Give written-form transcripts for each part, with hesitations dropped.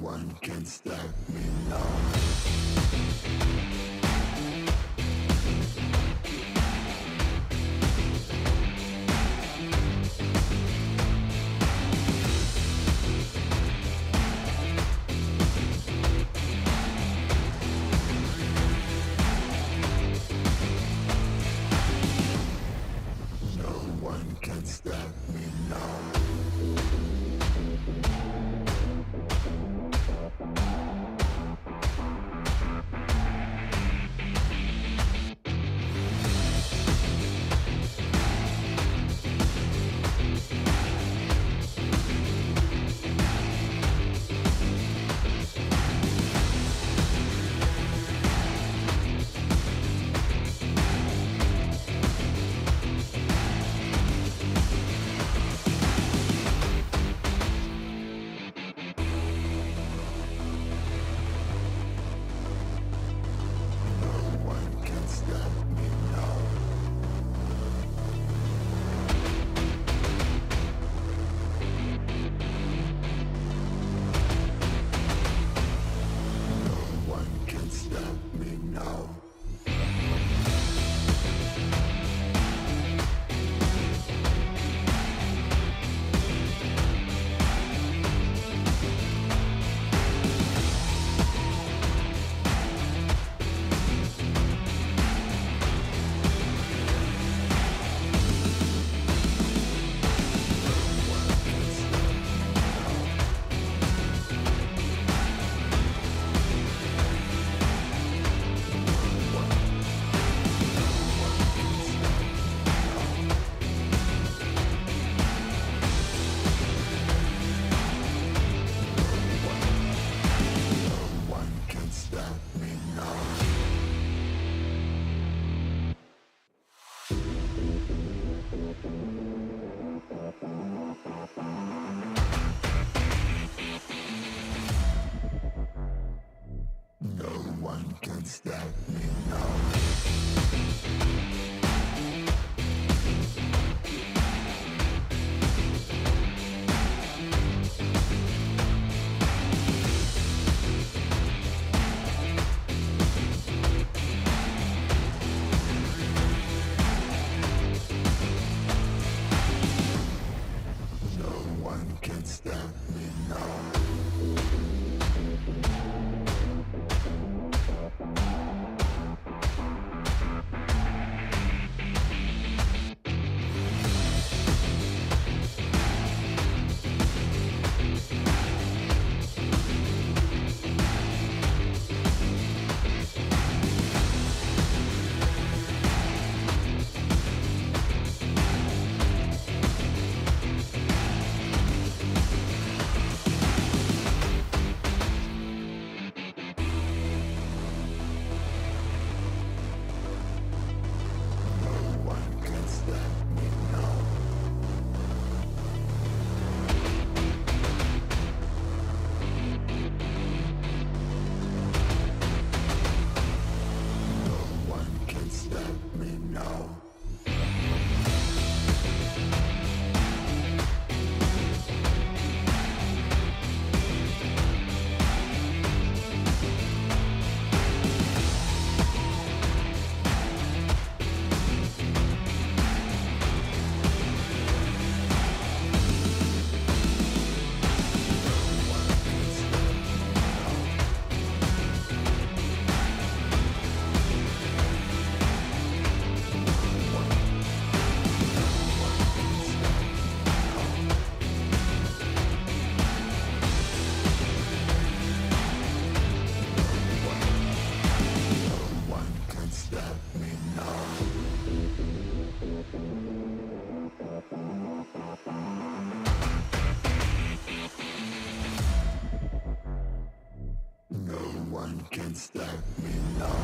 one can stop me now. one can stop me now.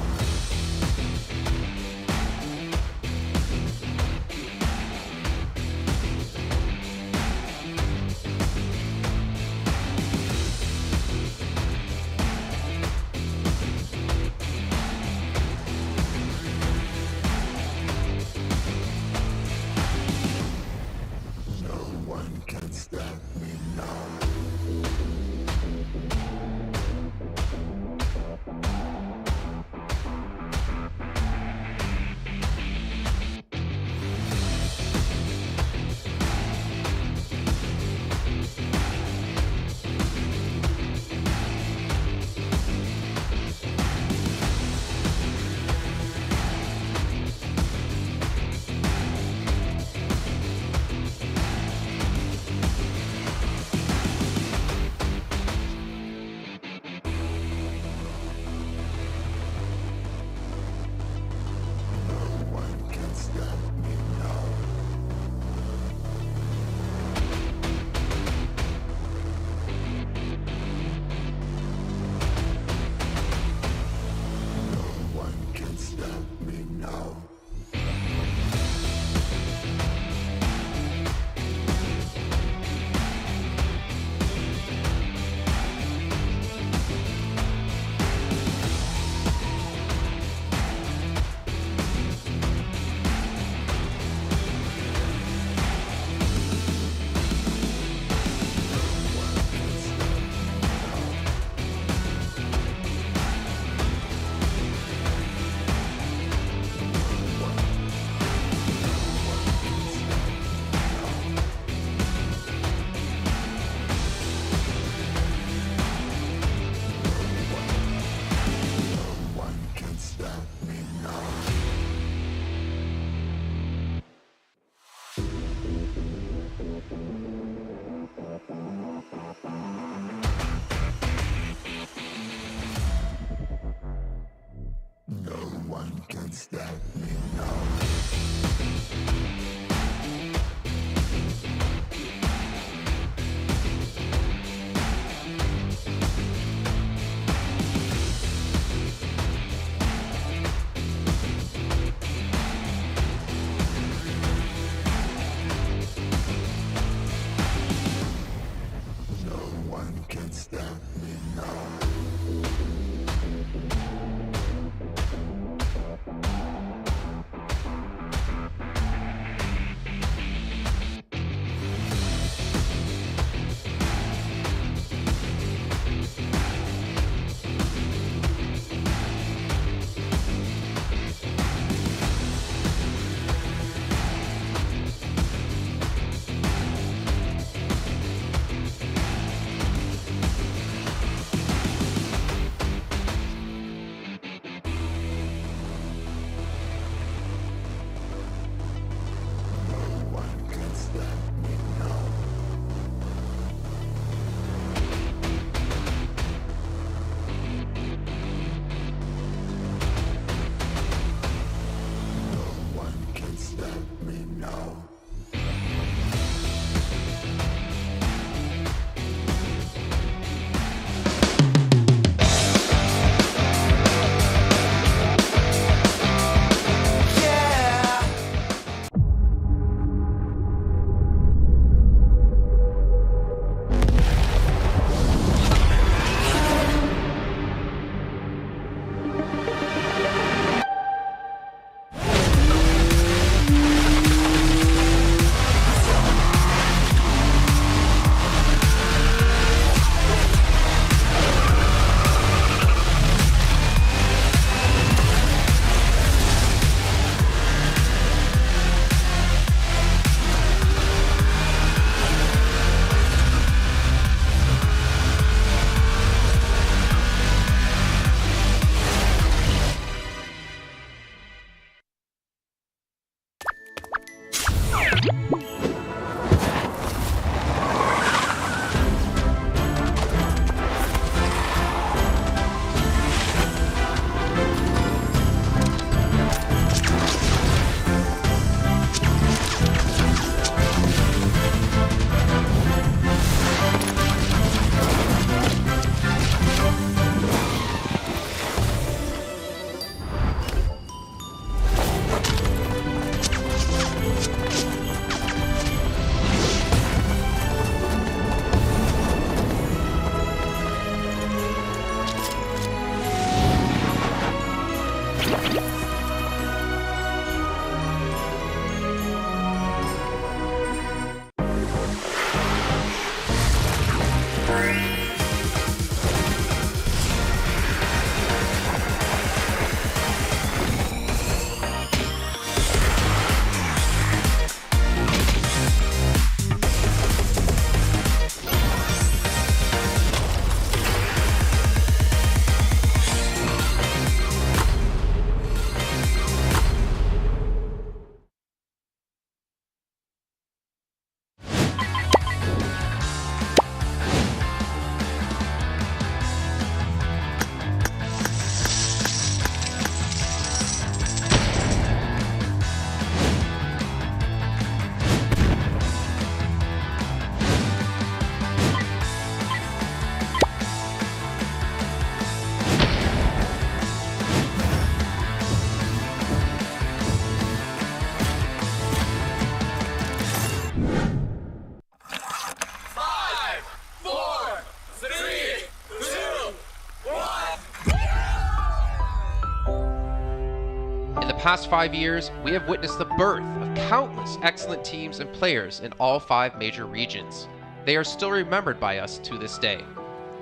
past 5 years, we have witnessed the birth of countless excellent teams and players in all 5 major regions. They are still remembered by us to this day.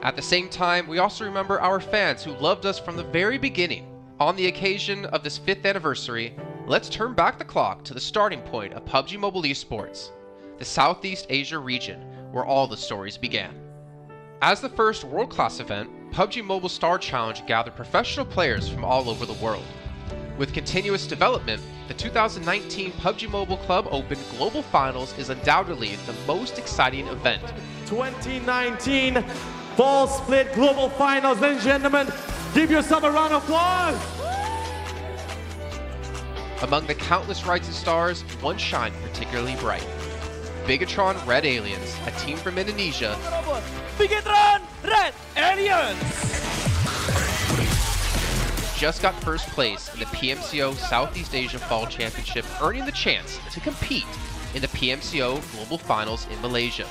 At the same time, we also remember our fans who loved us from the very beginning. On the occasion of this 5th anniversary, let's turn back the clock to the starting point of PUBG Mobile Esports, the Southeast Asia region, where all the stories began. As the first world-class event, PUBG Mobile Star Challenge gathered professional players from all over the world. With continuous development, the 2019 PUBG Mobile Club Open Global Finals is undoubtedly the most exciting event. 2019 Fall Split Global Finals, ladies and gentlemen, give yourself a round of applause! Among the countless rising stars, one shined particularly bright. Bigatron Red Aliens, a team from Indonesia, Bigatron Red Aliens! just got first place in the PMCO Southeast Asia Fall Championship, earning the chance to compete in the PMCO Global Finals in Malaysia.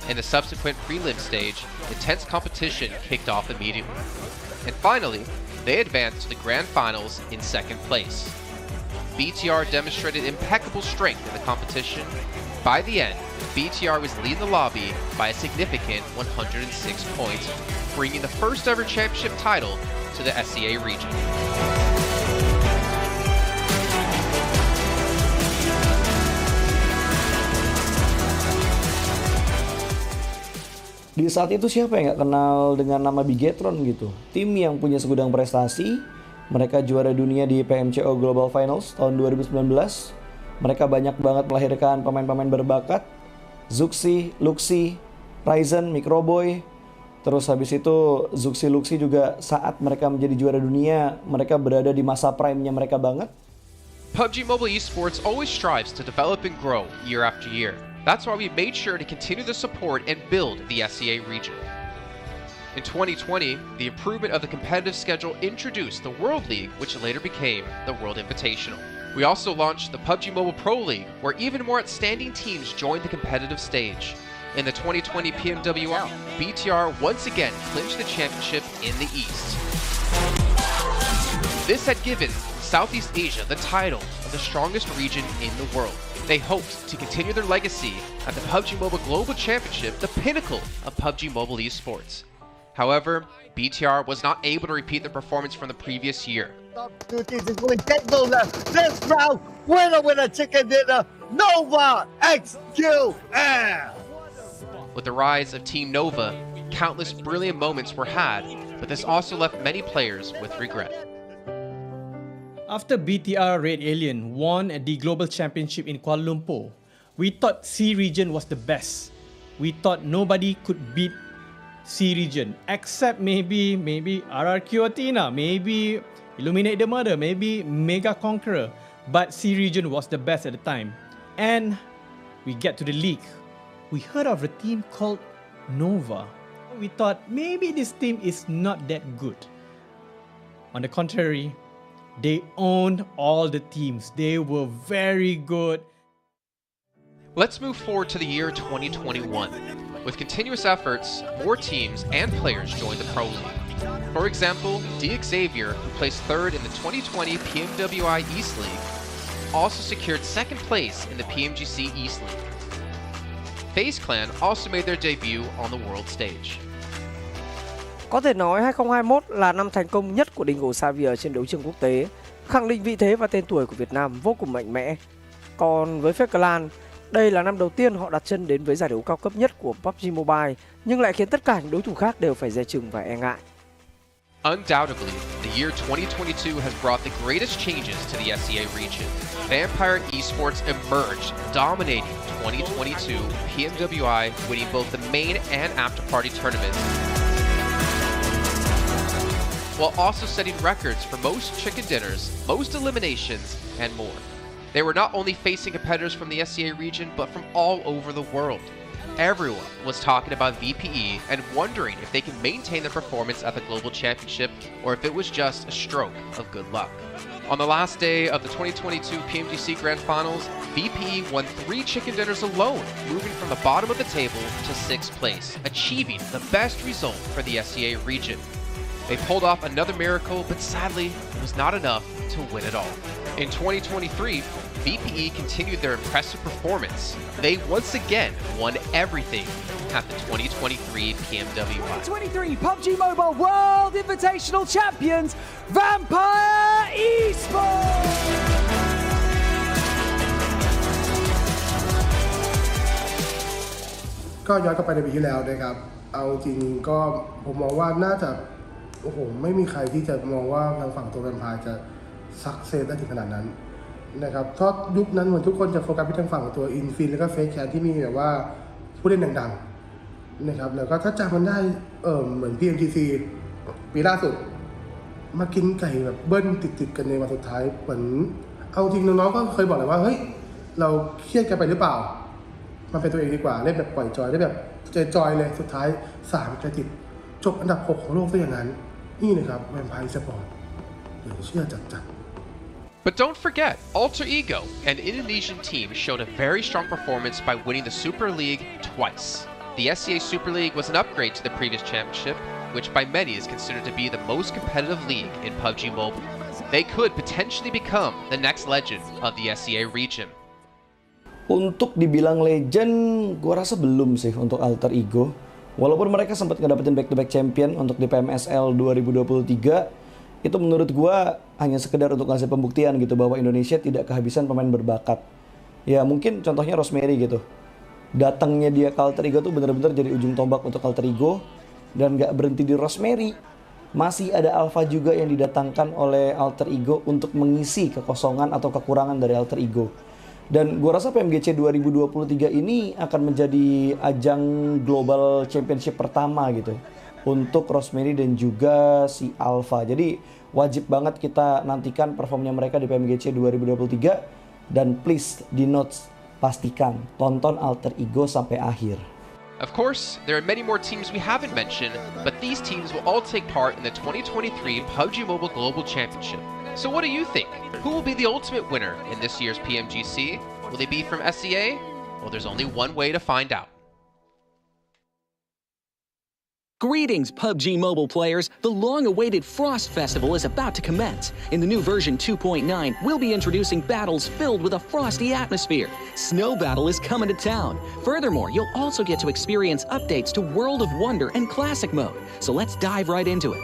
In the subsequent prelim stage, intense competition kicked off immediately. And finally, they advanced to the Grand Finals in second place. BTR demonstrated impeccable strength in the competition. By the end, BTR was leading the lobby by a significant 106 points, bringing the first ever championship title to the SEA region. Di saat itu siapa yang gak kenal dengan nama Bigatron gitu? Tim yang punya segudang prestasi, mereka juara dunia di PMCO Global Finals tahun 2019. Mereka banyak banget melahirkan pemain-pemain berbakat, Zuxi, Luxi, Ryzen, Microboy. Terus habis itu Zuxi, Luxi juga saat mereka menjadi juara dunia, mereka berada di masa prime-nya mereka banget. PUBG Mobile Esports always strives to develop and grow year after year. That's why we made sure to continue the support and build the SEA region. In 2020, the improvement of the competitive schedule introduced the World League, which later became the World Invitational. We also launched the PUBG Mobile Pro League, where even more outstanding teams joined the competitive stage. In the 2020 PMWL, BTR once again clinched the championship in the East. This had given Southeast Asia the title of the strongest region in the world. They hoped to continue their legacy at the PUBG Mobile Global Championship, the pinnacle of PUBG Mobile Esports. However, BTR was not able to repeat the performance from the previous year. Top 2 teams is going to get those this round. Winner with a chicken dinner, Nova XQL. With the rise of Team Nova, countless brilliant moments were had, but this also left many players with regret. After BTR Red Alien won the Global Championship in Kuala Lumpur, we thought C region was the best. We thought nobody could beat C region except maybe RRQ Athena, maybe Illuminate the Murder, maybe Mega Conqueror, but C region was the best at the time. And we get to the league. We heard of a team called Nova. We thought maybe this team is not that good. On the contrary, they owned all the teams. They were very good. Let's move forward to the year 2021. With continuous efforts, more teams and players joined the Pro League. For example, Xavier, who placed third in the 2020 PMWI East League, also secured second place in the PMGC East League. FaZe Clan also made their debut on the world stage. Có thể nói 2021 là năm thành công nhất của Dingo Xavier trên đấu trường quốc tế, khẳng định vị thế và tên tuổi của Việt Nam vô cùng mạnh mẽ. Còn với FaZe Clan, đây là năm đầu tiên họ đặt chân đến với giải đấu cao cấp nhất của PUBG Mobile, nhưng lại khiến tất cả những đối thủ khác đều phải dè chừng và e ngại. Undoubtedly, the year 2022 has brought the greatest changes to the SEA region. Vampire Esports emerged, dominating 2022 PMWI, winning both the main and after-party tournaments, while also setting records for most chicken dinners, most eliminations, and more. They were not only facing competitors from the SEA region, but from all over the world. Everyone was talking about VPE and wondering if they could maintain their performance at the Global Championship or if it was just a stroke of good luck. On the last day of the 2022 PMGC Grand Finals, VPE won 3 chicken dinners alone, moving from the bottom of the table to 6th place, achieving the best result for the SEA region. They pulled off another miracle, but sadly, it was not enough to win it all. In 2023, VPE continued their impressive performance. They once again won everything at the 2023 PMWI. 23 PUBG Mobile World Invitational Champions, Vampire Esports! ก็ย้อนกลับไปในปีที่แล้วนะครับเอาจริงก็ผมมองว่าน่าจะโอ้โหไม่มีใครที่จะมองว่าทางฝั่งตัวแวมไพร์จะซักเซสได้ถึงขนาดนั้นนะครับเพราะยุคนั้นเหมือนทุกคนจะโฟกัสไปทางฝั่งตัวอินฟินแล้วก็เฟซแคนที่มีแบบว่าผู้เล่นดังๆนะครับแล้วก็ถ้าจำมันได้เหมือน PMGC ปีล่าสุดมากินไก่แบบเบิ้ลติดกันในวันสุดท้ายเหมือนเอาจริงน้องๆก็เคยบอกเลยว่าเฮ้ยเราเครียดกันไปหรือเปล่ามันเป็นตัวเองดีกว่าเล่นแบบปล่อยจอยได้แบบจอยเลยสุดท้าย3 ติดจบอันดับ 6 ของโลกซะอย่างนั้นนี่นะครับแวมไพร์สปอร์ตเดี๋ยวเชื่อจัด But don't forget, Alter Ego, an Indonesian team, showed a very strong performance by winning the Super League twice. The SCA Super League was an upgrade to the previous championship, which by many is considered to be the most competitive league in PUBG Mobile. They could potentially become the next legend of the SCA region. Untuk dibilang legend, gue rasa belum sih untuk Alter Ego. Walaupun mereka sempat ngedapetin back-to-back champion untuk di PMSL 2023, itu menurut gue hanya sekedar untuk ngasih pembuktian gitu bahwa Indonesia tidak kehabisan pemain berbakat. Ya mungkin contohnya Rosemary gitu. Datangnya dia ke Alter Ego tuh bener-bener jadi ujung tombak untuk Alter Ego. Dan gak berhenti di Rosemary. Masih ada Alpha juga yang didatangkan oleh Alter Ego untuk mengisi kekosongan atau kekurangan dari Alter Ego. Dan gue rasa PMGC 2023 ini akan menjadi ajang Global Championship pertama gitu untuk Rosemary dan juga si Alpha. Jadi wajib banget kita nantikan performnya mereka di PMGC 2023. Dan please di notes pastikan tonton Alter Ego sampai akhir. Of course, there are many more teams we haven't mentioned, but these teams will all take part in the 2023 PUBG Mobile Global Championship. So what do you think? Who will be the ultimate winner in this year's PMGC? Will they be from SCA? Well, there's only one way to find out. Greetings, PUBG Mobile players! The long-awaited Frost Festival is about to commence. In the new version 2.9, we'll be introducing battles filled with a frosty atmosphere. Snow Battle is coming to town. Furthermore, you'll also get to experience updates to World of Wonder and Classic Mode. So let's dive right into it.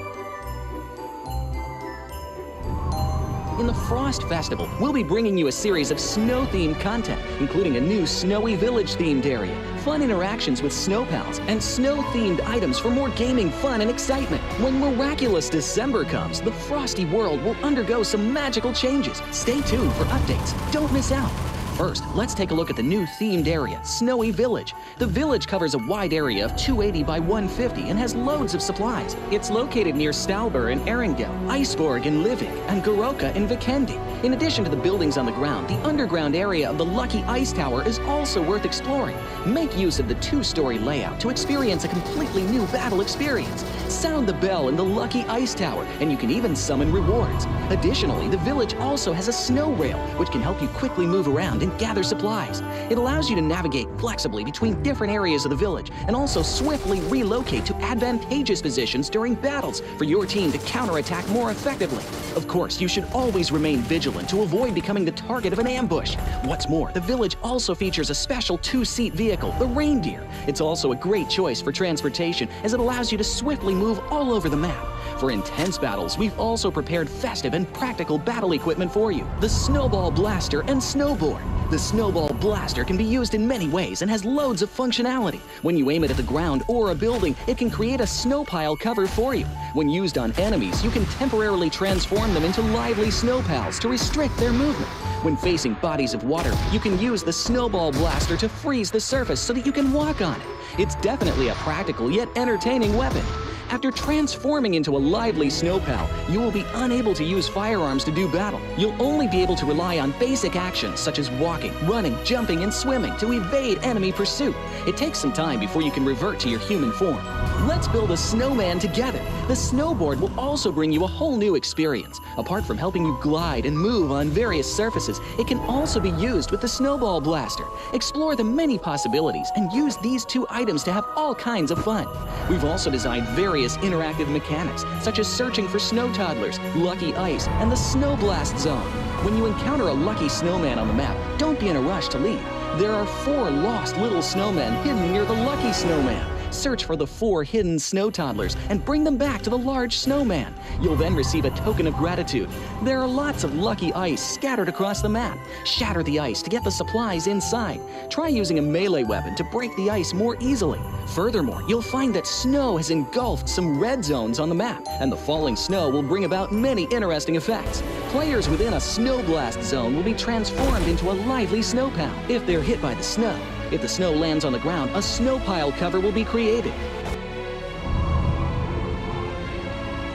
In the Frost Festival, we'll be bringing you a series of snow-themed content, including a new Snowy Village-themed area, fun interactions with snow pals, and snow-themed items for more gaming fun and excitement. When miraculous December comes, the Frosty world will undergo some magical changes. Stay tuned for updates. Don't miss out. First, let's take a look at the new themed area, Snowy Village. The village covers a wide area of 280 by 150 and has loads of supplies. It's located near Stalber in Erringel, Iceborg in Livik, and Goroka in Vikendi. In addition to the buildings on the ground, the underground area of the Lucky Ice Tower is also worth exploring. Make use of the 2-story layout to experience a completely new battle experience. Sound the bell in the Lucky Ice Tower, and you can even summon rewards. Additionally, the village also has a snow rail, which can help you quickly move around and gather supplies. It allows you to navigate flexibly between different areas of the village and also swiftly relocate to advantageous positions during battles for your team to counterattack more effectively. Of course, you should always remain vigilant to avoid becoming the target of an ambush. What's more, the village also features a special 2-seat vehicle, the Reindeer. It's also a great choice for transportation as it allows you to swiftly move all over the map. For intense battles, we've also prepared festive and practical battle equipment for you, the Snowball Blaster and Snowboard. The Snowball Blaster can be used in many ways and has loads of functionality. When you aim it at the ground or a building, it can create a snow pile cover for you. When used on enemies, you can temporarily transform them into lively snow pals to restrict their movement. When facing bodies of water, you can use the Snowball Blaster to freeze the surface so that you can walk on it. It's definitely a practical yet entertaining weapon. After transforming into a lively snow pal, you will be unable to use firearms to do battle. You'll only be able to rely on basic actions such as walking, running, jumping, and swimming to evade enemy pursuit. It takes some time before you can revert to your human form. Let's build a snowman together. The snowboard will also bring you a whole new experience. Apart from helping you glide and move on various surfaces, it can also be used with the Snowball Blaster. Explore the many possibilities and use these two items to have all kinds of fun. We've also designed very various interactive mechanics, such as searching for snow toddlers, lucky ice, and the snow blast zone. When you encounter a lucky snowman on the map, don't be in a rush to leave. There are 4 lost little snowmen hidden near the lucky snowman. Search for the 4 hidden snow toddlers and bring them back to the large snowman. You'll then receive a token of gratitude. There are lots of lucky ice scattered across the map. Shatter the ice to get the supplies inside. Try using a melee weapon to break the ice more easily. Furthermore, you'll find that snow has engulfed some red zones on the map, and the falling snow will bring about many interesting effects. Players within a snow blast zone will be transformed into a lively snow pal if they're hit by the snow. If the snow lands on the ground, a snow pile cover will be created.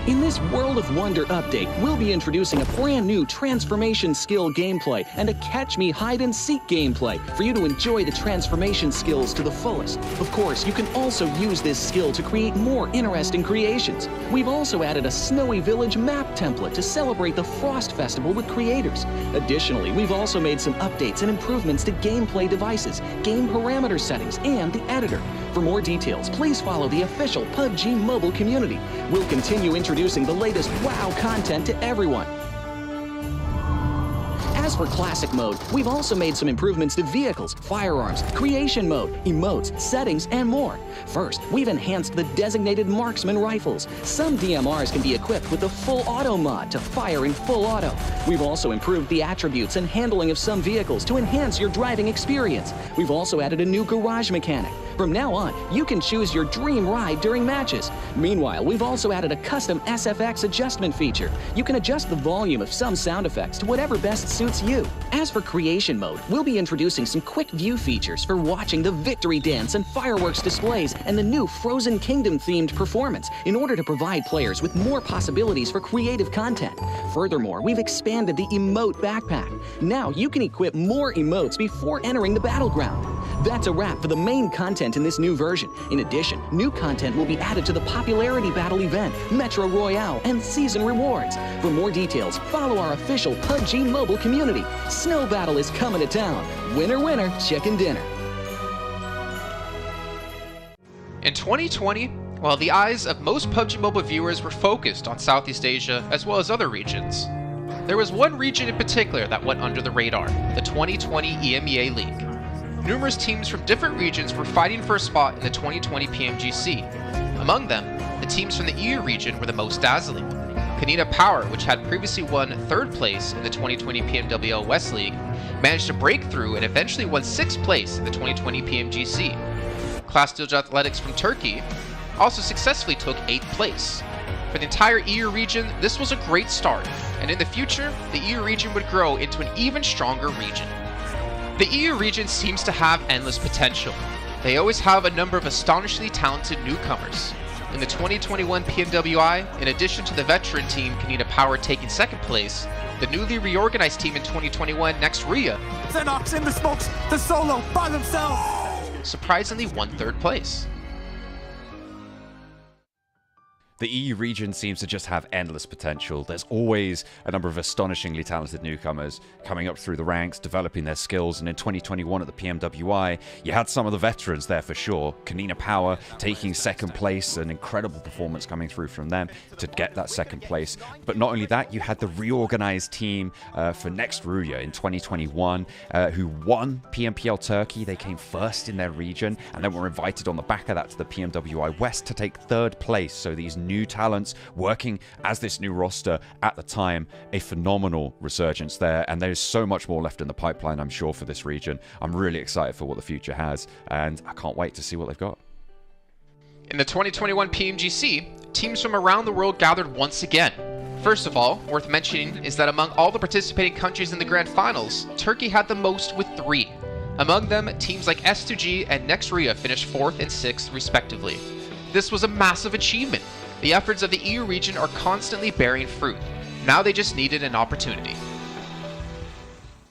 In this World of Wonder update, we'll be introducing a brand new transformation skill gameplay and a catch me hide and seek gameplay for you to enjoy the transformation skills to the fullest. Of course, you can also use this skill to create more interesting creations. We've also added a Snowy Village map template to celebrate the Frost Festival with creators. Additionally, we've also made some updates and improvements to gameplay devices, game parameter settings, and the editor. For more details, please follow the official PubG Mobile community. We'll continue introducing the latest WoW content to everyone. As for Classic Mode, we've also made some improvements to vehicles, firearms, creation mode, emotes, settings, and more. First, we've enhanced the designated marksman rifles. Some DMRs can be equipped with the full auto mod to fire in full auto. We've also improved the attributes and handling of some vehicles to enhance your driving experience. We've also added a new garage mechanic. From now on, you can choose your dream ride during matches. Meanwhile, we've also added a custom SFX adjustment feature. You can adjust the volume of some sound effects to whatever best suits you. As for creation mode, we'll be introducing some quick view features for watching the victory dance and fireworks displays and the new Frozen Kingdom themed performance in order to provide players with more possibilities for creative content. Furthermore, we've expanded the emote backpack. Now you can equip more emotes before entering the battleground. That's a wrap for the main content in this new version. In addition, new content will be added to the Popularity Battle event, Metro Royale, and Season Rewards. For more details, follow our official PubG Mobile community. Snow Battle is coming to town. Winner, winner, chicken dinner. In 2020, while the eyes of most PUBG Mobile viewers were focused on Southeast Asia as well as other regions, there was one region in particular that went under the radar, the 2020 EMEA League. Numerous teams from different regions were fighting for a spot in the 2020 PMGC. Among them, the teams from the EU region were the most dazzling. Kanina Power, which had previously won 3rd place in the 2020 PMWL West League, managed to break through and eventually won 6th place in the 2020 PMGC. Class Dilge Athletics from Turkey also successfully took 8th place. For the entire EU region, this was a great start, and in the future, the EU region would grow into an even stronger region. The EU region seems to have endless potential. They always have a number of astonishingly talented newcomers. In the 2021 PMWI, in addition to the veteran team Kanina Power taking 2nd place, the newly reorganized team in 2021, Next Ria, Xenox in the smokes, the solo by themselves, surprisingly won 3rd place. The EU region seems to just have endless potential. There's always a number of astonishingly talented newcomers coming up through the ranks, developing their skills, and in 2021 at the PMWI, you had some of the veterans there for sure. Kanina Power taking 2nd place, an incredible performance coming through from them to get that 2nd place. But not only that, you had the reorganized team for Next Ruya in 2021 who won PMPL Turkey. They came 1st in their region and then were invited on the back of that to the PMWI West to take 3rd place. So these new talents working as this new roster at the time, a phenomenal resurgence there, and there's so much more left in the pipeline, I'm sure, for this region. I'm really excited for what the future has, and I can't wait to see what they've got. In the 2021 PMGC, teams from around the world gathered once again. First of all, worth mentioning is that among all the participating countries in the Grand Finals, Turkey had the most with 3. Among them, teams like S2G and Next Ria finished 4th and 6th respectively. This was a massive achievement. The efforts of the EU region are constantly bearing fruit. Now they just needed an opportunity.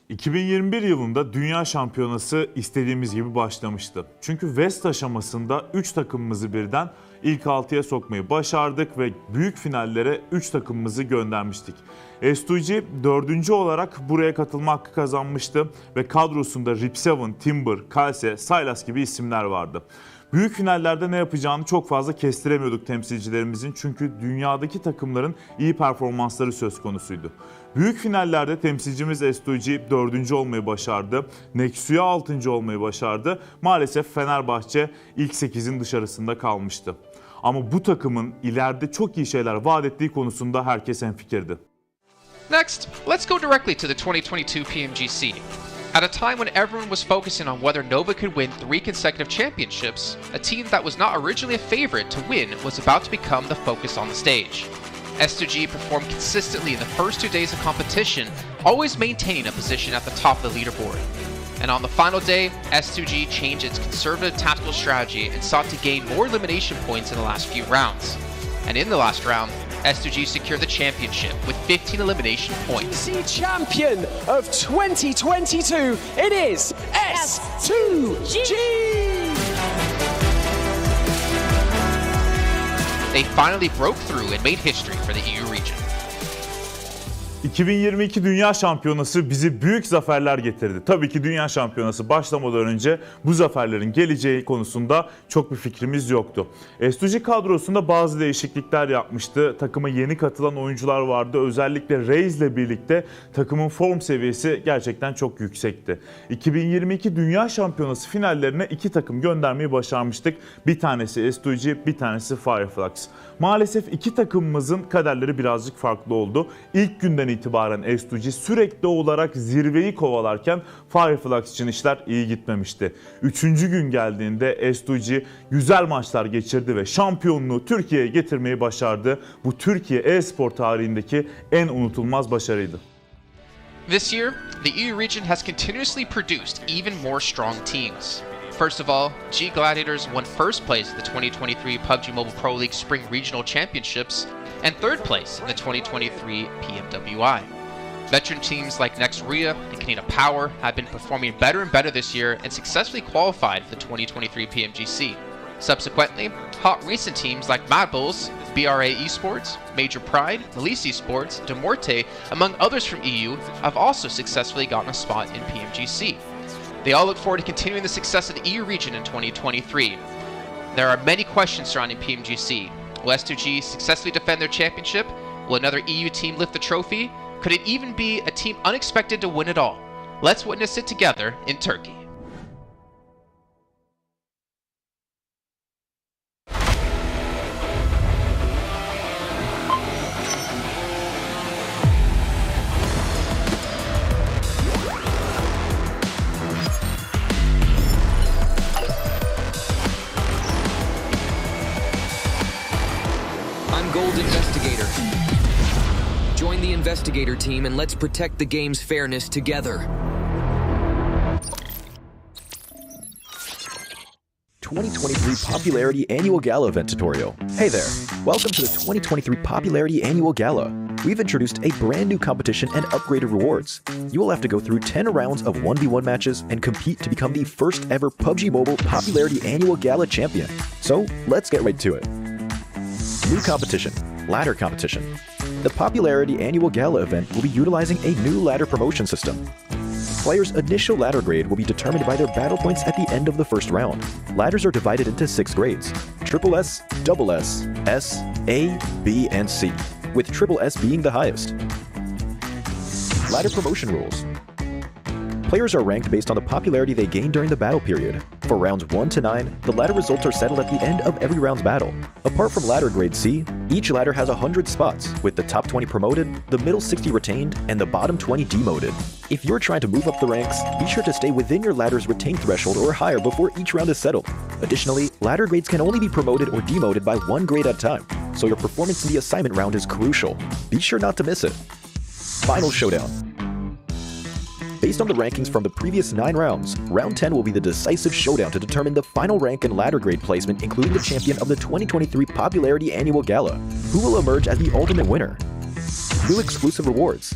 2021 yılında Dünya Şampiyonası istediğimiz gibi başlamıştı. Çünkü West aşamasında 3 takımımızı birden ilk 6'ya sokmayı başardık ve büyük finallere 3 takımımızı göndermiştik. S2G 4. olarak buraya katılma hakkı kazanmıştı ve kadrosunda Rip7, Timber, Kalse, Sylas gibi isimler vardı. Büyük finallerde ne yapacağını çok fazla kestiremiyorduk temsilcilerimizin çünkü dünyadaki takımların iyi performansları söz konusuydu. Büyük finallerde temsilcimiz S2G 4. olmayı başardı. Nexu'ya 6. olmayı başardı. Maalesef Fenerbahçe ilk 8'in dışarısında kalmıştı. Ama bu takımın ileride çok iyi şeyler vaat ettiği konusunda herkes hemfikirdi. Next, let's go directly to the 2022 PMGC. At a time when everyone was focusing on whether Nova could win 3 consecutive championships, a team that was not originally a favorite to win was about to become the focus on the stage. S2G performed consistently in the first 2 days of competition, always maintaining a position at the top of the leaderboard. And on the final day, S2G changed its conservative tactical strategy and sought to gain more elimination points in the last few rounds. And in the last round, S2G secured the championship with 15 elimination points. PMGC champion of 2022, it is S2G! They finally broke through and made history for the EU region. 2022 Dünya Şampiyonası bizi büyük zaferler getirdi. Tabii ki Dünya Şampiyonası başlamadan önce bu zaferlerin geleceği konusunda çok bir fikrimiz yoktu. S2G kadrosunda bazı değişiklikler yapmıştı. Takıma yeni katılan oyuncular vardı. Özellikle Reis ile birlikte takımın form seviyesi gerçekten çok yüksekti. 2022 Dünya Şampiyonası finallerine 2 takım göndermeyi başarmıştık. Bir tanesi S2G, bir tanesi Fireflux. Maalesef 2 takımımızın kaderleri birazcık farklı oldu. İlk günden itibaren S2G sürekli olarak zirveyi kovalarken Fireflux için işler iyi gitmemişti. 3. gün geldiğinde S2G güzel maçlar geçirdi ve şampiyonluğu Türkiye'ye getirmeyi başardı. Bu Türkiye e-spor tarihindeki en unutulmaz başarıydı. This year, the EU region has continuously produced even more strong teams. First of all, G Gladiators won first place at the 2023 PUBG Mobile Pro League Spring Regional Championships and third place in the 2023 PMWI. Veteran teams like Next Ria and Canada Power have been performing better and better this year and successfully qualified for the 2023 PMGC. Subsequently, hot recent teams like Mad Bulls, BRA Esports, Major Pride, Elise Esports, Demorte, among others from EU, have also successfully gotten a spot in PMGC. They all look forward to continuing the success of the EU region in 2023. There are many questions surrounding PMGC. Will S2G successfully defend their championship? Will another EU team lift the trophy? Could it even be a team unexpected to win it all? Let's witness it together in Turkey. Gold Investigator. Join the Investigator team and let's protect the game's fairness together. 2023 Popularity Annual Gala event tutorial. Hey there, welcome to the 2023 Popularity Annual Gala. We've introduced a brand new competition and upgraded rewards. You will have to go through 10 rounds of 1v1 matches and compete to become the first ever PUBG Mobile Popularity Annual Gala champion. So let's get right to it. New competition, ladder competition. The Popularity Annual Gala event will be utilizing a new ladder promotion system. Players' initial ladder grade will be determined by their battle points at the end of the first round. Ladders are divided into 6 grades: Triple S, Double S, S, A, B, and C, with Triple S being the highest. Ladder promotion rules. Players are ranked based on the popularity they gain during the battle period. For rounds 1 to 9, the ladder results are settled at the end of every round's battle. Apart from ladder grade C, each ladder has 100 spots, with the top 20 promoted, the middle 60 retained, and the bottom 20 demoted. If you're trying to move up the ranks, be sure to stay within your ladder's retained threshold or higher before each round is settled. Additionally, ladder grades can only be promoted or demoted by 1 grade at a time, so your performance in the assignment round is crucial. Be sure not to miss it. Final Showdown. Based on the rankings from the previous 9 rounds, round 10 will be the decisive showdown to determine the final rank and ladder grade placement, including the champion of the 2023 Popularity Annual Gala, who will emerge as the ultimate winner. New exclusive rewards.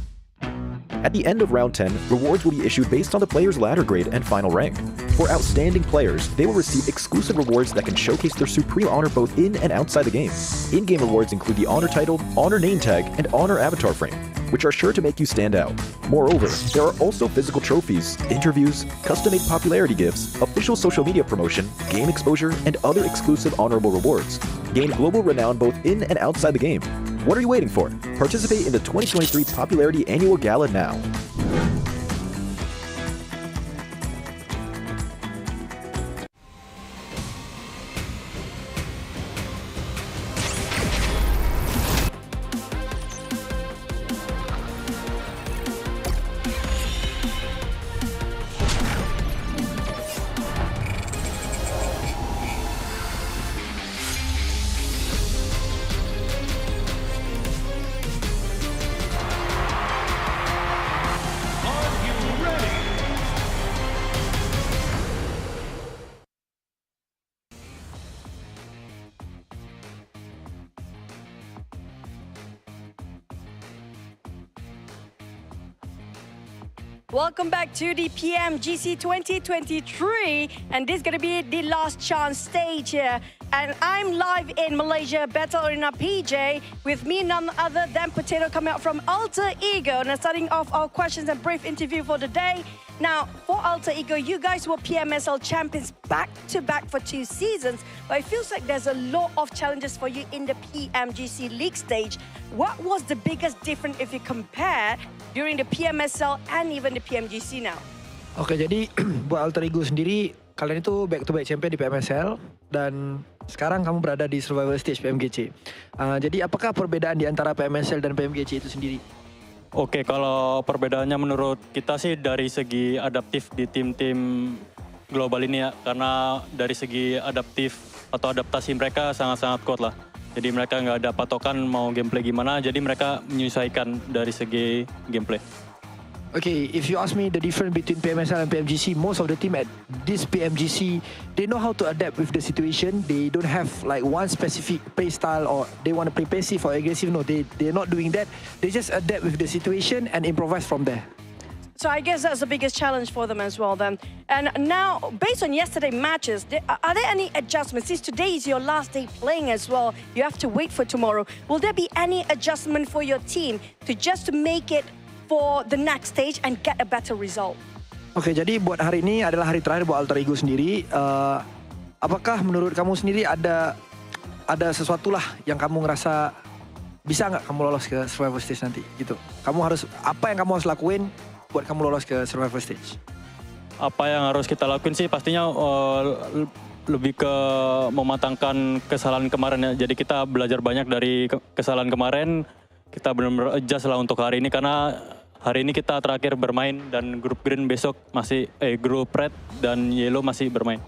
At the end of round 10, rewards will be issued based on the player's ladder grade and final rank. For outstanding players, they will receive exclusive rewards that can showcase their supreme honor both in and outside the game. In-game rewards include the honor title, honor name tag, and honor avatar frame, which are sure to make you stand out. Moreover, there are also physical trophies, interviews, custom-made popularity gifts, official social media promotion, game exposure, and other exclusive honorable rewards. Gain global renown both in and outside the game. What are you waiting for? Participate in the 2023 Popularity Annual Gala now. Welcome back to the PMGC 2023, and this is going to be the last chance stage here. And I'm live in Malaysia, Battle Arena PJ, with me none other than Potato coming out from Alter Ego. Now starting off our questions and brief interview for the day. Now, for Alter Ego, you guys were PMSL champions back-to-back for 2 seasons, but it feels like there's a lot of challenges for you in the PMGC League stage. What was the biggest difference if you compare during the PMSL and even the PMGC now? Oke, jadi buat Alter Ego sendiri, kalian itu back-to-back champion di PMSL dan sekarang kamu berada di survival stage PMGC. Jadi apakah perbedaan di antara PMSL dan PMGC itu sendiri? Oke, kalau perbedaannya menurut kita sih dari segi adaptif di tim-tim global ini ya. Karena dari segi adaptif atau adaptasi mereka sangat-sangat kuat lah. Jadi mereka nggak ada patokan mau gameplay gimana, jadi mereka menyesuaikan dari segi gameplay. Okay, if you ask me the difference between PMSL and PMGC, most of the team at this PMGC, they know how to adapt with the situation. They don't have like one specific play style or they want to play passive or aggressive. No, they're not doing that. They just adapt with the situation and improvise from there. So I guess that's the biggest challenge for them as well then. And now, based on yesterday's matches, are there any adjustments? Since today is your last day playing as well, you have to wait for tomorrow. Will there be any adjustment for your team to just make it for the next stage and get a better result? Oke, jadi buat hari ini adalah hari terakhir buat Alter Ego sendiri. Apakah menurut kamu sendiri ada sesuatu lah yang kamu ngerasa bisa nggak kamu lolos ke survival stage nanti gitu? Kamu harus apa yang kamu harus lakuin buat kamu lolos ke survival stage? Apa yang harus kita lakuin sih pastinya lebih ke mematangkan kesalahan kemarin ya. Jadi kita belajar banyak dari kesalahan kemarin. Kita benar-benar adjust lah untuk hari ini karena hari ini kita terakhir bermain dan grup green besok masih grup red dan yellow masih bermain.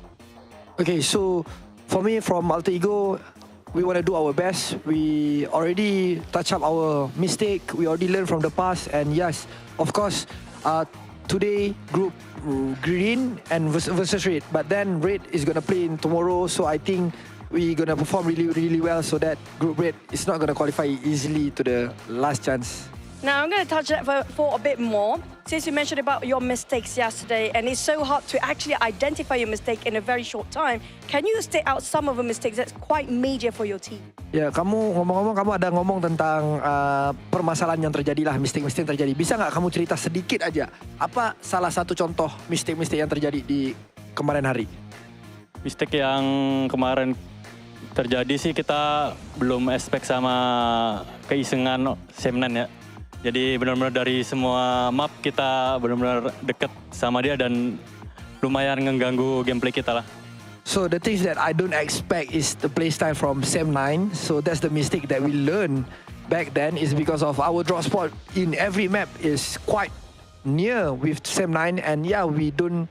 Okay, so for me from Alter Ego, we want to do our best. We already touch up our mistake. We already learned from the past, and yes, of course, today group green and versus red, but then red is gonna play in tomorrow. So I think we're gonna perform really well so that group red is not gonna qualify easily to the last chance. Now I'm gonna touch that for a bit more. Since you mentioned about your mistakes yesterday, and it's so hard to actually identify your mistake in a very short time, can you state out some of the mistakes that's quite major for your team? Ya, kamu ngomong-ngomong, kamu ada ngomong tentang permasalahan yang terjadi lah, mistake-mistake yang terjadi. Bisa nggak kamu cerita sedikit aja, apa salah satu contoh mistake-mistake yang terjadi di kemarin hari? Mistake yang kemarin terjadi sih kita belum expect sama keisengan Semnan ya. Jadi benar-benar dari semua map kita benar-benar deket sama dia dan lumayan mengganggu gameplay kita lah. So the things that I don't expect is the playstyle from Sem9. So that's the mistake that we learned back then is because of our drop spot in every map is quite near with Sem9, and yeah, we don't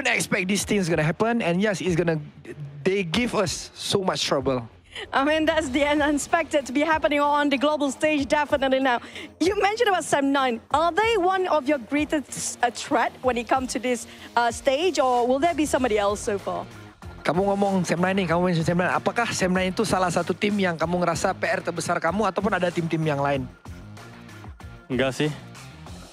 expect these things gonna happen, and yes, they give us so much trouble. I mean, that's the unexpected to be happening on the global stage, definitely now. You mentioned about Sem9. Are they one of your greatest threat when it comes to this stage, or will there be somebody else so far? Kamu ngomong Sem9 nih, kamu mention Sem9. Apakah Sem9 itu salah satu tim yang kamu ngerasa PR terbesar kamu, ataupun ada tim-tim yang lain? Enggak sih.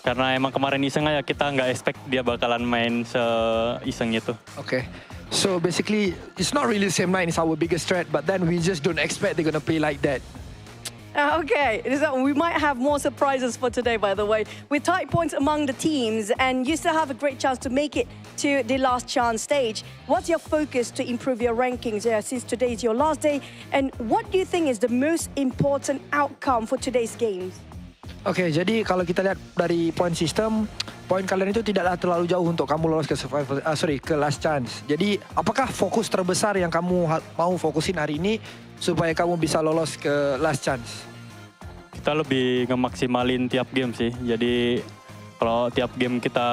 Karena emang kemarin iseng aja, kita nggak expect dia bakalan main se-iseng itu. Okay. So basically, it's not really Sem9 is our biggest threat, but then we just don't expect they're gonna play like that. Okay, so we might have more surprises for today, by the way. With tight points among the teams, and you still have a great chance to make it to the last chance stage. What's your focus to improve your rankings since today is your last day? And what do you think is the most important outcome for today's games? Okay, jadi kalau kita lihat dari point system, poin kalian itu tidaklah terlalu jauh untuk kamu lolos ke ke last chance. Jadi, apakah fokus terbesar yang kamu mau fokusin hari ini supaya kamu bisa lolos ke last chance? Kita lebih ngemaksimalin tiap game sih. Jadi kalau tiap game kita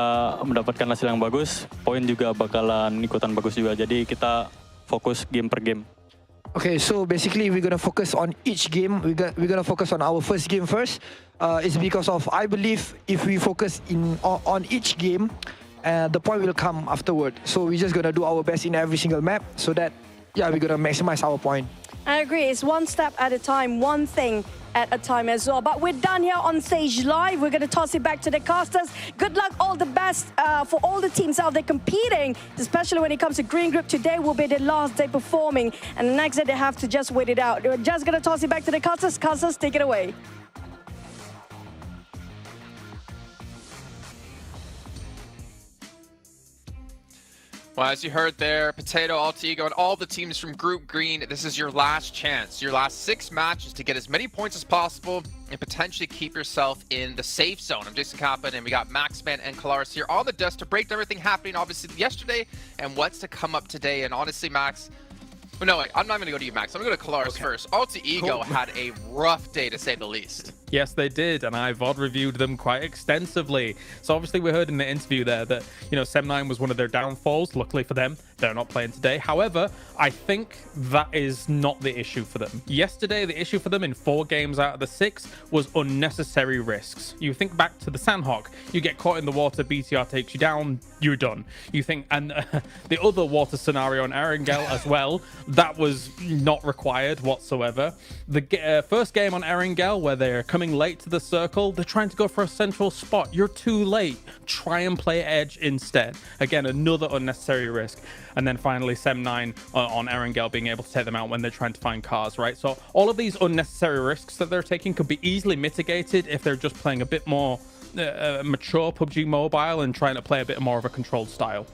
mendapatkan hasil yang bagus, poin juga bakalan ikutan bagus juga. Jadi kita fokus game per game. Okay, so basically we're gonna focus on each game. We're gonna focus on our first game first. It's because of I believe if we focus on each game, the point will come afterward. So we're just gonna do our best in every single map so that we're gonna maximize our point. I agree. It's one step at a time, one thing at a time as well. But we're done here on stage live. We're going to toss it back to the casters. Good luck, all the best for all the teams out there competing, especially when it comes to Green Group. Today will be the last day performing, and the next day they have to just wait it out. We're just going to toss it back to the casters. Casters, take it away. Well, as you heard there, Potato, Altigo, and all the teams from Group Green, this is your last chance, your last 6 matches to get as many points as possible and potentially keep yourself in the safe zone. I'm Jason Kaplan, and we got Maxman and Kalaris here on the desk to break down everything happening, obviously, yesterday and what's to come up today. And honestly, Max, well, no, wait, I'm not going to go to you, Max. I'm going to go to Kalaris first. Altigo had a rough day, to say the least. Yes, they did, and I VOD reviewed them quite extensively. So obviously we heard in the interview there that, Sem9 was one of their downfalls. Luckily for them, they're not playing today. However, I think that is not the issue for them. Yesterday, the issue for them in 4 games out of the 6 was unnecessary risks. You think back to the Sandhawk, you get caught in the water, BTR takes you down, you're done. You think, and the other water scenario on Erangel as well, that was not required whatsoever. The first game on Erangel, where they're coming late to the circle, they're trying to go for a central spot. You're too late. Try and play edge instead. Again, another unnecessary risk. And then finally, Sem9 on Erangel being able to take them out when they're trying to find cars, right? So all of these unnecessary risks that they're taking could be easily mitigated if they're just playing a bit more mature PUBG Mobile and trying to play a bit more of a controlled style.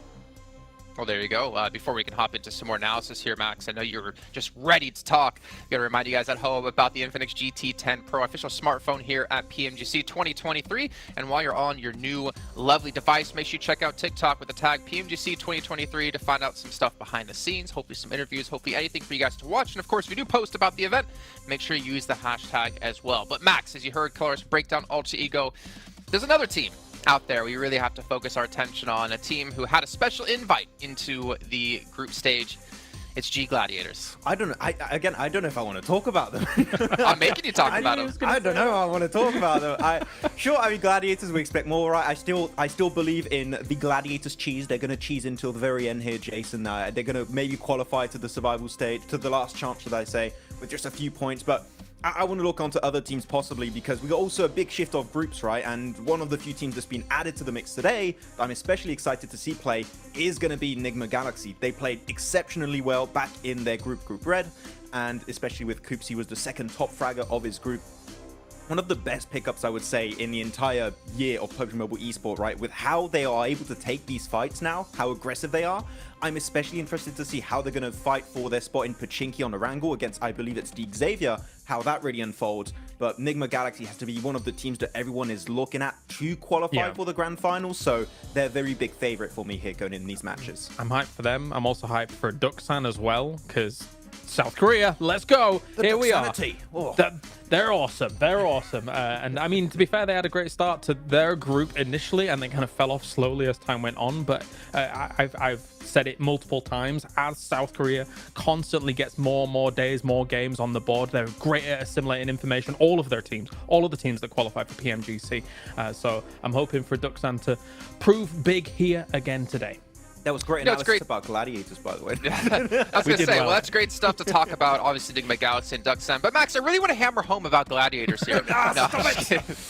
Well, there you go. Before we can hop into some more analysis here, Max, I know you're just ready to talk. Got to remind you guys at home about the Infinix GT10 Pro official smartphone here at PMGC 2023. And while you're on your new lovely device, make sure you check out TikTok with the tag PMGC 2023 to find out some stuff behind the scenes, hopefully some interviews, hopefully anything for you guys to watch. And of course, if you do post about the event, make sure you use the hashtag as well. But Max, as you heard Kalaris break down Altigo, there's another team out there we really have to focus our attention on, a team who had a special invite into the group stage. It's G Gladiators. I don't know. I don't know if I want to talk about them. I'm making you talk about them. I don't know. I want to talk about them. I mean, Gladiators, we expect more, right? I still believe in the Gladiators cheese. They're going to cheese until the very end here, Jason. They're going to maybe qualify to the survival stage, to the last chance, should I say, with just a few points. But I want to look onto other teams possibly, because we got also a big shift of groups, right? And one of the few teams that's been added to the mix today that I'm especially excited to see play is going to be Enigma Galaxy. They played exceptionally well back in their Group Red, and especially with Coops, he was the second top fragger of his group. One of the best pickups, I would say, in the entire year of PUBG Mobile Esport, right? With how they are able to take these fights now, how aggressive they are. I'm especially interested to see how they're going to fight for their spot in Pachinki on the Wrangle against, I believe it's Deek Xavier, how that really unfolds. But Enigma Galaxy has to be one of the teams that everyone is looking at to qualify for the Grand Finals, so they're a very big favorite for me here going in these matches. I'm hyped for them. I'm also hyped for Duxan as well, because South Korea, let's go. Here we are. They're awesome. They're awesome. And I mean, to be fair, they had a great start to their group initially, and they kind of fell off slowly as time went on. But I've said it multiple times, as South Korea constantly gets more and more days, more games on the board, they're great at assimilating information. All of their teams, all of the teams that qualify for PMGC. So I'm hoping for Duxan to prove big here again today. That was great analysis about Gladiators, by the way. I was going to say, well, that's great stuff to talk about, obviously, Enigma Galaxy and Duxan. But, Max, I really want to hammer home about Gladiators here.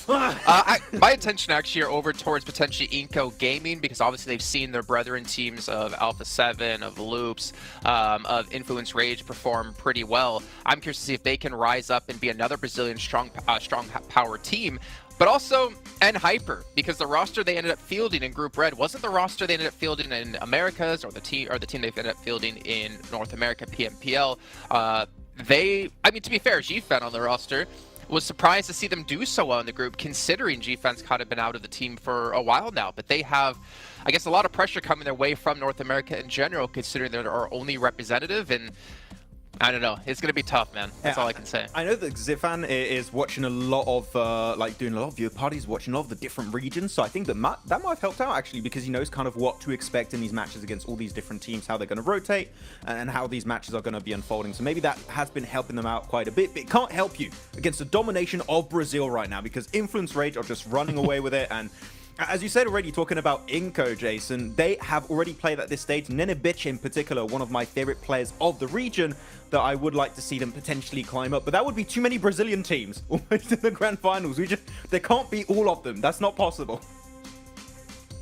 My attention actually are over towards potentially Inco Gaming, because obviously they've seen their brethren teams of Alpha 7, of Loops, of Influence Rage perform pretty well. I'm curious to see if they can rise up and be another Brazilian strong power team. But also Hyper, because the roster they ended up fielding in Group Red wasn't the roster they ended up fielding in Americas, or the team they ended up fielding in North America PMPL. I mean, to be fair, GFan on the roster was surprised to see them do so well in the group, considering GFan's kind of been out of the team for a while now. But they have, I guess, a lot of pressure coming their way from North America in general, considering they're our only representative. And I don't know. It's going to be tough, man. That's all I can say. I know that Zifan is watching a lot of, doing a lot of viewer parties, watching all of the different regions. So I think that that might have helped out, actually, because he knows kind of what to expect in these matches against all these different teams, how they're going to rotate, and how these matches are going to be unfolding. So maybe that has been helping them out quite a bit. But it can't help you against the domination of Brazil right now, because Influence Rage are just running away with it. And as you said already, talking about Inco, Jason, they have already played at this stage. Nenebich in particular, one of my favorite players of the region, that I would like to see them potentially climb up. But that would be too many Brazilian teams almost in the Grand Finals. There can't be all of them. That's not possible.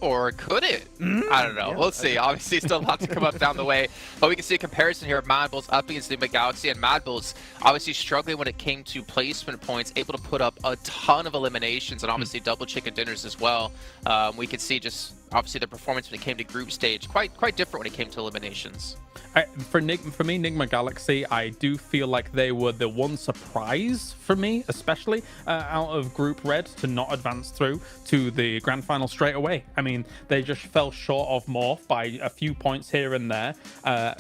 Or could it? I don't know. Yeah, we'll see. Obviously, still a lot to come up down the way. But we can see a comparison here of Mad Bulls up against Enigma Galaxy. And Mad Bulls obviously struggling when it came to placement points, able to put up a ton of eliminations and obviously double chicken dinners as well. We could see just obviously the performance when it came to group stage quite different when it came to eliminations. For me, Enigma Galaxy, I do feel like they were the one surprise for me, especially out of Group Red, to not advance through to the Grand Final straight away. I mean, they just fell short of Morph by a few points here and there,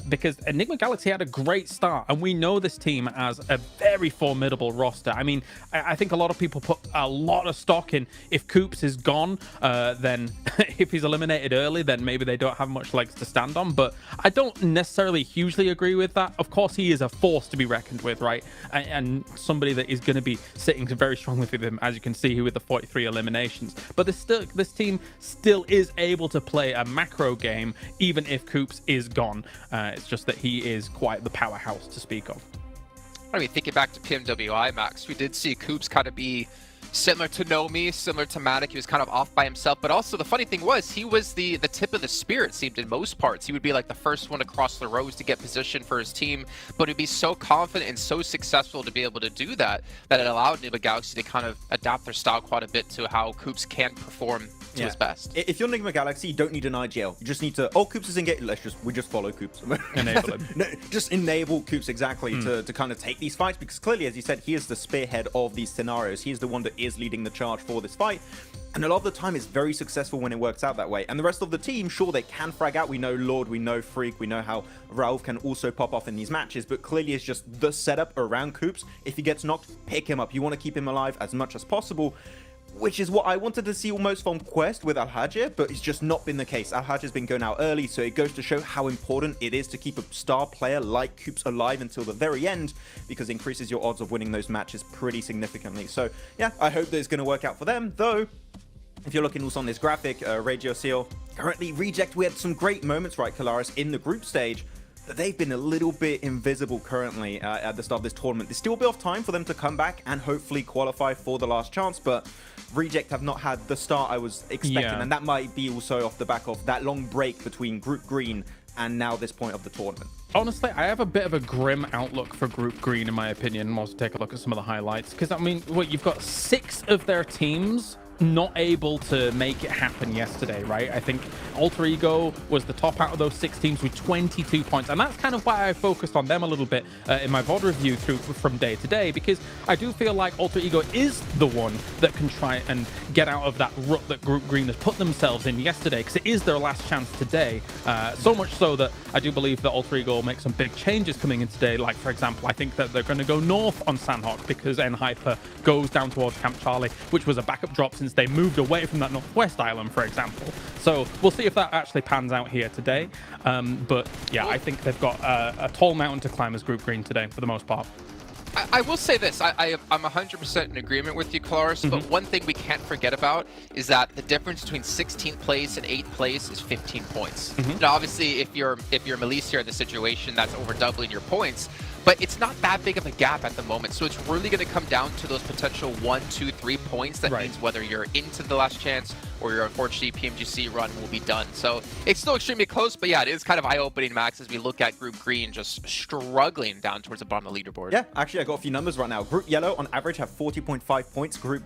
because Enigma Galaxy had a great start, and we know this team as a very formidable roster. I mean, I think a lot of people put a lot of stock in if Coops is gone, then if he's eliminated early, then maybe they don't have much legs to stand on, but I don't necessarily hugely agree with that. Of course, he is a force to be reckoned with, right? And somebody that is going to be sitting very strongly with him, as you can see with the 43 eliminations. But this team still is able to play a macro game, even if Coops is gone. It's just that he is quite the powerhouse to speak of. I mean, thinking back to PMWI, Max, we did see Coops kind of be similar to Nomi, similar to Matic. He was kind of off by himself, but also the funny thing was he was the tip of the spear, it seemed, in most parts. He would be like the first one across the rows to get position for his team, but he'd be so confident and so successful to be able to do that it allowed Enigma Galaxy to kind of adapt their style quite a bit to how Coops can perform to his best. If you're Enigma Galaxy, you don't need an IGL. You just need to, Coops is engaged, we just follow Coops. Enable him. No, just enable Coops exactly to kind of take these fights, because clearly, as you said, he is the spearhead of these scenarios. He is the one that is leading the charge for this fight. And a lot of the time it's very successful when it works out that way. And the rest of the team, sure, they can frag out. We know Lord, we know Freak, we know how Rauf can also pop off in these matches, but clearly it's just the setup around Coops. If he gets knocked, pick him up. You want to keep him alive as much as possible, which is what I wanted to see almost from Quest with Al-Hajj, but it's just not been the case. Al-Hajj has been going out early, so it goes to show how important it is to keep a star player like Coops alive until the very end, because it increases your odds of winning those matches pretty significantly. So yeah, I hope that it's going to work out for them, though. If you're looking also on this graphic, Radio Seal, currently Reject, we had some great moments, right, Kalaris, in the group stage, but they've been a little bit invisible currently at the start of this tournament. There's still a bit of time for them to come back and hopefully qualify for the last chance, but Reject have not had the start I was expecting, and that might be also off the back of that long break between Group Green and now this point of the tournament. Honestly, I have a bit of a grim outlook for Group Green, in my opinion. We'll also take a look at some of the highlights, because, I mean, you've got 6 of their teams not able to make it happen yesterday, right? I think Alter Ego was the top out of those 6 teams with 22 points, and that's kind of why I focused on them a little bit in my VOD review from day to day, because I do feel like Alter Ego is the one that can try and get out of that rut that Group Green has put themselves in yesterday, because it is their last chance today. So much so that I do believe that Alter Ego will make some big changes coming in today. Like, for example, I think that they're going to go north on Sandhawk because Hyper goes down towards Camp Charlie, which was a backup drop since they moved away from that northwest island, for example. So we'll see if that actually pans out here today. But yeah, I think they've got a tall mountain to climb as Group Green today for the most part. I will say this, I'm 100% in agreement with you, Kalaris, but one thing we can't forget about is that the difference between 16th place and 8th place is 15 points. Now, obviously, if you're Melise here in the situation, that's over doubling your points, but it's not that big of a gap at the moment, so it's really going to come down to those potential 1, 2, 3 points. That means whether you're into the last chance or your unfortunately PMGC run will be done. So it's still extremely close, but yeah, it is kind of eye-opening, Max, as we look at Group Green just struggling down towards the bottom of the leaderboard. Yeah, actually, I got a few numbers right now. Group Yellow, on average, have 40.5 points. Group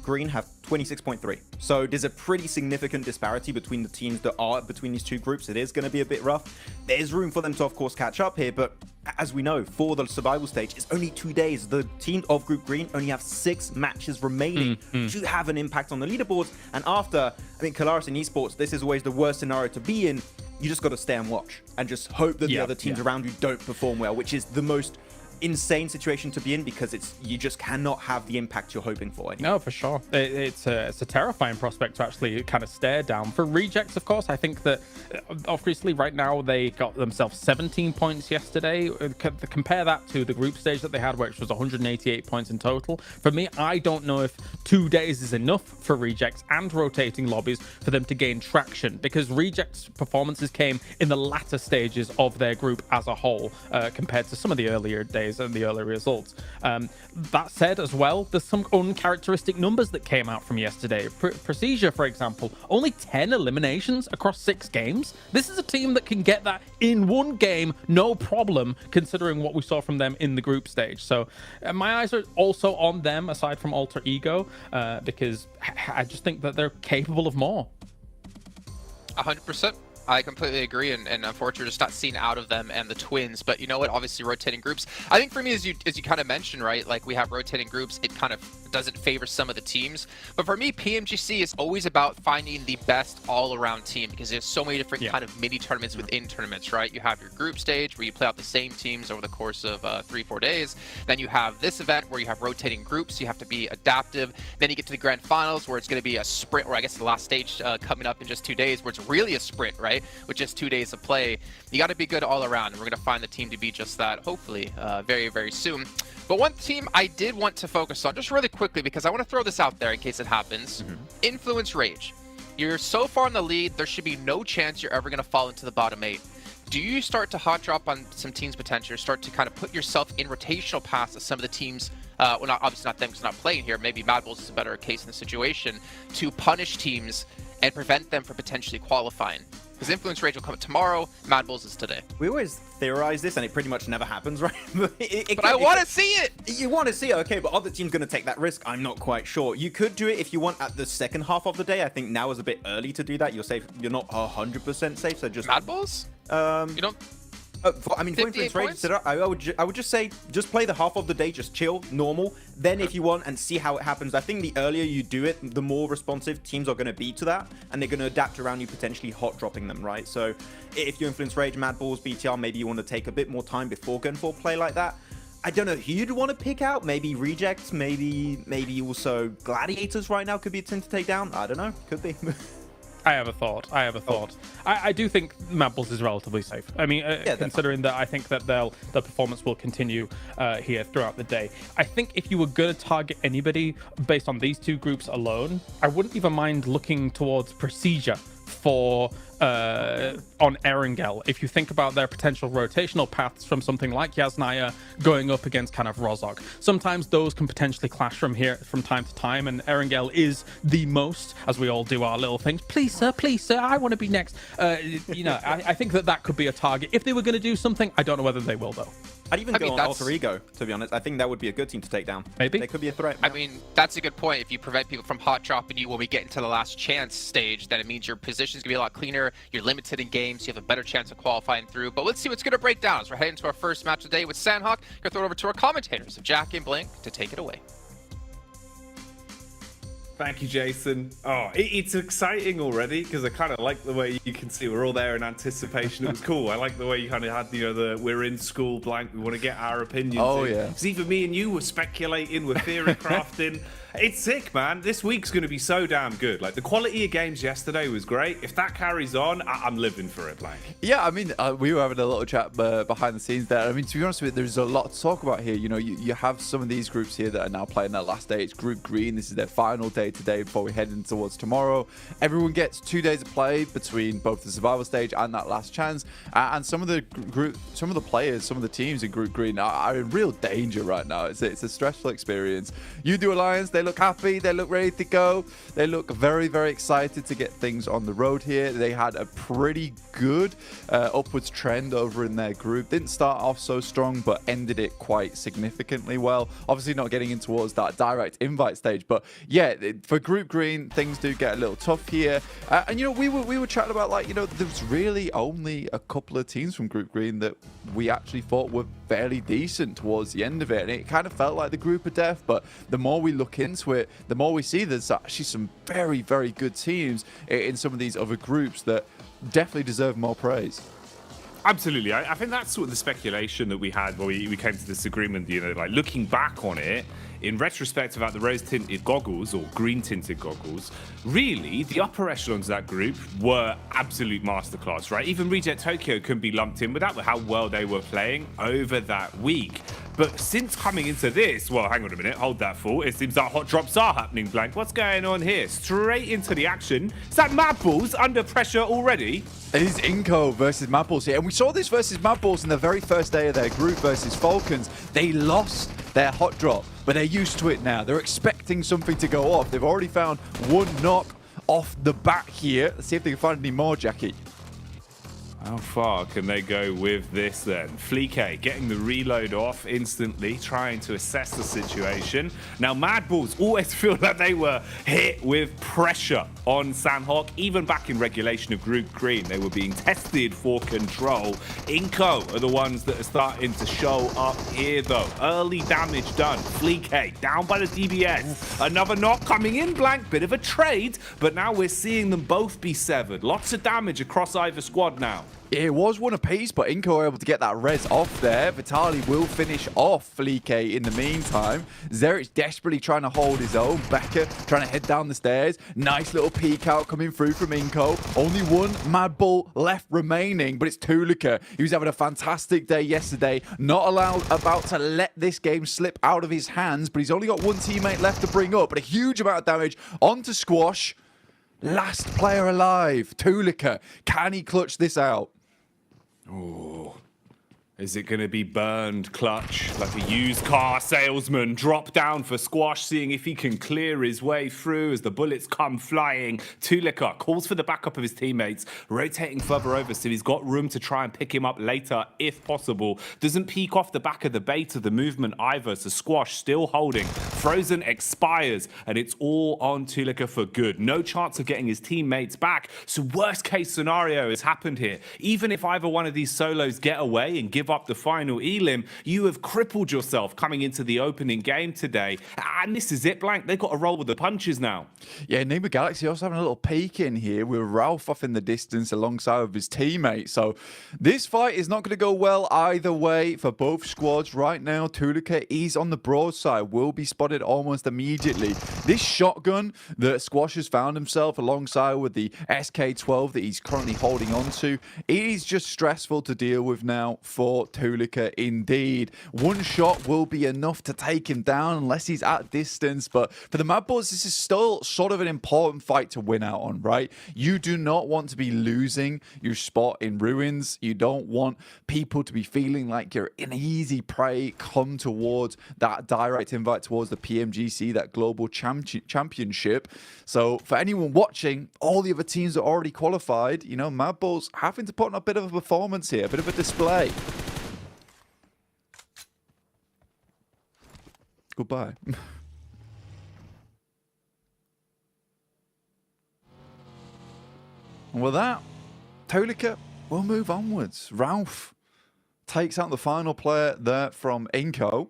Green have 26.3. So there's a pretty significant disparity between the teams that are between these two groups. It is going to be a bit rough. There's room for them to, of course, catch up here, but as we know, for the survival stage, it's only 2 days. The team of Group Green only have 6 matches remaining to have an impact on the leaderboards. And after, I mean, Kalaris in esports, this is always the worst scenario to be in. You just got to stay and watch and just hope that the other teams around you don't perform well, which is the most insane situation to be in, because you just cannot have the impact you're hoping for anymore. No, for sure. It's a terrifying prospect to actually kind of stare down. For Rejects, of course, I think that obviously right now they got themselves 17 points yesterday. Compare that to the group stage that they had, which was 188 points in total. For me, I don't know if 2 days is enough for Rejects and rotating lobbies for them to gain traction, because Rejects' performances came in the latter stages of their group as a whole, compared to some of the earlier days and the early results. That said, as well, there's some uncharacteristic numbers that came out from yesterday. Procedure, for example, only 10 eliminations across 6 games. This is a team that can get that in one game, no problem, considering what we saw from them in the group stage. So my eyes are also on them, aside from Alter Ego, because I just think that they're capable of more. 100%. I completely agree, and unfortunately, we're just not seeing out of them and the Twins. But you know what? Obviously, rotating groups. I think for me, as you kind of mentioned, right? Like, we have rotating groups. It kind of doesn't favor some of the teams. But for me, PMGC is always about finding the best all-around team, because there's so many different kind of mini tournaments within tournaments, right? You have your group stage where you play out the same teams over the course of 3-4 days. Then you have this event where you have rotating groups. You have to be adaptive. Then you get to the Grand Finals, where it's going to be a sprint, or I guess the last stage coming up in just 2 days, where it's really a sprint, right? With just 2 days of play. You got to be good all around, and we're going to find the team to be just that, hopefully, very, very soon. But one team I did want to focus on, just really quickly, because I want to throw this out there in case it happens. Influence Rage. You're so far in the lead, there should be no chance you're ever going to fall into the bottom 8. Do you start to hot drop on some teams' potential, start to kind of put yourself in rotational paths of some of the teams, well, obviously not them because they're not playing here, maybe Mad Bulls is a better case in the situation, to punish teams and prevent them from potentially qualifying? Because Influence Rage will come tomorrow, Mad Bulls is today. We always theorize this, and it pretty much never happens, right? But I want to see it! You want to see it, okay, but are the teams going to take that risk? I'm not quite sure. You could do it if you want at the second half of the day. I think now is a bit early to do that. You're safe. You're not 100% safe, so just... Mad Bulls? You don't... I mean, for Influence Rage, I would just say, just play the half of the day, just chill, normal. Then if you want, and see how it happens. I think the earlier you do it, the more responsive teams are going to be to that, and they're going to adapt around you, potentially hot dropping them, right? So if you Influence Rage, Mad Bulls, BTR, maybe you want to take a bit more time before going for a play like that. I don't know who you'd want to pick out. Maybe Rejects, maybe also Gladiators right now could be a team to take down. I don't know. Could be. I have a thought. I do think Mad Bulls is relatively safe. I mean, considering that I think that the performance will continue here throughout the day. I think if you were going to target anybody based on these two groups alone, I wouldn't even mind looking towards Procedure for on Erangel. If you think about their potential rotational paths from something like Yasnaya going up against kind of Rozhok, sometimes those can potentially clash from time to time, and Erangel is the most, as we all do our little things. Please sir, I want to be next. You know, I think that could be a target. If they were going to do something, I don't know whether they will though. I'd even go on Alter Ego, to be honest. I think that would be a good team to take down. Maybe. They could be a threat. I mean, that's a good point. If you prevent people from hot dropping you when we get into the last chance stage, then it means your position's going to be a lot cleaner. You're limited in games. You have a better chance of qualifying through. But let's see what's going to break down as we're heading to our first match of the day with Sandhawk. Going to throw it over to our commentators, Jack and Blink, to take it away. Thank you, Jason. Oh, it's exciting already because I kind of like the way you can see we're all there in anticipation. It was cool. I like the way you kind of had, the we're in school blank. We want to get our opinions. Oh, in. yeah. Because even me and you were speculating, we're theory crafting. It's sick, man. This week's going to be so damn good. Like, the quality of games yesterday was great. If that carries on, I'm living for it, blank. Yeah, I mean, we were having a little chat behind the scenes there. I mean, to be honest with you, there's a lot to talk about here. You have some of these groups here that are now playing their last day. It's Group Green. This is their final day today before we head in towards tomorrow. Everyone gets 2 days of play between both the survival stage and that last chance. And some of the players, some of the teams in Group Green are in real danger right now. It's a stressful experience. You2 Alliance, they look happy, they look ready to go, they look very, very excited to get things on the road here. They had a pretty good upwards trend over in their group. Didn't start off so strong, but ended it quite significantly well. Obviously not getting in towards that direct invite stage, but yeah, for Group Green, things do get a little tough here. And we were chatting about, like, there's really only a couple of teams from Group Green that we actually thought were fairly decent towards the end of it, and it kind of felt like the group of death. But the more we look into it, the more we see there's actually some very, very good teams in some of these other groups that definitely deserve more praise. Absolutely. I think that's sort of the speculation that we had when we came to this agreement, like looking back on it, in retrospect about the rose-tinted goggles or green-tinted goggles, really, the upper echelons of that group were absolute masterclass, right? Even Reject Tokyo can be lumped in with that, with how well they were playing over that week. But since coming into this, well, hang on a minute, hold that thought. It seems that hot drops are happening, blank. What's going on here? Straight into the action. Is that Mad Balls under pressure already? It is Inco versus Mad Balls here. And we saw this versus Mad Balls in the very first day of their group versus Falcons. They lost their hot drop, but they're used to it now. They're expecting something to go off. They've already found one knock off the bat here. Let's see if they can find any more, Jackie. How far can they go with this then? Fleek getting the reload off instantly, trying to assess the situation. Now, Mad Balls always feel like they were hit with pressure on Sanhok. Even back in regulation of Group Green, they were being tested for control. Inco are the ones that are starting to show up here, though. Early damage done. Fleek down by the DBS. Another knock coming in, blank. Bit of a trade, but now we're seeing them both be severed. Lots of damage across either squad now. It was one apiece, but Inco were able to get that res off there. Vitali will finish off Fleek in the meantime. Zerich desperately trying to hold his own. Becker trying to head down the stairs. Nice little peek out coming through from Inco. Only one Mad Bull left remaining, but it's Tulika. He was having a fantastic day yesterday. Not about to let this game slip out of his hands, but he's only got one teammate left to bring up. But a huge amount of damage onto Squash. Last player alive, Tulika. Can he clutch this out? Oh, is it going to be burned clutch like a used car salesman? Drop down for Squash, seeing if he can clear his way through as the bullets come flying. Tulika calls for the backup of his teammates, rotating further over so he's got room to try and pick him up later if possible. Doesn't peek off the back of the bait of the movement either, so Squash still holding. Frozen expires, and it's all on Tulika for good. No chance of getting his teammates back, so worst case scenario has happened here. Even if either one of these solos get away and give up the final elim, you have crippled yourself coming into the opening game today. And this is it, blank. They've got to roll with the punches now. Yeah, Neighbor Galaxy also having a little peek in here with Ralph off in the distance alongside with his teammate. So this fight is not going to go well either way for both squads right now. Tulika is on the broadside, will be spotted almost immediately. This shotgun that Squash has found himself alongside with the SK-12 that he's currently holding on to, it is just stressful to deal with now for Tulika indeed. One shot will be enough to take him down unless he's at distance, but for the Mad Bulls, this is still sort of an important fight to win out on, right? You do not want to be losing your spot in Ruins. You don't want people to be feeling like you're an easy prey come towards that direct invite towards the PMGC, that global championship. So for anyone watching, all the other teams that are already qualified, Mad Bulls having to put on a bit of a performance here, a bit of a display. Goodbye. And with that, Tulika will move onwards. Ralph takes out the final player there from Inco.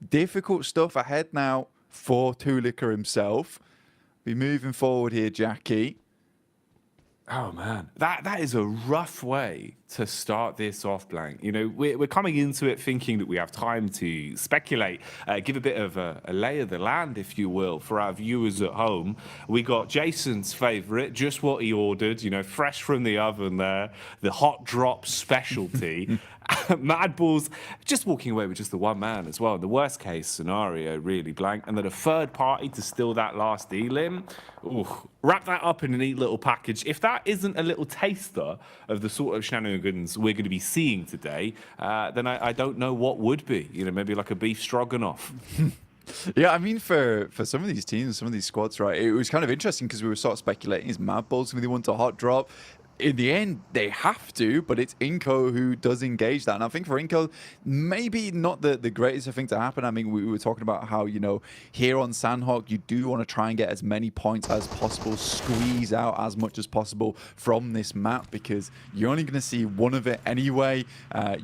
Difficult stuff ahead now for Tulica himself. Be moving forward here, Jackie. Oh man, that is a rough way to start this off, Blank. You know, we're coming into it thinking that we have time to speculate, give a bit of a lay of the land, if you will, for our viewers at home. We got Jason's favourite, just what he ordered, you know, fresh from the oven there, the hot drop specialty. Mad Balls just walking away with just the one man as well. The worst case scenario, really, Blank. And then a third party to steal that last elim. Ooh, wrap that up in a neat little package. If that isn't a little taster of the sort of shenanigans we're going to be seeing today, then I don't know what would be. You know, maybe like a beef stroganoff. Yeah, I mean, for some of these teams, some of these squads, right, it was kind of interesting because we were sort of speculating, is Mad Balls going to want a hot drop? In the end, they have to, but it's Inco who does engage that. And I think for Inco, maybe not the greatest thing to happen. I mean, we were talking about how, you know, here on Sandhawk, you do want to try and get as many points as possible, squeeze out as much as possible from this map, because you're only going to see one of it anyway.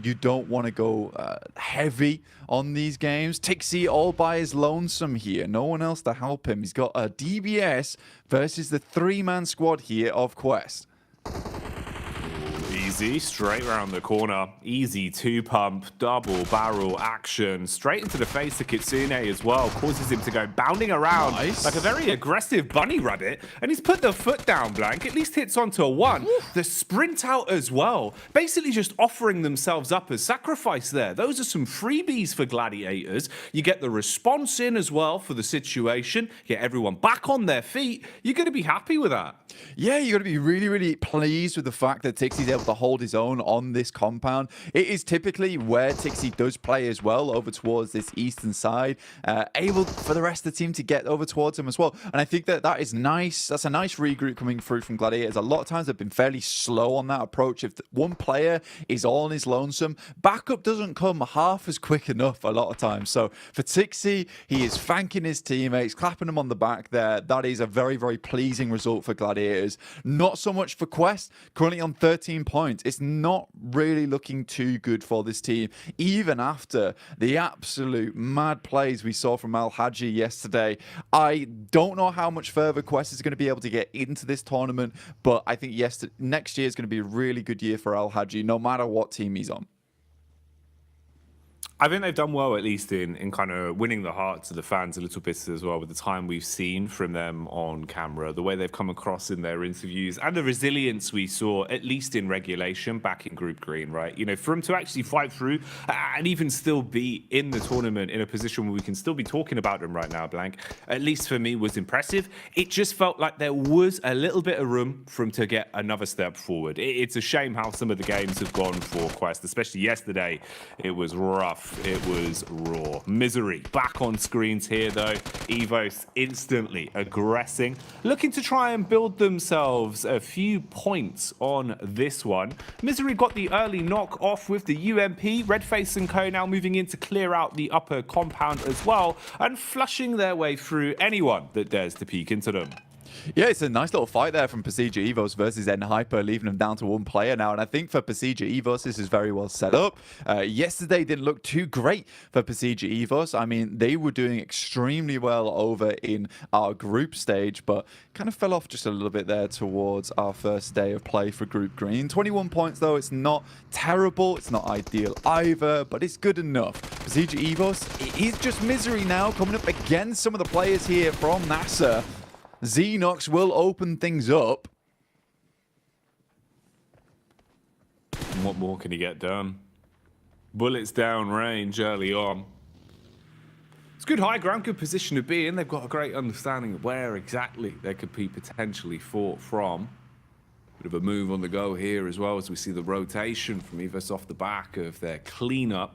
You don't want to go heavy on these games. Tixie all by his lonesome here. No one else to help him. He's got a DBS versus the three-man squad here of Quest. Easy, straight around the corner. Easy two-pump, double barrel action. Straight into the face of Kitsune as well. Causes him to go bounding around like a very aggressive bunny rabbit. And he's put the foot down, Blank. At least hits onto a one. The sprint out as well. Basically just offering themselves up as sacrifice there. Those are some freebies for Gladiators. You get the response in as well for the situation. Get everyone back on their feet. You're going to be happy with that. Yeah, you're going to be really, really pleased with the fact that Tixie's able to hold his own on this compound. It is typically where Tixie does play as well, over towards this eastern side, able for the rest of the team to get over towards him as well. And I think that is nice. That's a nice regroup coming through from Gladiators. A lot of times they've been fairly slow on that approach. If one player is all on his lonesome, backup doesn't come half as quick enough a lot of times. So for Tixie, he is thanking his teammates, clapping them on the back there. That is a very, very pleasing result for Gladiators. Not so much for Quest, currently on 13 points. It's not really looking too good for this team, even after the absolute mad plays we saw from Al Haji yesterday. I don't know how much further Quest is going to be able to get into this tournament, but I think next year is going to be a really good year for Al Haji, no matter what team he's on. I think they've done well, at least in kind of winning the hearts of the fans a little bit as well, with the time we've seen from them on camera, the way they've come across in their interviews, and the resilience we saw, at least in regulation, back in Group Green, right? You know, for them to actually fight through and even still be in the tournament in a position where we can still be talking about them right now, Blank, at least for me, was impressive. It just felt like there was a little bit of room for them to get another step forward. It's a shame how some of the games have gone for Quest, especially yesterday. It was rough. It was raw. Misery back on screens here, though. Evos instantly aggressing, looking to try and build themselves a few points on this one. Misery got the early knock off with the UMP. Redface and Co now moving in to clear out the upper compound as well, and flushing their way through anyone that dares to peek into them. Yeah, it's a nice little fight there from Pasija Evos versus N-Hyper, leaving them down to one player now. And I think for Pasija Evos, this is very well set up. Yesterday didn't look too great for Pasija Evos. I mean, they were doing extremely well over in our group stage, but kind of fell off just a little bit there towards our first day of play for Group Green. 21 points, though. It's not terrible. It's not ideal either, but it's good enough. Pasija Evos, it is just Misery now coming up against some of the players here from NASA. Xenox will open things up. And what more can he get done? Bullets down range early on. It's good high ground, good position to be in. They've got a great understanding of where exactly they could be potentially fought from. Bit of a move on the go here as well, as we see the rotation from Evos off the back of their cleanup.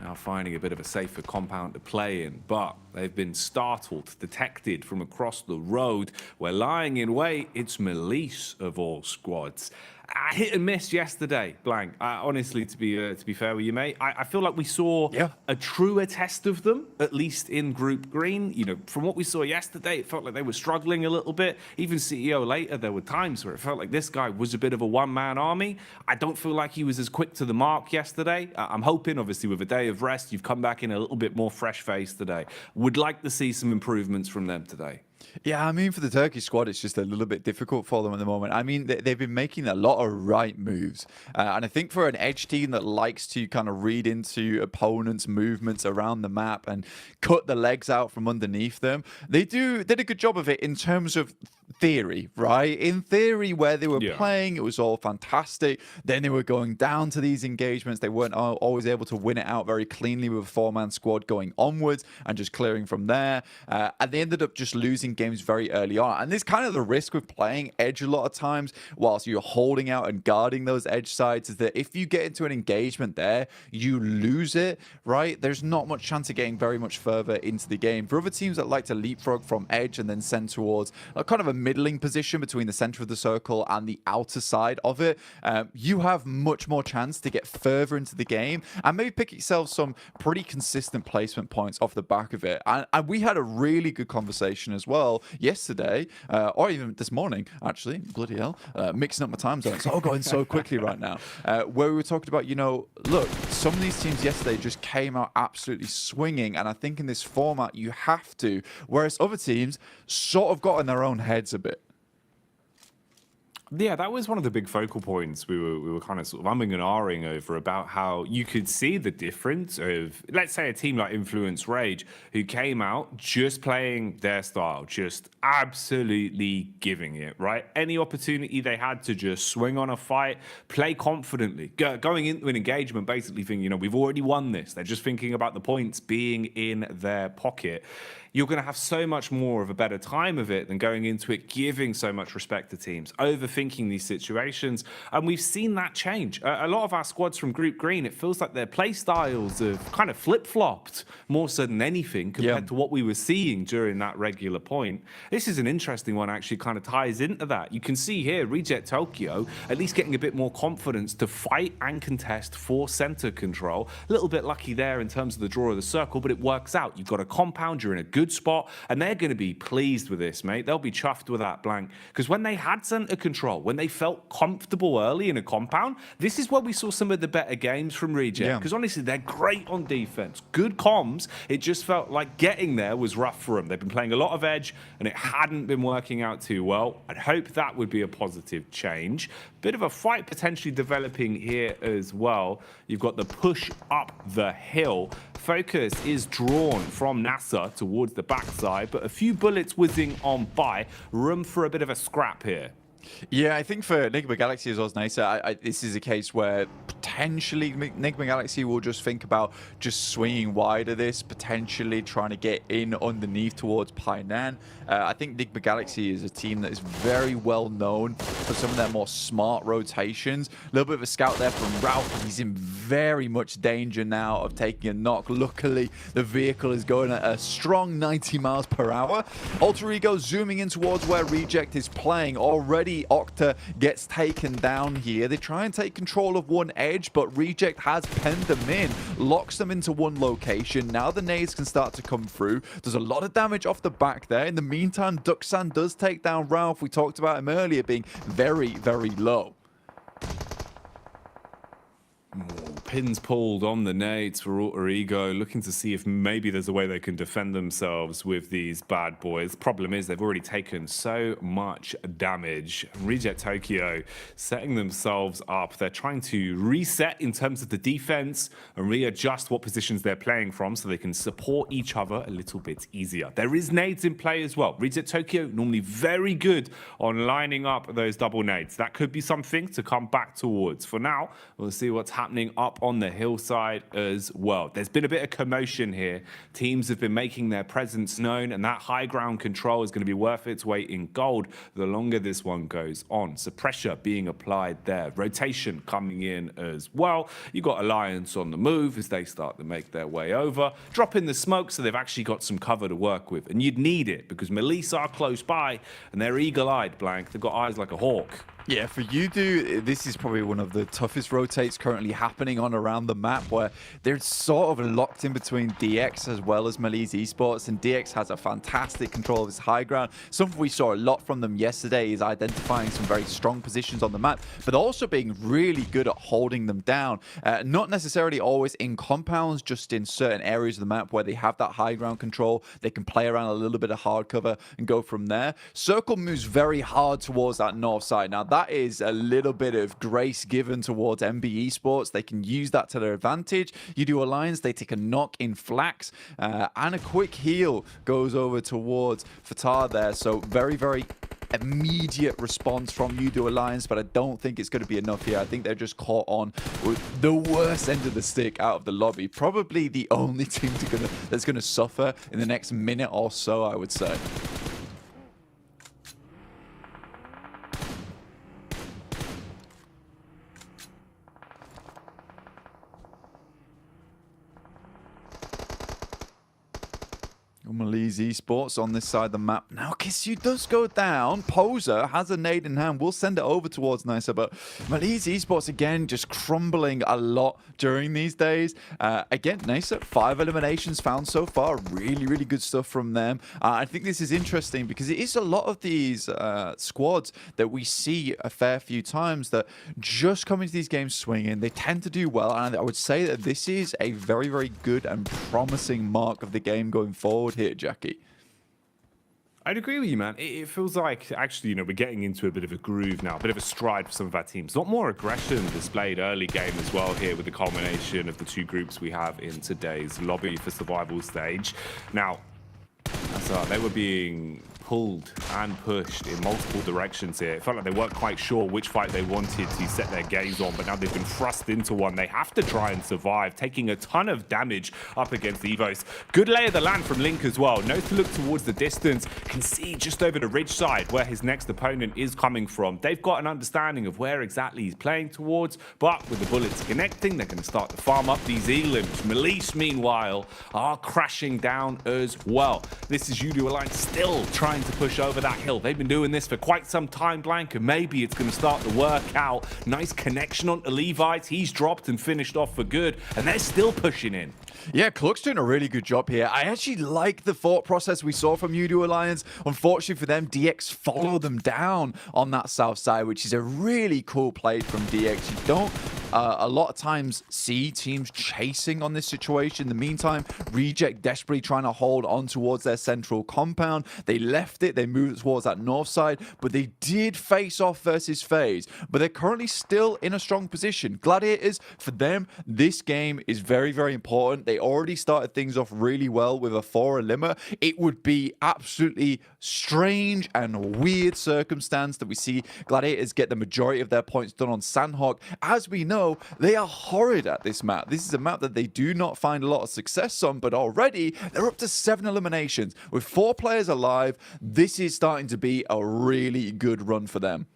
Now finding a bit of a safer compound to play in, but they've been startled, detected from across the road. We're lying in wait. It's Melise of all squads. I hit and miss yesterday, Blank. Honestly, to be fair with you, mate, I feel like we saw a truer test of them, at least in Group Green. You know, from what we saw yesterday, it felt like they were struggling a little bit. Even CEO later, there were times where it felt like this guy was a bit of a one-man army. I don't feel like he was as quick to the mark yesterday. I'm hoping, obviously, with a day of rest, you've come back in a little bit more fresh-faced today. would like to see some improvements from them today. Yeah, I mean, for the Turkish squad, it's just a little bit difficult for them at the moment. I mean, they've been making a lot of right moves. And I think for an Edge team that likes to kind of read into opponents' movements around the map and cut the legs out from underneath them, they did a good job of it in terms of theory, right? In theory, where they were playing, it was all fantastic. Then they were going down to these engagements. They weren't always able to win it out very cleanly with a four-man squad going onwards and just clearing from there. And they ended up just losing games very early on. And this kind of the risk with playing Edge a lot of times whilst you're holding out and guarding those Edge sides is that if you get into an engagement there, you lose it, right? There's not much chance of getting very much further into the game. For other teams that like to leapfrog from Edge and then send towards kind of a middling position between the center of the circle and the outer side of it, you have much more chance to get further into the game and maybe pick yourself some pretty consistent placement points off the back of it. And we had a really good conversation as well yesterday, or even this morning, actually, bloody hell, mixing up my time zones. It's all going so quickly right now, where we were talking about, look, some of these teams yesterday just came out absolutely swinging, and I think in this format you have to, whereas other teams sort of got in their own heads a bit. Yeah, that was one of the big focal points we were kind of sort of umming and ahhing over, about how you could see the difference of, let's say, a team like Influence Rage, who came out just playing their style, just absolutely giving it, right? Any opportunity they had to just swing on a fight, play confidently, going into an engagement basically thinking, we've already won this. They're just thinking about the points being in their pocket. You're going to have so much more of a better time of it than going into it giving so much respect to teams, overthinking these situations. And we've seen that change. A lot of our squads from Group Green, it feels like their play styles have kind of flip-flopped more so than anything compared to what we were seeing during that regular point. This is an interesting one, actually kind of ties into that. You can see here, Reject Tokyo at least getting a bit more confidence to fight and contest for center control. A little bit lucky there in terms of the draw of the circle, but it works out. You've got a compound, you're in a good spot, and they're going to be pleased with this, mate. They'll be chuffed with that blank, because when they had center control, when they felt comfortable early in a compound, this is where we saw some of the better games from Reject, because honestly, they're great on defense, good comms. It just felt like getting there was rough for them. They've been playing a lot of Edge, and it hadn't been working out too well. I'd hope that would be a positive change. Bit of a fight potentially developing here as well. You've got the push up the hill. Focus is drawn from NASA towards the backside, but a few bullets whizzing on by. Room for a bit of a scrap here. Yeah, I think for Enigma Galaxy as well as Nasa, this is a case where potentially Enigma Galaxy will just think about just swinging wide of this, potentially trying to get in underneath towards Painan. I think Enigma Galaxy is a team that is very well known for some of their more smart rotations. A little bit of a scout there from Ralph. He's in very much danger now of taking a knock. Luckily, the vehicle is going at a strong 90 miles per hour. Alter Ego zooming in towards where Reject is playing. Already, Octa gets taken down here. They try and take control of one edge, but Reject has penned them in, locks them into one location. Now the nades can start to come through. There's a lot of damage off the back there. In the meantime, Duxan does take down Ralph. We talked about him earlier being very, very low. Pins pulled on the nades for Alter Ego, looking to see if maybe there's a way they can defend themselves with these bad boys. Problem is they've already taken so much damage. Reject Tokyo setting themselves up. They're trying to reset in terms of the defense and readjust what positions they're playing from so they can support each other a little bit easier. There is nades in play as well. Reject Tokyo normally very good on lining up those double nades. That could be something to come back towards. For now, we'll see what's happening up on the hillside as well. There's been a bit of commotion here. Teams have been making their presence known, and that high ground control is going to be worth its weight in gold the longer this one goes on. So pressure being applied there. Rotation coming in as well. You've got Alliance on the move as they start to make their way over. Drop in the smoke so they've actually got some cover to work with. And you'd need it because Melissa are close by and they're eagle-eyed, Blank. They've got eyes like a hawk. Yeah, for Udo, this is probably one of the toughest rotates currently happening on around the map, where they're sort of locked in between DX as well as Malice Esports, and DX has a fantastic control of his high ground. Something we saw a lot from them yesterday is identifying some very strong positions on the map, but also being really good at holding them down. Not necessarily always in compounds, just in certain areas of the map where they have that high ground control. They can play around a little bit of hard cover and go from there. Circle moves very hard towards that north side. Now, that is a little bit of grace given towards MB Esports. They can use that to their advantage. Udo Alliance, they take a knock in Flax, and a quick heal goes over towards Fatar there. So very, very immediate response from Udo Alliance, but I don't think it's going to be enough here. I think they're just caught on with the worst end of the stick out of the lobby. Probably the only team that's going to suffer in the next minute or so, I would say. Malice Esports on this side of the map. Now, Kissu does go down. Poser has a nade in hand. We'll send it over towards Nisa, but Malice Esports, again, just crumbling a lot during these days. Again, Nisa, 5 eliminations found so far. Really, really good stuff from them. I think this is interesting because it is a lot of these squads that we see a fair few times that just come into these games swinging. They tend to do well, and I would say that this is a very, very good and promising mark of the game going forward here, Jackie. I'd agree with you, man. It feels like, actually, we're getting into a bit of a groove now, a bit of a stride for some of our teams. A lot more aggression displayed early game as well here with the culmination of the 2 groups we have in today's lobby for survival stage. Now, they were being pulled and pushed in multiple directions here. It felt like they weren't quite sure which fight they wanted to set their gaze on, but now they've been thrust into one. They have to try and survive, taking a ton of damage up against the Evos. Good lay of the land from Link as well. Knows to look towards the distance, can see just over the ridge side where his next opponent is coming from. They've got an understanding of where exactly he's playing towards, but with the bullets connecting, they're going to start to farm up these elims. Malice, meanwhile, are crashing down as well. This is Udo Alliance still trying to push over that hill. They've been doing this for quite some time, Blank, and maybe it's going to start to work out. Nice connection onto Levites. He's dropped and finished off for good, and they're still pushing in. Yeah, Cluck's doing a really good job here. I actually like the thought process we saw from Udo Alliance. Unfortunately for them, DX followed them down on that south side, which is a really cool play from DX. You don't a lot of times see teams chasing on this situation. In the meantime, Reject desperately trying to hold on towards their central compound. They left it, they moved towards that north side, but they did face off versus FaZe. But they're currently still in a strong position. Gladiators, for them, this game is very, very important. They already started things off really well with a 4 limmer. It would be absolutely strange and weird circumstance that we see Gladiators get the majority of their points done on Sandhawk. As we know, they are horrid at this map. This is a map that they do not find a lot of success on, but already they're up to 7 eliminations. With 4 players alive, this is starting to be a really good run for them.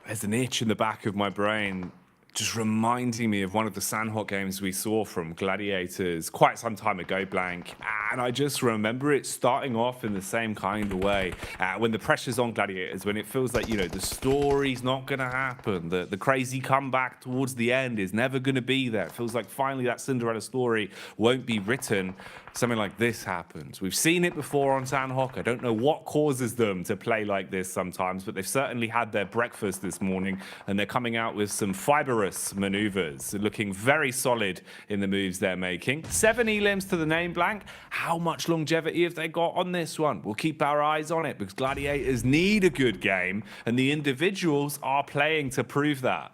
There's an itch in the back of my brain just reminding me of one of the Sandhawk games we saw from Gladiators quite some time ago, Blank. And I just remember it starting off in the same kind of way. When the pressure's on Gladiators, when it feels like, the story's not going to happen, the crazy comeback towards the end is never going to be there. It feels like finally that Cinderella story won't be written. Something like this happens. We've seen it before on Sandhawk. I don't know what causes them to play like this sometimes, but they've certainly had their breakfast this morning, and they're coming out with some fibrous maneuvers, looking very solid in the moves they're making. 7 elims to the name, Blank. How much longevity have they got on this one? We'll keep our eyes on it because Gladiators need a good game, and the individuals are playing to prove that.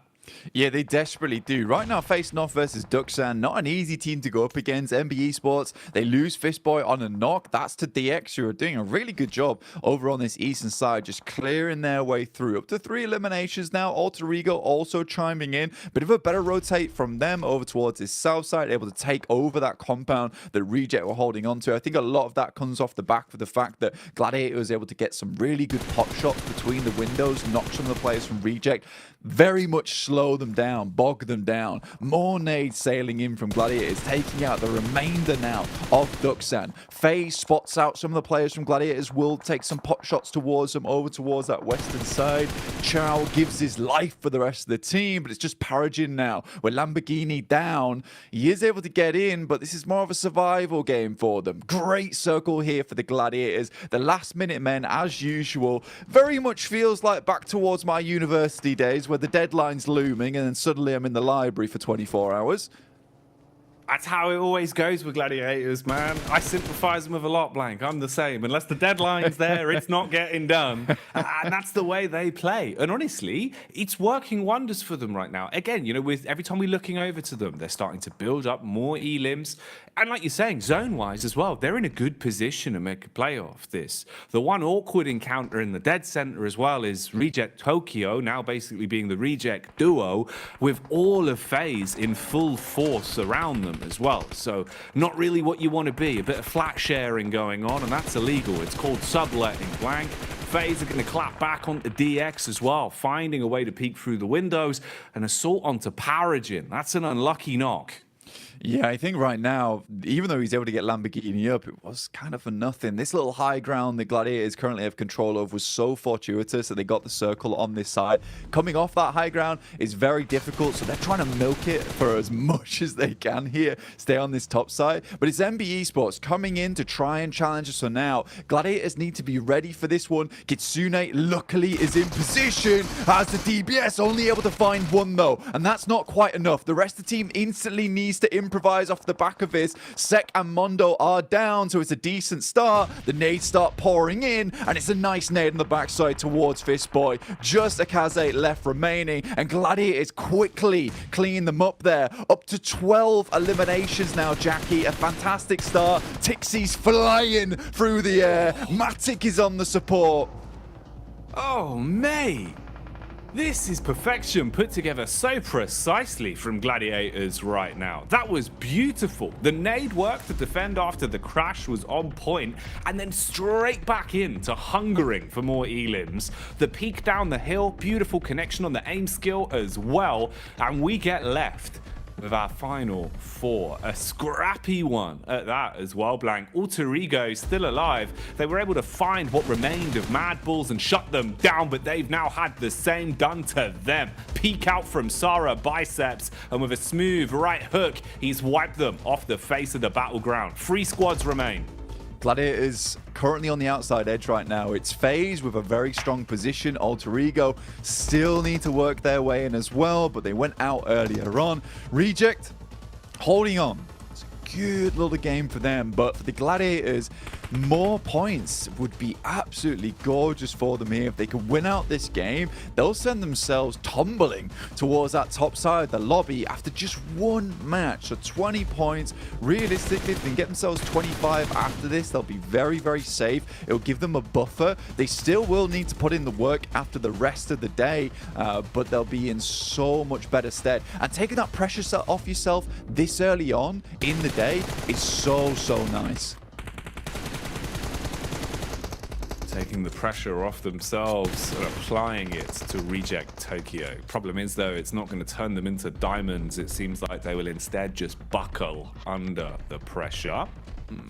Yeah, they desperately do. Right now, facing off versus Duxan, not an easy team to go up against. MB Esports, they lose Fistboy on a knock. That's to DX, who are doing a really good job over on this eastern side, just clearing their way through. Up to 3 eliminations now. Alter Ego also chiming in. Bit of a better rotate from them over towards this south side, able to take over that compound that Reject were holding on to. I think a lot of that comes off the back of the fact that Gladiator was able to get some really good pot shots between the windows, knock some of the players from Reject very much slow them down, bog them down. More nades sailing in from Gladiators, taking out the remainder now of Duxan. FaZe spots out some of the players from Gladiators, will take some pot shots towards them, over towards that western side. Chow gives his life for the rest of the team, but it's just Paragin now. With Lamborghini down, he is able to get in, but this is more of a survival game for them. Great circle here for the Gladiators. The last minute men, as usual, very much feels like back towards my university days where the deadline's looming and then suddenly I'm in the library for 24 hours. That's how it always goes with Gladiators, man. I sympathize with a lot, Blank. I'm the same. Unless the deadline's there, it's not getting done. And that's the way they play. And honestly, it's working wonders for them right now. Again, you know, with every time we're looking over to them, they're starting to build up more elims. And like you're saying, zone-wise as well, they're in a good position to make a play off this. The one awkward encounter in the dead center as well is Reject Tokyo, now basically being the Reject duo, with all of FaZe in full force around them as well. So not really what you want to be. A bit of flat sharing going on, and that's illegal. It's called subletting, Blank. FaZe are going to clap back onto DX as well, finding a way to peek through the windows. An assault onto Paragin. That's an unlucky knock. Yeah, I think right now, even though he's able to get Lamborghini up, it was kind of for nothing. This little high ground the Gladiators currently have control of was so fortuitous that they got the circle on this side. Coming off that high ground is very difficult, so they're trying to milk it for as much as they can here, stay on this top side. But it's MB Esports coming in to try and challenge us for now. Gladiators need to be ready for this one. Kitsune luckily is in position as the DBS, only able to find one though, and that's not quite enough. The rest of the team instantly needs to improvise off the back of this. Sek and Mondo are down, so it's a decent start. The nades start pouring in, and it's a nice nade on the backside towards Fistboy. Just Akaze left remaining, and Gladiators quickly clean them up there. Up to 12 eliminations now, Jackie. A fantastic start. Tixie's flying through the air. Matic is on the support. Oh, mate. This is perfection put together so precisely from Gladiators right now. That was beautiful. The nade work to defend after the crash was on point, and then straight back into hungering for more elims. The peek down the hill, beautiful connection on the aim skill as well, and we get left with our final four. A scrappy one at that as well, Blank. Alter Ego still alive. They were able to find what remained of Mad Bulls and shut them down, but they've now had the same done to them. Peek out from Sarah Biceps, and with a smooth right hook, he's wiped them off the face of the battleground. 3 squads remain. Gladiators currently on the outside edge right now. It's FaZe with a very strong position. Alter Ego still need to work their way in as well, but they went out earlier on. Reject holding on. It's a good little game for them, but for the Gladiators, more points would be absolutely gorgeous for them here. If they could win out this game, they'll send themselves tumbling towards that top side of the lobby after just one match. So 20 points. Realistically, if they can get themselves 25 after this, they'll be very, very safe. It'll give them a buffer. They still will need to put in the work after the rest of the day, but they'll be in so much better stead. And taking that pressure off yourself this early on in the day is so, so nice. Taking the pressure off themselves and applying it to Reject Tokyo. Problem is, though, it's not going to turn them into diamonds. It seems like they will instead just buckle under the pressure.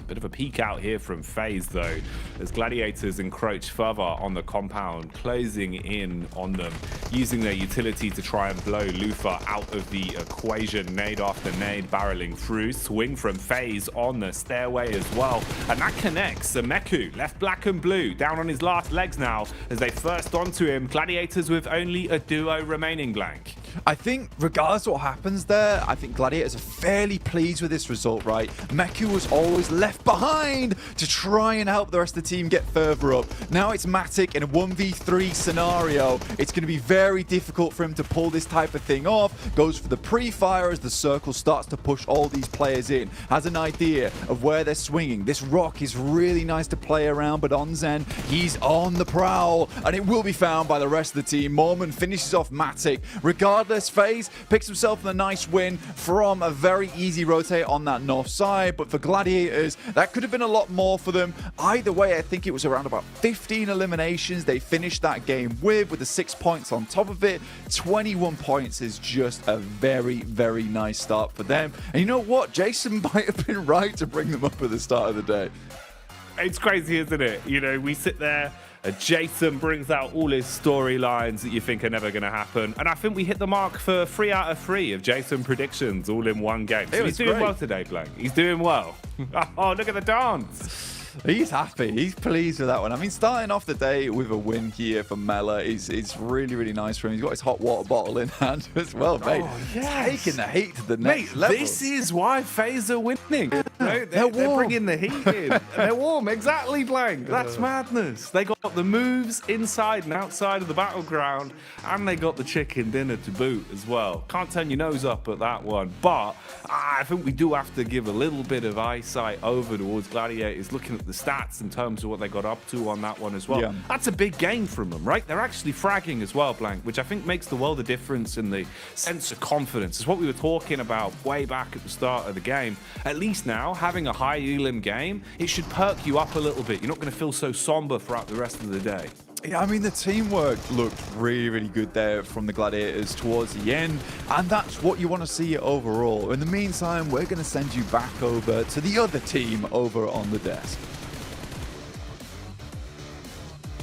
Bit of a peek out here from FaZe, though, as Gladiators encroach further on the compound, closing in on them, using their utility to try and blow Lufa out of the equation. Nade after nade barreling through. Swing from FaZe on the stairway as well. And that connects. Meku left black and blue, down on his last legs now as they first onto him. Gladiators with only a duo remaining, Blank. I think regardless of what happens there, I think Gladiators are fairly pleased with this result, right? Meku was always left behind to try and help the rest of the team get further up. Now it's Matic in a 1v3 scenario. It's going to be very difficult for him to pull this type of thing off. Goes for the pre-fire as the circle starts to push all these players in. Has an idea of where they're swinging. This rock is really nice to play around, but Onzen, he's on the prowl, and it will be found by the rest of the team. Mormon finishes off Matic. Regardless regardless, FaZe picks himself a nice win from a very easy rotate on that north side. But for Gladiators, that could have been a lot more for them. Either way, I think it was around about 15 eliminations they finished that game with the 6 points on top of it. 21 points is just a very, very nice start for them. And you know what? Jason might have been right to bring them up at the start of the day. It's crazy, isn't it? You know, we sit there, Jason brings out all his storylines that you think are never going to happen. And I think we hit the mark for 3 out of 3 of Jason predictions all in one game. So he's doing well today, Blank. He's doing well. Oh, look at the dance. He's happy. He's pleased with that one. I mean, starting off the day with a win here for Mela is really, really nice for him. He's got his hot water bottle in hand as well, mate. Oh, yes. Taking the heat to the next level. This is why FaZe are winning. They're bringing the heat in. They're warm. Exactly, Blank. That's madness. They got the moves inside and outside of the battleground, and they got the chicken dinner to boot as well. Can't turn your nose up at that one. But I think we do have to give a little bit of eyesight over towards Gladiators, looking at the stats in terms of what they got up to on that one as well. Yeah. That's a big game from them, right? They're actually fragging as well, Blank, which I think makes the world of difference in the sense of confidence. It's what we were talking about way back at the start of the game. At least now, having a high elim game, it should perk you up a little bit. You're not going to feel so somber throughout the rest of the day. Yeah, I mean, the teamwork looked really, really good there from the Gladiators towards the end, and that's what you want to see overall. In the meantime, we're going to send you back over to the other team over on the desk.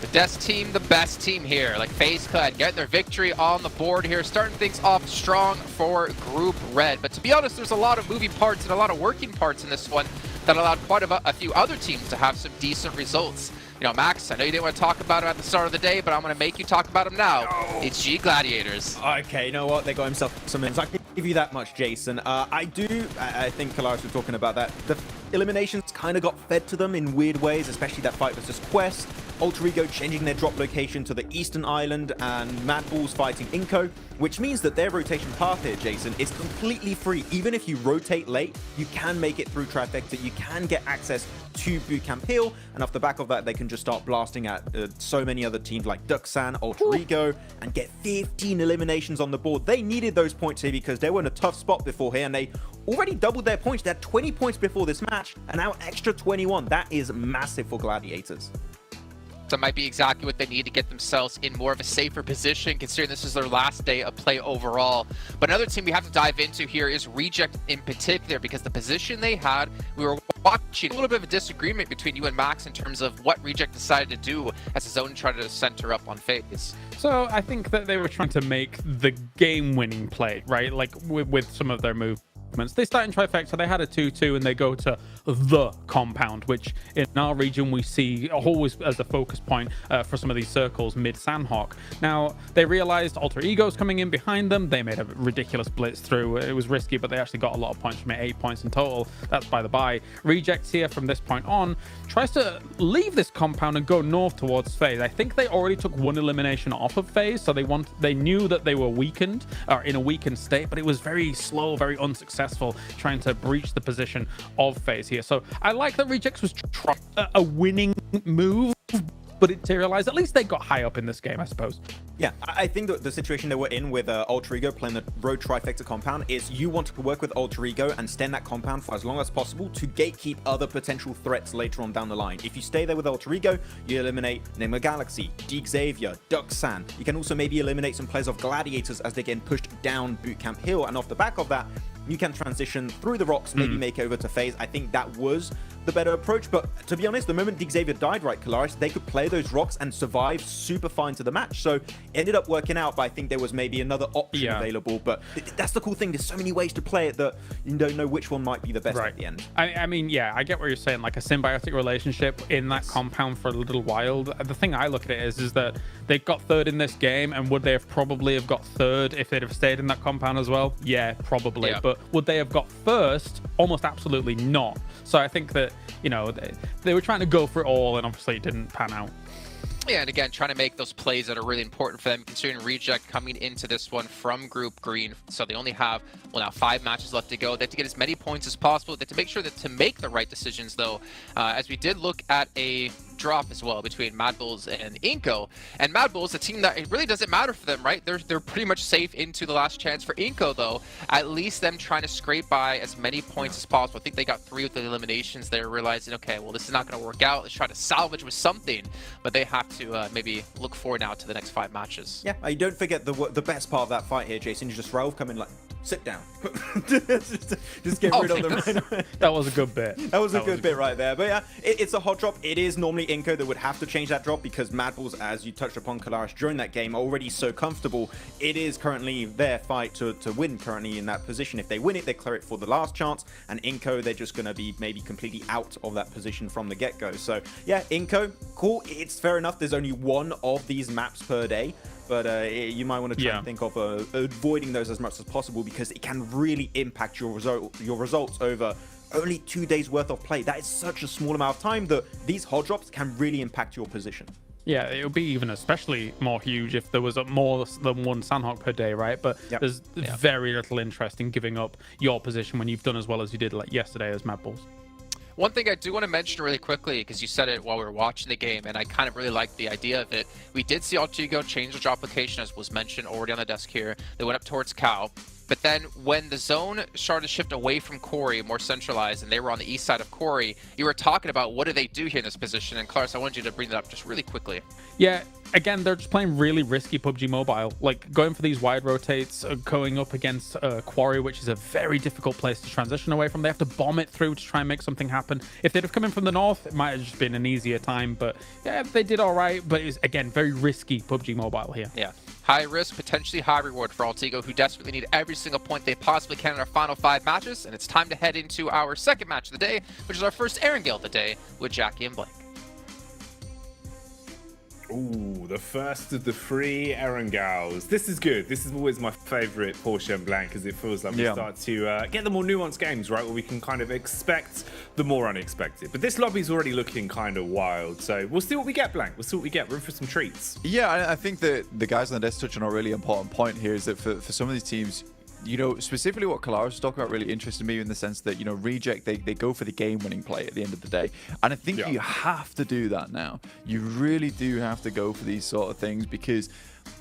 The desk team, the best team here. Like FaZe could get their victory on the board here, starting things off strong for Group Red. But to be honest, there's a lot of moving parts and a lot of working parts in this one that allowed quite a few other teams to have some decent results. You know, Max, I know you didn't want to talk about him at the start of the day, but I'm going to make you talk about him now. It's G Gladiators. Okay, you know what? They got himself some wins. I can give you that much, Jason. I think Kalaris was talking about that. The eliminations kind of got fed to them in weird ways, especially that fight versus Quest. Alter Ego changing their drop location to the Eastern Island, and Mad Bulls fighting Inko, which means that their rotation path here, Jason, is completely free. Even if you rotate late, you can make it through Trifecta, you can get access to Bootcamp Hill, and off the back of that, they can just start blasting at so many other teams like Duxan, Alter Ego, and get 15 eliminations on the board. They needed those points here because they were in a tough spot before here, and they already doubled their points. They had 20 points before this match, and now extra 21. That is massive for Gladiators. That might be exactly what they need to get themselves in more of a safer position, considering this is their last day of play overall. But another team we have to dive into here is Reject in particular, because the position they had, we were watching a little bit of a disagreement between you and Max in terms of what Reject decided to do as his own tried to center up on FaZe. So I think that they were trying to make the game-winning play, right? Like with some of their moves. They start in Trifecta, they had a 2-2, and they go to the compound, which in our region we see always as a focus point for some of these circles mid Sandhawk. Now, they realized Alter Ego's coming in behind them. They made a ridiculous blitz through. It was risky, but they actually got a lot of points from it, 8 points in total. That's by the by. Rejects here from this point on tries to leave this compound and go north towards FaZe. I think they already took one elimination off of FaZe, so they knew that they were weakened, or in a weakened state, but it was very slow, very unsuccessful trying to breach the position of FaZe here. So I like that Rejects was a winning move, but it materialized. At least they got high up in this game, I suppose. Yeah, I think that the situation they were in with Alter Ego playing the Road Trifecta compound is you want to work with Alter Ego and stand that compound for as long as possible to gatekeep other potential threats later on down the line. If you stay there with Alter Ego, you eliminate Nigma Galaxy, Deke Xavier, Duxan. You can also maybe eliminate some players of Gladiators as they get pushed down Bootcamp Hill, and off the back of that, you can transition through the rocks, maybe make over to FaZe. I think that was the better approach, but to be honest, the moment Deke Xavier died, right, Kalaris, they could play those rocks and survive super fine to the match. So it ended up working out, but I think there was maybe another option available. But that's the cool thing. There's so many ways to play it that you don't know which one might be the best at the end. I mean, yeah, I get what you're saying, like a symbiotic relationship in that compound for a little while. The thing I look at it is that they got third in this game, and would they have probably have got third if they'd have stayed in that compound as well? Yeah, probably. Yeah. But would they have got first? Almost absolutely not. So I think that, you know, they were trying to go for it all, and obviously it didn't pan out. Yeah, and again, trying to make those plays that are really important for them, considering Reject coming into this one from Group Green. So they only have, well, now 5 matches left to go. They have to get as many points as possible. They have to make sure that to make the right decisions, though, as we did look at a drop as well between Mad Bulls and Inco. And Mad Bulls, a team that it really doesn't matter for them, right? They're pretty much safe into the last chance. For Inco, though, at least them trying to scrape by as many points as possible. I think they got 3 with the eliminations. They're realizing, okay, well, this is not going to work out. Let's try to salvage with something. But they have to maybe look forward now to the next 5 matches. Yeah, you don't forget the best part of that fight here, Jason. You just Ralph come in like, sit down. just get rid of them right away. That was a good bit. That was a good bit right there. But yeah, it's a hot drop. It is normally Inco that would have to change that drop because Mad Bulls, as you touched upon, Kalaris, during that game, are already so comfortable. It is currently their fight to win currently in that position. If they win it, they clear it for the last chance. And Inco, they're just going to be maybe completely out of that position from the get-go. So yeah, Inco, cool. It's fair enough. There's only 1 of these maps per day. But you might want to try and think of avoiding those as much as possible because it can really impact your results over only 2 days worth of play. That is such a small amount of time that these hot drops can really impact your position. Yeah, it would be even especially more huge if there was more than 1 Sandhawk per day, right? But there's very little interest in giving up your position when you've done as well as you did like yesterday as Mad Bulls. One thing I do want to mention really quickly, because you said it while we were watching the game, and I kind of really liked the idea of it. We did see Altigo change the drop location, as was mentioned already on the desk here. They went up towards Cal. But then when the zone started to shift away from Corey, more centralized, and they were on the east side of Corey, you were talking about what do they do here in this position. And Clarence, I wanted you to bring that up just really quickly. Yeah, again, they're just playing really risky PUBG Mobile. Like going for these wide rotates, going up against Quarry, which is a very difficult place to transition away from. They have to bomb it through to try and make something happen. If they'd have come in from the north, it might have just been an easier time. But yeah, they did all right. But it was, again, very risky PUBG Mobile here. Yeah. High risk, potentially high reward for Altigo, who desperately need every single point they possibly can in our final 5 matches. And it's time to head into our second match of the day, which is our first Erangel of the day with Jackie and Blake. Ooh, the first of the 3 Erangels. This is good. This is always my favorite Porsche and Blank because it feels like we start to get the more nuanced games, right? Where we can kind of expect the more unexpected. But this lobby's already looking kind of wild. So we'll see what we get, Blank. We'll see what we get. We're in for some treats. Yeah, I think that the guys on the desk touch on a really important point here is that for some of these teams, you know, specifically what Kalaris was talking about really interested me in the sense that, you know, Reject, they go for the game-winning play at the end of the day. And I think you have to do that now. You really do have to go for these sort of things because,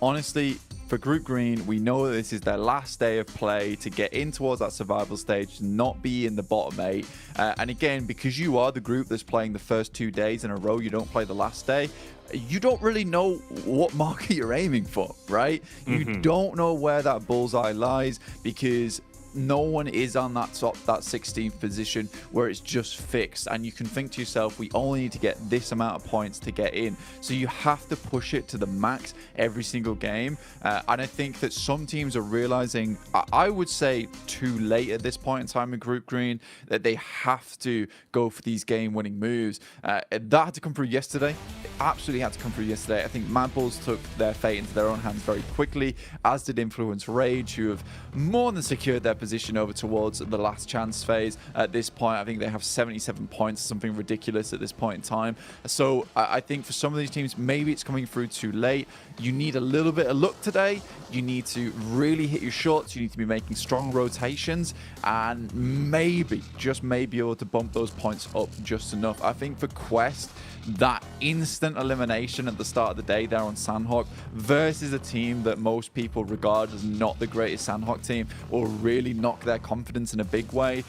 honestly, for Group Green, we know that this is their last day of play to get in towards that survival stage, not be in the bottom 8. And again, because you are the group that's playing the first 2 days in a row, you don't play the last day, you don't really know what marker you're aiming for, right? You don't know where that bullseye lies because no one is on that 16th position where it's just fixed, and you can think to yourself, we only need to get this amount of points to get in, so you have to push it to the max every single game. And I think that some teams are realizing, I would say too late at this point in time in Group Green, that they have to go for these game-winning moves. That had to come through yesterday. It absolutely had to come through yesterday. I think Mad Bulls took their fate into their own hands very quickly, as did Influence Rage, who have more than secured their position over towards the last chance phase. At this point, I think they have 77 points, something ridiculous at this point in time. So I think for some of these teams, maybe it's coming through too late. You need a little bit of luck today. You need to really hit your shots. You need to be making strong rotations and maybe, just maybe, able to bump those points up just enough. I think for Quest, that instant elimination at the start of the day there on Sandhawk versus a team that most people regard as not the greatest Sandhawk team will really knock their confidence in a big way.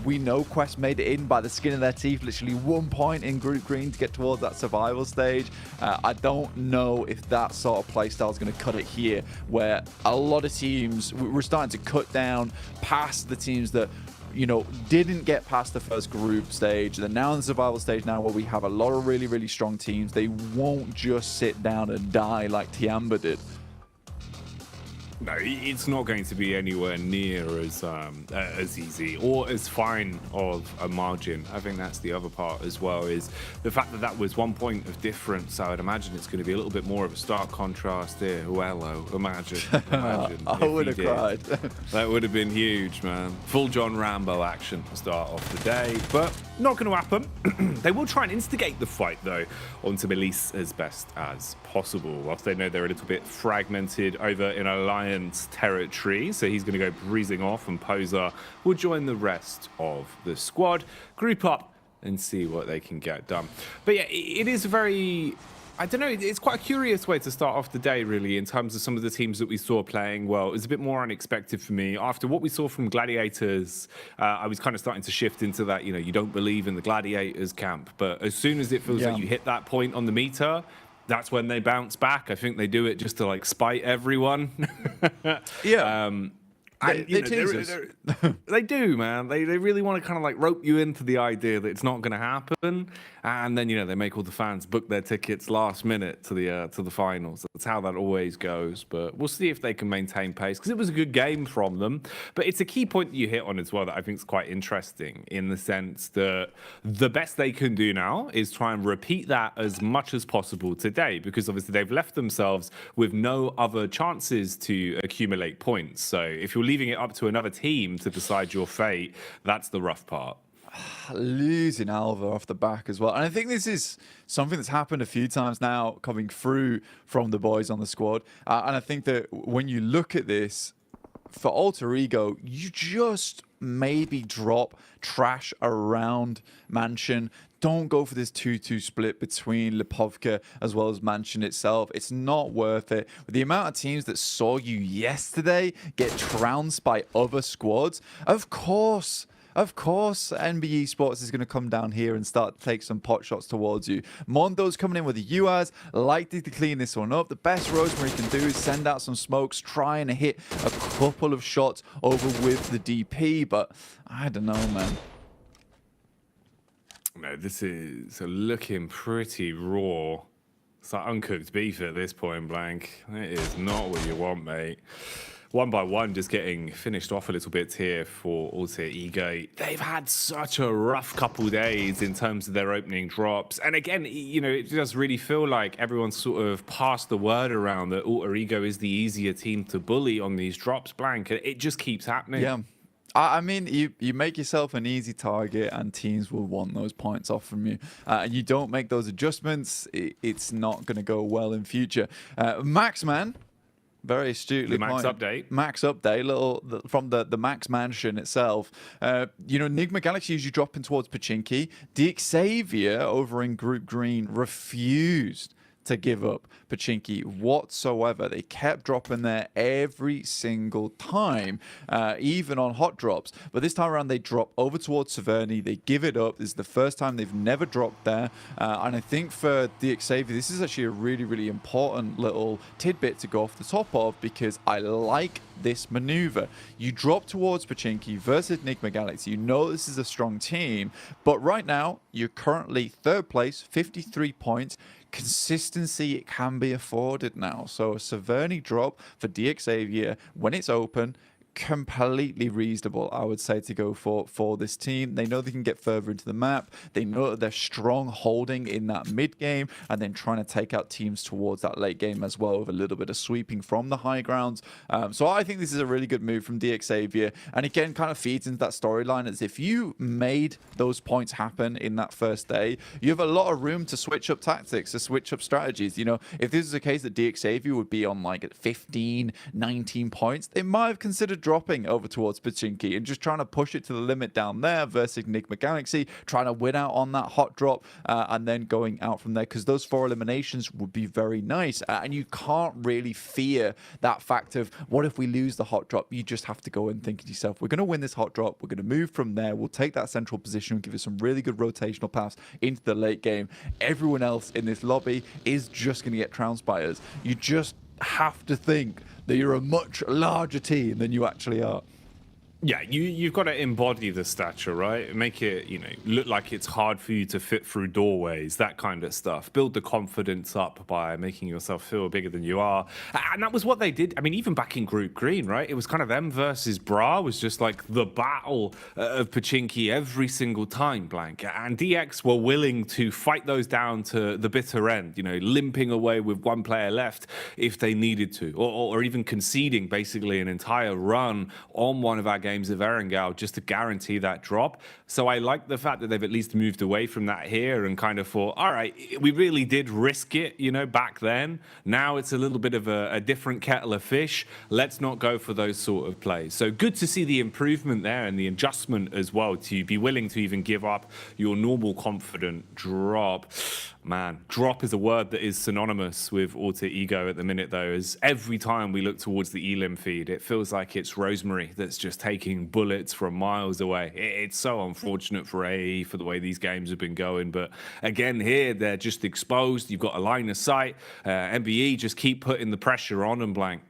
We know Quest made it in by the skin of their teeth, literally 1 point in Group Green to get towards that survival stage. I don't know if that sort of playstyle is going to cut it here, where a lot of teams, we're starting to cut down past the teams that, you know, didn't get past the first group stage. They're now in the survival stage now, where we have a lot of really, really strong teams. They won't just sit down and die like Tiamba did. No, it's not going to be anywhere near as easy or as fine of a margin. I think that's the other part as well, is the fact that that was 1 point of difference. I would imagine it's going to be a little bit more of a stark contrast here. Well, imagine I would have cried. That would have been huge, man. Full John Rambo action to start off the day, but not going to happen. They will try and instigate the fight, though, onto Melise as best as possible, whilst they know they're a little bit fragmented over in Alliance territory. So he's going to go breezing off, and Poser will join the rest of the squad. Group up and see what they can get done. But yeah, it is very... I don't know, it's quite a curious way to start off the day, really, in terms of some of the teams that we saw playing well. It was a bit more unexpected for me. After what we saw from Gladiators, I was kind of starting to shift into that, you know, you don't believe in the Gladiators camp. But as soon as it feels like you hit that point on the meter, that's when they bounce back. I think they do it just to, like, spite everyone. They do, man. They really want to kind of like rope you into the idea that it's not going to happen, and then, you know, they make all the fans book their tickets last minute to the finals. That's how that always goes. But we'll see if they can maintain pace, because it was a good game from them. But it's a key point that you hit on as well that I think is quite interesting, in the sense that the best they can do now is try and repeat that as much as possible today, because obviously they've left themselves with no other chances to accumulate points. So if you're leaving it up to another team to decide your fate, that's the rough part. Losing Alva off the back as well. And I think this is something that's happened a few times now coming through from the boys on the squad. And I think that when you look at this, for Alter Ego, you just maybe drop trash around Mansion. Don't go for this 2-2 split between Lipovka as well as Mansion itself. It's not worth it. With the amount of teams that saw you yesterday get trounced by other squads, of course, NBE Sports is going to come down here and start to take some pot shots towards you. Mondo's coming in with the UAS, likely to clean this one up. The best Rosemary can do is send out some smokes, try and hit a couple of shots over with the DP, but I don't know, man. No, this is looking pretty raw. It's like uncooked beef at this point, Blank. It is not what you want, mate. One by one, just getting finished off a little bit here for Alter Ego. They've had such a rough couple days in terms of their opening drops. And again, you know, it does really feel like everyone's sort of passed the word around that Alter Ego is the easier team to bully on these drops, Blank. It just keeps happening. Yeah. I mean, you make yourself an easy target and teams will want those points off from you. And you don't make those adjustments, it's not going to go well in future. Max, man. Very astutely Max pointed. update. Max update, from the Max Mansion itself. You know, Enigma Galaxy usually dropping towards Pachinki. The Xavier over in Group Green refused to give up Pachinki whatsoever. They kept dropping there every single time, even on hot drops. But this time around, they drop over towards Severny. They give it up. This is the first time they've never dropped there. And I think for the Xavier, this is actually a really, really important little tidbit to go off the top of, because I like this maneuver. You drop towards Pachinki versus Enigma Galaxy. You know this is a strong team, but right now, you're currently third place, 53 points. Consistency, it can be afforded now. So a Severny drop for DXavier when it's open, completely reasonable, I would say, to go for this team. They know they can get further into the map. They know that they're strong holding in that mid game and then trying to take out teams towards that late game as well, with a little bit of sweeping from the high grounds. So I think this is a really good move from DXavier, and again kind of feeds into that storyline, as if you made those points happen in that first day, you have a lot of room to switch up tactics, to switch up strategies. You know, if this is a case that DXavier would be on like 15, 19 points, they might have considered dropping over towards Pachinki and just trying to push it to the limit down there versus Enigma Galaxy, trying to win out on that hot drop and then going out from there, because those 4 eliminations would be very nice. And you can't really fear that fact of, what if we lose the hot drop? You just have to go and think to yourself, we're going to win this hot drop, we're going to move from there, we'll take that central position and give it some really good rotational paths into the late game. Everyone else in this lobby is just going to get trounced by us. You just have to think that you're a much larger team than you actually are. Yeah, you've got to embody the stature, right? Make it, you know, look like it's hard for you to fit through doorways, that kind of stuff. Build the confidence up by making yourself feel bigger than you are. And that was what they did. I mean, even back in Group Green, right? It was kind of them versus Bra, was just like the battle of Pachinki every single time, Blank. And DX were willing to fight those down to the bitter end, you know, limping away with one player left if they needed to, or even conceding basically an entire run on one of our games of Erangel just to guarantee that drop. So I like the fact that they've at least moved away from that here and kind of thought, all right, we really did risk it, you know, back then. Now it's a little bit of a different kettle of fish. Let's not go for those sort of plays. So good to see the improvement there and the adjustment as well to be willing to even give up your normal confident drop. Man, drop is a word that is synonymous with Alter Ego at the minute, though, as every time we look towards the Elim feed, it feels like it's Rosemary that's just taking bullets from miles away. It's so unfortunate for AE for the way these games have been going. But again, here, they're just exposed. You've got a line of sight. MBE just keep putting the pressure on and blank.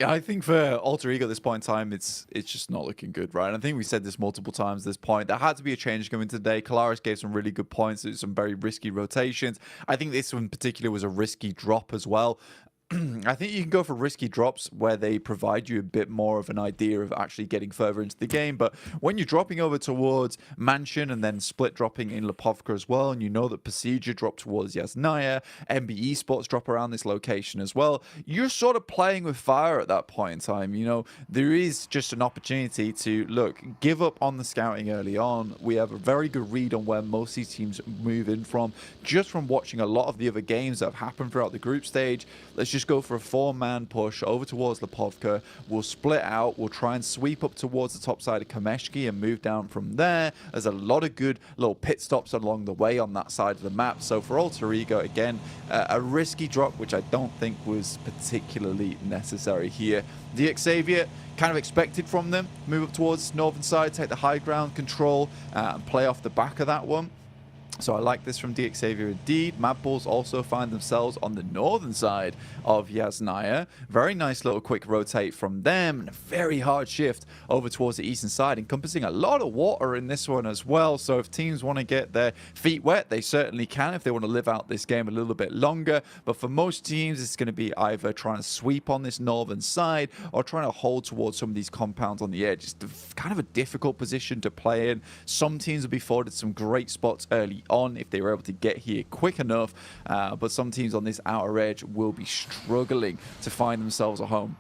Yeah, I think for Alter Ego at this point in time, it's just not looking good, right? And I think we said this multiple times at this point. There had to be a change going today. Kalaris gave some really good points. There's some very risky rotations. I think this one in particular was a risky drop as well. I think you can go for risky drops where they provide you a bit more of an idea of actually getting further into the game. But when you're dropping over towards Mansion and then split dropping in Lipovka as well, and you know that Procedure dropped towards Yasnaya, MBE Sports drop around this location as well, you're sort of playing with fire at that point in time. You know, there is just an opportunity to, look, give up on the scouting early on. We have a very good read on where most of these teams move in from, just from watching a lot of the other games that have happened throughout the group stage. Let's just go for a 4-man push over towards Lipovka. We'll split out. We'll try and sweep up towards the top side of Kameshki and move down from there. There's a lot of good little pit stops along the way on that side of the map. So for Alter Ego, again, a risky drop, which I don't think was particularly necessary here. The Xavier, kind of expected from them. Move up towards northern side, take the high ground, control, and play off the back of that one. So I like this from DXavier indeed. Mad Bulls also find themselves on the northern side of Yasnaya. Very nice little quick rotate from them and a very hard shift over towards the eastern side, encompassing a lot of water in this one as well. So if teams want to get their feet wet, they certainly can if they want to live out this game a little bit longer. But for most teams, it's going to be either trying to sweep on this northern side or trying to hold towards some of these compounds on the edge. It's kind of a difficult position to play in. Some teams will be afforded some great spots early on if they were able to get here quick enough, but some teams on this outer edge will be struggling to find themselves a home.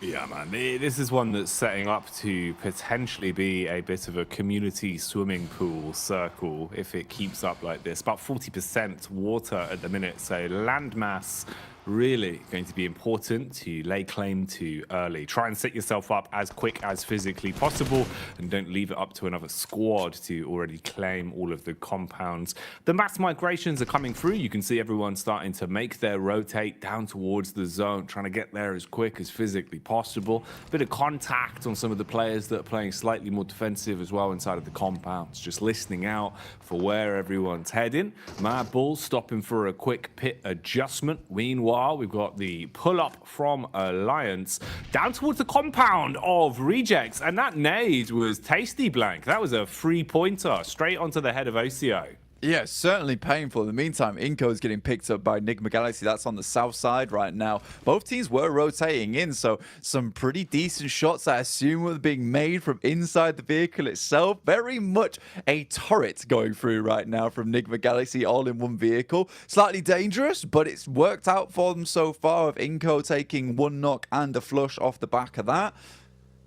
Yeah, man, this is one that's setting up to potentially be a bit of a community swimming pool circle if it keeps up like this. About 40% water at the minute, so landmass really going to be important to lay claim to early. Try and set yourself up as quick as physically possible and don't leave it up to another squad to already claim all of the compounds. The mass migrations are coming through. You can see everyone starting to make their rotate down towards the zone, trying to get there as quick as physically possible. Bit of contact on some of the players that are playing slightly more defensive as well inside of the compounds, just listening out for where everyone's heading. Mad Bulls stopping for a quick pit adjustment. Meanwhile, we've got the pull-up from Alliance down towards the compound of Rejects, and that nade was tasty, Blank. That was a 3-pointer straight onto the head of OCO. Yeah, certainly painful. In the meantime, Inco is getting picked up by Enigma Galaxy. That's on the south side right now. Both teams were rotating in, so some pretty decent shots, I assume, were being made from inside the vehicle itself. Very much a turret going through right now from Enigma Galaxy, all in one vehicle. Slightly dangerous, but it's worked out for them so far, with Inco taking one knock and a flush off the back of that.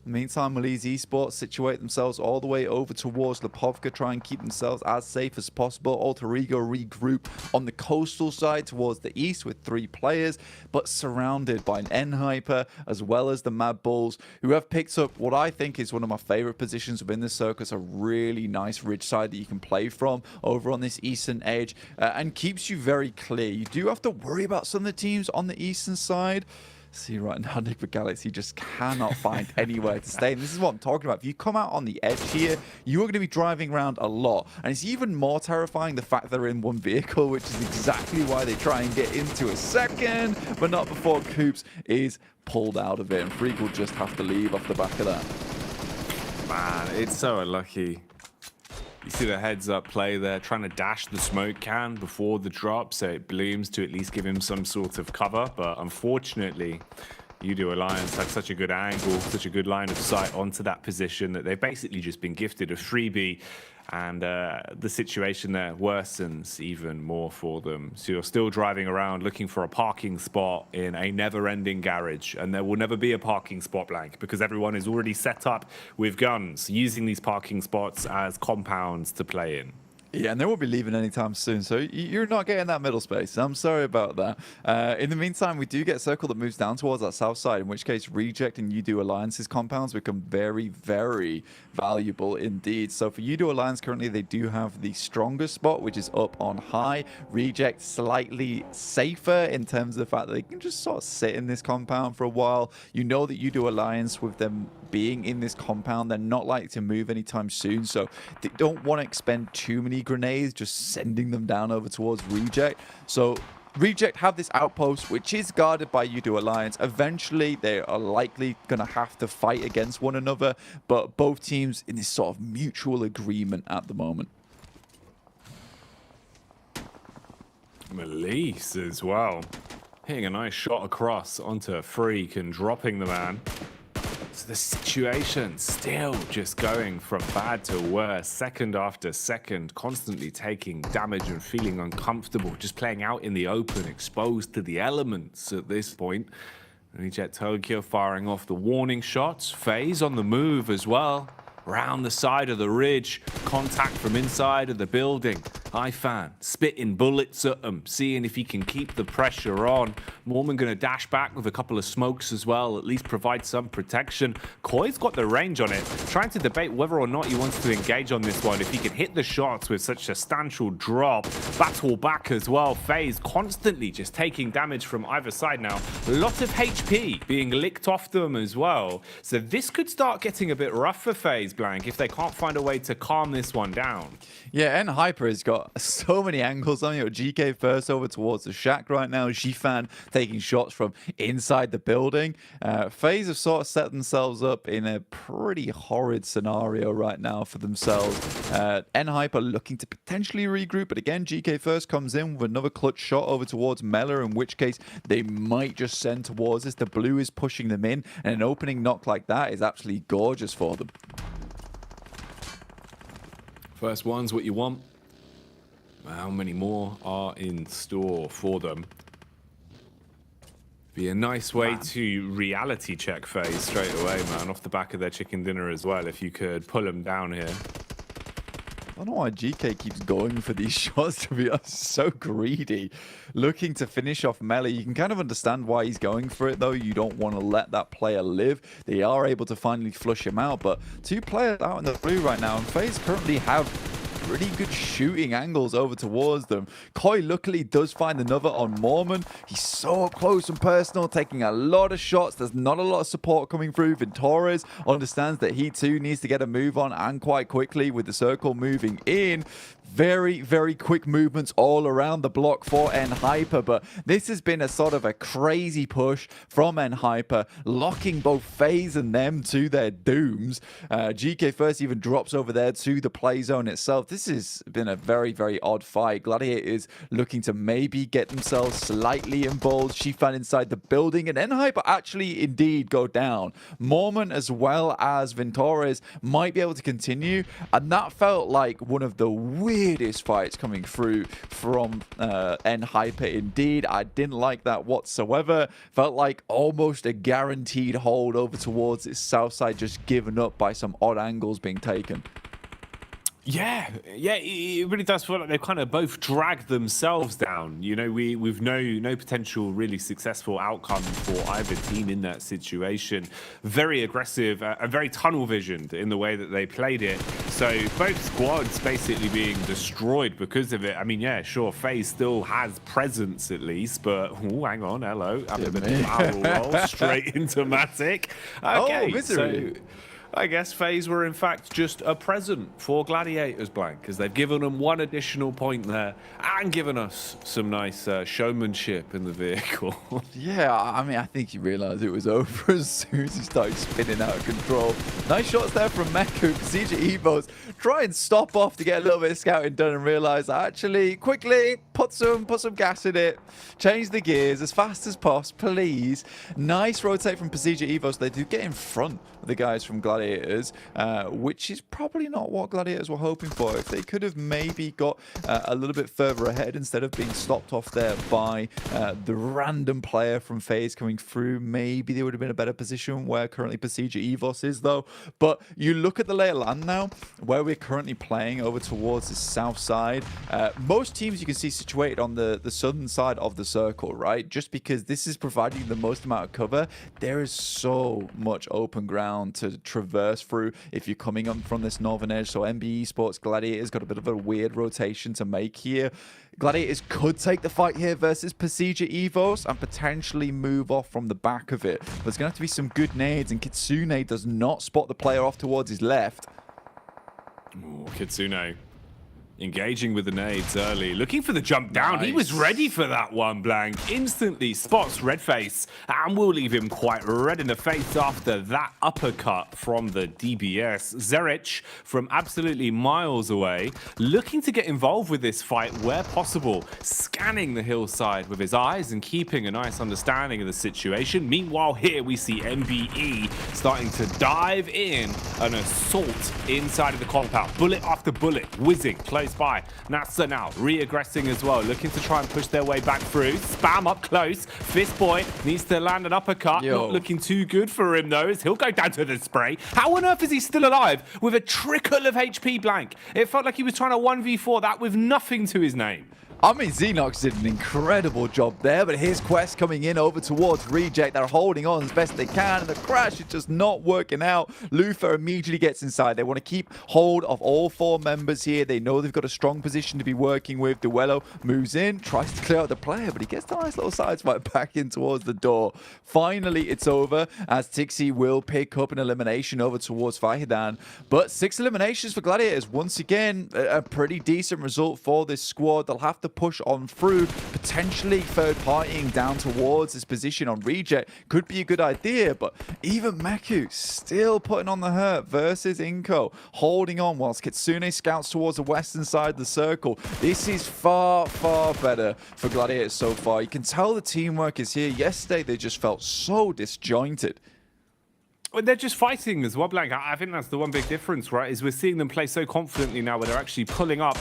In the meantime, Malise Esports situate themselves all the way over towards Lipovka, try and keep themselves as safe as possible. Alter Ego regroup on the coastal side towards the east with 3 players, but surrounded by an N-Hyper as well as the Mad Bulls, who have picked up what I think is one of my favorite positions within the circus, a really nice ridge side that you can play from over on this eastern edge, and keeps you very clear. You do have to worry about some of the teams on the eastern side. See right now, Enigma Galaxy just cannot find anywhere to stay. And this is what I'm talking about. If you come out on the edge here, you are going to be driving around a lot. And it's even more terrifying the fact they're in one vehicle, which is exactly why they try and get into a second, but not before Coops is pulled out of it. And Freak will just have to leave off the back of that. Man, it's so unlucky. You see the heads-up play there, trying to dash the smoke can before the drop so it blooms to at least give him some sort of cover. But unfortunately, UDO Alliance had such a good angle, such a good line of sight onto that position that they've basically just been gifted a freebie, and the situation there worsens even more for them. So you're still driving around looking for a parking spot in a never-ending garage, and there will never be a parking spot blank because everyone is already set up with guns, using these parking spots as compounds to play in. Yeah, and they won't be leaving anytime soon, so you're not getting that middle space. I'm sorry about that. In the meantime, we do get a circle that moves down towards that south side, in which case Reject and UDO Alliance's compounds become very, very valuable indeed. So for UDO Alliance, currently they do have the strongest spot, which is up on high. Reject slightly safer in terms of the fact that they can just sort of sit in this compound for a while. You know that UDO Alliance, with them being in this compound, they're not likely to move anytime soon, so they don't want to expend too many grenades just sending them down over towards Reject. So Reject have this outpost which is guarded by UDO Alliance. Eventually they are likely going to have to fight against one another, but both teams in this sort of mutual agreement at the moment. Melise as well, hitting a nice shot across onto a freak and dropping the man. So the situation still just going from bad to worse, second after second, constantly taking damage and feeling uncomfortable, just playing out in the open, exposed to the elements at this point. Reject Tokyo firing off the warning shots. FaZe on the move as well. Round the side of the ridge, contact from inside of the building. Ifan spitting bullets at him, seeing if he can keep the pressure on. Mormon going to dash back with a couple of smokes as well, at least provide some protection. Koi's got the range on it, trying to debate whether or not he wants to engage on this one. If he can hit the shots with such a substantial drop, battle back as well. FaZe constantly just taking damage from either side now. A lot of HP being licked off them as well. So this could start getting a bit rough for FaZe, Blank, if they can't find a way to calm this one down. Yeah, Hyper has got so many angles on you. GK first over towards the shack right now. Jifan taking shots from inside the building. FaZe have sort of set themselves up in a pretty horrid scenario right now for themselves. Hyper looking to potentially regroup, but again, GK first comes in with another clutch shot over towards Mela, in which case they might just send towards this. The blue is pushing them in, and an opening knock like that is absolutely gorgeous for them. First one's what you want. How many more are in store for them? Be a nice way to reality check FaZe straight away, man, off the back of their chicken dinner as well, if you could pull them down here. I don't know why GK keeps going for these shots, to be honest. So greedy. Looking to finish off Mela. You can kind of understand why he's going for it, though. You don't want to let that player live. They are able to finally flush him out, but two players out in the blue right now, and FaZe currently have pretty good shooting angles over towards them. Koi luckily does find another on Mormon. He's so up close and personal, taking a lot of shots. There's not a lot of support coming through. Ventores understands that he too needs to get a move on, and quite quickly with the circle moving in. Very, very quick movements all around the block for Hyper, but this has been a sort of a crazy push from Hyper, locking both FaZe and them to their dooms. GK first even drops over there to the play zone itself. This has been a very, very odd fight. Gladiator is looking to maybe get themselves slightly involved. Shifan inside the building, and Hyper actually indeed go down. Mormon as well as Ventores might be able to continue, and that felt like one of the weirdest fights coming through from Hyper indeed. I didn't like that whatsoever. Felt like almost a guaranteed hold over towards its south side, just given up by some odd angles being taken. Yeah, it really does feel like they've kind of both dragged themselves down. You know, we've no potential really successful outcome for either team in that situation. Very aggressive and very tunnel visioned in the way that they played it. So both squads basically being destroyed because of it. I mean, yeah, sure, FaZe still has presence at least, but hang on, hello, I'm a bit barrel roll straight into Matic. Okay, Misery. I guess FaZe were in fact just a present for Gladiators, Blank, because they've given them one additional point there and given us some nice showmanship in the vehicle. Yeah, I mean, I think he realised it was over as soon as he started spinning out of control. Nice shots there from Meku. PCG Evos try and stop off to get a little bit of scouting done and realise actually quickly put some gas in it, change the gears as fast as possible, please. Nice rotate from PCG Evos. They do get in front of the guys from Gladiators, which is probably not what Gladiators were hoping for. If they could have maybe got a little bit further ahead instead of being stopped off there by the random player from FaZe coming through, maybe they would have been in a better position where currently PCG Evos is though. But you look at the lay of land now, where we're currently playing over towards the south side. Most teams you can see situated on the southern side of the circle, right? Just because this is providing the most amount of cover, there is so much open ground to traverse through if you're coming up from this northern edge. So MBE Sports Gladiators got a bit of a weird rotation to make here. Gladiators could take the fight here versus PCG Evos and potentially move off from the back of it. There's going to have to be some good nades, and Kitsune does not spot the player off towards his left. Ooh, Kitsune engaging with the nades early, looking for the jump down. Nice. He was ready for that one, Blank. Instantly spots Redface and will leave him quite red in the face after that uppercut from the DBS. Zerich from absolutely miles away, looking to get involved with this fight where possible, scanning the hillside with his eyes and keeping a nice understanding of the situation. Meanwhile, here we see MBE starting to dive in an assault inside of the compound. Bullet after bullet, whizzing close by. Natsa now re-aggressing as well, looking to try and push their way back through. Spam up close. Fist Boy needs to land an uppercut. Not looking too good for him though, as he'll go down to the spray. How on earth is he still alive with a trickle of HP, Blank? It felt like he was trying to 1v4 that with nothing to his name. I mean, Xenox did an incredible job there, but here's Quest coming in over towards Reject. They're holding on as best they can, and the crash is just not working out. Luther immediately gets inside. They want to keep hold of all four members here. They know they've got a strong position to be working with. Duello moves in, tries to clear out the player, but he gets a nice little side swipe back in towards the door. Finally, it's over, as Tixi will pick up an elimination over towards Fahidan. But 6 eliminations for Gladiators. Once again, a pretty decent result for this squad. They'll have to push on through, potentially third partying down towards this position on Reject could be a good idea, but even Meku still putting on the hurt versus Inko, holding on whilst Kitsune scouts towards the western side of the circle. This is far, far better for Gladiators so far. You can tell the teamwork is here. Yesterday they just felt so disjointed. Well, they're just fighting as well, Blank. I think that's the one big difference, right? Is we're seeing them play so confidently now where they're actually pulling up,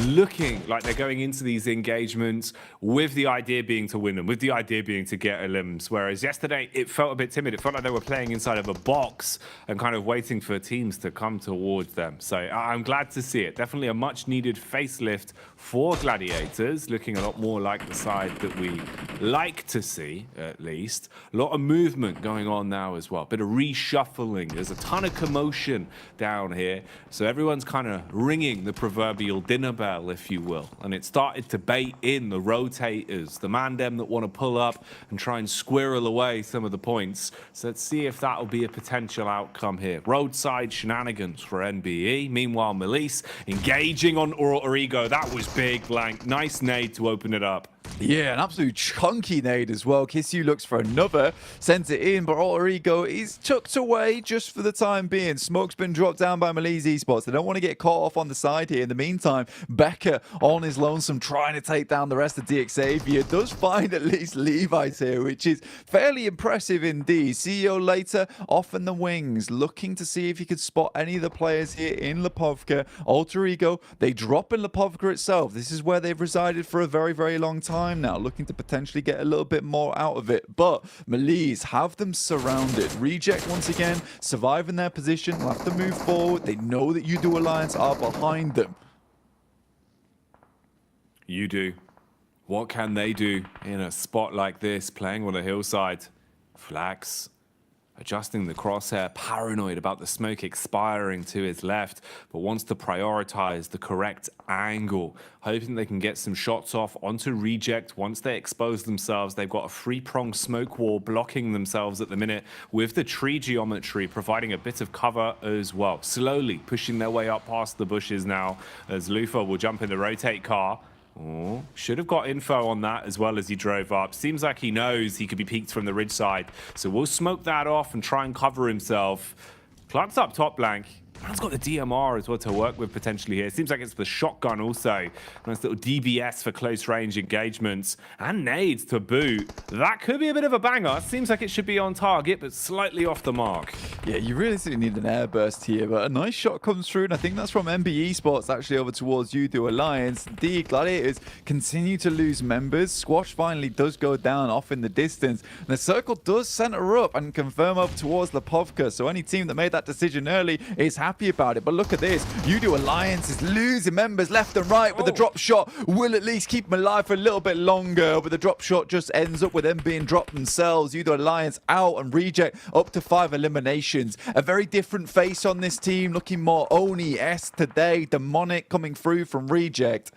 looking like they're going into these engagements with the idea being to win them, with the idea being to get elims. Whereas yesterday, it felt a bit timid. It felt like they were playing inside of a box and kind of waiting for teams to come towards them. So I'm glad to see it. Definitely a much-needed facelift for Gladiators, looking a lot more like the side that we like to see, at least. A lot of movement going on now as well. Bit of reshuffling. There's a ton of commotion down here. So everyone's kind of ringing the proverbial dinner bell, if you will. And it started to bait in the rotators, the man-dem that want to pull up and try and squirrel away some of the points. So let's see if that'll be a potential outcome here. Roadside shenanigans for NBE. Meanwhile, Melise engaging on Origo. That was big, Blank. Nice nade to open it up. Yeah, an absolute chunky nade as well. Kisyu looks for another, sends it in, but Origo is tucked away just for the time being. Smoke's been dropped down by Malise Esports. They don't want to get caught off on the side here. In the meantime, Becker on his lonesome trying to take down the rest of DXavier. Does find at least Levi's here, which is fairly impressive indeed. CEO later off in the wings, looking to see if he could spot any of the players here in Lipovka. Alter Ego, they drop in Lipovka itself. This is where they've resided for a very, very long time now, looking to potentially get a little bit more out of it, but Malise have them surrounded. Reject once again surviving their position, will have to move forward. They know that UDO Alliance are behind them. UDO, what can they do in a spot like this, playing on a hillside? Flax adjusting the crosshair, paranoid about the smoke expiring to his left, but wants to prioritize the correct angle, hoping they can get some shots off onto Reject. Once they expose themselves, they've got a three-pronged smoke wall blocking themselves at the minute, with the tree geometry providing a bit of cover as well. Slowly pushing their way up past the bushes now, as Lufa will jump in the rotate car. Oh, should have got info on that as well as he drove up. Seems like he knows he could be peeked from the ridge side. So we'll smoke that off and try and cover himself. Clark's up top blank. Man's got the DMR as well to work with potentially here. Seems like it's the shotgun also. Nice little DBS for close range engagements. And nades to boot. That could be a bit of a banger. Seems like it should be on target, but slightly off the mark. Yeah, you really need an airburst here, but a nice shot comes through, and I think that's from MBE Sports actually over towards Udo Alliance. The Gladiators continue to lose members. Squash finally does go down off in the distance. And the circle does center up and confirm up towards the Povka. So any team that made that decision early is happy about it. But look at this. Udo Alliance is losing members left and right, but the drop shot will at least keep them alive for a little bit longer. But the drop shot just ends up with them being dropped themselves. Udo Alliance out and Reject up to 5 eliminations. A very different face on this team, looking more Oni-esque today. Demonic coming through from Reject.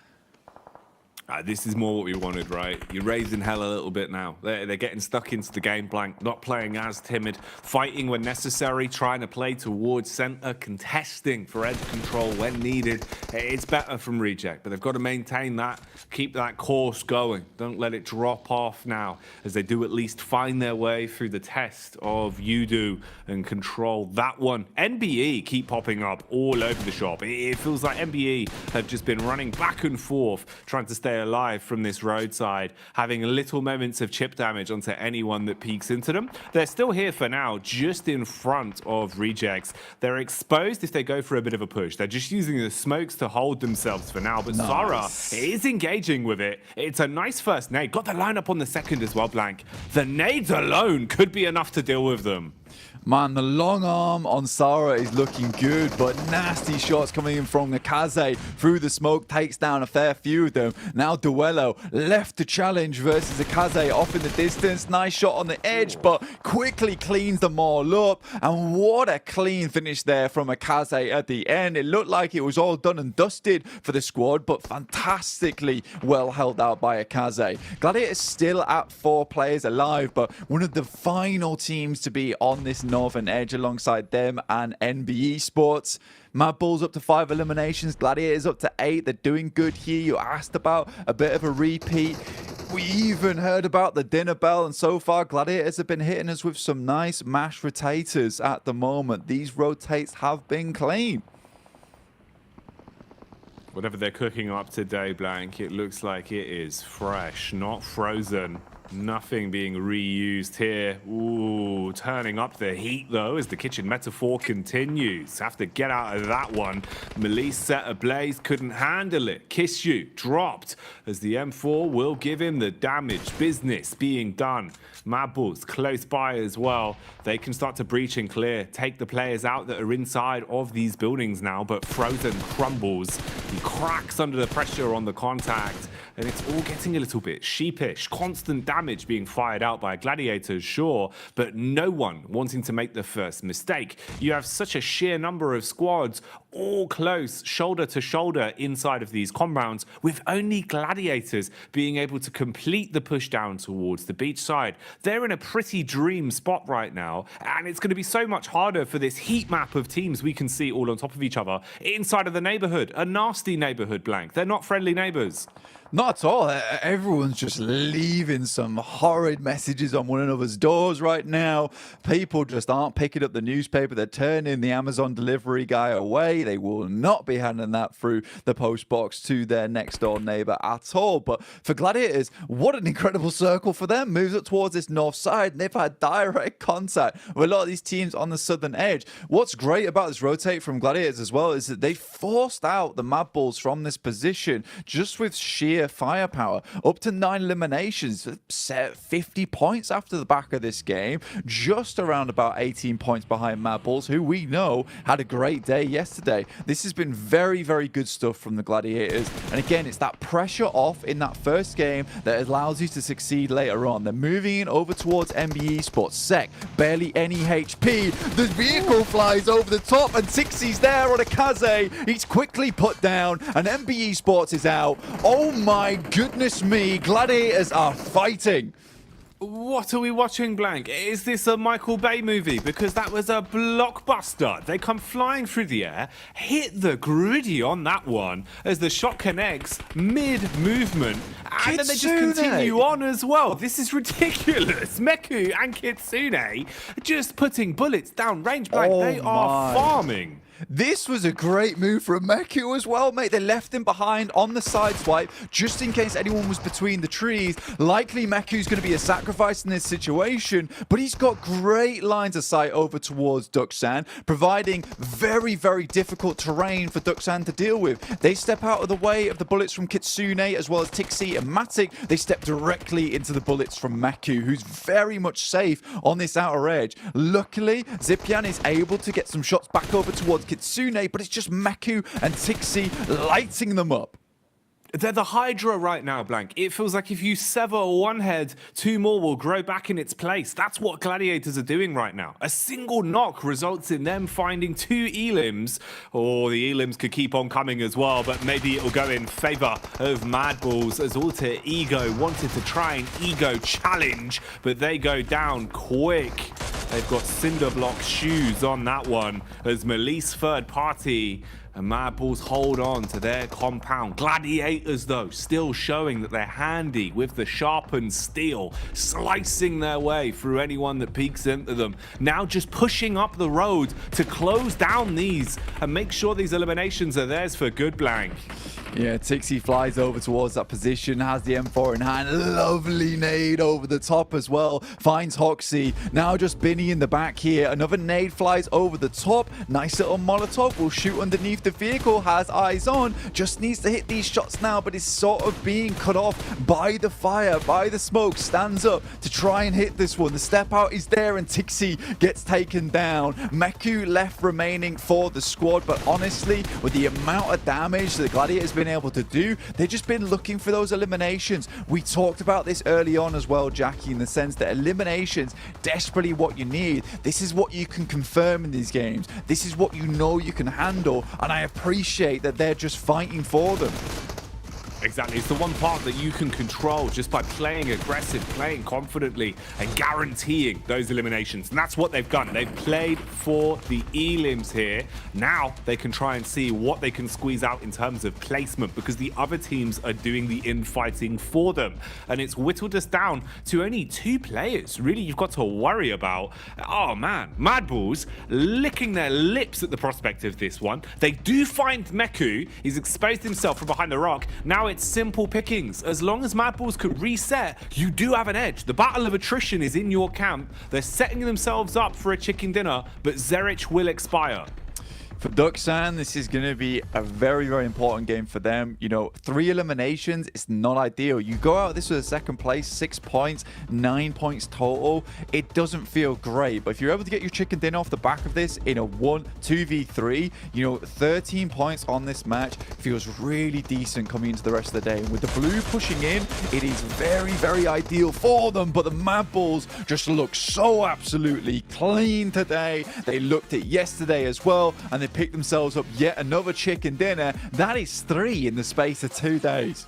This is more what we wanted, right? You're raising hell a little bit now. They're getting stuck into the game blank, not playing as timid, fighting when necessary, trying to play towards center, contesting for edge control when needed. It's better from Reject, but they've got to maintain that, keep that course going. Don't let it drop off now, as they do at least find their way through the test of Udo and control that one. NBE keep popping up all over the shop. It feels like NBE have just been running back and forth, trying to stay alive from this roadside, having little moments of chip damage onto anyone that peeks into them. They're still here for now, just in front of Rejects. They're exposed if they go for a bit of a push. They're just using the smokes to hold themselves for now, but Zara is engaging with it. It's a nice first nade. Got the lineup on the second as well, Blank. The nades alone could be enough to deal with them. Man, the long arm on Sarah is looking good, but nasty shots coming in from Nakaze through the smoke, takes down a fair few of them. Now Duello left to challenge versus Akaze off in the distance. Nice shot on the edge, but quickly cleans them all up. And what a clean finish there from Akaze at the end. It looked like it was all done and dusted for the squad, but fantastically well held out by Akaze. Gladiators still at 4 players alive, but one of the final teams to be on this northern edge alongside them and NBE Sports. Mad Bulls up to 5 eliminations, Gladiators up to 8. They're doing good here. You asked about a bit of a repeat. We even heard about the dinner bell, and so far Gladiators have been hitting us with some nice mash rotators at the moment. These rotates have been clean. Whatever they're cooking up today, Blank, it looks like it is fresh, not frozen. Nothing being reused here. Ooh, turning up the heat though as the kitchen metaphor continues. Have to get out of that one. Melise set ablaze, couldn't handle it. Kiss You dropped as the M4 will give him the damage. Business being done. Mad Bulls close by as well. They can start to breach and clear. Take the players out that are inside of these buildings now, but Frozen crumbles. He cracks under the pressure on the contact. And it's all getting a little bit sheepish. Constant damage being fired out by Gladiators, sure, but no one wanting to make the first mistake. You have such a sheer number of squads all close, shoulder to shoulder inside of these compounds, with only Gladiators being able to complete the push down towards the beach side. They're in a pretty dream spot right now, and it's going to be so much harder for this heat map of teams we can see all on top of each other inside of the neighborhood. A nasty neighborhood, Blank. They're not friendly neighbors. Not at all. Everyone's just leaving some horrid messages on one another's doors right now. People just aren't picking up the newspaper. They're turning the Amazon delivery guy away. They will not be handing that through the post box to their next door neighbor at all. But for Gladiators, what an incredible circle for them. Moves up towards this north side, and they've had direct contact with a lot of these teams on the southern edge. What's great about this rotate from Gladiators as well is that they forced out the Mad Bulls from this position just with sheer sheer firepower. Up to 9 eliminations, set 50 points after the back of this game, just around about 18 points behind Mad Bulls, who we know had a great day yesterday. This has been very, very good stuff from the Gladiators. And again, it's that pressure off in that first game that allows you to succeed later on. They're moving in over towards MBE Sports. Sec, barely any HP. The vehicle flies over the top and Tixie's there on a Kaze. He's quickly put down and MBE Sports is out. Oh my goodness me, Gladiators are fighting. What are we watching, Blank? Is this a Michael Bay movie? Because that was a blockbuster. They come flying through the air, hit the griddy on that one as the shot connects mid-movement, and then they just continue on as well. This is ridiculous. Meku and Kitsune just putting bullets down range, Blank. They are farming. This was a great move from Meku as well, mate. They left him behind on the side swipe just in case anyone was between the trees. Likely Meku's going to be a sacrifice in this situation, but he's got great lines of sight over towards Duxan, providing very, very difficult terrain for Duxan to deal with. They step out of the way of the bullets from Kitsune as well as Tixie and Matic. They step directly into the bullets from Meku, who's very much safe on this outer edge. Luckily, Zipian is able to get some shots back over towards Kitsune, but it's just Meku and Tixie lighting them up. They're the Hydra right now, Blank. It feels like if you sever one head, 2 more will grow back in its place. That's what Gladiators are doing right now. A single knock results in them finding 2 elims, or the elims could keep on coming as well, but maybe it'll go in favor of Mad Bulls as Alter Ego wanted to try an Ego challenge, but they go down quick. They've got cinder block shoes on that one as Melise third party and Mad Bulls hold on to their compound. Gladiators, though, still showing that they're handy with the sharpened steel, slicing their way through anyone that peeks into them. Now just pushing up the road to close down these and make sure these eliminations are theirs for good, Blank. Yeah, Tixie flies over towards that position, has the M4 in hand. Lovely nade over the top as well. Finds Hoxie. Now just Binny in the back here. Another nade flies over the top. Nice little Molotov will shoot underneath the vehicle. Has eyes on. Just needs to hit these shots now, but is sort of being cut off by the fire, by the smoke. Stands up to try and hit this one. The step out is there and Tixie gets taken down. Meku left remaining for the squad, but honestly, with the amount of damage the Gladiators been able to do, they've just been looking for those eliminations. We talked about this early on as well, Jackie, in the sense that eliminations desperately what you need. This is what you can confirm in these games. This is what you know you can handle, and I appreciate that they're just fighting for them. Exactly, it's the one part that you can control just by playing aggressive, playing confidently, and guaranteeing those eliminations. And that's what they've done. They've played for the elims here. Now they can try and see what they can squeeze out in terms of placement, because the other teams are doing the infighting for them. And it's whittled us down to only 2 players, really, you've got to worry about. Oh man, Mad Bulls licking their lips at the prospect of this one. They do find Meku. He's exposed himself from behind the rock. Now it's simple pickings. As long as Mad Bulls could reset, you do have an edge. The battle of attrition is in your camp. They're setting themselves up for a chicken dinner, but Zerich will expire. For Duxan, this is going to be a very, very important game for them. You know, 3 eliminations, it's not ideal. You go out this with a second place, 6 points, 9 points total. It doesn't feel great, but if you're able to get your chicken dinner off the back of this in a 2v3, you know, 13 points on this match feels really decent coming into the rest of the day. And with the blue pushing in, it is very, very ideal for them, but the Mad Bulls just look so absolutely clean today. They looked at yesterday as well, and they pick themselves up yet another chicken dinner. That is 3 in the space of 2 days.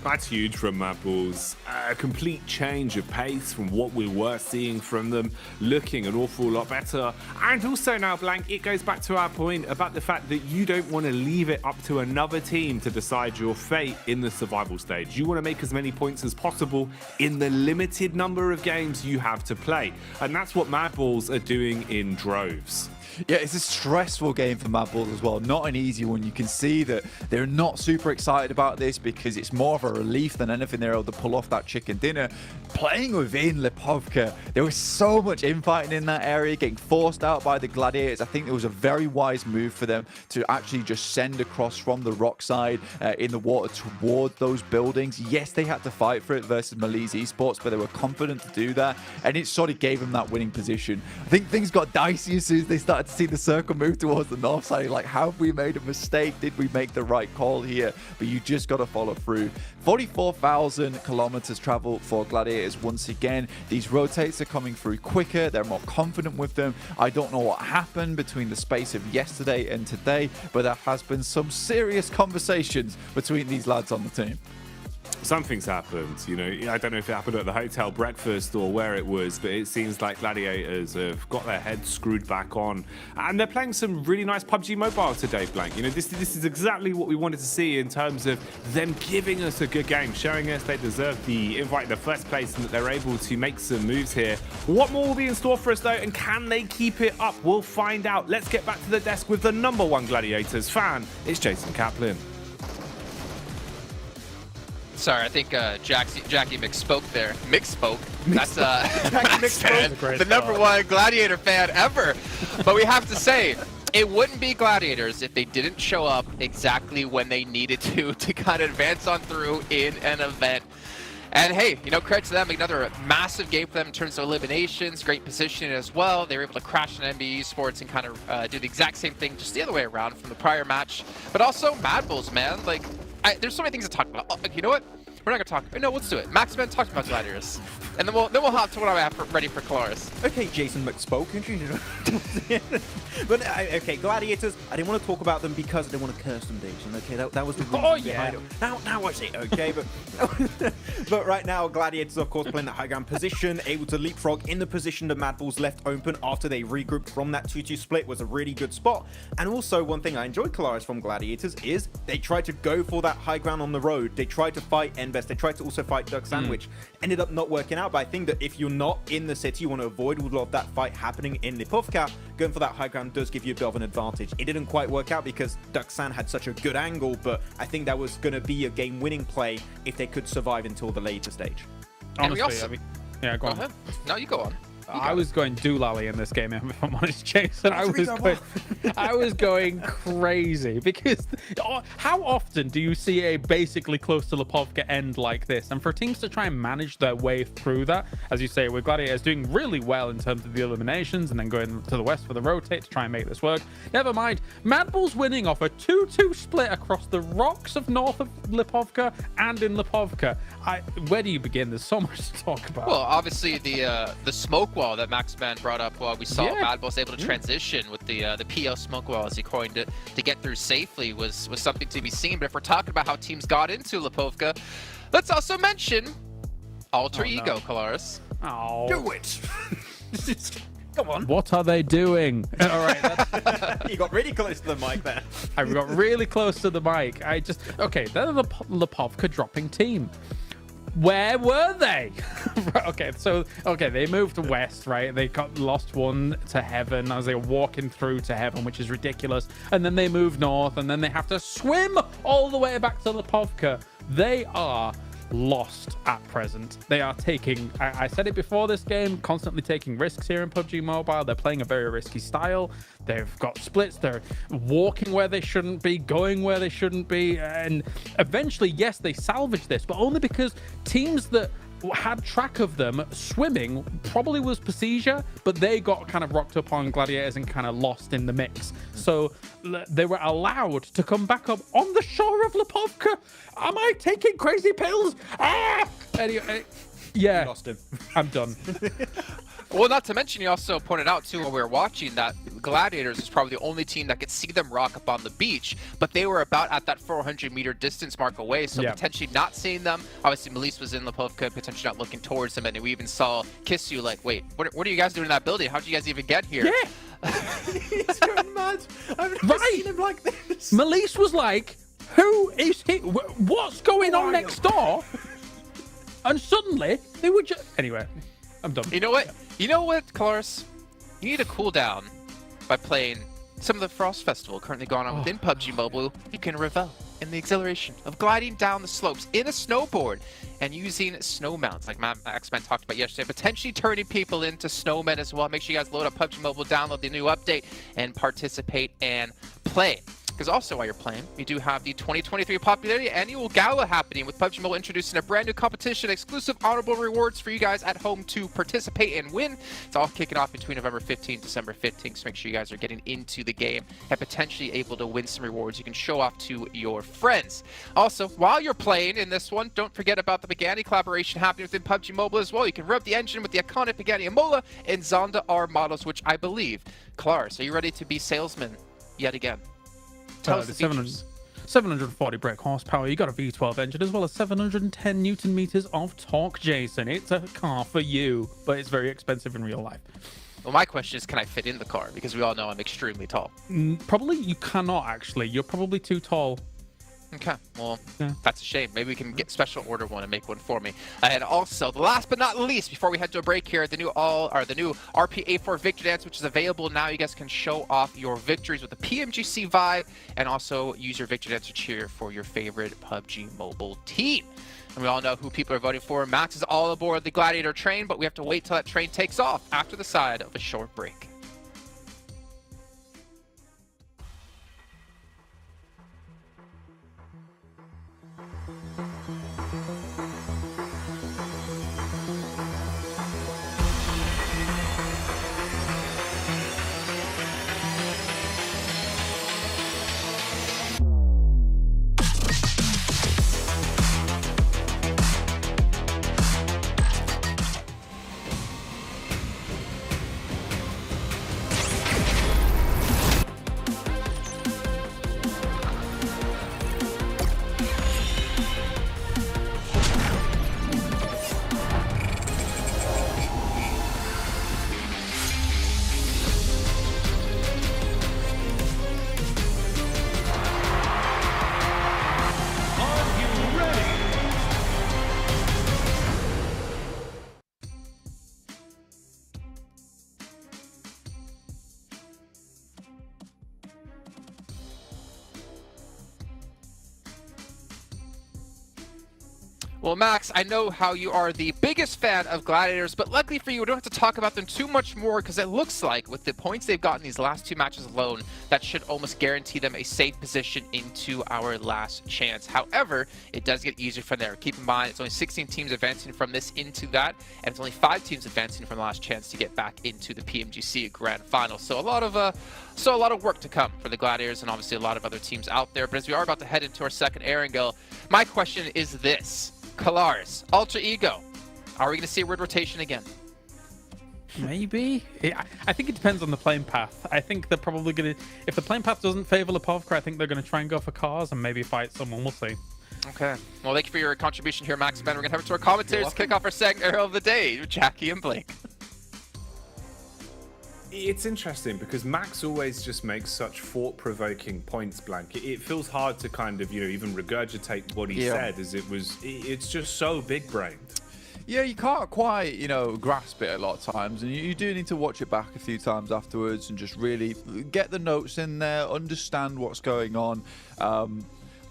That's huge from Mad Bulls. A complete change of pace from what we were seeing from them, looking an awful lot better. And also now, Blank, it goes back to our point about the fact that you don't want to leave it up to another team to decide your fate in the survival stage. You want to make as many points as possible in the limited number of games you have to play. And that's what Mad Bulls are doing in droves. Yeah, it's a stressful game for Mad Bulls as well. Not an easy one. You can see that they're not super excited about this because it's more of a of a relief than anything they're able to pull off that chicken dinner. Playing within Lipovka, there was so much infighting in that area, getting forced out by the Gladiators. I think it was a very wise move for them to actually just send across from the rock side in the water towards those buildings. Yes, they had to fight for it versus Malise Esports, but they were confident to do that, and it sort of gave them that winning position. I think things got dicey as soon as they started to see the circle move towards the north side. Like, have we made a mistake? Did we make the right call here? But you just got to follow through. 44,000 kilometers travel for Gladiators once again. These rotates are coming through quicker. They're more confident with them. I don't know what happened between the space of yesterday and today, but there has been some serious conversations between these lads on the team. Something's happened, you know. I don't know if it happened at the hotel breakfast or where it was, but it seems like Gladiators have got their heads screwed back on, and they're playing some really nice PUBG Mobile today, Blank. You know, this is exactly what we wanted to see in terms of them giving us a good game, showing us they deserve the invite in the first place and that they're able to make some moves here. What more will be in store for us, though, and can they keep it up? We'll find out. Let's get back to the desk with the #1 Gladiators fan. It's Jason Kaplan. Sorry, I think Jackie misspoke there. Mixspoke. That's the #1 Gladiator fan ever. But we have to say, it wouldn't be Gladiators if they didn't show up exactly when they needed to kind of advance on through in an event. And hey, you know, credit to them, another massive game for them in terms of eliminations, great positioning as well. They were able to crash in NBA Sports and kind of do the exact same thing, just the other way around from the prior match. But also Mad Bulls, man. Like, there's so many things to talk about. Oh, you know what? We're not gonna talk. No, let's do it. Maxman talked about Gladiators, and then we'll hop to what I have ready for Colaris. Okay, Jason McSpoke. But okay, Gladiators. I didn't want to talk about them because I didn't want to curse them, Jason. Okay, that was the reason. Oh yeah. Now I see. Okay, but right now, Gladiators, of course, playing that high ground position, able to leapfrog in the position that Mad Bulls left open after they regrouped from that 2-2 split, was a really good spot. And also, one thing I enjoyed, Colaris, from Gladiators is they tried to go for that high ground on the road. They tried to fight Enbest. They tried to also fight Duck Sandwich. Ended up not working out, but I think that if you're not in the city, you want to avoid a lot of that fight happening in Lipovka. Going for that high ground does give you a bit of an advantage. It didn't quite work out because Duck Sand had such a good angle, but I think that was going to be a game-winning play if they could survive until the later stage. Honestly, yeah, go on. No, you go on. I was going doolally in this game, if I'm honest, Jason. I was going crazy because how often do you see a basically close to Lipovka end like this? And for teams to try and manage their way through that, as you say, with Gladiators doing really well in terms of the eliminations and then going to the west for the rotate to try and make this work. Never mind, Mad Bulls winning off a 2-2 split across the rocks of north of Lipovka and in Lipovka. Where do you begin? There's so much to talk about. Well, obviously the smoke wall that Maxman brought up while we saw Mad Bulls able to transition with the PO smoke wall, as he coined it, to get through safely was something to be seen. But if we're talking about how teams got into Lipovka, let's also mention Alter Ego, Colaris. Oh. Do it! Come on. What are they doing? All right. You got really close to the mic there. I got really close to the mic. Okay, they're the Lipovka dropping team. Where were they? They moved west, right? They got lost one to heaven as they were walking through to heaven, which is ridiculous. And then they move north, and then they have to swim all the way back to Lipovka. They are lost at present. They are taking, I said it before this game, constantly taking risks here in PUBG Mobile. They're playing a very risky style. They've got splits. They're walking where they shouldn't be, going where they shouldn't be. And eventually, yes, they salvage this, but only because teams that had track of them swimming probably was Pasija, but they got kind of rocked up on Gladiators and kind of lost in the mix. So they were allowed to come back up on the shore of Lipovka. Am I taking crazy pills? Anyway, yeah, lost him. I'm done. Well, not to mention, you also pointed out, too, when we were watching, that Gladiators is probably the only team that could see them rock up on the beach, but they were about at that 400-meter distance mark away, so potentially not seeing them. Obviously, Malise was in Lipovka, potentially not looking towards them, and we even saw Kissu like, wait, what are you guys doing in that building? How did you guys even get here? Yeah! He's going mad. I've never seen him like this. Malise was like, who is he? What's going on next door? And suddenly, they were just... Anyway, I'm done. You know what? You know what, Colaris? You need to cool down by playing some of the Frost Festival currently going on within PUBG Mobile. You can revel. in the exhilaration of gliding down the slopes in a snowboard and using snow mounts like X-Men talked about yesterday, potentially turning people into snowmen as well. Make sure you guys load up PUBG Mobile, download the new update, and participate and play. Because also while you're playing, we do have the 2023 Popularity Annual Gala happening with PUBG Mobile introducing a brand new competition, exclusive honorable rewards for you guys at home to participate and win. It's all kicking off between November 15th and December 15th, so make sure you guys are getting into the game and potentially able to win some rewards you can show off to your friends. Also, while you're playing in this one, don't forget about the Pagani collaboration happening within PUBG Mobile as well. You can rub the engine with the iconic Pagani Amola and Zonda R models, which I believe. Klars, are you ready to be salesman yet again? Tell us the 740 brake horsepower, you got a V12 engine, as well as 710 Newton meters of torque, Jason. It's a car for you, but it's very expensive in real life. Well, my question is, can I fit in the car? Because we all know I'm extremely tall. Probably you cannot, actually. You're probably too tall. Okay, well, that's a shame. Maybe we can get special order one and make one for me. And also, last but not least, before we head to a break here, the new RP84 Victory Dance, which is available now. You guys can show off your victories with the PMGC vibe, and also use your Victory Dance to cheer for your favorite PUBG Mobile team. And we all know who people are voting for. Max is all aboard the Gladiator train, but we have to wait till that train takes off after the side of a short break. Well, Max, I know how you are the biggest fan of Gladiators, but luckily for you, we don't have to talk about them too much more, because it looks like with the points they've gotten these last two matches alone, that should almost guarantee them a safe position into our last chance. However, it does get easier from there. Keep in mind, it's only 16 teams advancing from this into that, and it's only 5 teams advancing from the last chance to get back into the PMGC Grand Finals. So a lot of work to come for the Gladiators, and obviously a lot of other teams out there. But as we are about to head into our second air angle, my question is this. Klars, Alter Ego, are we going to see a word rotation again? Maybe. I think it depends on the playing path. I think they're probably going to... If the playing path doesn't favor Lepovka, I think they're going to try and go for cars and maybe fight someone. We'll see. Okay. Well, thank you for your contribution here, Max Ben. We're going to head over to our commentators to kick off our second air of the day with Jackie and Blake. It's interesting because Max always just makes such thought-provoking points blank. It feels hard to kind of, even regurgitate what he said, as it's just so big-brained. Yeah, you can't quite, grasp it a lot of times, and you do need to watch it back a few times afterwards and just really get the notes in there, understand what's going on.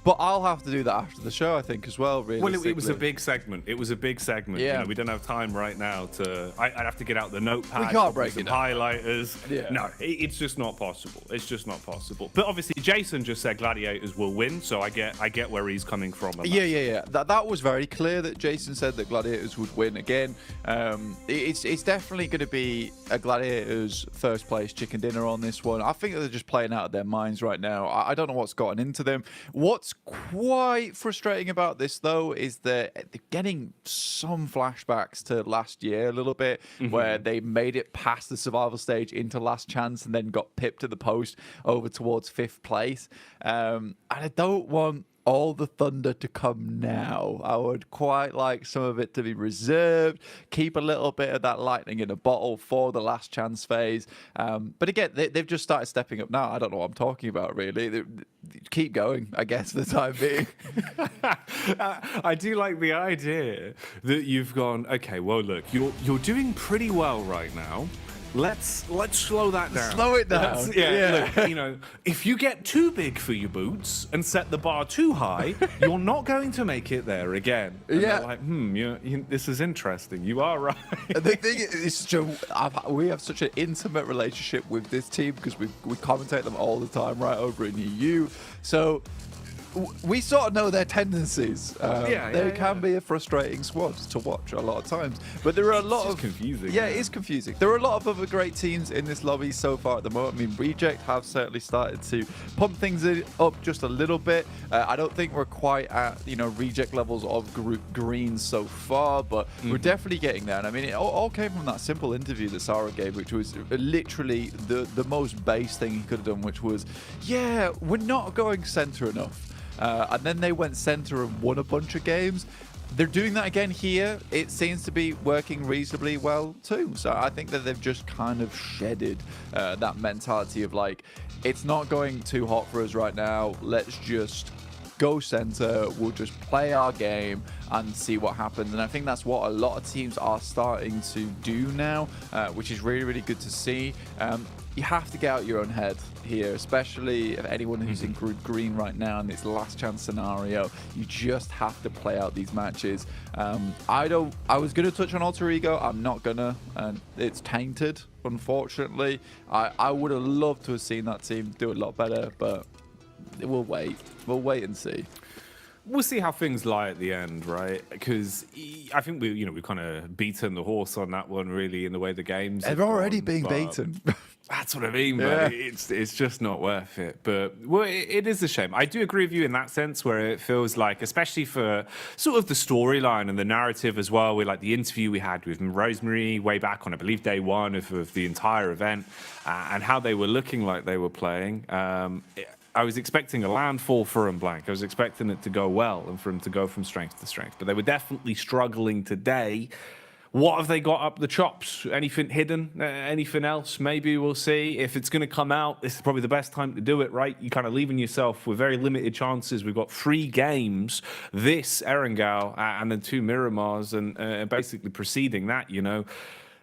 But I'll have to do that after the show, I think, as well, really. Well, it was a big segment. It was a big segment. Yeah. We don't have time right now to... I'd have to get out the notepad. We can't break some it down. highlighters. Yeah. No, it's just not possible. It's just not possible. But obviously, Jason just said Gladiators will win, so I get where he's coming from. Yeah. That was very clear that Jason said that Gladiators would win again. It's definitely going to be a Gladiators first place chicken dinner on this one. I think they're just playing out of their minds right now. I don't know what's gotten into them. What's quite frustrating about this, though, is that they're getting some flashbacks to last year a little bit, where they made it past the survival stage into last chance and then got pipped at the post over towards 5th place. And I don't want all the thunder to come now. I would quite like some of it to be reserved, keep a little bit of that lightning in a bottle for the last chance phase. But again, they've just started stepping up now. I don't know what I'm talking about, really. Keep going, I guess, for the time being. I do like the idea that you've gone, okay, well, look, you're doing pretty well right now. let's slow that down. Slow it down. Yeah. Look, you know, if you get too big for your boots and set the bar too high, you're not going to make it there again. And they're like, this is interesting. You are right. The thing is, we have such an intimate relationship with this team because we commentate them all the time right over in EU. So we sort of know their tendencies. They can be a frustrating squad to watch a lot of times. But there are a lot of confusing. Yeah, it is confusing. There are a lot of other great teams in this lobby so far at the moment. I mean, Reject have certainly started to pump things up just a little bit. I don't think we're quite at Reject levels of Group Green so far, but we're definitely getting there. And I mean, it all came from that simple interview that Sarah gave, which was literally the most base thing he could have done, which was, we're not going center enough. And then they went center and won a bunch of games. They're doing that again here. It seems to be working reasonably well too. So I think that they've just kind of shedded that mentality of like, it's not going too hot for us right now. Let's just go center. We'll just play our game and see what happens. And I think that's what a lot of teams are starting to do now, which is really, really good to see. You have to get out your own head here, especially if anyone who's in Group Green right now in this last chance scenario. You just have to play out these matches. I was going to touch on Alter Ego. I'm not gonna. It's tainted, unfortunately. I would have loved to have seen that team do a lot better, but we'll wait. We'll wait and see. We'll see how things lie at the end, right? Because I think we've kind of beaten the horse on that one, really, in the way the games. They're already being beaten. That's what I mean, but it's just not worth it. But it is a shame. I do agree with you in that sense, where it feels like, especially for sort of the storyline and the narrative as well, with like the interview we had with Rosemary way back on, I believe, day one of the entire event, and how they were looking like they were playing. I was expecting a landfall for them, Blank. I was expecting it to go well and for them to go from strength to strength. But they were definitely struggling today. What have they got up the chops? Anything hidden? Anything else? Maybe we'll see. If it's going to come out, this is probably the best time to do it, right? You're kind of leaving yourself with very limited chances. We've got 3 games, this Erangel and then 2 Miramars, and basically preceding that,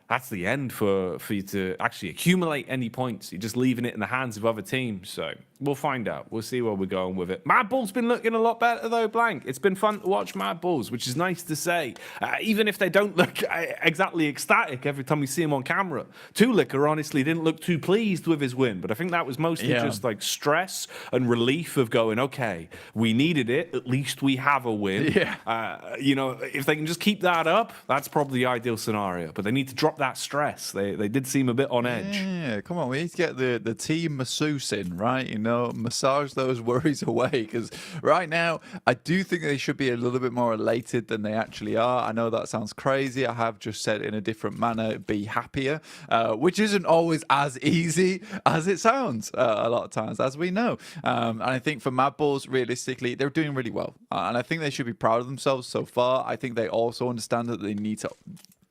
that's the end for you to actually accumulate any points. You're just leaving it in the hands of other teams. So we'll find out. We'll see where we're going with it. Mad Bull's been looking a lot better, though, Blank. It's been fun to watch Mad Bulls, which is nice to say. Even if they don't look exactly ecstatic every time we see him on camera. Tulicker, honestly, didn't look too pleased with his win. But I think that was mostly just like stress and relief of going, okay, we needed it. At least we have a win. If they can just keep that up, that's probably the ideal scenario. But they need to drop that stress. They did seem a bit on edge. Yeah, come on. We need to get the team masseuse in, right? Massage those worries away, because right now I do think they should be a little bit more elated than they actually are. I know that sounds crazy. I have just said in a different manner, be happier, which isn't always as easy as it sounds a lot of times, as we know. And I think for Mad Bulls, realistically, they're doing really well. And I think they should be proud of themselves so far. I think they also understand that they need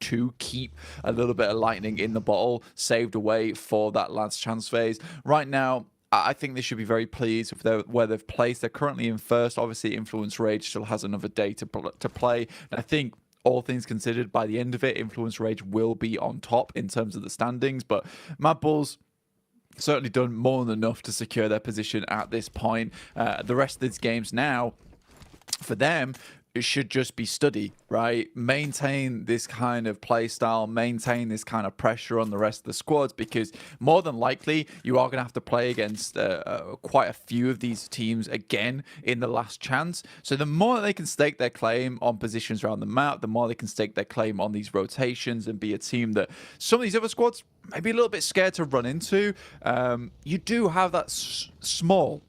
to keep a little bit of lightning in the bottle saved away for that last chance phase. Right now, I think they should be very pleased with where they've placed. They're currently in first. Obviously, Influence Rage still has another day to play. And I think, all things considered, by the end of it, Influence Rage will be on top in terms of the standings. But Mad Bulls certainly done more than enough to secure their position at this point. The rest of these games now, for them, it should just be study, right? Maintain this kind of play style, maintain this kind of pressure on the rest of the squads, because more than likely you are going to have to play against quite a few of these teams again in the last chance. So the more they can stake their claim on positions around the map, the more they can stake their claim on these rotations and be a team that some of these other squads may be a little bit scared to run into. You do have that small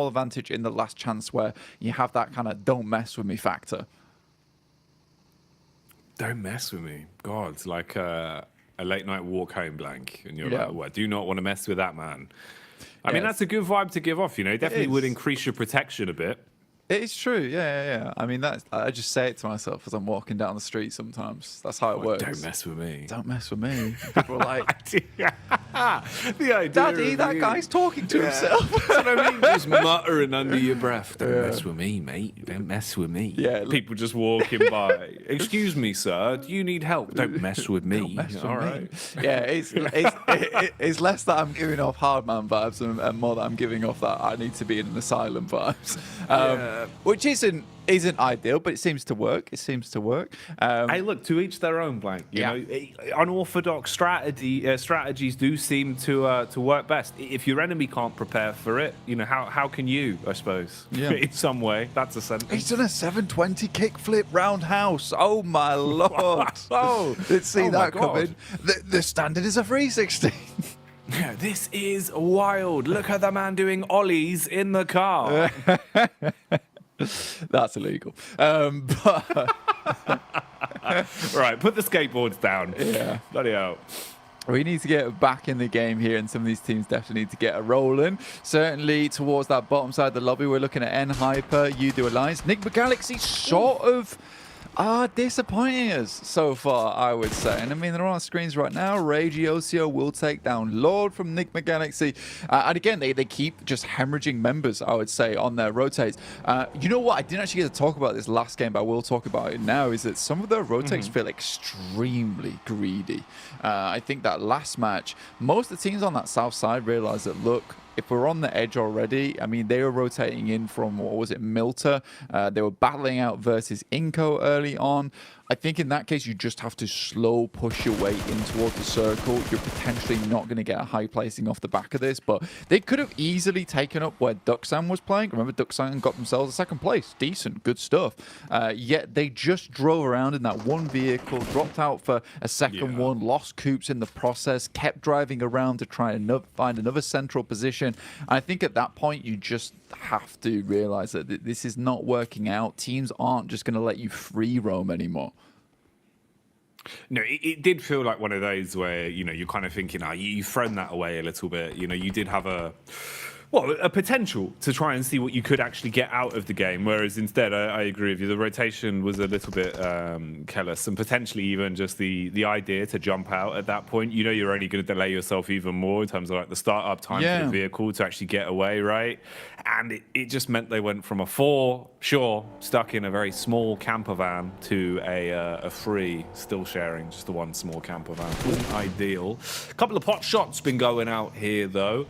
advantage in the last chance where you have that kind of don't mess with me factor. Don't mess with me. God, it's like a late night walk home, Blank. And you're like, what? Do you not want to mess with that man? I mean, that's a good vibe to give off, It definitely would increase your protection a bit. It is true, yeah. I mean, I just say it to myself as I'm walking down the street sometimes. That's how it works. Don't mess with me. Don't mess with me. People are like, The idea Daddy, that guy's talking to himself. That's what I mean. Just muttering under your breath. Don't mess with me, mate. Don't mess with me. Yeah. People just walking by. Excuse me, sir. Do you need help? Don't mess with me. Don't mess with All me. right. Yeah, it's less that I'm giving off hard man vibes and more that I'm giving off that I need to be in an asylum vibes. Which isn't ideal, but it seems to work. It seems to work. Hey, look, to each their own, Blank. You know, unorthodox strategies do seem to work best. If your enemy can't prepare for it, you know, how can you? I suppose. Yeah. In some way, that's a sentence. He's done a 720 kickflip roundhouse. Oh my lord! Didn't see that coming. The standard is a 360. Yeah, this is wild. Look at the man doing ollies in the car. That's illegal. But right, put the skateboards down. Yeah. Bloody hell. We need to get back in the game here, and some of these teams definitely need to get a rolling. Certainly towards that bottom side of the lobby, we're looking at N-Hyper, Udo Alliance. Nigma Galaxy sort of are disappointing us so far, I would say. And I mean, they're on our screens right now. Ragey Ocio will take down Lord from Nigma Galaxy. And again, they keep just hemorrhaging members, I would say, on their rotates. You know what? I didn't actually get to talk about this last game, but I will talk about it now, is that some of their rotates feel extremely greedy. I think that last match, most of the teams on that south side realized that, look, if we're on the edge already, I mean, they were rotating in from, what was it, Milta. They were battling out versus Inco early on. I think in that case, you just have to slow push your way in towards the circle. You're potentially not going to get a high placing off the back of this, but they could have easily taken up where Duxan was playing. Remember, Duxan got themselves a second place. Decent, good stuff. Yet they just drove around in that one vehicle, dropped out for a second one, lost Coops in the process, kept driving around to try and find another central position. And I think at that point, you just have to realize that this is not working out. Teams aren't just going to let you free roam anymore. No, it did feel like one of those where, you know, you're kind of thinking, you've thrown that away a little bit. You know, you did have a potential to try and see what you could actually get out of the game, whereas instead, I agree with you, the rotation was a little bit careless, and potentially even just the idea to jump out at that point. You know, you're only going to delay yourself even more in terms of like the startup time for the vehicle to actually get away, right? And it just meant they went from a 4, stuck in a very small camper van, to a 3, still sharing just the one small camper van. Wasn't ideal. A couple of pot shots been going out here, though.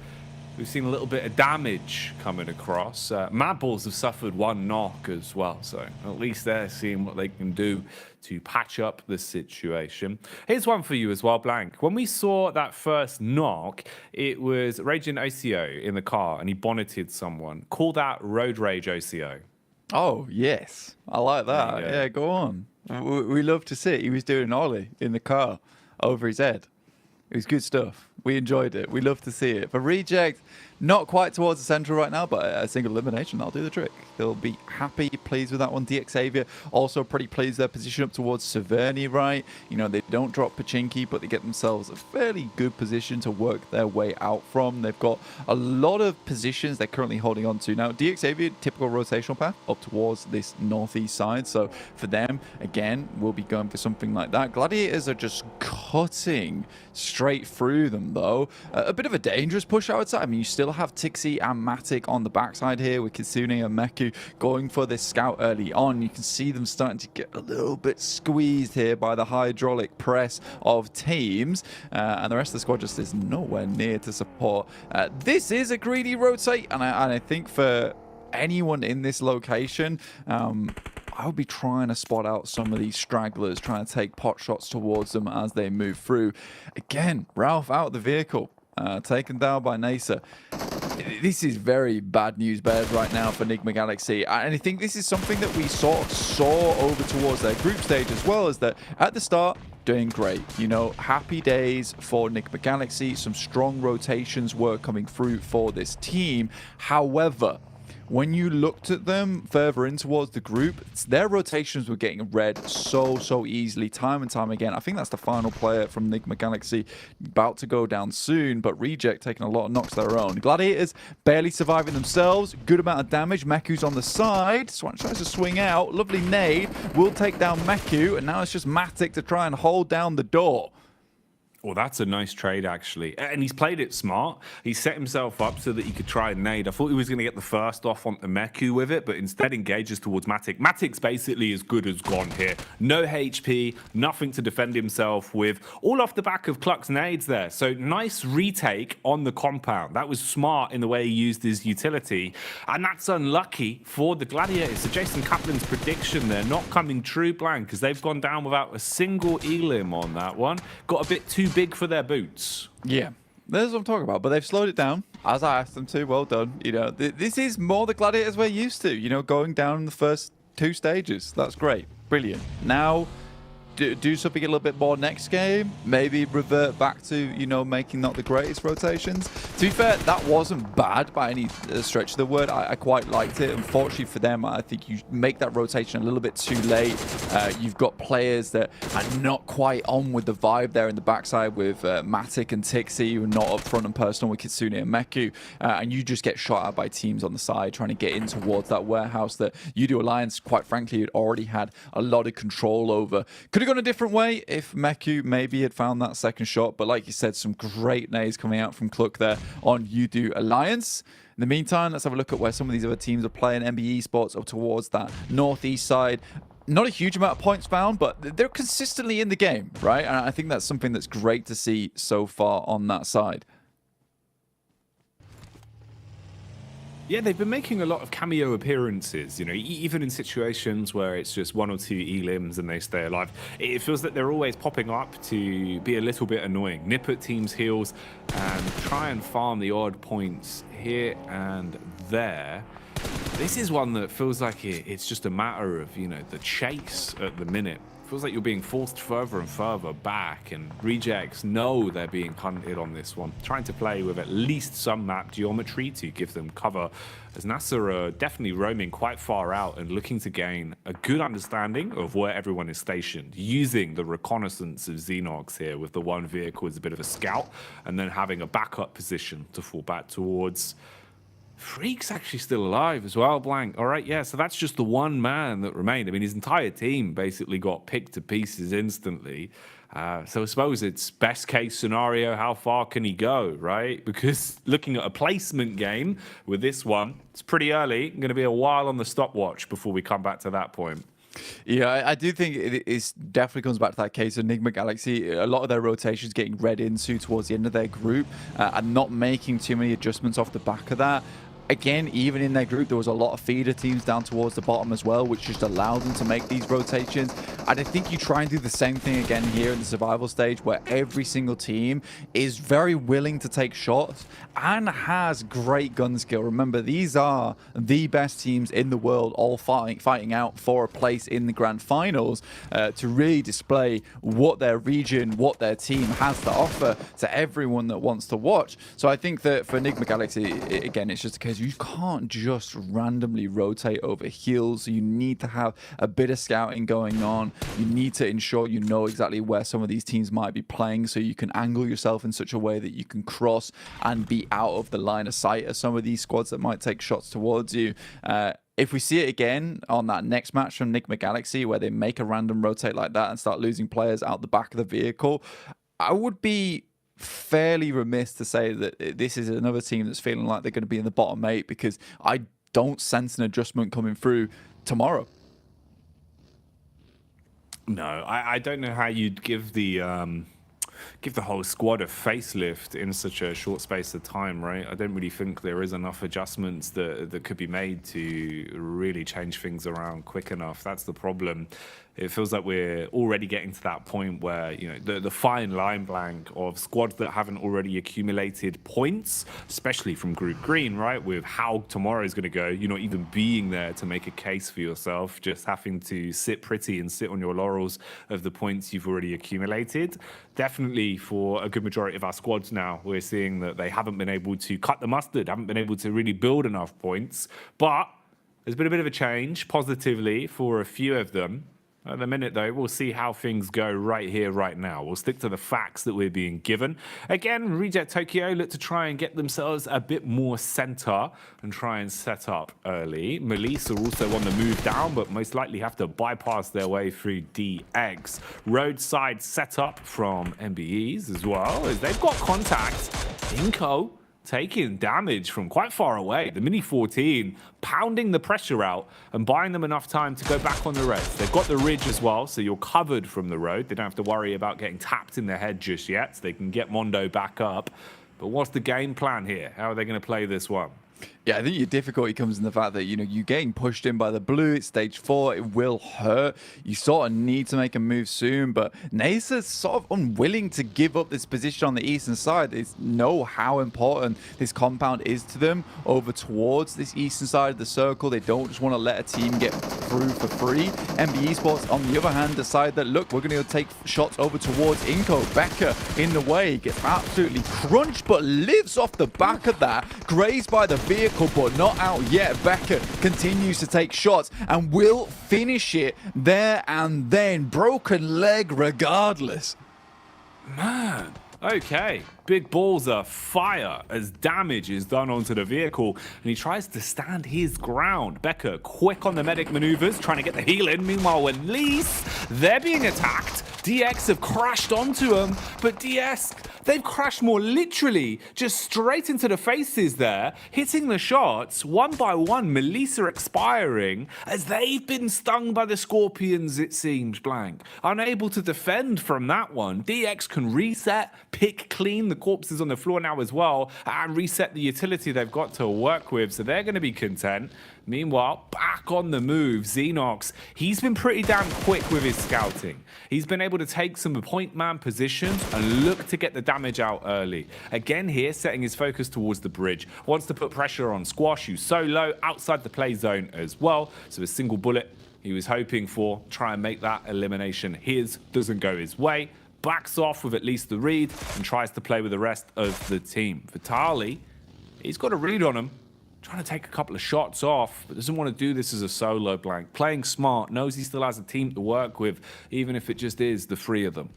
We've seen a little bit of damage coming across. Mad Balls have suffered 1 knock as well, so at least they're seeing what they can do to patch up the situation. Here's one for you as well, Blank. When we saw that first knock, it was Raging OCO in the car, and he bonneted someone. Call that Road Rage OCO. Oh, yes. I like that. Yeah, go on. We love to see it. He was doing an ollie in the car over his head. It was good stuff. We enjoyed it. We love to see it. For Reject, not quite towards the central right now, but a single elimination, that'll do the trick. They'll be happy, pleased with that one. DX Xavier also pretty pleased. Their position up towards Severny, right? You know, they don't drop Pachinki, but they get themselves a fairly good position to work their way out from. They've got a lot of positions they're currently holding on to. Now, DX Xavier, typical rotational path up towards this northeast side. So for them, again, we'll be going for something like that. Gladiators are just cutting straight through them, though. A bit of a dangerous push, I would say. I mean, you still have Tixie and Matic on the backside here with Kitsune and Meku going for this scout early on. You can see them starting to get a little bit squeezed here by the hydraulic press of teams, and the rest of the squad just is nowhere near to support. This is a greedy rotate, and I think for anyone in this location, I would be trying to spot out some of these stragglers, trying to take pot shots towards them as they move through. Again, Ralph out of the vehicle, taken down by Nasa. This is very bad news bears right now for Nigma Galaxy, and I think this is something that we sort of saw over towards their group stage as well, is that at the start, doing great. You know, happy days for Nigma Galaxy. Some strong rotations were coming through for this team. However, when you looked at them further in towards the group, their rotations were getting read so easily, time and time again. I think that's the final player from Nigma Galaxy, about to go down soon, but Reject taking a lot of knocks of their own. Gladiators barely surviving themselves, good amount of damage. Meku's on the side, Swan tries to swing out, lovely nade, will take down Meku, and now it's just Matic to try and hold down the door. Well, that's a nice trade, actually. And he's played it smart. He set himself up so that he could try and nade. I thought he was going to get the first off on the Meku with it, but instead engages towards Matic. Matic's basically as good as gone here. No HP, nothing to defend himself with. All off the back of Cluck's nades there. So nice retake on the compound. That was smart in the way he used his utility. And that's unlucky for the Gladiators. So Jason Kaplan's prediction there not coming true, Blank, because they've gone down without a single elim on that one. Got a bit too big for their boots. Yeah, that's what I'm talking about. But they've slowed it down, as I asked them to. Well done. You know, this is more the Gladiators we're used to. You know, going down in the first 2 stages. That's great. Brilliant. Now, do something a little bit more next game. Maybe revert back to, you know, making not the greatest rotations. To be fair, that wasn't bad by any stretch of the word. I quite liked it. Unfortunately for them, I think you make that rotation a little bit too late. You've got players that are not quite on with the vibe there in the backside with Matic and Tixi, who are not up front and personal with Kitsune and Meku. And you just get shot at by teams on the side trying to get in towards that warehouse that UDO Alliance, quite frankly, had already had a lot of control over. Could have gone a different way if Meku maybe had found that second shot, but like you said, some great nades coming out from Cluck there on UDO Alliance. In the meantime, let's have a look at where some of these other teams are playing. MBE Sports up towards that northeast side. Not a huge amount of points found, but they're consistently in the game, right? And I think that's something that's great to see so far on that side. Yeah, they've been making a lot of cameo appearances, you know, even in situations where it's just 1 or 2 elims and they stay alive. It feels that they're always popping up to be a little bit annoying, nip at teams' heels and try and farm the odd points here and there. This is one that feels like it's just a matter of, you know, the chase at the minute. Feels like you're being forced further and further back, and Rejects know they're being hunted on this one. Trying to play with at least some map geometry to give them cover, as NASA are definitely roaming quite far out and looking to gain a good understanding of where everyone is stationed, using the reconnaissance of Xenox here with the one vehicle as a bit of a scout, and then having a backup position to fall back towards. Freak's actually still alive as well, Blank. All right, yeah, so that's just the one man that remained. I mean, his entire team basically got picked to pieces instantly. So I suppose it's best case scenario, how far can he go, right? Because looking at a placement game with this one, it's pretty early. Going to be a while on the stopwatch before we come back to that point. Yeah, I do think it definitely comes back to that case of Enigma Galaxy. A lot of their rotations getting read into towards the end of their group and not making too many adjustments off the back of that. Again, even in their group, there was a lot of feeder teams down towards the bottom as well, which just allowed them to make these rotations. And I think you try and do the same thing again here in the survival stage, where every single team is very willing to take shots and has great gun skill. Remember, these are the best teams in the world, all fighting out for a place in the Grand Finals to really display what their region, what their team has to offer to everyone that wants to watch. So I think that for Enigma Galaxy, again, it's just a case you can't just randomly rotate over heals. You need to have a bit of scouting going on. You need to ensure you know exactly where some of these teams might be playing, so you can angle yourself in such a way that you can cross and be out of the line of sight of some of these squads that might take shots towards you. If we see it again on that next match from Enigma Galaxy, where they make a random rotate like that and start losing players out the back of the vehicle, I would be fairly remiss to say that this is another team that's feeling like they're going to be in the bottom 8, because I don't sense an adjustment coming through tomorrow. No, I don't know how you'd give the whole squad a facelift in such a short space of time, right? I don't really think there is enough adjustments that could be made to really change things around quick enough. That's the problem. It feels like we're already getting to that point where, you know, the fine line blank of squads that haven't already accumulated points, especially from Group Green, right? With how tomorrow is going to go, you're not even being there to make a case for yourself, just having to sit pretty and sit on your laurels of the points you've already accumulated. Definitely for a good majority of our squads now, we're seeing that they haven't been able to cut the mustard, haven't been able to really build enough points. But there's been a bit of a change positively for a few of them. At the minute, though, we'll see how things go right here, right now. We'll stick to the facts that we're being given. Again, Reject Tokyo look to try and get themselves a bit more center and try and set up early. Melisse are also on the move down, but most likely have to bypass their way through DX. Roadside setup from MBEs as well, as they've got contact. Inko taking damage from quite far away. The Mini 14 pounding the pressure out and buying them enough time to go back on the res. They've got the ridge as well, so you're covered from the road. They don't have to worry about getting tapped in the head just yet. So they can get Mondo back up. But what's the game plan here? How are they going to play this one? Yeah, I think your difficulty comes in the fact that, you know, you're getting pushed in by the blue. It's stage 4. It will hurt. You sort of need to make a move soon, but NASA's sort of unwilling to give up this position on the eastern side. They know how important this compound is to them over towards this eastern side of the circle. They don't just want to let a team get through for free. MB Esports, on the other hand, decide that, look, we're going to take shots over towards Inko. Becker in the way, gets absolutely crunched, but lives off the back of that. Grazed by the vehicle, but not out yet. Becker continues to take shots and will finish it there and then. Broken leg regardless. Man, okay. Big balls are fire as damage is done onto the vehicle, and he tries to stand his ground. Becker quick on the medic maneuvers, trying to get the heal in. Meanwhile, with Lise, they're being attacked. DX have crashed onto him, but DS, they've crashed more literally just straight into the faces there, hitting the shots one by one. Melissa expiring as they've been stung by the Scorpions, it seems, Blank. Unable to defend from that one. DX can reset, pick clean the corpses on the floor now as well, and reset the utility they've got to work with, so they're going to be content. Meanwhile, back on the move, Xenox, he's been pretty damn quick with his scouting. He's been able to take some point man positions and look to get the damage out early. Again here, setting his focus towards the bridge. Wants to put pressure on Squash, who's so low, outside the play zone as well. So a single bullet he was hoping for, try and make that elimination his, doesn't go his way. Backs off with at least the read and tries to play with the rest of the team. Vitali, he's got a read on him. Trying to take a couple of shots off, but doesn't want to do this as a solo, Blank. Playing smart, knows he still has a team to work with, even if it just is the 3 of them.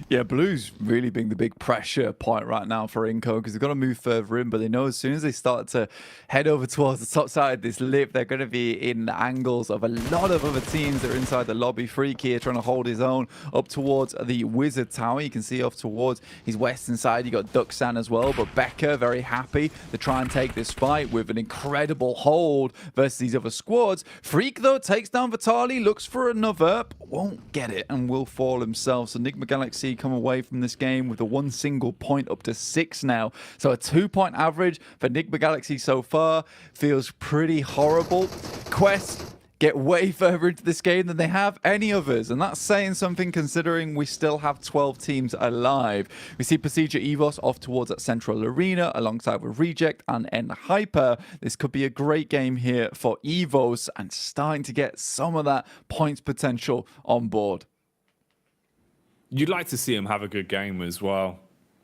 Yeah, Blue's really being the big pressure point right now for Inko, because they've got to move further in, but they know as soon as they start to head over towards the top side of this lip, they're going to be in angles of a lot of other teams that are inside the lobby. Freak here trying to hold his own up towards the Wizard Tower. You can see off towards his western side, you got Duxan as well, but Becker very happy to try and take this fight with an incredible hold versus these other squads. Freak, though, takes down Vitali, looks for another, but won't get it and will fall himself. So Enigma Galaxy come away from this game with a 1 single point, up to 6 now. So a 2-point average for Enigma Galaxy so far. Feels pretty horrible. Quest get way further into this game than they have any others, and that's saying something considering we still have 12 teams alive. We see Procedure Evos off towards that central arena alongside with Reject and Hyper. This could be a great game here for Evos and starting to get some of that points potential on board. You'd like to see him have a good game as well.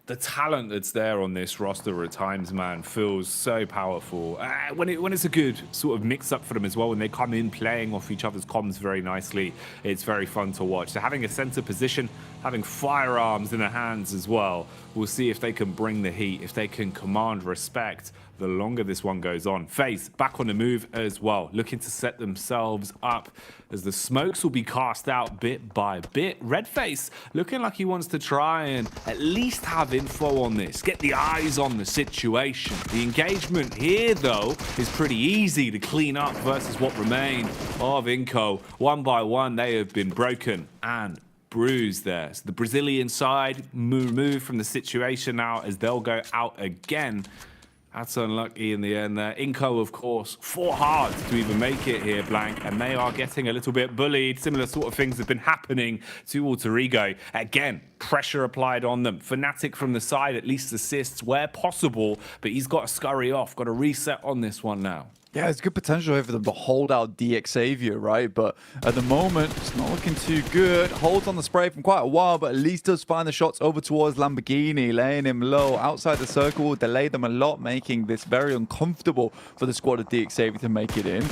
The talent that's there on this roster at times, man, feels so powerful. When it's a good sort of mix-up for them as well, when they come in playing off each other's comms very nicely, it's very fun to watch. So having a center position, having firearms in their hands as well, we'll see if they can bring the heat, if they can command respect the longer this one goes on. FaZe back on the move as well, looking to set themselves up as the smokes will be cast out bit by bit. Redface looking like he wants to try and at least have info on this, get the eyes on the situation. The engagement here, though, is pretty easy to clean up versus what remained of Inko. One by one, they have been broken and bruised there. So the Brazilian side removed from the situation now as they'll go out again. That's unlucky in the end there. Inko, of course, fought hard to even make it here, Blank, and they are getting a little bit bullied. Similar sort of things have been happening to Alter Ego. Again, pressure applied on them. Fnatic from the side at least assists where possible, but he's got to scurry off, got to reset on this one now. Yeah, it's good potential here for them to hold out DX Xavier, right? But at the moment, it's not looking too good. Holds on the spray from quite a while, but at least does find the shots over towards Lamborghini, laying him low. Outside the circle will delay them a lot, making this very uncomfortable for the squad of DX Xavier to make it in.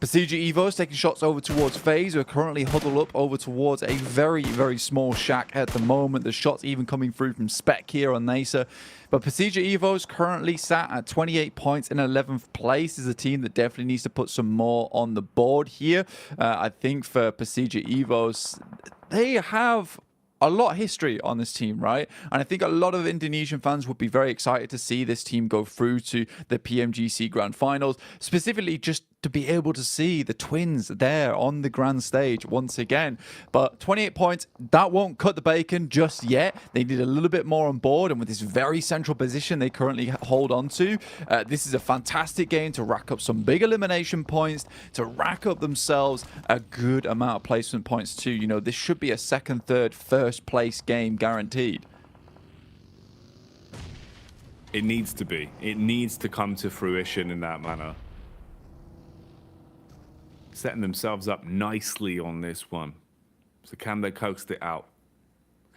Pasija Evos taking shots over towards FaZe, who are currently huddled up over towards a very, very small shack at the moment. The shots even coming through from Spec here on Nasa. But Pasija Evos currently sat at 28 points in 11th place. Is a team that definitely needs to put some more on the board here. I think for Pasija Evos, they have a lot of history on this team, right? And I think a lot of Indonesian fans would be very excited to see this team go through to the PMGC Grand Finals, specifically just to be able to see the twins there on the grand stage once again. But 28 points, that won't cut the bacon just yet. They need a little bit more on board, and with this very central position they currently hold on to, this is a fantastic game to rack up some big elimination points, to rack up themselves a good amount of placement points too. You know, this should be a second, third, first place game guaranteed. It needs to be. It needs to come to fruition in that manner. Setting themselves up nicely on this one. So can they coax it out?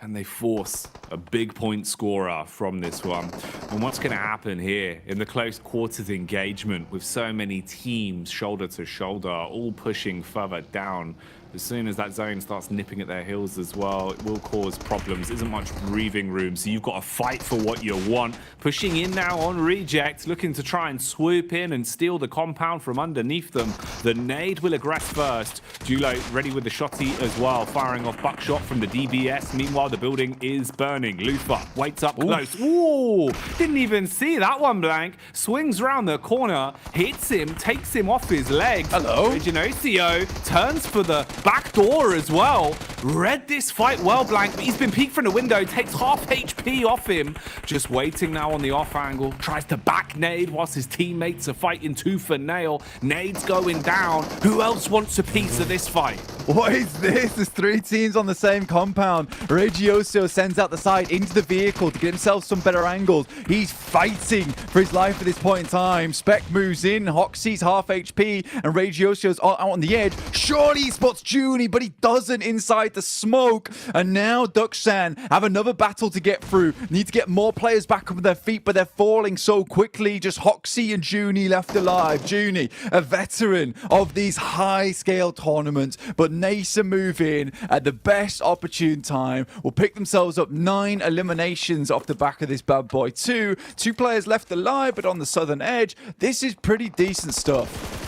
Can they force a big point scorer from this one? And what's going to happen here in the close quarters engagement with so many teams shoulder to shoulder, all pushing further down? As soon as that zone starts nipping at their heels as well, it will cause problems. Isn't much breathing room, so you've got to fight for what you want. Pushing in now on Reject, looking to try and swoop in and steal the compound from underneath them. The nade will aggress first. Julo ready with the shotty as well, firing off buckshot from the DBS. Meanwhile, the building is burning. Lufa waits up close. Ooh, didn't even see that one, Blank. Swings round the corner, hits him, takes him off his legs. Hello. Genocio turns for the back door as well. Read this fight well, Blank, but he's been peeked from the window, takes half HP off him. Just waiting now on the off angle, tries to back nade whilst his teammates are fighting tooth for nail. Nade's going down. Who else wants a piece of this fight? What is this? There's 3 teams on the same compound. Regioso sends out the side into the vehicle to get himself some better angles. He's fighting for his life at this point in time. Spec moves in, Hoxie's half HP, and Regioso's out on the edge. Surely he spots Junie, but he doesn't inside the smoke. And now Dukshan have another battle to get through. Need to get more players back up on their feet, but they're falling so quickly. Just Hoxie and Junie left alive. Junie, a veteran of these high-scale tournaments, but Nasa move in at the best opportune time. Will pick themselves up 9 eliminations off the back of this bad boy too. 2 players left alive, but on the southern edge, this is pretty decent stuff.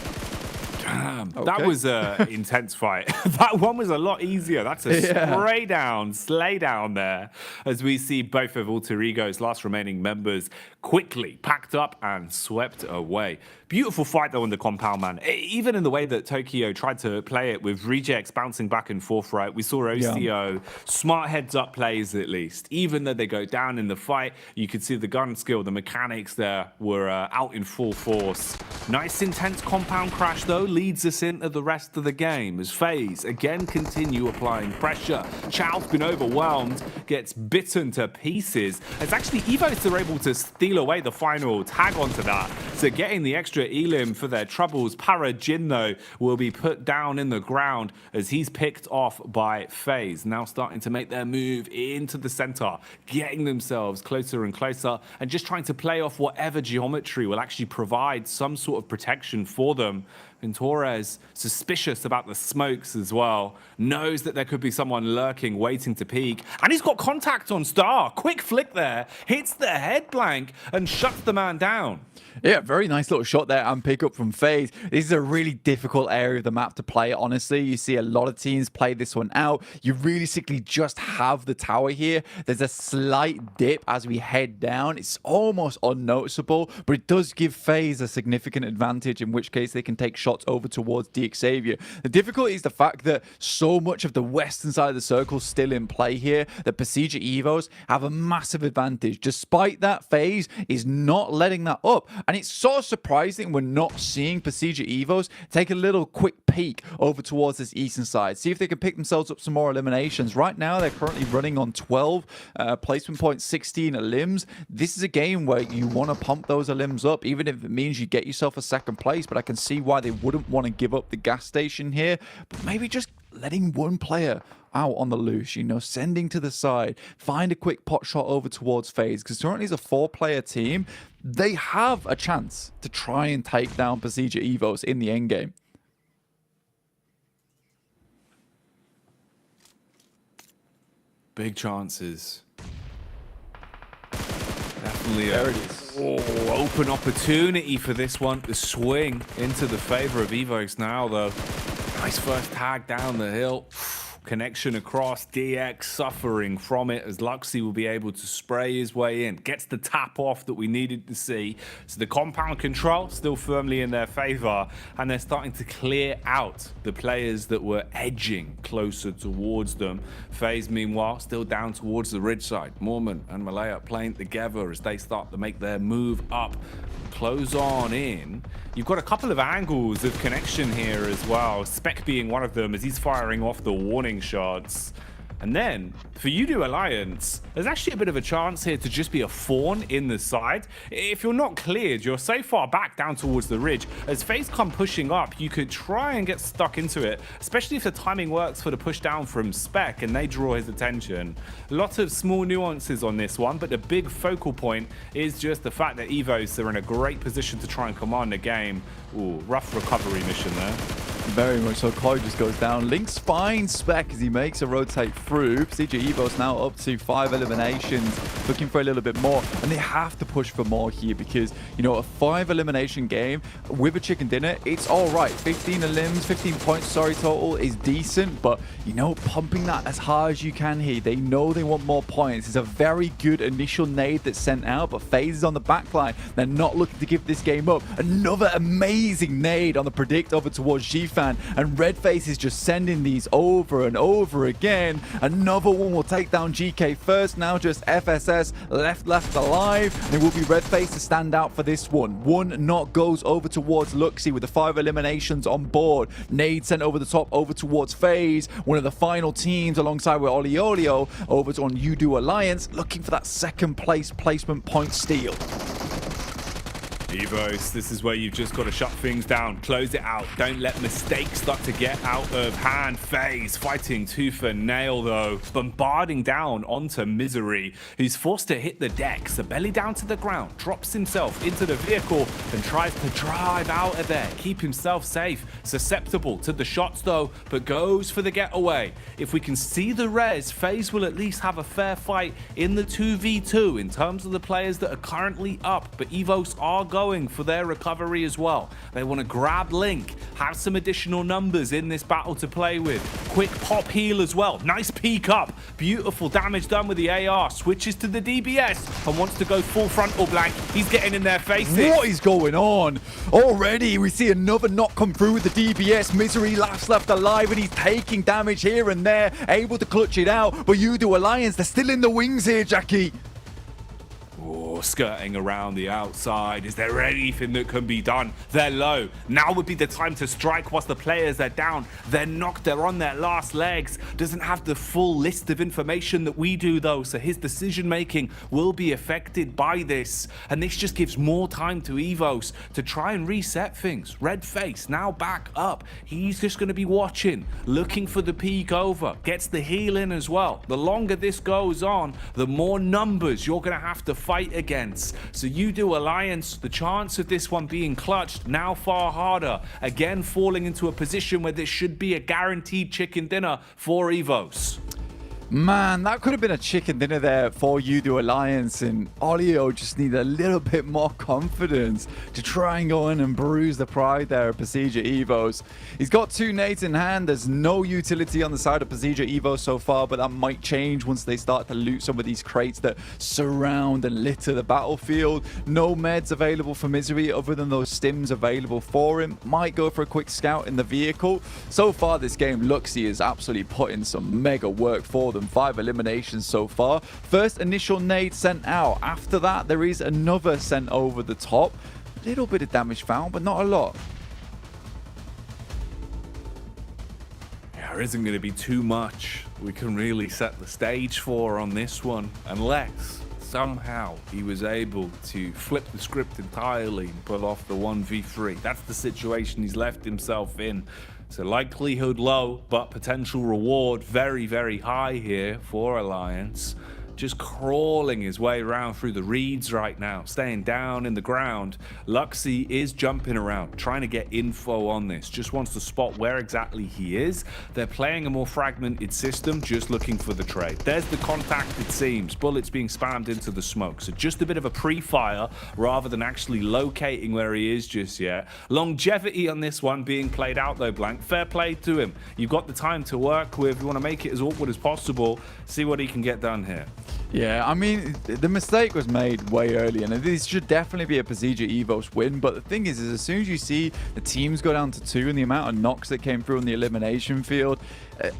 Damn, that was an intense fight. That one was a lot easier. That's a slay down there, as we see both of Alter Ego's last remaining members quickly packed up and swept away. Beautiful fight though on the compound, man. Even in the way that Tokyo tried to play it with rejects bouncing back and forth, right? We saw OCO, smart heads up plays at least. Even though they go down in the fight, you could see the gun skill, the mechanics there were out in full force. Nice intense compound crash though leads us into the rest of the game as FaZe again continue applying pressure. Chow's been overwhelmed, gets bitten to pieces. It's actually Evos are able to steal away the final tag onto that. So getting the extra elim for their troubles. Parajin though will be put down in the ground as he's picked off by FaZe. Now starting to make their move into the center, getting themselves closer and closer and just trying to play off whatever geometry will actually provide some sort of protection for them. And Torres, suspicious about the smokes as well, knows that there could be someone lurking, waiting to peek. And he's got contact on Star. Quick flick there, hits the head blank and shuts the man down. Yeah, very nice little shot there and pick up from FaZe. This is a really difficult area of the map to play, honestly. You see a lot of teams play this one out. You realistically just have the tower here. There's a slight dip as we head down. It's almost unnoticeable, but it does give FaZe a significant advantage, in which case they can take shots over towards Xavier. The difficulty is the fact that so much of the western side of the circle is still in play here, that Pasija Evos have a massive advantage. Despite that, FaZe is not letting that up. And it's so surprising we're not seeing Pasija Evos take a little quick peek over towards this eastern side. See if they can pick themselves up some more eliminations. Right now, they're currently running on 12 placement points, 16 elims. This is a game where you want to pump those elims up, even if it means you get yourself a second place. But I can see why they wouldn't want to give up the gas station here. But maybe just letting one player out on the loose, you know, sending to the side, find a quick pot shot over towards FaZe, because currently it's a 4-player team. They have a chance to try and take down Pasija Evos in the endgame. Big chances. Definitely there it is. Open opportunity for this one to swing into the favor of Evos now, though. Nice first tag down the hill. Connection across, DX suffering from it as Luxy will be able to spray his way in. Gets the tap off that we needed to see. So the compound control still firmly in their favor, and they're starting to clear out the players that were edging closer towards them. FaZe, meanwhile, still down towards the ridge side. Mormon and Malaya playing together as they start to make their move up. Close on in. You've got a couple of angles of connection here as well. Spec being one of them as he's firing off the warning shots. And then, for Udo Alliance, there's actually a bit of a chance here to just be a fawn in the side. If you're not cleared, you're so far back down towards the ridge. As FaZe come pushing up, you could try and get stuck into it, especially if the timing works for the push down from Spec and they draw his attention. Lots of small nuances on this one, but the big focal point is just the fact that Evos are in a great position to try and command the game. Ooh, rough recovery mission there. Very much so. Chloe just goes down. Lynx finds Spec as he makes a rotate through. PCG Evos now up to 5 eliminations, looking for a little bit more. And they have to push for more here because, you know, a 5 elimination game with a chicken dinner, it's all right. 15 elims, 15 points, sorry, total is decent. But, you know, pumping that as hard as you can here. They know they want more points. It's a very good initial nade that's sent out, but FaZe is on the back line. They're not looking to give this game up. Another amazing nade on the predict over towards GFan. And Redface is just sending these over and over again. Another one will take down GK first. Now just FSS left alive. And it will be Redface to stand out for this one. One knock goes over towards Luxy with the 5 eliminations on board. Nade sent over the top over towards FaZe. One of the final teams alongside with Olio over on Udo Alliance, looking for that second place placement point steal. Evos, this is where you've just got to shut things down, close it out, don't let mistakes start to get out of hand. FaZe fighting tooth and nail though, bombarding down onto Misery, who's forced to hit the deck, so belly down to the ground, drops himself into the vehicle and tries to drive out of there, keep himself safe, susceptible to the shots though, but goes for the getaway. If we can see the res, FaZe will at least have a fair fight in the 2v2 in terms of the players that are currently up, but Evos are going for their recovery as well. They want to grab Link, have some additional numbers in this battle to play with. Quick pop heal as well. Nice peek up. Beautiful damage done with the AR. Switches to the DBS and wants to go full frontal blank. He's getting in their faces. What is going on? Already we see another knock come through with the DBS. Misery left alive and he's taking damage here and there, able to clutch it out. But Udo Alliance, they're still in the wings here, Jackie. Oh, skirting around the outside. Is there anything that can be done? They're low. Now would be the time to strike whilst the players are down. They're knocked. They're on their last legs. Doesn't have the full list of information that we do though, so his decision making will be affected by this. And this just gives more time to Evos to try and reset things. Redface now back up. He's just going to be watching, looking for the peek over. Gets the heal in as well. The longer this goes on, the more numbers you're going to have to fight against. So Udo Alliance, the chance of this one being clutched now far harder. Again, falling into a position where this should be a guaranteed chicken dinner for Evos. Man, that could have been a chicken dinner there for Udo Alliance, and Olio just need a little bit more confidence to try and go in and bruise the pride there of Procedure Evos. He's got 2 nades in hand. There's no utility on the side of Procedure Evos so far, but that might change once they start to loot some of these crates that surround and litter the battlefield. No meds available for Misery other than those stims available for him. Might go for a quick scout in the vehicle. So far this game, Luxy is absolutely putting some mega work for them. 5 eliminations so far. First initial nade sent out. After that, there is another sent over the top. Little bit of damage found, but not a lot. Yeah, there isn't going to be too much we can really set the stage for on this one, unless somehow he was able to flip the script entirely and pull off the 1v3. That's the situation he's left himself in. So likelihood low, but potential reward very, very high here for Alliance. just crawling his way around through the reeds right now, staying down in the ground. Luxy is jumping around, trying to get info on this, just wants to spot where exactly he is. They're playing a more fragmented system, just looking for the trade. There's the contact, it seems. Bullets being spammed into the smoke. So just a bit of a pre-fire rather than actually locating where he is just yet. Longevity on this one being played out though, Blank. Fair play to him. You've got the time to work with. You want to make it as awkward as possible. See what he can get done here. Yeah, I mean, the mistake was made way early, and this should definitely be a Pasija Evos win. But the thing is as soon as you see the teams go down to 2 and the amount of knocks that came through on the elimination field,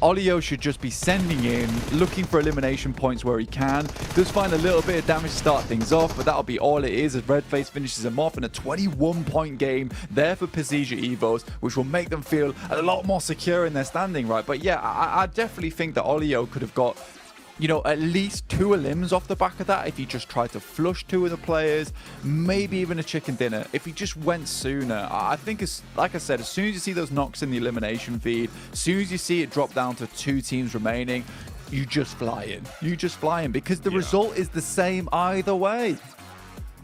Olio should just be sending in, looking for elimination points where he can. Does find a little bit of damage to start things off, but that'll be all it is as Redface finishes him off in a 21-point game there for Pasija Evos, which will make them feel a lot more secure in their standing, right? But yeah, I definitely think that Olio could have got, you know, at least 2 elims off the back of that if he just tried to flush 2 of the players, maybe even a chicken dinner. If he just went sooner, I think, it's like I said, as soon as you see those knocks in the elimination feed, as soon as you see it drop down to 2 teams remaining, you just fly in. You just fly in because the result is the same either way.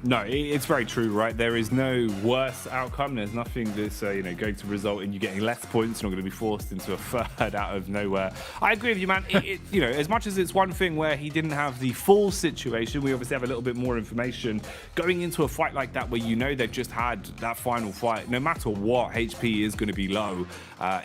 No, it's very true, right? There is no worse outcome. There's nothing that's going to result in you getting less points. You're not going to be forced into a third out of nowhere. I agree with you, man. As much as it's one thing where he didn't have the full situation, we obviously have a little bit more information. Going into a fight like that where you know they've just had that final fight, no matter what, HP is going to be low.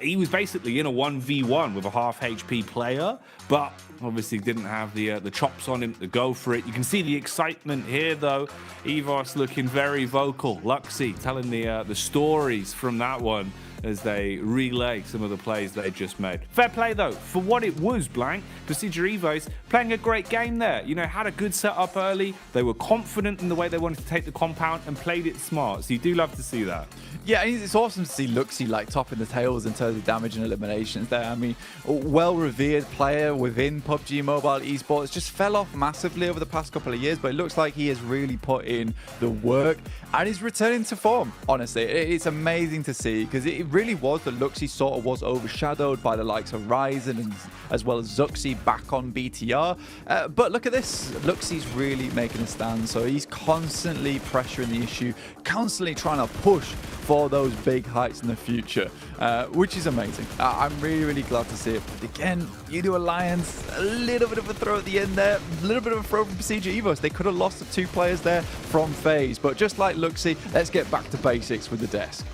He was basically in a 1v1 with a half HP player, but obviously didn't have the chops on him to go for it. You can see the excitement here, though. Evos looking very vocal. Luxy telling the stories from that one as they relay some of the plays they just made. Fair play, though, for what it was, Blank. Pasija Evos playing a great game there. You know, had a good setup early. They were confident in the way they wanted to take the compound and played it smart. So you do love to see that. Yeah, it's awesome to see Luxy like topping the tails in terms of damage and eliminations there. I mean, well-revered player within PUBG Mobile Esports, just fell off massively over the past couple of years, but it looks like he has really put in the work and he's returning to form, honestly. It's amazing to see because it really was that Luxy sort of was overshadowed by the likes of Ryzen and as well as Zuxi back on BTR. But look at this. Luxy's really making a stand, so he's constantly pressuring the issue, constantly trying to push for those big heights in the future, which is amazing. I'm really, really glad to see it. But again, Udo Alliance, a little bit of a throw at the end there, a little bit of a throw from Pasija Evos. They could have lost the 2 players there from FaZe, but just like Luxy, let's get back to basics with the desk.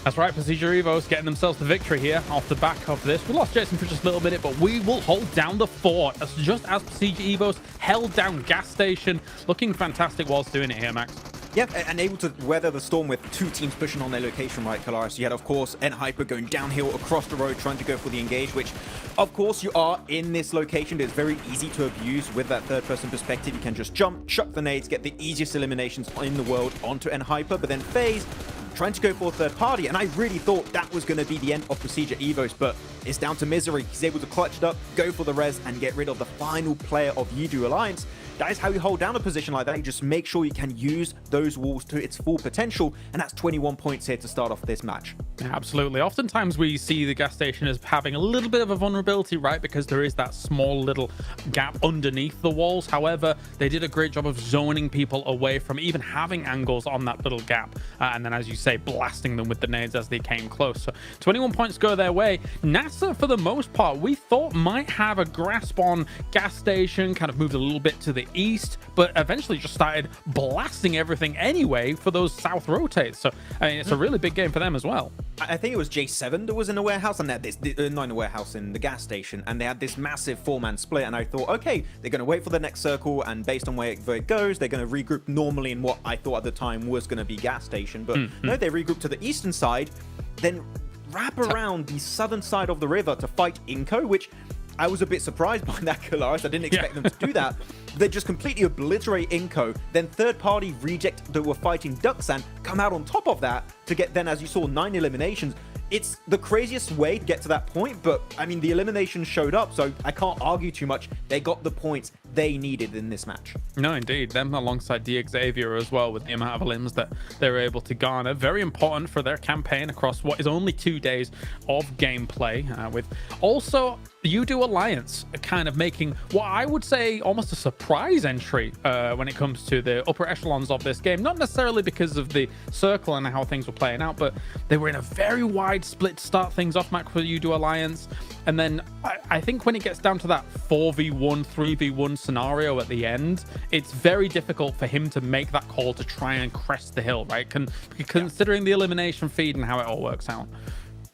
That's right, Pasija Evos getting themselves the victory here off the back of this. We lost Jason for just a little minute, but we will hold down the fort just as Pasija Evos held down Gas Station. Looking fantastic whilst doing it here, Max. Yep, and able to weather the storm with 2 teams pushing on their location, right, Kalaris? You had, of course, Hyper going downhill across the road, trying to go for the engage, which, of course, you are in this location. It's very easy to abuse with that third-person perspective. You can just jump, chuck the nades, get the easiest eliminations in the world onto Hyper, but then FaZe trying to go for a third party, and I really thought that was going to be the end of Pasija Evos, but it's down to Misery. He's able to clutch it up, go for the res, and get rid of the final player of Yidu Alliance. That is how you hold down a position like that. You just make sure you can use those walls to its full potential, and that's 21 points here to start off this match. Absolutely. Oftentimes we see the Gas Station as having a little bit of a vulnerability, right? Because there is that small little gap underneath the walls. However, they did a great job of zoning people away from even having angles on that little gap. And then, as you say, blasting them with the nades as they came close. So 21 points go their way. NASA, for the most part, we thought might have a grasp on Gas Station, kind of moved a little bit to the east, but eventually just started blasting everything anyway for those south rotates. So, I mean, it's a really big game for them as well. I think it was J7 that was in the warehouse, and they had this, not in the warehouse, in the gas station, and they had this massive 4-man split, and I thought, okay, they're going to wait for the next circle, and based on where it goes, they're going to regroup normally in what I thought at the time was going to be gas station, but no, they regrouped to the eastern side, then wrap around the southern side of the river to fight Inko, which I was a bit surprised by that, Kalaris. I didn't expect them to do that. They just completely obliterate Inko. Then third-party reject that were fighting Duxan come out on top of that to get then, as you saw, 9 eliminations. it's the craziest way to get to that point, but I mean, the elimination showed up, so I can't argue too much. They got the points they needed in this match. No, indeed. Them alongside D Xavier as well, with the amount of elims that they were able to garner. Very important for their campaign across what is only 2 days of gameplay, with also UDO Alliance kind of making what I would say almost a surprise entry when it comes to the upper echelons of this game. Not necessarily because of the circle and how things were playing out, but they were in a very wide split to start things off match for UDO Alliance. And then I think when it gets down to that 4v1, 3v1 scenario at the end, it's very difficult for him to make that call to try and crest the hill, right? Considering the elimination feed and how it all works out.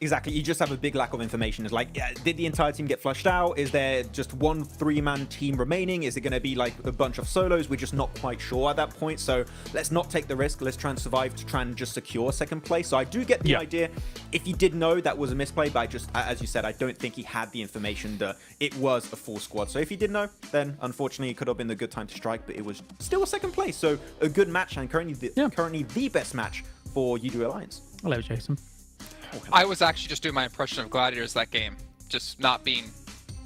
Exactly, you just have a big lack of information. It's like, did the entire team get flushed out? Is there just one 3-man team remaining? Is it going to be like a bunch of solos? We're just not quite sure at that point. So let's not take the risk. Let's try and survive to try and just secure second place. So I do get the idea. If he did know that was a misplay, but I just, as you said, I don't think he had the information that it was a full squad. So if he did know, then unfortunately it could have been the good time to strike, but it was still a second place. So a good match, and currently the best match for UDO Alliance. Hello, Jason. I was actually just doing my impression of Gladiators that game, just not being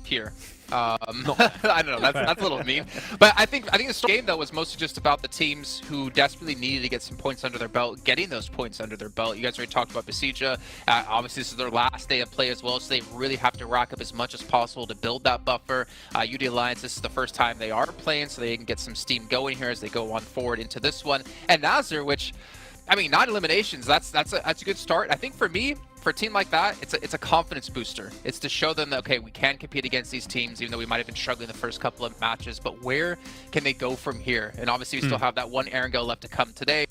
here. I don't know, that's a little mean. But I think this game, though, was mostly just about the teams who desperately needed to get some points under their belt, getting those points under their belt. You guys already talked about Besija. Obviously, this is their last day of play as well, so they really have to rack up as much as possible to build that buffer. UD Alliance, this is the first time they are playing, so they can get some steam going here as they go on forward into this one. And Nazir, which, I mean, 9 eliminations, that's a good start. I think for me, for a team like that, it's a confidence booster. It's to show them that, okay, we can compete against these teams, even though we might have been struggling the first couple of matches, but where can they go from here? And obviously, we still have that one Erangel left to come today.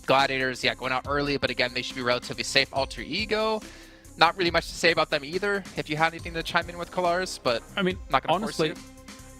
Gladiators, going out early, but again, they should be relatively safe. Alter Ego, not really much to say about them either. If you have anything to chime in with Kalaris, but I mean, not gonna honestly, force you.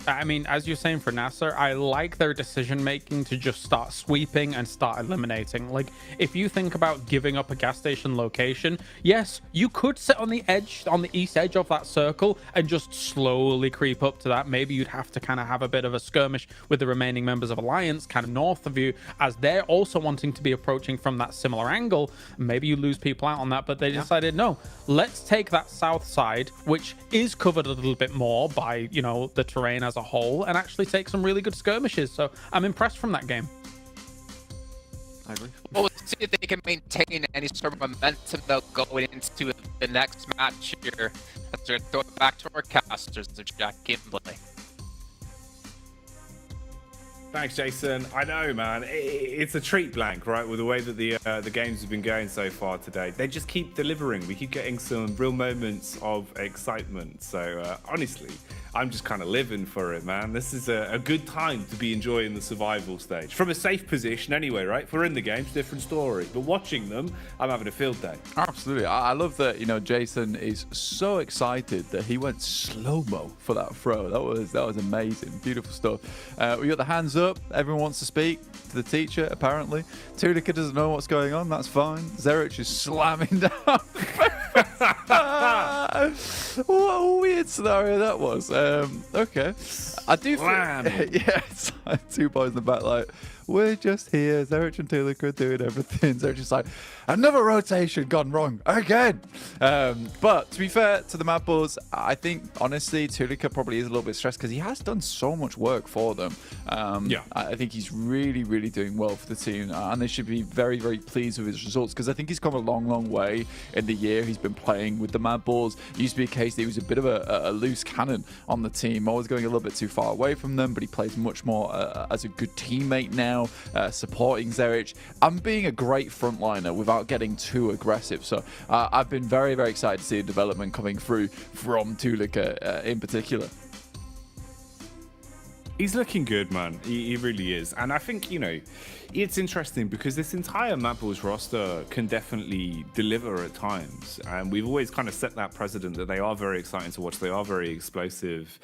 I mean, as you're saying for Nasser, I like their decision making to just start sweeping and start eliminating. Like, if you think about giving up a gas station location, yes, you could sit on the edge, on the east edge of that circle and just slowly creep up to that. Maybe you'd have to kind of have a bit of a skirmish with the remaining members of Alliance, kind of north of you, as they're also wanting to be approaching from that similar angle. Maybe you lose people out on that, but they decided, no, let's take that south side, which is covered a little bit more by, you know, the terrain as a whole, and actually take some really good skirmishes. So I'm impressed from that game. I agree. Well, we'll see if they can maintain any sort of momentum though going into the next match here. Let's throw it back to our casters, Jack Gimbley. Thanks, Jason. I know, man. It's a treat blank, right? With the way that the games have been going so far today, they just keep delivering. We keep getting some real moments of excitement. So honestly, I'm just kind of living for it, man. This is a good time to be enjoying the survival stage from a safe position, anyway, right? If we're in the games, different story. But watching them, I'm having a field day. Absolutely. I love that. You know, Jason is so excited that he went slow-mo for that throw. That was amazing. Beautiful stuff. We got the hands up. Everyone wants to speak to the teacher, apparently. Tulika doesn't know what's going on. That's fine. Zerich is slamming down. What a weird scenario that was. Okay. I do think, it's like 2 boys in the back, like, we're just here. Zerich and Tulika are doing everything. Zerich is like, another rotation gone wrong again. But to be fair to the Mad Bulls, I think honestly Tulika probably is a little bit stressed because he has done so much work for them. I think he's really, really doing well for the team, and they should be very, very pleased with his results because I think he's come a long, long way in the year he's been playing with the Mad Bulls. It used to be a case that he was a bit of a loose cannon on the team, always going a little bit too far away from them, but he plays much more as a good teammate now. Supporting Zerich and being a great frontliner without getting too aggressive. So I've been very, very excited to see the development coming through from Tulika in particular. He's looking good, man. He really is. And I think, you know, it's interesting because this entire Mad Bulls roster can definitely deliver at times. And we've always kind of set that precedent that they are very exciting to watch. They are very explosive.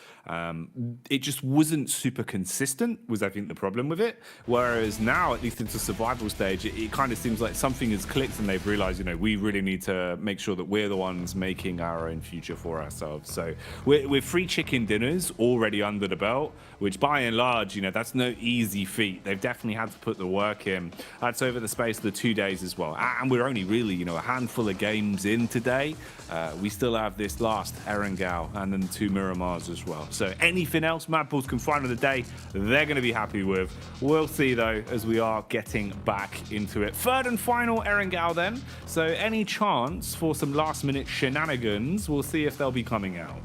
It just wasn't super consistent, was I think the problem with it. Whereas now, at least into survival stage, it kind of seems like something has clicked and they've realized, you know, we really need to make sure that we're the ones making our own future for ourselves. So we're free chicken dinners already under the belt, which by and large, you know, that's no easy feat. They've definitely had to put the work work in. That's over the space of the 2 days as well. And we're only really, you know, a handful of games in today. We still have this last Erangel and then 2 Miramars as well. So anything else Mad Bulls can find on the day, they're going to be happy with. We'll see, though, as we are getting back into it. Third and final Erangel then. So any chance for some last-minute shenanigans, we'll see if they'll be coming out.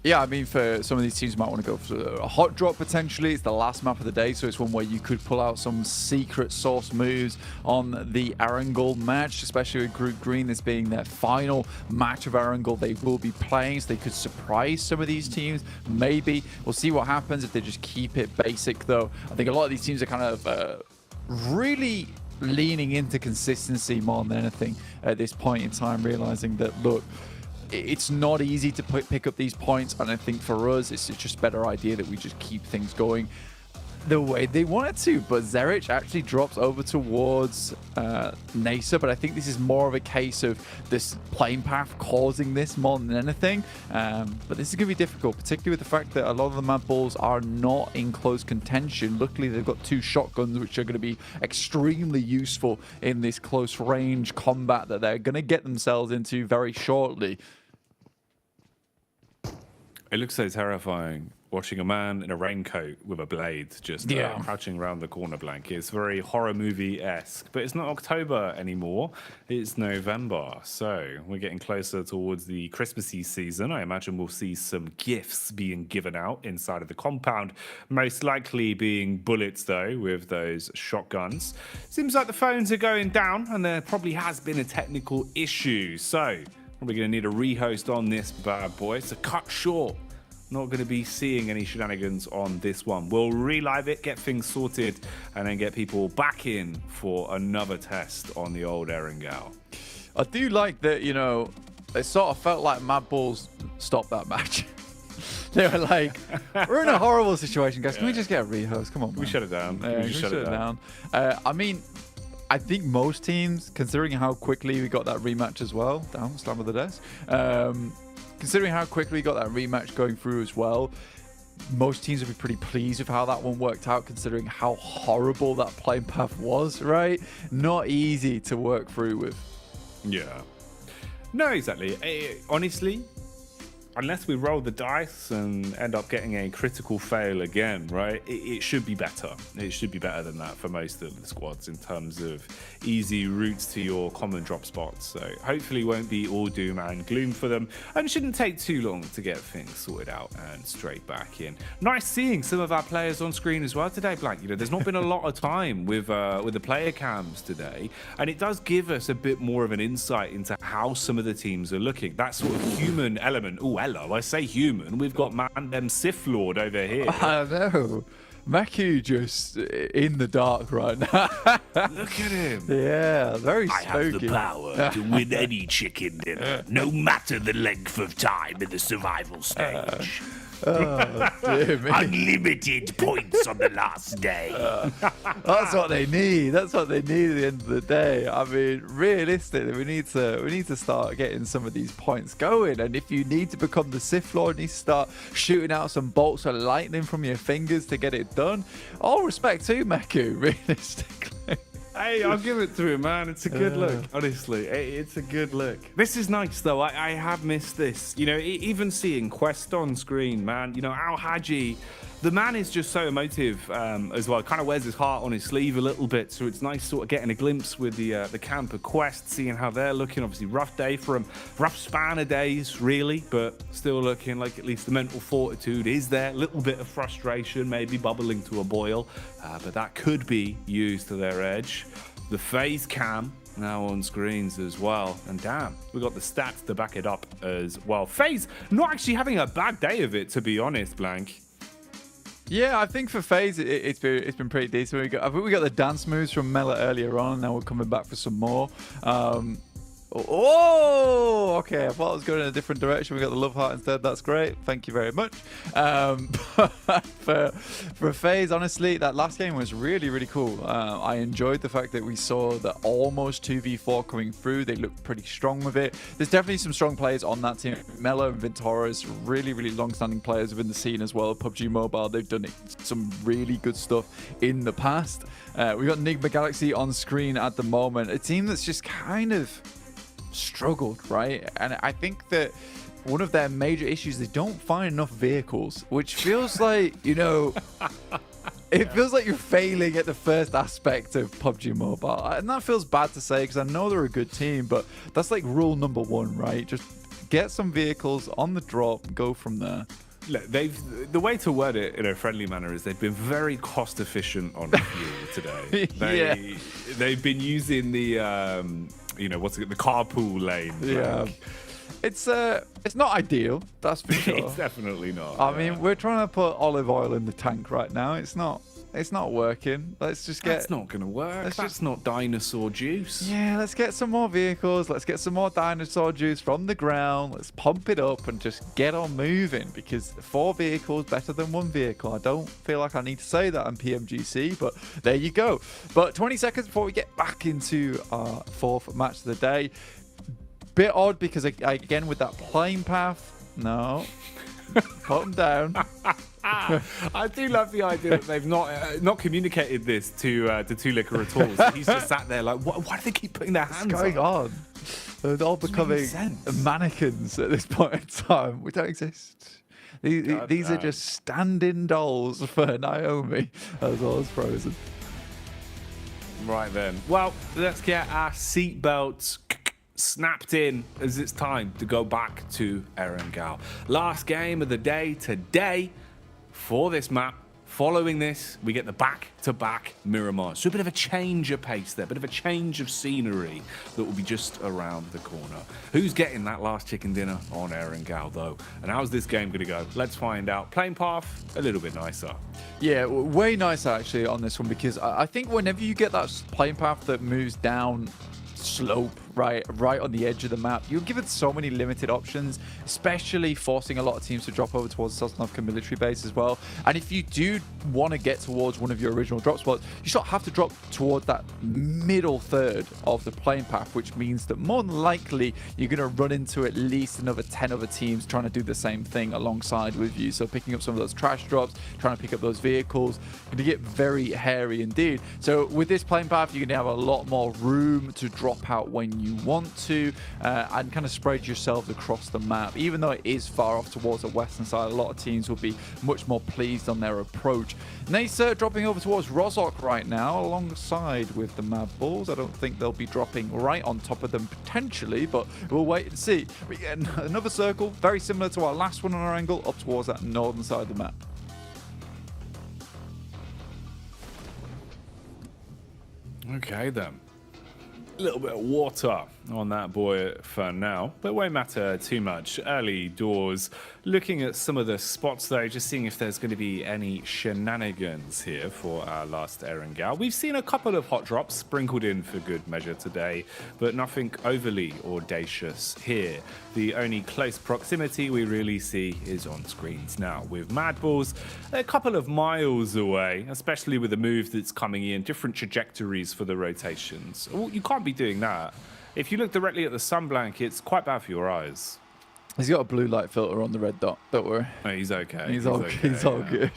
Yeah, I mean, for some of these teams, might want to go for a hot drop potentially. It's the last map of the day, so it's one where you could pull out some secret sauce moves on the Erangel match, especially with Group Green, this being their final match of Erangel they will be playing, so they could surprise some of these teams. Maybe. We'll see what happens if they just keep it basic, though. I think a lot of these teams are kind of really leaning into consistency more than anything at this point in time, realizing that, look, it's not easy to pick up these points, and I think for us, it's just a better idea that we just keep things going the way they wanted to. But Zerich actually drops over towards Nasa, but I think this is more of a case of this playing path causing this more than anything. But this is going to be difficult, particularly with the fact that a lot of the Mad Bulls are not in close contention. Luckily, they've got 2 shotguns, which are going to be extremely useful in this close range combat that they're going to get themselves into very shortly. It looks so terrifying watching a man in a raincoat with a blade just crouching around the corner blank. It's very horror movie-esque, but it's not October anymore. It's November, so we're getting closer towards the Christmassy season. I imagine we'll see some gifts being given out inside of the compound, most likely being bullets, though, with those shotguns. Seems like the phones are going down, and there probably has been a technical issue, so probably going to need a rehost on this bad boy. So cut short. Not going to be seeing any shenanigans on this one. We'll relive it, get things sorted, and then get people back in for another test on the old Erangel. I do like that, you know, it sort of felt like Mad Bulls stopped that match. They were like, we're in a horrible situation, guys. Can we just get a rehost? Come on, man. We shut it down. Yeah, we shut it down. I mean, I think most teams, considering how quickly we got that rematch as well, down, slam of the desk, considering how quickly we got that rematch going through as well, most teams would be pretty pleased with how that one worked out, considering how horrible that playing path was, right? Not easy to work through with. Yeah. No, exactly. Honestly, unless we roll the dice and end up getting a critical fail again, right? It should be better. It should be better than that for most of the squads in terms of easy routes to your common drop spots. So hopefully won't be all doom and gloom for them, and it shouldn't take too long to get things sorted out and straight back in. Nice seeing some of our players on screen as well today, Blank. You know, there's not been a lot of time with the player cams today, and it does give us a bit more of an insight into how some of the teams are looking. That sort of human element. Oh, hello, I say human. We've got man them Sith Lord over here. I know. Maku just in the dark right now. Look at him. Yeah, very spooky. I have the power to win any chicken dinner, no matter the length of time in the survival stage. Oh, dear me. Unlimited points on the last day. That's what they need. That's what they need at the end of the day. I mean, realistically, we need to start getting some of these points going. And if you need to become the Sith Lord, you need to start shooting out some bolts of lightning from your fingers to get it done. All respect to Maku, realistically. Hey, I'll give it to him, man. It's a good look. Honestly, it's a good look. This is nice, though. I have missed this. You know, even seeing Quest on screen, man. You know, Al Haji, the man is just so emotive as well. Kind of wears his heart on his sleeve a little bit. So it's nice sort of getting a glimpse with the camp of Quest, seeing how they're looking. Obviously, rough day for him. Rough span of days, really. But still looking like at least the mental fortitude is there. A little bit of frustration, maybe bubbling to a boil. But that could be used to their edge. The FaZe cam now on screens as well. And damn, we got the stats to back it up as well. FaZe not actually having a bad day of it, to be honest, Blank. Yeah, I think for FaZe, it's been pretty decent. I think we got the dance moves from Mela earlier on, and now we're coming back for some more. Oh, okay. I thought I was going in a different direction. We got the love heart instead. That's great. Thank you very much. For FaZe, honestly, that last game was really, really cool. I enjoyed the fact that we saw the almost 2v4 coming through. They looked pretty strong with it. There's definitely some strong players on that team. Mello and Vintoris, really, really long-standing players within the scene as well. PUBG Mobile, they've done some really good stuff in the past. We got Enigma Galaxy on screen at the moment. A team that's just kind of struggled, right? And I think that one of their major issues, they don't find enough vehicles, which feels like, you know, it feels like you're failing at the first aspect of PUBG Mobile. And that feels bad to say because I know they're a good team, but that's like rule number one, right? Just get some vehicles on the drop and go from there. Look, the way to word it in a friendly manner is they've been very cost efficient on fuel today. They've been using the the carpool lane. Yeah. It's not ideal, that's for sure. It's definitely not. I mean, we're trying to put olive oil in the tank right now. It's not working. Let's just get... That's not going to work. That's not dinosaur juice. Yeah, let's get some more vehicles. Let's get some more dinosaur juice from the ground. Let's pump it up and just get on moving, because 4 vehicles better than 1 vehicle. I don't feel like I need to say that on PMGC, but there you go. But 20 seconds before we get back into our 4th match of the day. Bit odd because, again, with that plane path, no, calm down. I do love the idea that they've not communicated this to Liquor at all. So he's just sat there like, why do they keep putting their hands What's going on? They're all becoming mannequins at this point in time. We don't exist. These are just stand-in dolls for Naomi as well as Frozen. Right then. Well, let's get our seatbelts snapped in, as it's time to go back to Erangel. Last game of the day today for this map. Following this, we get the back-to-back Miramar. So a bit of a change of pace there, a bit of a change of scenery that will be just around the corner. Who's getting that last chicken dinner on Erangel, though? And how's this game going to go? Let's find out. Plane path, a little bit nicer. Yeah, way nicer actually on this one, because I think whenever you get that plane path that moves down slope right on the edge of the map, you're given so many limited options, especially forcing a lot of teams to drop over towards the Sosnovka military base as well. And if you do want to get towards one of your original drop spots, you sort of have to drop towards that middle third of the plane path, which means that more than likely you're going to run into at least another 10 other teams trying to do the same thing alongside with you. So picking up some of those trash drops, trying to pick up those vehicles, going to get very hairy indeed. So with this plane path, you're going to have a lot more room to drop out when you want to, and kind of spread yourselves across the map. Even though it is far off towards the western side, a lot of teams will be much more pleased on their approach. Nacer dropping over towards Rozhok right now, alongside with the Mad Bulls. I don't think they'll be dropping right on top of them potentially, but we'll wait and see. We get another circle, very similar to our last one on our angle, up towards that northern side of the map. Okay then. A little bit of water on that boy for now, but it won't matter too much. Early doors, looking at some of the spots though, just seeing if there's going to be any shenanigans here for our last Erangel. We've seen a couple of hot drops sprinkled in for good measure today, but nothing overly audacious here. The only close proximity we really see is on screens now, with Mad Bulls a couple of miles away, especially with the move that's coming in, different trajectories for the rotations. Well, you can't be doing that. If you look directly at the sunblank, it's quite bad for your eyes. He's got a blue light filter on the red dot, don't worry. Oh, he's okay. He's all good.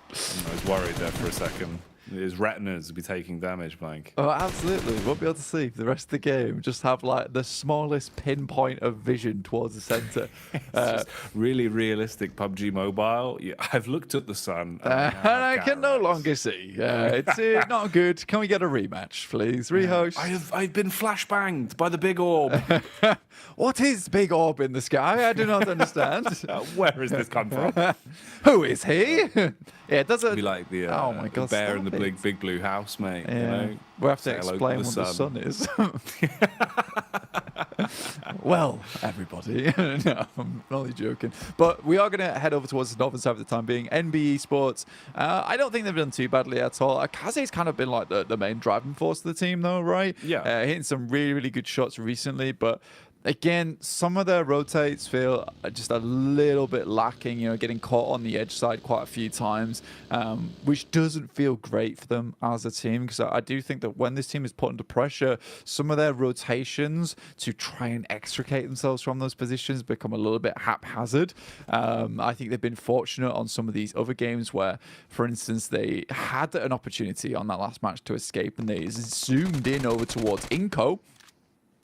I was worried there for a second. His retinas will be taking damage, Blank. Oh, absolutely. Won't be able to see for the rest of the game. Just have like the smallest pinpoint of vision towards the center. Just really realistic PUBG Mobile. Yeah, I've looked at the sun. And I can no longer see. It's not good. Can we get a rematch, please? Rehost. I've been flashbanged by the big orb. What is big orb in the sky? I do not understand. Where has this come from? Who is he? Yeah, it doesn't be like the oh my God, bear in the big blue house, mate. Yeah. You know, we'll have to explain what the sun is. Well, everybody. No, I'm only joking. But we are going to head over towards the northern side for the time being. NBE Sports, I don't think they've done too badly at all. Kaze's kind of been like the main driving force of the team, though, right? Yeah. Hitting some really, really good shots recently, but again, some of their rotates feel just a little bit lacking, getting caught on the edge side quite a few times, which doesn't feel great for them as a team, because I do think that when this team is put under pressure, some of their rotations to try and extricate themselves from those positions become a little bit haphazard. I think they've been fortunate on some of these other games where, for instance, they had an opportunity on that last match to escape, and they zoomed in over towards Inco,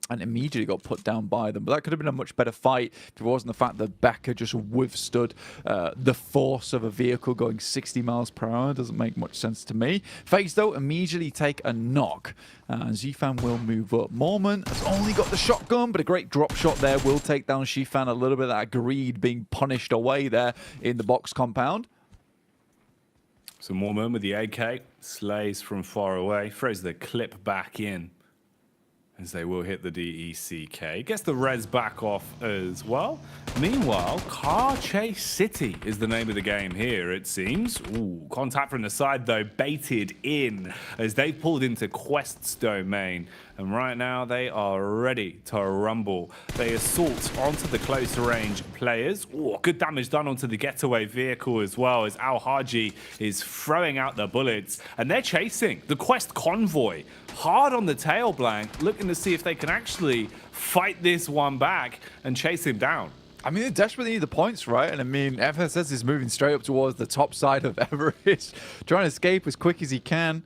and immediately got put down by them. But that could have been a much better fight if it wasn't the fact that Becker just withstood the force of a vehicle going 60 miles per hour. Doesn't make much sense to me. FaZe, though, immediately take a knock. Zfan will move up. Mormon has only got the shotgun, but a great drop shot there will take down Shifan. A little bit of that greed being punished away there in the box compound. So Mormon with the AK, slays from far away, throws the clip back in, as they will hit the DECK. Gets the res back off as well. Meanwhile, Car Chase City is the name of the game here, it seems. Ooh, contact from the side, though, baited in as they pulled into Quest's domain. And right now, they are ready to rumble. They assault onto the close range players. Ooh, good damage done onto the getaway vehicle as well, as Al Haji is throwing out the bullets. And they're chasing the Quest convoy hard on the tail blank, looking to see if they can actually fight this one back and chase him down. I mean, they desperately need the points, right? And I mean, FSS is moving straight up towards the top side of Everest, trying to escape as quick as he can.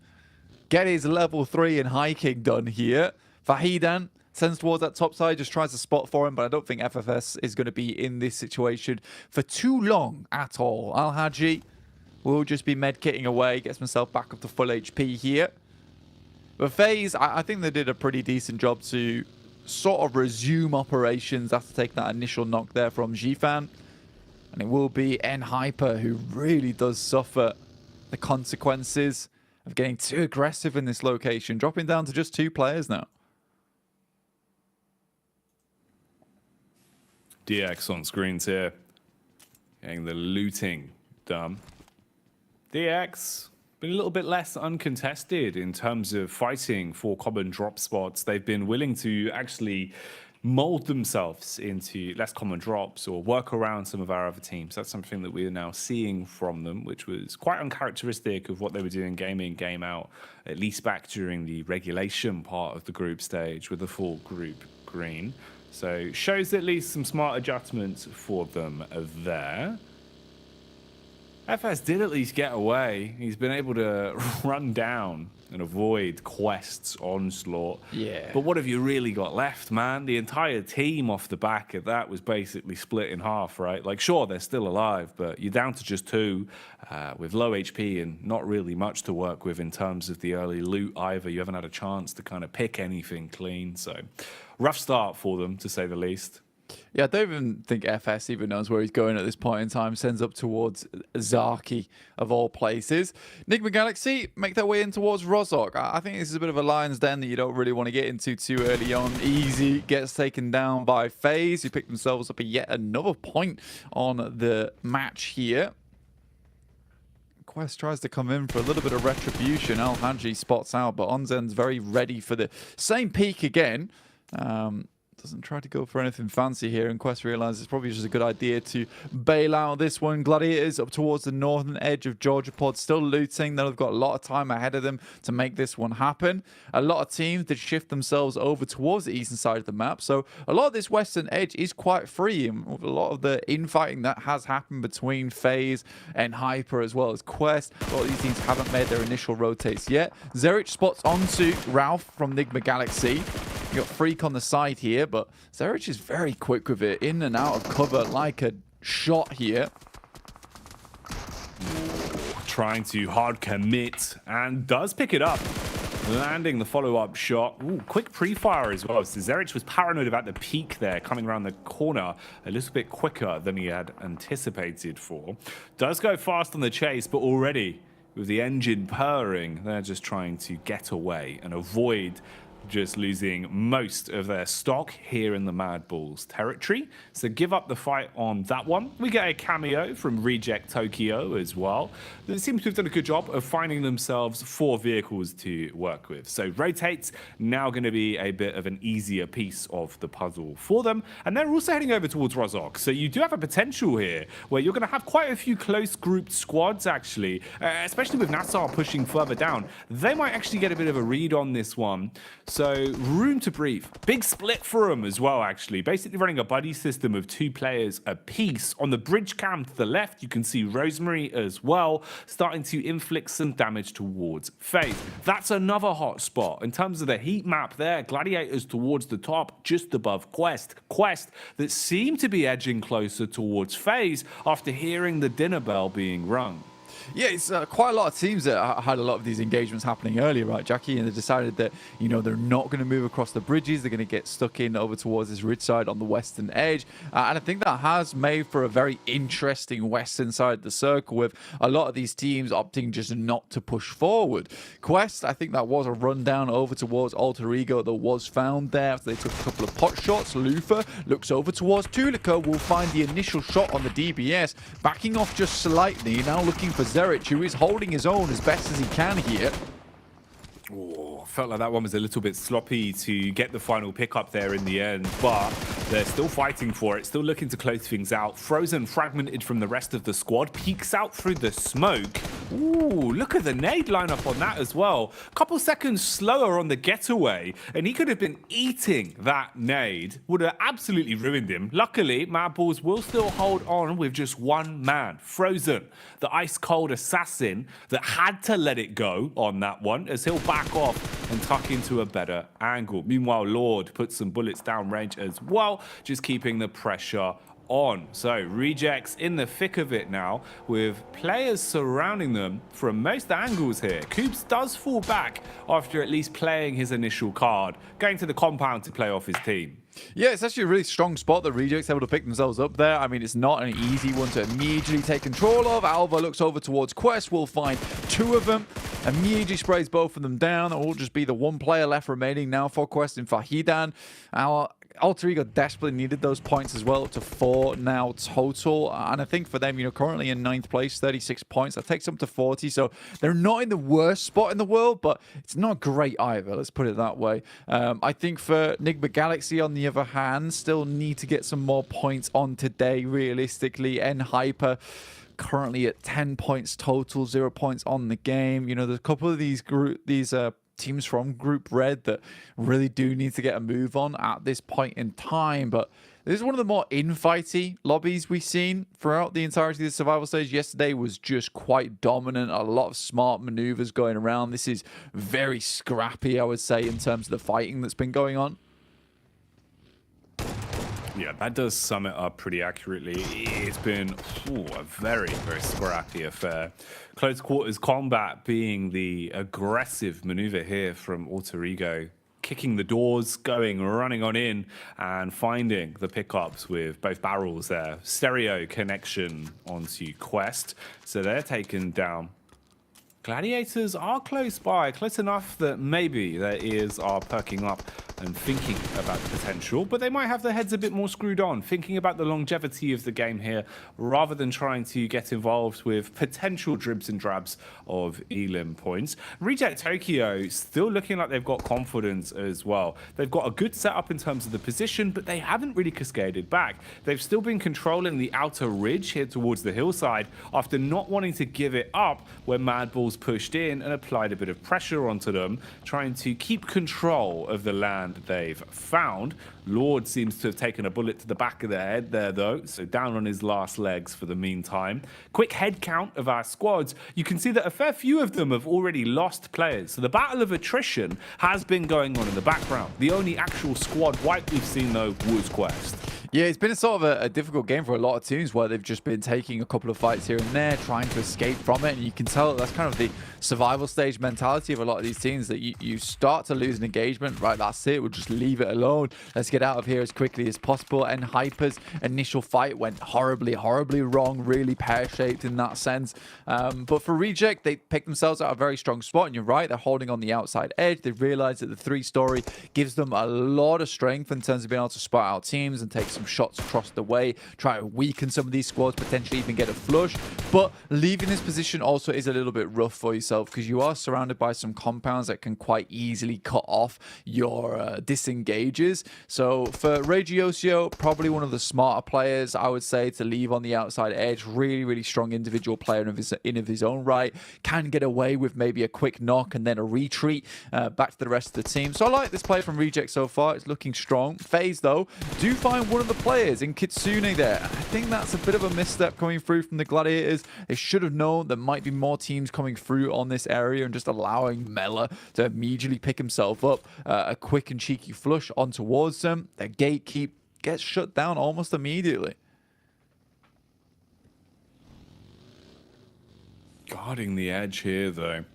Get his level 3 in hiking done here. Fahidan sends towards that top side, just tries to spot for him, but I don't think FFS is going to be in this situation for too long at all. Al Haji will just be medkitting away, gets himself back up to full HP here. But FaZe, I think they did a pretty decent job to sort of resume operations after taking that initial knock there from Zfan. And it will be N-Hyper who really does suffer the consequences of getting too aggressive in this location, dropping down to just 2 players now. DX on screens here, getting the looting done. DX been a little bit less uncontested in terms of fighting for common drop spots. They've been willing to actually mold themselves into less common drops or work around some of our other teams. That's something that we are now seeing from them, which was quite uncharacteristic of what they were doing game in, game out, at least back during the regulation part of the group stage with the full group green. So shows at least some smart adjustments for them there. FS did at least get away. He's been able to run down and avoid Quest's onslaught. Yeah. But what have you really got left, man? The entire team off the back of that was basically split in half, right? Like, sure, they're still alive, but you're down to just 2 with low HP and not really much to work with in terms of the early loot either. You haven't had a chance to kind of pick anything clean. So rough start for them, to say the least. Yeah, I don't even think FS even knows where he's going at this point in time. Sends up towards Zaki, of all places. Enigma Galaxy make their way in towards Rozhok. I think this is a bit of a lion's den that you don't really want to get into too early on. Easy gets taken down by FaZe, who pick themselves up yet another point on the match here. Quest tries to come in for a little bit of retribution. Al Haji spots out, but Onzen's very ready for the same peak again. Doesn't try to go for anything fancy here, and Quest realizes it's probably just a good idea to bail out this one. Gladiators up towards the northern edge of Georgia Pod, still looting. They've got a lot of time ahead of them to make this one happen. A lot of teams did shift themselves over towards the eastern side of the map, so a lot of this western edge is quite free, and with a lot of the infighting that has happened between FaZe and Hyper as well as Quest. A lot of these teams haven't made their initial rotates yet. Zerich spots onto Ralph from Enigma Galaxy. You got Freak on the side here, but Zerich is very quick with it, in and out of cover like a shot here. Trying to hard commit and does pick it up, landing the follow-up shot. Ooh, quick pre-fire as well. So Zerich was paranoid about the peak there, coming around the corner a little bit quicker than he had anticipated for. Does go fast on the chase, but already with the engine purring, they're just trying to get away and avoid just losing most of their stock here in the Mad Bulls territory. So give up the fight on that one. We get a cameo from Reject Tokyo as well. They seem to have done a good job of finding themselves 4 vehicles to work with. So Rotate's now going to be a bit of an easier piece of the puzzle for them. And they're also heading over towards Rozhok. So you do have a potential here where you're going to have quite a few close grouped squads actually, especially with Nassar pushing further down. They might actually get a bit of a read on this one. So room to breathe. Big split for them as well, actually. Basically running a buddy system of 2 players apiece. On the bridge cam to the left, you can see Rosemary as well, starting to inflict some damage towards FaZe. That's another hot spot. In terms of the heat map there, Gladiators towards the top, just above Quest. Quest that seem to be edging closer towards FaZe after hearing the dinner bell being rung. Yeah, it's quite a lot of teams that had a lot of these engagements happening earlier, right, Jackie? And they decided that, you know, they're not going to move across the bridges. They're going to get stuck in over towards this ridge side on the western edge. And I think that has made for a very interesting western side of the circle with a lot of these teams opting just not to push forward. Quest, I think that was a rundown over towards Alter Ego that was found there after they took a couple of pot shots. Lufa looks over towards Tulica, will find the initial shot on the DBS, backing off just slightly, now looking for Zerich, who is holding his own as best as he can here. Oh, felt like that one was a little bit sloppy to get the final pickup there in the end, but they're still fighting for it, still looking to close things out. Frozen, fragmented from the rest of the squad, peeks out through the smoke. Ooh, look at the nade lineup on that as well. A couple seconds slower on the getaway, and he could have been eating that nade. Would have absolutely ruined him. Luckily, Mad Bulls will still hold on with just one man. Frozen, the ice-cold assassin that had to let it go on that one, as he'll back off and tuck into a better angle. Meanwhile, Lord puts some bullets down range as well, just keeping the pressure on. So Rejects in the thick of it now with players surrounding them from most angles here. Coops does fall back after at least playing his initial card, going to the compound to play off his team. Yeah, it's actually a really strong spot that Rejects able to pick themselves up there. I mean, it's not an easy one to immediately take control of. Alva looks over towards Quest, will find 2 of them, immediately sprays both of them down. It will just be the 1 player left remaining now for Quest in Fahidan. Our Alter Ego desperately needed those points as well, up to 4 now total. And I think for them, you know, currently in 9th place, 36 points. That takes them to 40. So they're not in the worst spot in the world, but it's not great either. Let's put it that way. I think for Nigma Galaxy, on the other hand, still need to get some more points on today, realistically. N-Hyper currently at 10 points total, 0 points on the game. You know, there's a couple of these teams from Group Red that really do need to get a move on at this point in time. But this is one of the more infighty lobbies we've seen throughout the entirety of the survival stage. Yesterday was just quite dominant. A lot of smart maneuvers going around. This is very scrappy, I would say, in terms of the fighting that's been going on. Yeah, that does sum it up pretty accurately. It's been a very, very scrappy affair. Close quarters combat being the aggressive maneuver here from Alter Ego. Kicking the doors, running on in, and finding the pickups with both barrels there. Stereo connection onto Quest. So they're taken down. Gladiators are close by, close enough that maybe their ears are perking up and thinking about the potential, but they might have their heads a bit more screwed on, thinking about the longevity of the game here, rather than trying to get involved with potential dribs and drabs of elim points. Reject Tokyo still looking like they've got confidence as well. They've got a good setup in terms of the position, but they haven't really cascaded back. They've still been controlling the outer ridge here towards the hillside after not wanting to give it up when Mad Bulls pushed in and applied a bit of pressure onto them, trying to keep control of the land they've found. Lord seems to have taken a bullet to the back of the head there, though, so down on his last legs for the meantime. Quick head count of our squads. You can see that a fair few of them have already lost players, so the battle of attrition has been going on in the background. The only actual squad wipe we've seen, though, was Quest. Yeah, it's been a sort of a difficult game for a lot of teams where they've just been taking a couple of fights here and there, trying to escape from it. And you can tell that's kind of the survival stage mentality of a lot of these teams, that you start to lose an engagement. Right, that's it. We'll just leave it alone. Let's get out of here as quickly as possible. And Hyper's initial fight went horribly, horribly wrong, really pear-shaped in that sense. But for Reject, they picked themselves out a very strong spot. And you're right, they're holding on the outside edge. They've realized that the 3-story gives them a lot of strength in terms of being able to spot out teams and take some shots across the way, try to weaken some of these squads, potentially even get a flush. But leaving this position also is a little bit rough for yourself, because you are surrounded by some compounds that can quite easily cut off your disengages. So for Regiosio, probably one of the smarter players, I would say, to leave on the outside edge. Really, really strong individual player in of his own right. Can get away with maybe a quick knock and then a retreat back to the rest of the team. So I like this play from Reject so far. It's looking strong. FaZe, though, do find one of the players in Kitsune there. I think that's a bit of a misstep coming through from the Gladiators. They should have known there might be more teams coming through on this area, and just allowing Mela to immediately pick himself up a quick and cheeky flush on towards them. Their gatekeep gets shut down almost immediately. Guarding the edge here, though.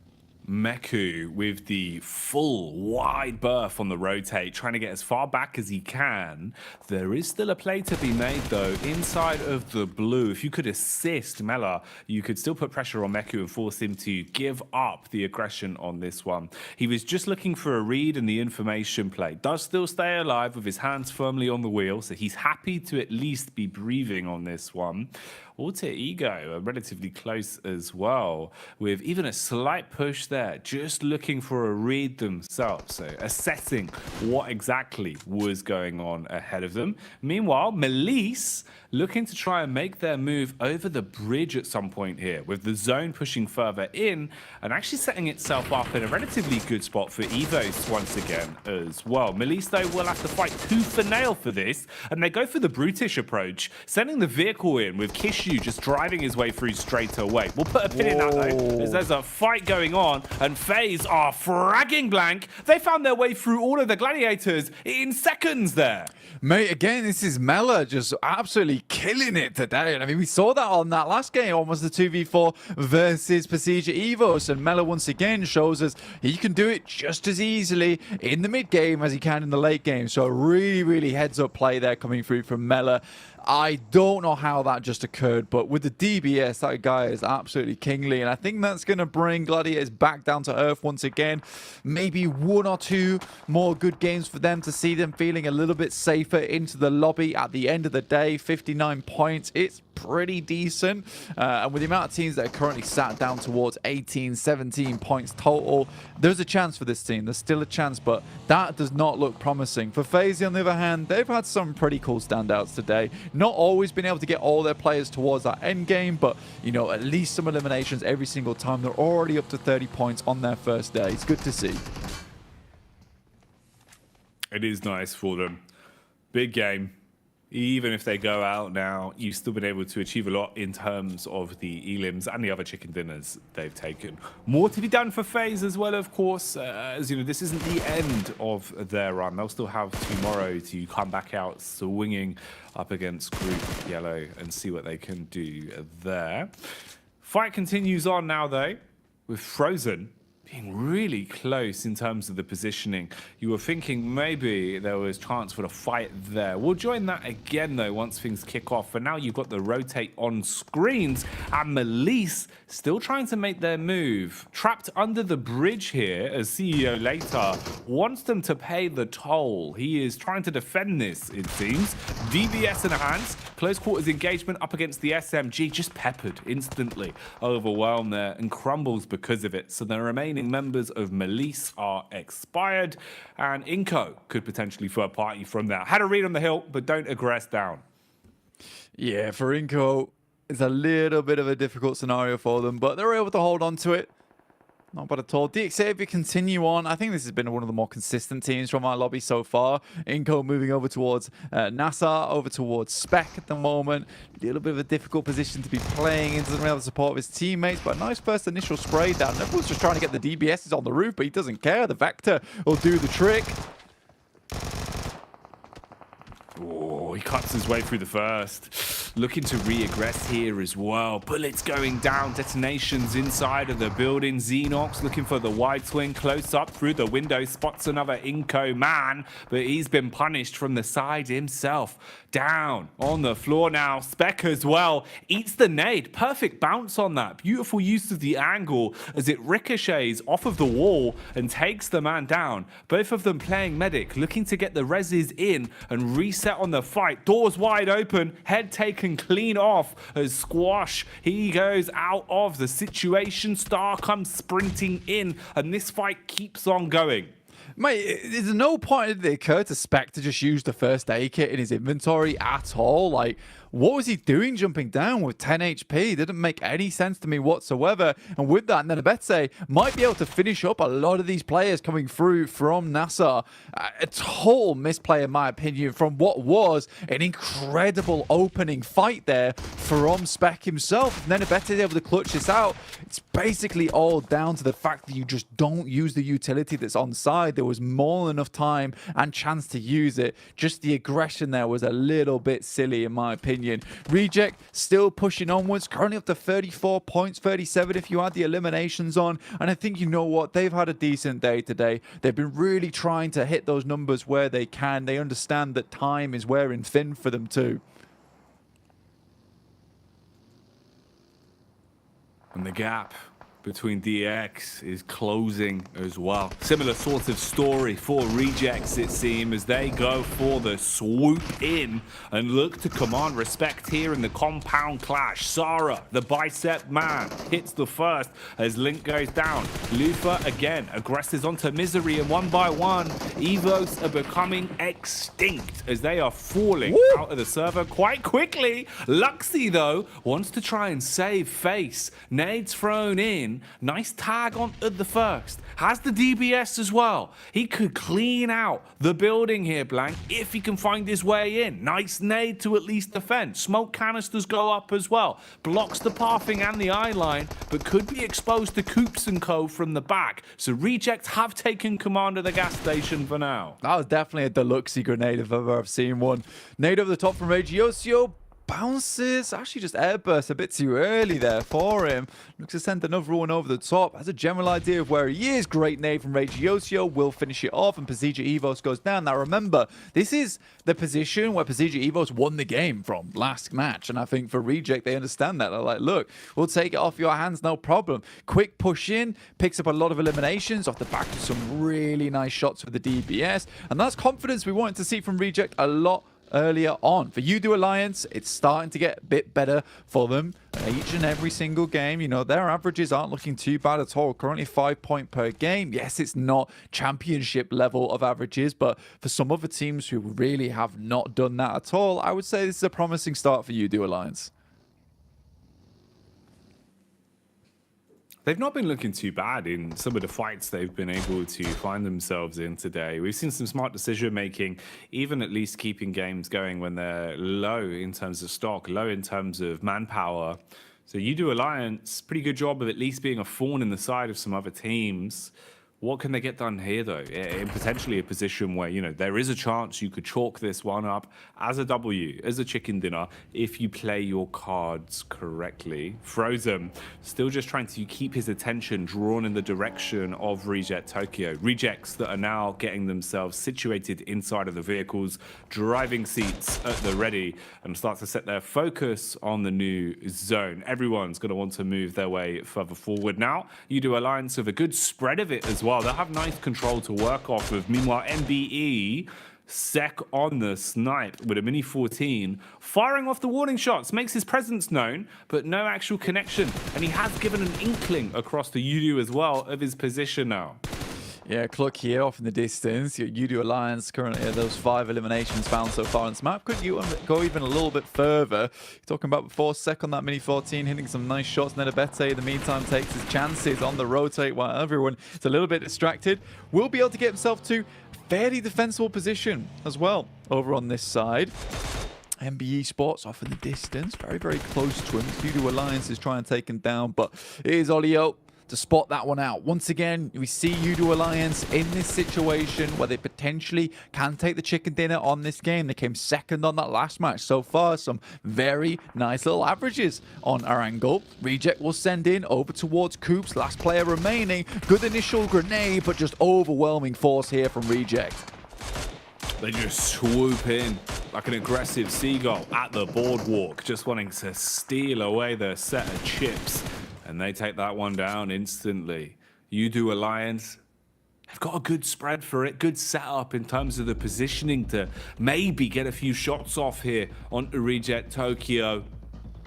Meku with the full wide berth on the rotate, trying to get as far back as he can. There is still a play to be made, though, inside of the blue. If you could assist Mela, you could still put pressure on Meku and force him to give up the aggression on this one. He was just looking for a read, and the information play does still stay alive with his hands firmly on the wheel, so he's happy to at least be breathing on this one. Alter Ego are relatively close as well, with even a slight push there, just looking for a read themselves, so assessing what exactly was going on ahead of them. Meanwhile, Melise looking to try and make their move over the bridge at some point here, with the zone pushing further in and actually setting itself up in a relatively good spot for Evos once again as well. Melise, though, will have to fight tooth and nail for this, and they go for the brutish approach, sending the vehicle in with Kishu just driving his way through straight away. We'll put a pin in that, though, as there's a fight going on, and FaZe are fragging blank. They found their way through all of the Gladiators in seconds there. Mate, again, this is Mela just absolutely killing it today. And I mean, we saw that on that last game, almost the 2v4 versus Procedure Evos. And Mela once again shows us he can do it just as easily in the mid game as he can in the late game. So really, really heads up play there coming through from Mela. I don't know how that just occurred, but with the DBS, that guy is absolutely kingly, and I think that's going to bring Gladiators back down to earth once again. Maybe one or two more good games for them to see them feeling a little bit safer into the lobby at the end of the day. 59 points, it's pretty decent, and with the amount of teams that are currently sat down towards 18, 17 points total, there's a chance for this team. There's still a chance, but that does not look promising. For FaZe, on the other hand, they've had some pretty cool standouts today. Not always been able to get all their players towards that end game, but, you know, at least some eliminations every single time. They're already up to 30 points on their first day. It's good to see. It is nice for them. Big game. Even if they go out now, you've still been able to achieve a lot in terms of the elims and the other chicken dinners they've taken. More to be done for FaZe as well, of course. As you know, this isn't the end of their run. They'll still have tomorrow to come back out swinging up against Group Yellow and see what they can do there. Fight continues on now, though, with Frozen being really close in terms of the positioning. You were thinking maybe there was chance for the fight there. We'll join that again, though, once things kick off. For now, you've got the rotate on screens, and Melise still trying to make their move. Trapped under the bridge here, as CEO later wants them to pay the toll. He is trying to defend this, it seems. DBS in hands, close quarters engagement up against the SMG, just peppered instantly, overwhelmed there, and crumbles because of it. So the remaining members of Melise are expired, and Inco could potentially third party from there. Had a read on the hill, but don't aggress down. Yeah, for Inco, it's a little bit of a difficult scenario for them, but they're able to hold on to it. Not bad at all. DXAV continue on. I think this has been one of the more consistent teams from our lobby so far. Inco moving over towards NASA, over towards Spec at the moment. A little bit of a difficult position to be playing in. Doesn't really have the support of his teammates, but a nice first initial spray down. Everyone's just trying to get the DBSs on the roof, but he doesn't care. The Vector will do the trick. Oh, he cuts his way through the first. Looking to re-aggress here as well. Bullets going down, detonations inside of the building. Xenox looking for the wide swing, close up through the window, spots another Inco man, but he's been punished from the side himself. Down on the floor now. Spec as well, eats the nade. Perfect bounce on that. Beautiful use of the angle as it ricochets off of the wall and takes the man down. Both of them playing medic, looking to get the reses in and reset on the fight. Doors wide open, head taken clean off as Squash, he goes out of the situation. Star comes sprinting in and this fight keeps on going. Mate, there's no point did it occur to Spec to just use the first aid kit in his inventory at all. Like, what was he doing jumping down with 10 HP? It didn't make any sense to me whatsoever. And with that, Nenebete might be able to finish up a lot of these players coming through from NASA. A total misplay, in my opinion, from what was an incredible opening fight there from Spec himself. Nenebete is able to clutch this out. It's basically all down to the fact that you just don't use the utility that's on side. There was more than enough time and chance to use it. Just the aggression there was a little bit silly, in my opinion. Reject still pushing onwards, currently up to 34 points, 37 if you add the eliminations on. And I think, you know what, they've had a decent day today. They've been really trying to hit those numbers where they can. They understand that time is wearing thin for them too. And the gap between DX is closing as well. Similar sort of story for Rejects, it seems, as they go for the swoop in and look to command respect here in the compound clash. Sarah, the bicep man, hits the first as Link goes down. Lufa again aggresses onto Misery, and one by one, Evos are becoming extinct as they are falling out of the server quite quickly. Luxy, though, wants to try and save face. Nades thrown in. Nice tag on the first. Has the DBS as well. He could clean out the building here, Blank, if he can find his way in. Nice nade to at least defend. Smoke canisters go up as well. Blocks the pathing and the eye line, but could be exposed to Coops and Co from the back. So Rejects have taken command of the gas station for now. That was definitely a deluxe grenade if I've ever seen one. Nade over the top from Regiosio. Bounces, actually just airburst a bit too early there for him. Looks to send another one over the top. Has a general idea of where he is. Great nade from Regiosio. Will finish it off and Pazija Evos goes down. Now remember, this is the position where Pazija Evos won the game from last match. And I think for Reject, they understand that. They're like, look, we'll take it off your hands, no problem. Quick push in, picks up a lot of eliminations off the back of some really nice shots with the DBS. And that's confidence we wanted to see from Reject a lot earlier on. For Udo Alliance, it's starting to get a bit better for them each and every single game. You know, their averages aren't looking too bad at all. Currently 5 points per game. Yes, it's not championship level of averages, but for some other teams who really have not done that at all, I would say this is a promising start for Udo Alliance. They've not been looking too bad in some of the fights they've been able to find themselves in today. We've seen some smart decision making, even at least keeping games going when they're low in terms of stock, low in terms of manpower. So Udo Alliance, pretty good job of at least being a thorn in the side of some other teams. What can they get done here, though? In potentially a position where, you know, there is a chance you could chalk this one up as a W, as a chicken dinner, if you play your cards correctly. Frozen, still just trying to keep his attention drawn in the direction of Reject Tokyo. Rejects that are now getting themselves situated inside of the vehicles, driving seats at the ready, and start to set their focus on the new zone. Everyone's going to want to move their way further forward now. Udo Alliance with a good spread of it as well. They'll have nice control to work off of. Meanwhile, MBE, Sec on the snipe with a Mini 14, firing off the warning shots, makes his presence known, but no actual connection. And he has given an inkling across the Udo as well of his position now. Yeah, Cluck here off in the distance. Your Udo Alliance currently at those 5 eliminations found so far on this map. Could you go even a little bit further? You're talking about before Sec on that Mini 14, hitting some nice shots. Nenebete, in the meantime, takes his chances on the rotate while everyone is a little bit distracted. Will be able to get himself to fairly defensible position as well over on this side. MBE Sports off in the distance. Very, very close to him. Udo Alliance is trying to take him down, but it is Olio to spot that one out. Once again, we see Udo Alliance in this situation where they potentially can take the chicken dinner on this game. They came second on that last match so far. Some very nice little averages on our angle. Reject will send in over towards Coops, last player remaining. Good initial grenade, but just overwhelming force here from Reject. They just swoop in like an aggressive seagull at the boardwalk, just wanting to steal away their set of chips. And they take that one down instantly. Udo Alliance have got a good spread for it, good setup in terms of the positioning to maybe get a few shots off here on Reject Tokyo.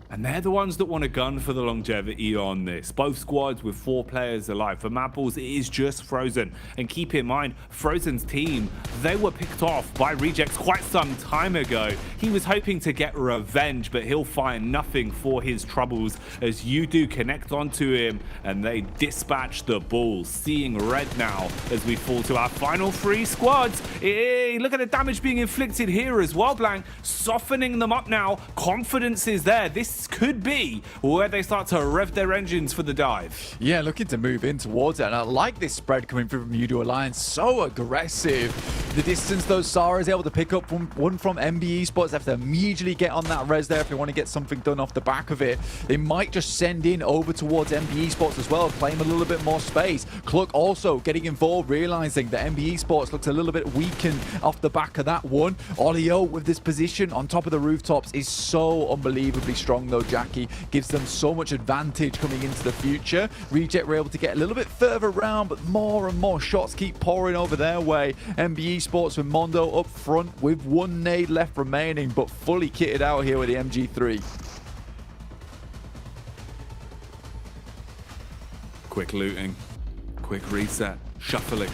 And they're the ones that want a gun for the longevity on this. Both squads with 4 players alive. For Mapples, it is just Frozen. And keep in mind, Frozen's team, they were picked off by Rejects quite some time ago. He was hoping to get revenge, but he'll find nothing for his troubles as you do connect onto him and they dispatch the ball. Seeing red now as we fall to our final 3 squads. Hey, look at the damage being inflicted here as well, Blank. Softening them up now. Confidence is there. This could be where they start to rev their engines for the dive. Yeah, looking to move in towards it. And I like this spread coming through from Udo Alliance. So aggressive. The distance, though, Sarah is able to pick up one from MBE Sports. They have to immediately get on that res there if they want to get something done off the back of it. They might just send in over towards MBE Sports as well, claim a little bit more space. Cluck also getting involved, realizing that MBE Sports looks a little bit weakened off the back of that one. Olio with this position on top of the rooftops is so unbelievably strong, though. Jackie gives them so much advantage coming into the future. Reject were able to get a little bit further around, but more and more shots keep pouring over their way. MBE Sports with Mondo up front with 1 nade left remaining, but fully kitted out here with the MG3. Quick looting, quick reset, shuffling.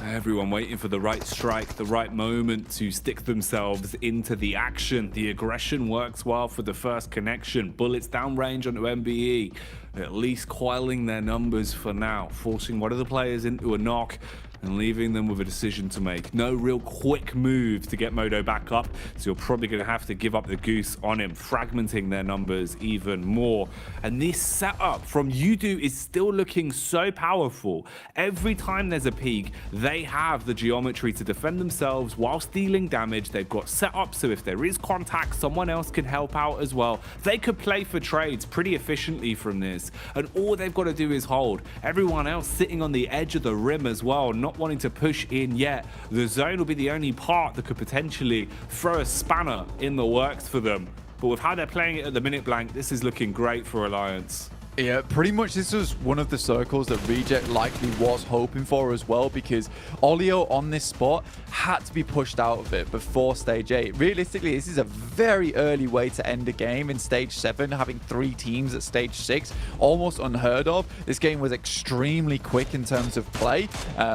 Everyone waiting for the right strike, the right moment to stick themselves into the action. The aggression works well for the first connection. Bullets downrange onto MBE, at least quelling their numbers for now, forcing one of the players into a knock and leaving them with a decision to make. No real quick move to get Modo back up, so you're probably going to have to give up the goose on him, fragmenting their numbers even more. And this setup from Udo is still looking so powerful. Every time there's a peak, they have the geometry to defend themselves whilst dealing damage. They've got set up so if there is contact, someone else can help out as well. They could play for trades pretty efficiently from this, and all they've got to do is hold. Everyone else sitting on the edge of the rim as well, not wanting to push in yet. The zone will be the only part that could potentially throw a spanner in the works for them. But with how they're playing it at the minute, Blank, this is looking great for Alliance. Yeah, pretty much this was one of the circles that Reject likely was hoping for as well, because Olio on this spot had to be pushed out of it before stage 8. Realistically, this is a very early way to end a game in stage 7, having 3 teams at stage 6. Almost unheard of. This game was extremely quick in terms of play.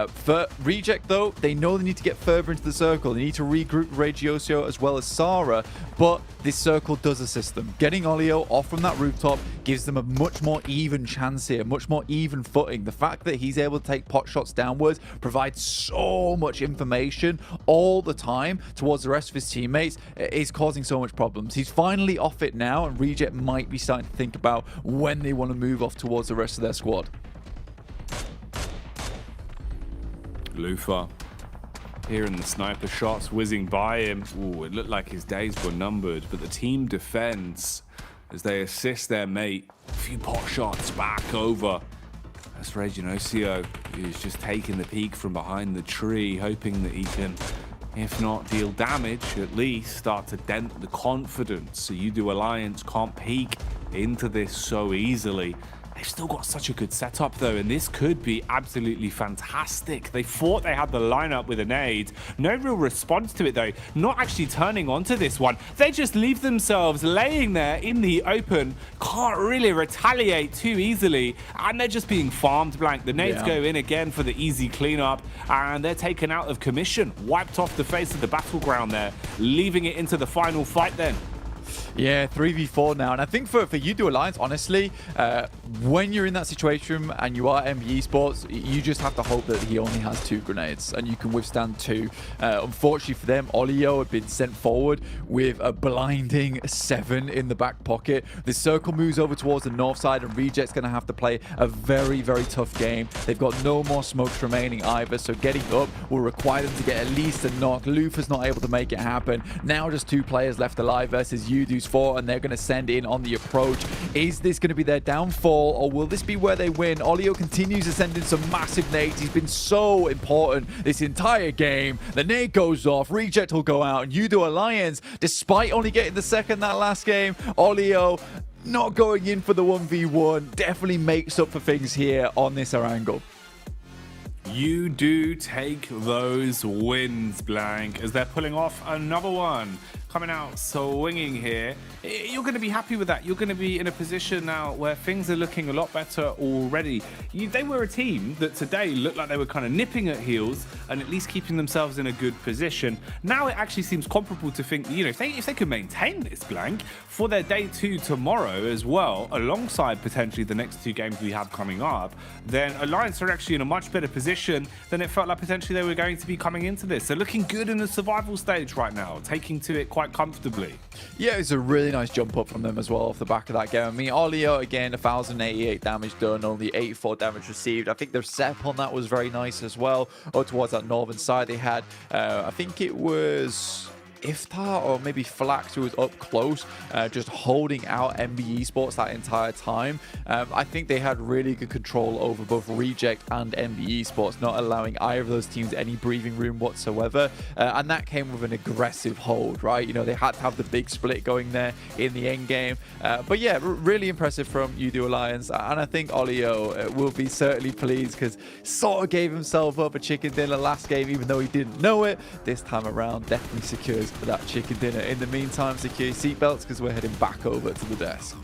For Reject, though, they know they need to get further into the circle. They need to regroup Regiosio as well as Sarah, but this circle does assist them. Getting Olio off from that rooftop gives them a much more even chance here, much more even footing. The fact that he's able to take pot shots downwards provides so much information all the time towards the rest of his teammates is causing so much problems. He's finally off it now, and Reject might be starting to think about when they want to move off towards the rest of their squad. Lufa hearing the sniper shots whizzing by him. Ooh, it looked like his days were numbered, but the team defends as they assist their mate. A few pot shots back over. That's Reginosio, who's just taking the peek from behind the tree, hoping that he can, if not deal damage, at least start to dent the confidence. So Udo Alliance can't peek into this so easily. They've still got such a good setup though, and this could be absolutely fantastic. They thought they had the lineup with a nade. No real response to it though. Not actually turning onto this one. They just leave themselves laying there in the open. Can't really retaliate too easily, and they're just being farmed, Blank. The nades go in again for the easy cleanup, and they're taken out of commission. Wiped off the face of the battleground there, leaving it into the final fight then. Yeah, 3v4 now. And I think for Udo Alliance, honestly, when you're in that situation and you are MBE Sports, you just have to hope that he only has 2 grenades and you can withstand 2. Unfortunately for them, Olio had been sent forward with a blinding 7 in the back pocket. The circle moves over towards the north side and Reject's going to have to play a very, very tough game. They've got no more smokes remaining either, so getting up will require them to get at least a knock. Lufa's not able to make it happen. Now just 2 players left alive versus Udo's 4, and they're going to send in on the approach. Is this going to be their downfall, or will this be where they win? Olio continues to send in some massive nades. He's been so important this entire game. The nade goes off, Reject will go out, and Udo Alliance, despite only getting the second that last game, Olio not going in for the 1v1 definitely makes up for things here on this Arango. You do take those wins, Blank, as they're pulling off another one. Coming out swinging here. You're going to be happy with that. You're going to be in a position now where things are looking a lot better already. They were a team that today looked like they were kind of nipping at heels and at least keeping themselves in a good position. Now it actually seems comparable to think, you know, if they could maintain this, Blank, for their day 2 tomorrow as well, alongside potentially the next 2 games we have coming up, then Alliance are actually in a much better position than it felt like potentially they were going to be coming into this. They're looking good in the survival stage right now, taking to it quite comfortably. Yeah, it's a really nice jump up from them as well off the back of that game. I mean, Olio, again, 1,088 damage done, only 84 damage received. I think their Sep on that was very nice as well. Or towards that northern side, they had, I think it was Iftar or maybe Flax, who was up close, just holding out MBE Sports that entire time. I think they had really good control over both Reject and MBE Sports, not allowing either of those teams any breathing room whatsoever. And that came with an aggressive hold, right? You know, they had to have the big split going there in the end game. But yeah, really impressive from Udo Alliance. And I think Olio will be certainly pleased because sort of gave himself up a chicken dinner last game, even though he didn't know it. This time around, definitely secures for that chicken dinner. In the meantime, secure your seatbelts because we're heading back over to the desk.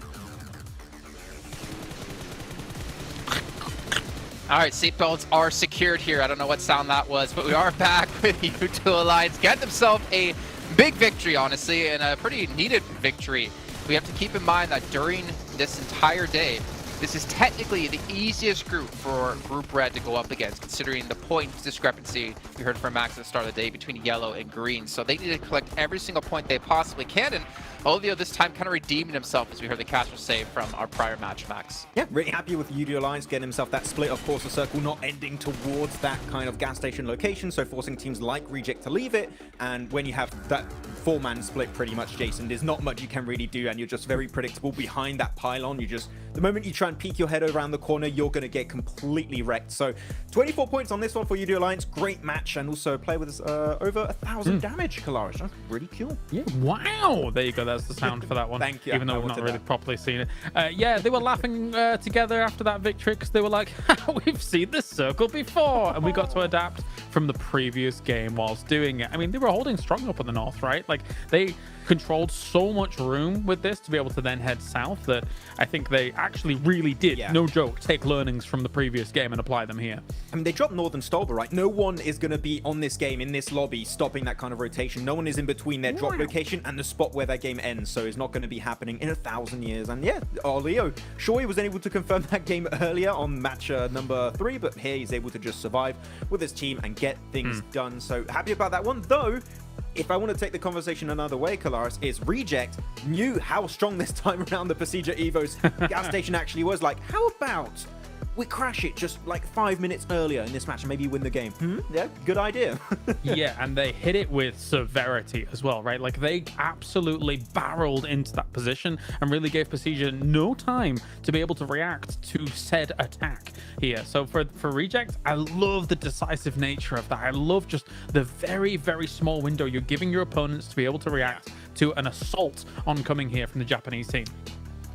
All right, seatbelts are secured here. I don't know what sound that was, but we are back with Udo Alliance. Get themselves a big victory, honestly, and a pretty needed victory. We have to keep in mind that during this entire day, this is technically the easiest group for Group Red to go up against, considering the point discrepancy we heard from Max at the start of the day between yellow and green. So they need to collect every single point they possibly can, and Olio this time kind of redeeming himself, as we heard the caster say from our prior match, Max. Yeah, really happy with Udo Alliance getting himself that split. Of course, the circle not ending towards that kind of gas station location, so forcing teams like Reject to leave it. And when you have that 4-man split, pretty much, Jason, there's not much you can really do, and you're just very predictable behind that pylon. You just, the moment you try and peek your head around the corner, you're going to get completely wrecked. So 24 points on this one for Udo Alliance. Great match, and also play with over 1,000 damage, Kalaris. That's really cool. Yeah, wow. There you go. That's the sound for that one. Thank you. Even though we've not really properly seen it. Yeah, they were laughing together after that victory because they were like, we've seen this circle before. And we got to adapt from the previous game whilst doing it. I mean, they were holding strong up in the north, right? Like, they controlled so much room with this to be able to then head south that I think they actually really did, no joke, take learnings from the previous game and apply them here. I mean, they dropped Northern Stolber, right? No one is going to be on this game, in this lobby, stopping that kind of rotation. No one is in between their drop location and the spot where their game ends, so it's not going to be happening in 1,000 years. And yeah, Olio, sure, he was able to confirm that game earlier on match number 3, but here he's able to just survive with his team and get things done. So happy about that one, though. If I want to take the conversation another way, Kalaris, is Reject knew how strong this time around the Procedure Evo's gas station actually was. Like, how about we crash it just like 5 minutes earlier in this match and maybe win the game? Yeah, good idea. Yeah, and they hit it with severity as well, right? Like, they absolutely barreled into that position and really gave Procedure no time to be able to react to said attack here. So for Reject, I love the decisive nature of that. I love just the very, very small window you're giving your opponents to be able to react to an assault oncoming here from the Japanese team.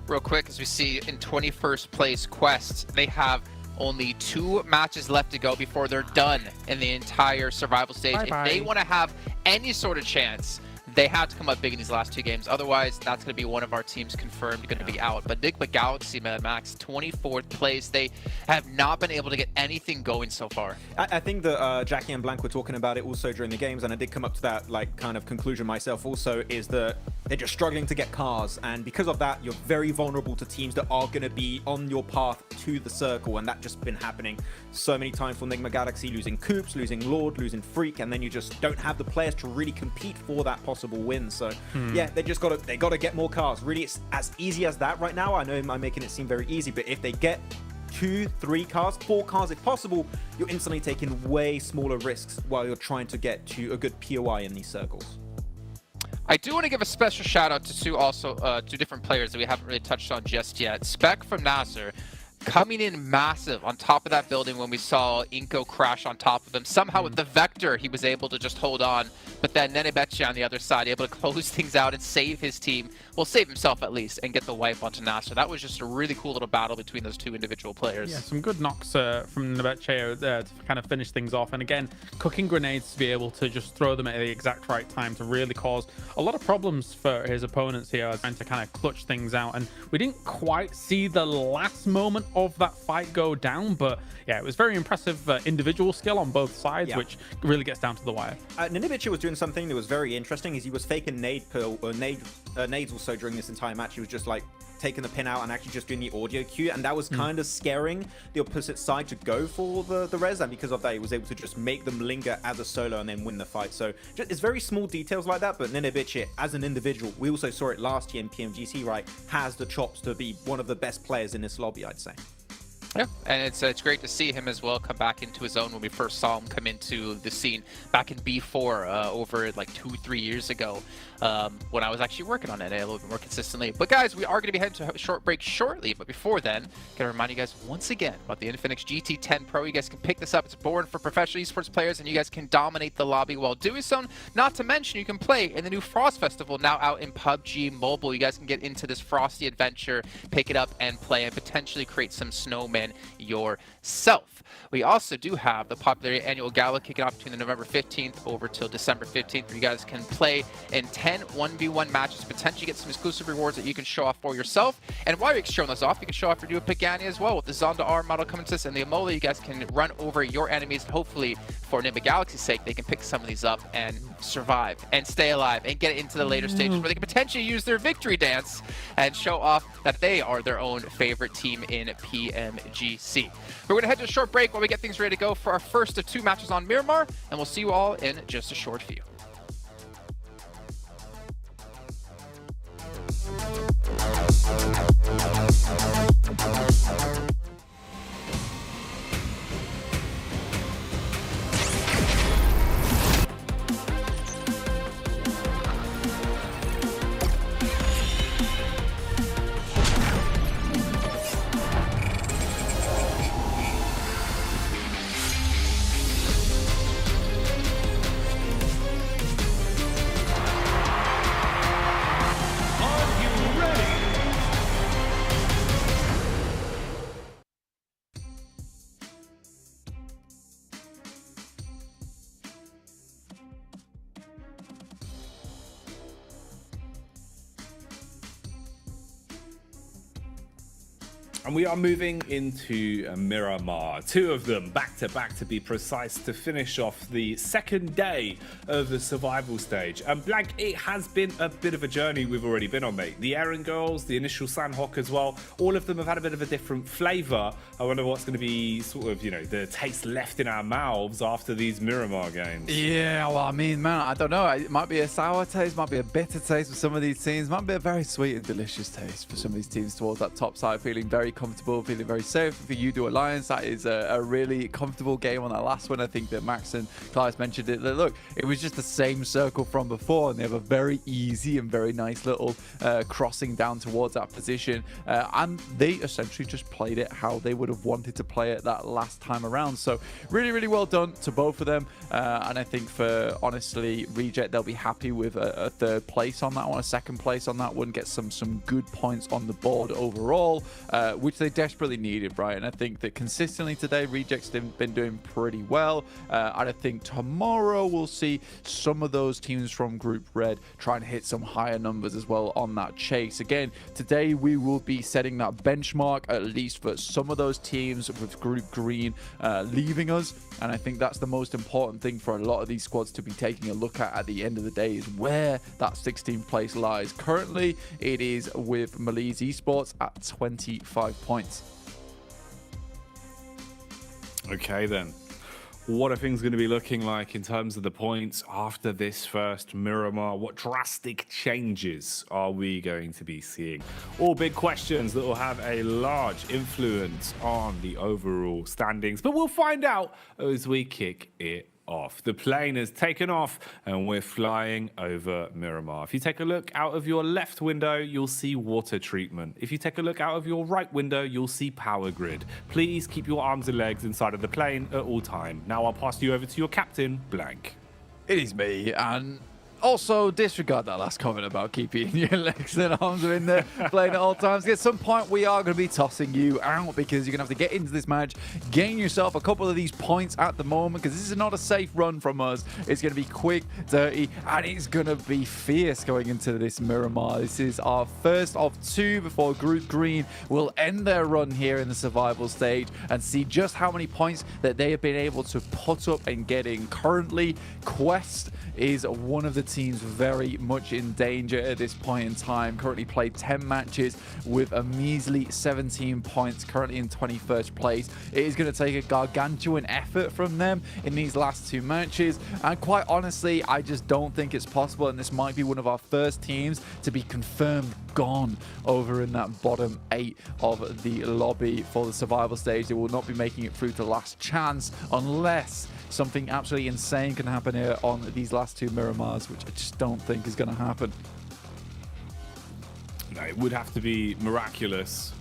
Real quick, as we see in 21st place Quest, they have only 2 matches left to go before they're done in the entire survival stage. If they want to have any sort of chance, they had to come up big in these last 2 games. Otherwise, that's going to be one of our teams confirmed going to be out. But Enigma Galaxy, man, Max, 24th place. They have not been able to get anything going so far. I think that Jackie and Blank were talking about it also during the games, and I did come up to that like kind of conclusion myself also, is that they're just struggling to get cars, and because of that, you're very vulnerable to teams that are going to be on your path to the circle, and that's just been happening so many times for Enigma Galaxy, losing Coops, losing Lord, losing Freak, and then you just don't have the players to really compete for that possible win. So yeah, they got to get more cars. Really, it's as easy as that right now. I know I'm making it seem very easy, but if they get 2, 3 cars, 4 cars if possible, you're instantly taking way smaller risks while you're trying to get to a good POI in these circles. I do want to give a special shout out to two different players that we haven't really touched on just yet. Spec from Nasser coming in massive on top of that building when we saw Inko crash on top of him. Somehow with the Vector, he was able to just hold on, but then Nenebechi on the other side, able to close things out and save his team. Well, save himself at least, and get the wipe onto Nasser. That was just a really cool little battle between those 2 individual players. Yeah, some good knocks from Nenebechi to kind of finish things off. And again, cooking grenades to be able to just throw them at the exact right time to really cause a lot of problems for his opponents here, trying to kind of clutch things out. And we didn't quite see the last moment of that fight go down, but yeah, it was very impressive individual skill on both sides, which really gets down to the wire. Nenebechi was doing something that was very interesting, is he was faking nades also during this entire match. He was just like taking the pin out and actually just doing the audio cue, and that was kind of scaring the opposite side to go for the res, and because of that he was able to just make them linger as a solo and then win the fight. So it's very small details like that, but Nenebechi as an individual, we also saw it last year in PMGC, right, has the chops to be one of the best players in this lobby, I'd say. Yeah, and it's great to see him as well come back into his own when we first saw him come into the scene back in B4 over like 2-3 years ago when I was actually working on it a little bit more consistently. But guys, we are going to be heading to a short break shortly, but before then, I'm going to remind you guys once again about the Infinix GT10 Pro. You guys can pick this up. It's born for professional esports players, and you guys can dominate the lobby while doing so. Not to mention, you can play in the new Frost Festival now out in PubG Mobile. You guys can get into this frosty adventure, pick it up and play, and potentially create some snowmen yourself. We also do have the Popularity Annual Gala kicking off between the November 15th over till December 15th, where you guys can play in 10 1v1 matches, potentially get some exclusive rewards that you can show off for yourself. And while you're showing those off, you can show off your new Pagani as well with the Zonda R model coming to us, and the Amola. You guys can run over your enemies, and hopefully for Enigma Galaxy's sake, they can pick some of these up and survive and stay alive and get into the later stages where they can potentially use their victory dance and show off that they are their own favorite team in PMGC. We're going to head to a short break while we get things ready to go for our first of 2 matches on Miramar, and we'll see you all in just a short few. And we are moving into Miramar, 2 of them back to back to be precise, to finish off the second day of the survival stage. And Blank, it has been a bit of a journey we've already been on, mate. The Eren girls, the initial Sandhawk as well, all of them have had a bit of a different flavour. I wonder what's going to be sort of, you know, the taste left in our mouths after these Miramar games. Yeah, well, I mean, man, I don't know. It might be a sour taste, might be a bitter taste for some of these teams, might be a very sweet and delicious taste for some of these teams towards that top side, feeling very comfortable, feeling very safe. For you do Alliance, that is a really comfortable game on that last one. I think that Max and Clive mentioned it. Look, it was just the same circle from before, and they have a very easy and very nice little crossing down towards that position. And they essentially just played it how they would have wanted to play it that last time around. So really, really well done to both of them. And I think for, honestly, Reject, they'll be happy with a 3rd place on that one, a 2nd place on that one, get some good points on the board overall. which they desperately needed, right? And I think that consistently today, Reject's been doing pretty well. And I think tomorrow we'll see some of those teams from Group Red try and hit some higher numbers as well on that chase. Again, today we will be setting that benchmark, at least for some of those teams with Group Green leaving us. And I think that's the most important thing for a lot of these squads to be taking a look at the end of the day, is where that 16th place lies. Currently, it is with Maliz Esports at 25 points. Okay, then. What are things going to be looking like in terms of the points after this first Miramar? What drastic changes are we going to be seeing? All big questions that will have a large influence on the overall standings, but we'll find out as we kick it off. The plane has taken off and we're flying over Miramar. If you take a look out of your left window, you'll see water treatment. If you take a look out of your right window, you'll see power grid. Please keep your arms and legs inside of the plane at all time. Now I'll pass you over to your captain, Blank. It is me, and also disregard that last comment about keeping your legs and arms in the plane at all times. At some point, we are going to be tossing you out because you're going to have to get into this match, gain yourself a couple of these points at the moment, because this is not a safe run from us. It's going to be quick, dirty, and it's going to be fierce going into this Miramar. This is our first of two before Group Green will end their run here in the survival stage and see just how many points that they have been able to put up and get in. Currently, Quest is one of the teams very much in danger at this point in time. Currently played 10 matches with a measly 17 points, currently in 21st place. It is going to take a gargantuan effort from them in these last two matches, and quite honestly, I just don't think it's possible, and this might be one of our first teams to be confirmed gone over in that bottom 8 of the lobby for the survival stage. They will not be making it through to last chance unless something absolutely insane can happen here on these last two Miramars, which I just don't think is going to happen. No, it would have to be miraculous.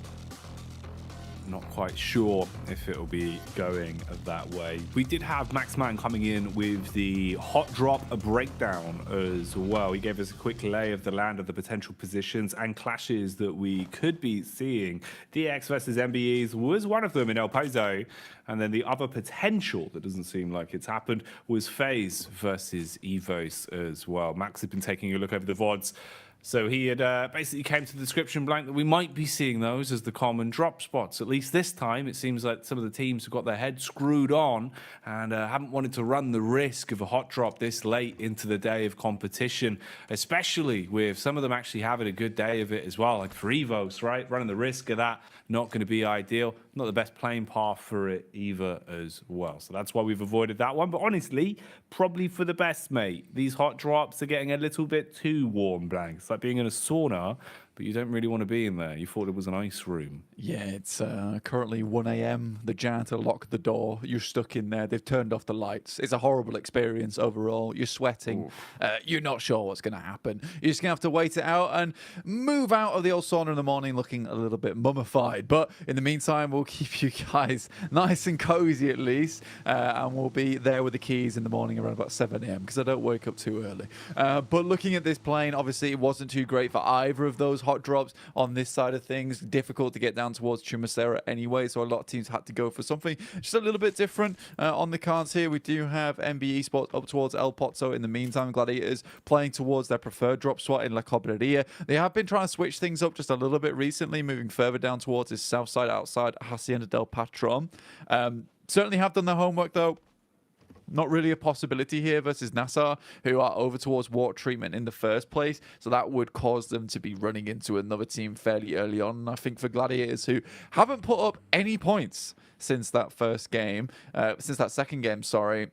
Not quite sure if it'll be going that way. We did have Maxman coming in with the hot drop breakdown as well. He gave us a quick lay of the land of the potential positions and clashes that we could be seeing. DX versus MBEs was one of them in El Pozo. And then the other potential that doesn't seem like it's happened was FaZe versus Evos as well. Max had been taking a look over the VODs. So he had basically came to the description, Blank, that we might be seeing those as the common drop spots. At least this time, it seems like some of the teams have got their heads screwed on and haven't wanted to run the risk of a hot drop this late into the day of competition, especially with some of them actually having a good day of it as well, like for Evos, right? Running the risk of that, not going to be ideal. Not the best playing path for it either as well. So that's why we've avoided that one. But honestly, probably for the best, mate. These hot drops are getting a little bit too warm, Blank. It's like being in a sauna, but you don't really want to be in there. You thought it was an ice room. Yeah, it's currently 1 a.m. The janitor locked the door. You're stuck in there. They've turned off the lights. It's a horrible experience overall. You're sweating. You're not sure what's going to happen. You're just going to have to wait it out and move out of the old sauna in the morning looking a little bit mummified. But in the meantime, we'll keep you guys nice and cozy at least. And we'll be there with the keys in the morning around about 7 a.m. because I don't wake up too early. But looking at this plane, obviously it wasn't too great for either of those hot drops on this side of things. Difficult to get down towards Chumacera anyway, so a lot of teams had to go for something just a little bit different. On the cards here, we do have MB Esports up towards El Pozo. In the meantime, Gladiators playing towards their preferred drop spot in La Cobreria. They have been trying to switch things up just a little bit recently, moving further down towards his south side outside Hacienda del Patron. Certainly have done their homework though. Not really a possibility here versus Nassau, who are over towards water treatment in the first place. So that would cause them to be running into another team fairly early on. I think for Gladiators, who haven't put up any points since that second game, sorry.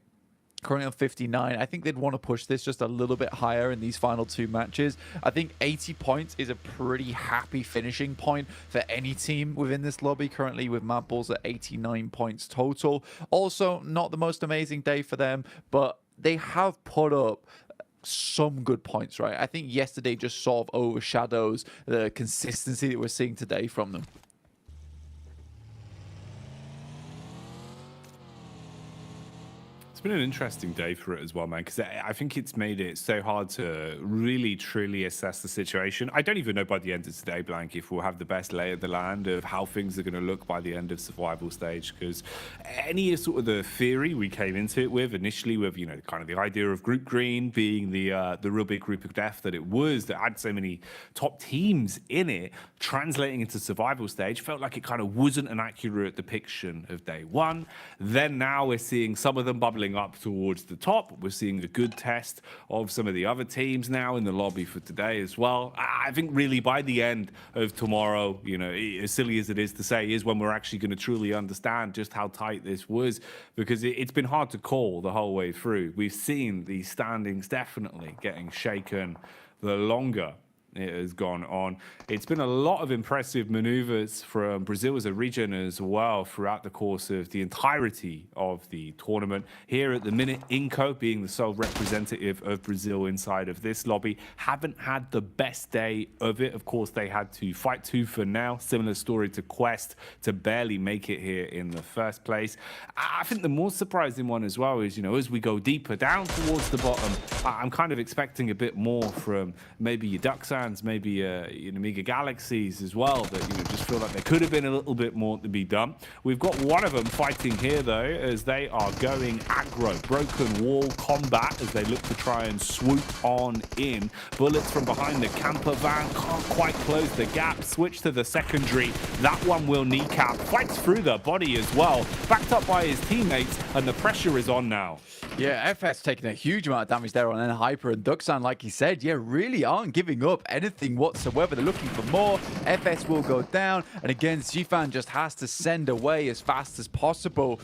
Currently on 59. I think they'd want to push this just a little bit higher in these final two matches. I think 80 points is a pretty happy finishing point for any team within this lobby. Currently with Mad Bulls at 89 points total. Also, not the most amazing day for them, but they have put up some good points, right? I think yesterday just sort of overshadows the consistency that we're seeing today from them. It's been an interesting day for it as well, man, because I think it's made it so hard to really, truly assess the situation. I don't even know by the end of today, Blank, if we'll have the best lay of the land of how things are going to look by the end of survival stage, because any sort of the theory we came into it with initially with, you know, kind of the idea of Group Green being the real big group of death that it was, that had so many top teams in it, translating into survival stage, felt like it kind of wasn't an accurate depiction of day one. Then now we're seeing some of them bubbling up towards the top. We're seeing a good test of some of the other teams now in the lobby for today as well. I think really by the end of tomorrow, you know, as silly as it is to say, is when we're actually going to truly understand just how tight this was, because it's been hard to call the whole way through. We've seen the standings definitely getting shaken the longer it has gone on. It's been a lot of impressive maneuvers from Brazil as a region as well throughout the course of the entirety of the tournament. Here at the minute, Inco, being the sole representative of Brazil inside of this lobby, haven't had the best day of it. Of course, they had to fight tooth and nail. Similar story to Quest, to barely make it here in the first place. I think the more surprising one as well is, you know, as we go deeper down towards the bottom, I'm kind of expecting a bit more from maybe your Ducks, maybe you know, Mega Galaxies as well, that, you know, just feel like there could have been a little bit more to be done. We've got one of them fighting here though, as they are going aggro, broken wall combat, as they look to try and swoop on in. Bullets from behind the camper van, can't quite close the gap. Switch to the secondary, that one will kneecap, fights through the body as well, backed up by his teammates, and the pressure is on now. Yeah, FS taking a huge amount of damage there on Hyper, and Duxan, like he said, yeah, really aren't giving up anything whatsoever. They're looking for more. FS will go down, and again, Zifan just has to send away as fast as possible.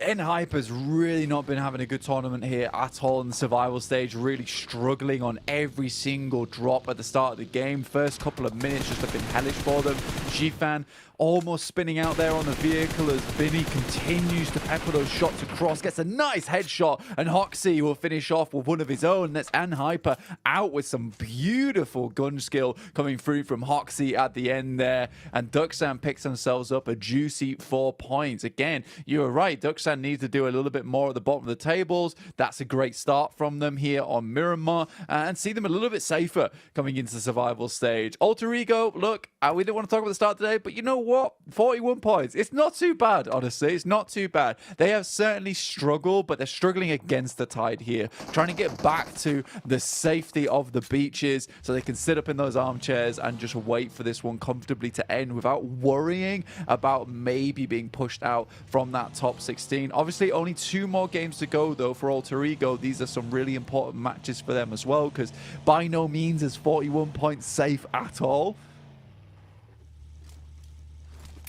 Hyper's really not been having a good tournament here at all in the survival stage, really struggling on every single drop at the start of the game. First couple of minutes just have been hellish for them. Zifan almost spinning out there on the vehicle as Vinny continues to pepper those shots across, gets a nice headshot, and Hoxie will finish off with one of his own. That's Hyper out with some beautiful gun skill coming through from Hoxie at the end there, and Duxan picks themselves up a juicy 4 points. Again, you were right, Duxan needs to do a little bit more at the bottom of the tables. That's a great start from them here on Miramar, and see them a little bit safer coming into the survival stage. Alter Ego, look, we didn't want to talk about the start today, but you know what? 41 points. It's not too bad, honestly. It's not too bad. They have certainly struggled, but they're struggling against the tide here, trying to get back to the safety of the beaches so they can sit up in those armchairs and just wait for this one comfortably to end without worrying about maybe being pushed out from that top 16. Obviously, only 2 more games to go, though, for Alter Ego. These are some really important matches for them as well, because by no means is 41 points safe at all.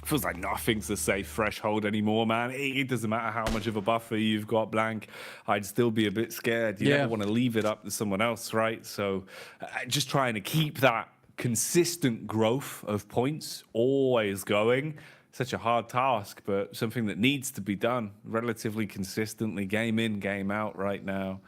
Feels like nothing's a safe threshold anymore, man. It doesn't matter how much of a buffer you've got, Blank. I'd still be a bit scared. You never want to leave it up to someone else, right? So just trying to keep that consistent growth of points always going. Such a hard task, but something that needs to be done relatively consistently, game in, game out right now.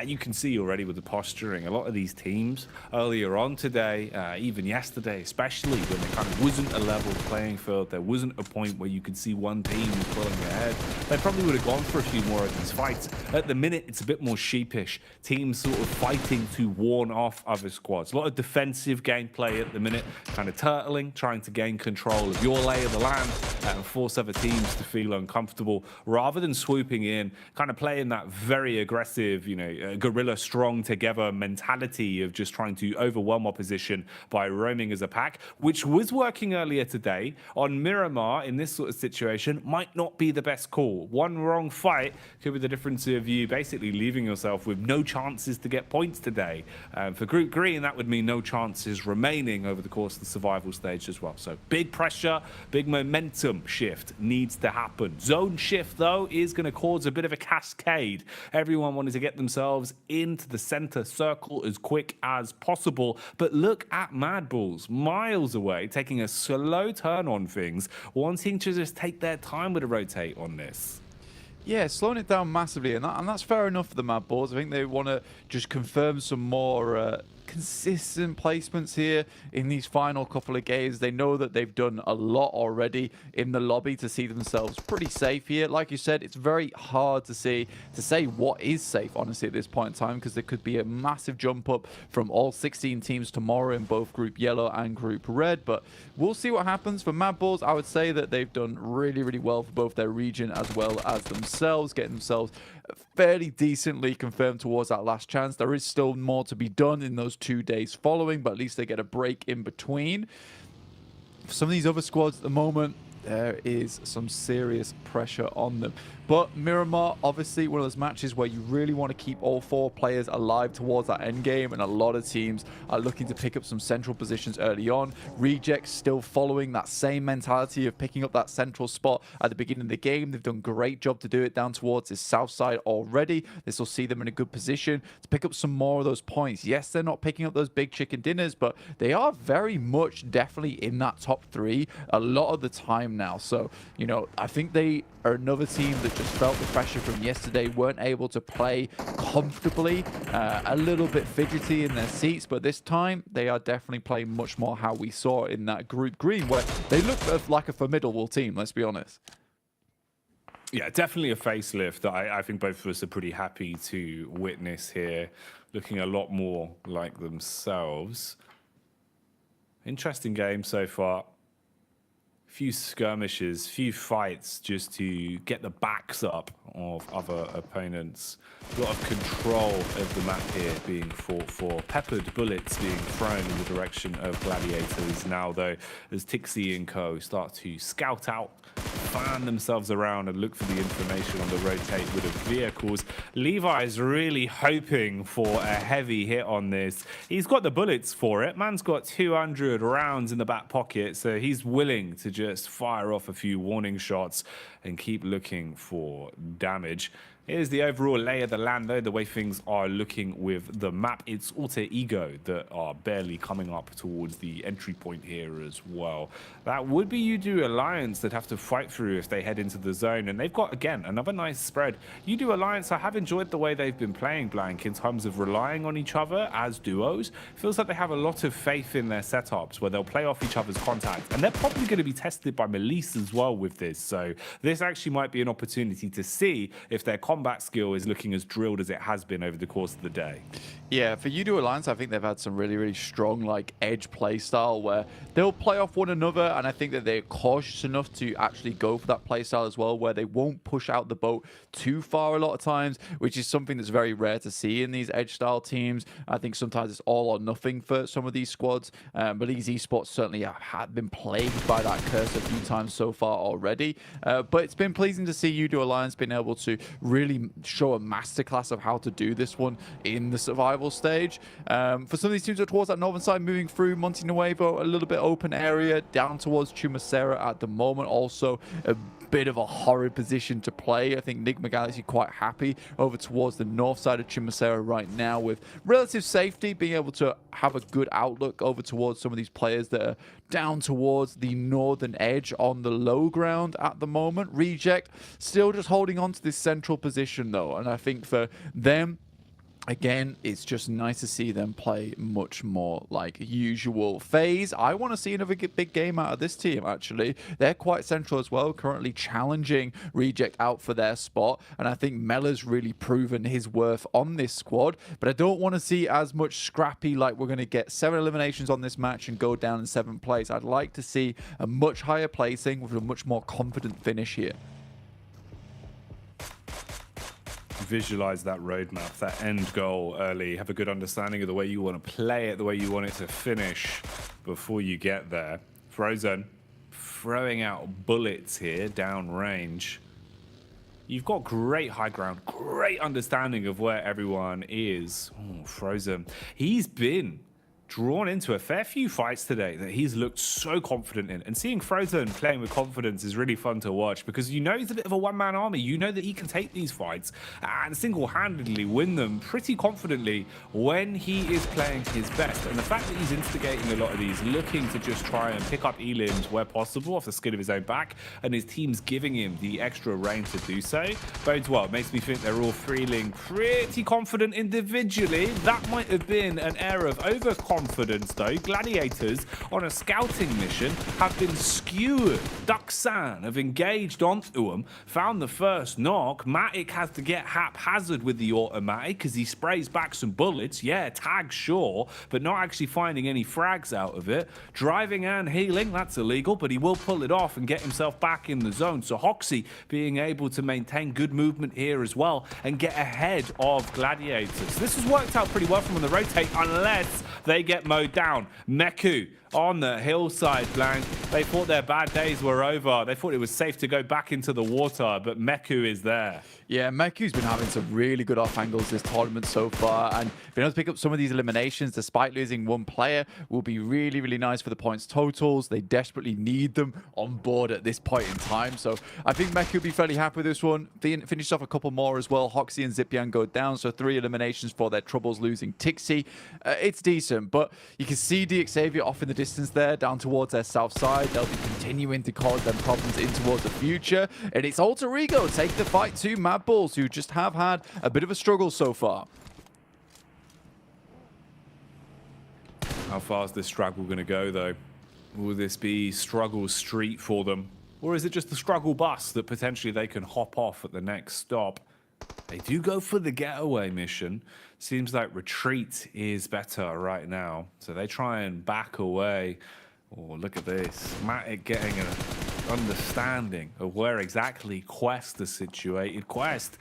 You can see already with the posturing, a lot of these teams earlier on today, even yesterday especially, when there kind of wasn't a level playing field, there wasn't a point where you could see one team pulling ahead, they probably would have gone for a few more of these fights. At the minute, it's a bit more sheepish. Teams sort of fighting to warn off other squads. A lot of defensive gameplay at the minute, kind of turtling, trying to gain control of your lay of the land and force other teams to feel uncomfortable, rather than swooping in, kind of playing that very aggressive, you know, guerrilla strong together mentality of just trying to overwhelm opposition by roaming as a pack, which was working earlier today. On Miramar, in this sort of situation, might not be the best call. One wrong fight could be the difference of you basically leaving yourself with no chances to get points today. For Group Green, that would mean no chances remaining over the course of the survival stage as well. So big pressure, big momentum shift needs to happen. Zone shift, though, is going to cause a bit of a cascade. Everyone wanted to get themselves into the center circle as quick as possible, but look at Mad Bulls miles away, taking a slow turn on things, wanting to just take their time with a rotate on this. Yeah, slowing it down massively, and that's fair enough for the Mad Bulls. I think they want to just confirm some more consistent placements here in these final couple of games. They know that they've done a lot already in the lobby to see themselves pretty safe here. Like you said, it's very hard to say what is safe, honestly, at this point in time, because there could be a massive jump up from all 16 teams tomorrow in both Group Yellow and Group Red. But we'll see what happens. For Mad Bulls, I would say that they've done really, really well for both their region as well as themselves, getting themselves fairly decently confirmed towards that last chance. There is still more to be done in those 2 days following, but at least they get a break in between. For some of these other squads at the moment, there is some serious pressure on them. But Miramar, obviously, one of those matches where you really want to keep all 4 players alive towards that end game, and a lot of teams are looking to pick up some central positions early on. Reject still following that same mentality of picking up that central spot at the beginning of the game. They've done a great job to do it down towards this south side already. This will see them in a good position to pick up some more of those points. Yes, they're not picking up those big chicken dinners, but they are very much definitely in that top 3 a lot of the time now. So, you know, I think they are another team that just felt the pressure from yesterday, weren't able to play comfortably, a little bit fidgety in their seats, but this time they are definitely playing much more how we saw in that Group Green, where they look like a formidable team, let's be honest. Yeah, definitely a facelift that I think both of us are pretty happy to witness here, looking a lot more like themselves. Interesting game so far. Few skirmishes, few fights just to get the backs up of other opponents. A lot of control of the map here being fought for. Peppered bullets being thrown in the direction of Gladiators now, though, as Tixie and co start to scout out, fan themselves around and look for the information on the rotate with the vehicles. Levi's really hoping for a heavy hit on this. He's got the bullets for it. Man's got 200 rounds in the back pocket, so he's willing to just fire off a few warning shots and keep looking for damage. Here's the overall lay of the land, though, the way things are looking with the map. It's Alter Ego that are barely coming up towards the entry point here as well. That would be Udo Alliance that have to fight through if they head into the zone. And they've got, again, another nice spread. Udo Alliance, I have enjoyed the way they've been playing, Blank, in terms of relying on each other as duos. Feels like they have a lot of faith in their setups where they'll play off each other's contacts. And they're probably going to be tested by Melise as well with this. So this actually might be an opportunity to see if their combat skill is looking as drilled as it has been over the course of the day. Yeah, for Udo Alliance, I think they've had some really, really strong like edge play style where they'll play off one another, and I think that they're cautious enough to actually go for that play style as well, where they won't push out the boat too far a lot of times, which is something that's very rare to see in these edge style teams. I think sometimes it's all or nothing for some of these squads, but these esports certainly have been plagued by that curse a few times so far already. But it's been pleasing to see Udo Alliance being able to really show a masterclass of how to do this one in the survival stage. For some of these teams that are towards that northern side, moving through Monte Nuevo, a little bit open area, down towards Chumacera at the moment. Also a bit of a horrid position to play. I think Nigma Galaxy quite happy over towards the north side of Chumacera right now with relative safety, being able to have a good outlook over towards some of these players that are down towards the northern edge on the low ground at the moment. Reject still just holding on to this central position though, and I think for them, again, it's just nice to see them play much more like usual. FaZe, I want to see another big game out of this team, actually. They're quite central as well, currently challenging Reject out for their spot, and I think Mella's really proven his worth on this squad, but I don't want to see as much scrappy, like we're going to get 7 eliminations on this match and go down in 7th place. I'd like to see a much higher placing with a much more confident finish here. Visualize that roadmap, that end goal early, have a good understanding of the way you want to play it, the way you want it to finish before you get there. Frozen throwing out bullets here down range. You've got great high ground, great understanding of where everyone is. Oh, Frozen, he's been drawn into a fair few fights today that he's looked so confident in. And seeing Frozen playing with confidence is really fun to watch because you know he's a bit of a one-man army. You know that he can take these fights and single-handedly win them pretty confidently when he is playing his best. And the fact that he's instigating a lot of these, looking to just try and pick up elims where possible off the skin of his own back, and his team's giving him the extra reign to do so, bodes well. It makes me think they're all feeling pretty confident individually. That might have been an air of overconfidence though. Gladiators on a scouting mission have been skewered. Duxan have engaged onto them, found the first knock. Matic has to get haphazard with the automatic because he sprays back some bullets. Yeah, tag sure, but not actually finding any frags out of it. Driving and healing, that's illegal, but he will pull it off and get himself back in the zone. So Hoxie being able to maintain good movement here as well and get ahead of Gladiators. This has worked out pretty well from on the rotate unless they get mowed down. Meku on the hillside flank. They thought their bad days were over. They thought it was safe to go back into the water, but Meku is there. Yeah, Meku's been having some really good off angles this tournament so far, and being able to pick up some of these eliminations despite losing one player will be really, really nice for the points totals. They desperately need them on board at this point in time, so I think Meku will be fairly happy with this one. Finished off a couple more as well. Hoxie and Zipian go down, so 3 eliminations for their troubles losing Tixi. It's decent, but you can see DXavier off in the distance there, down towards their south side. They'll be continuing to cause them problems in towards the future, and it's Alter Ego take the fight to Mad Bulls, who just have had a bit of a struggle so far. How far is this struggle going to go, though? Will this be struggle street for them? Or is it just the struggle bus that potentially they can hop off at the next stop? They do go for the getaway mission. Seems like retreat is better right now. So they try and back away. Oh, look at this. Matic getting an understanding of where exactly Quest is situated. Quest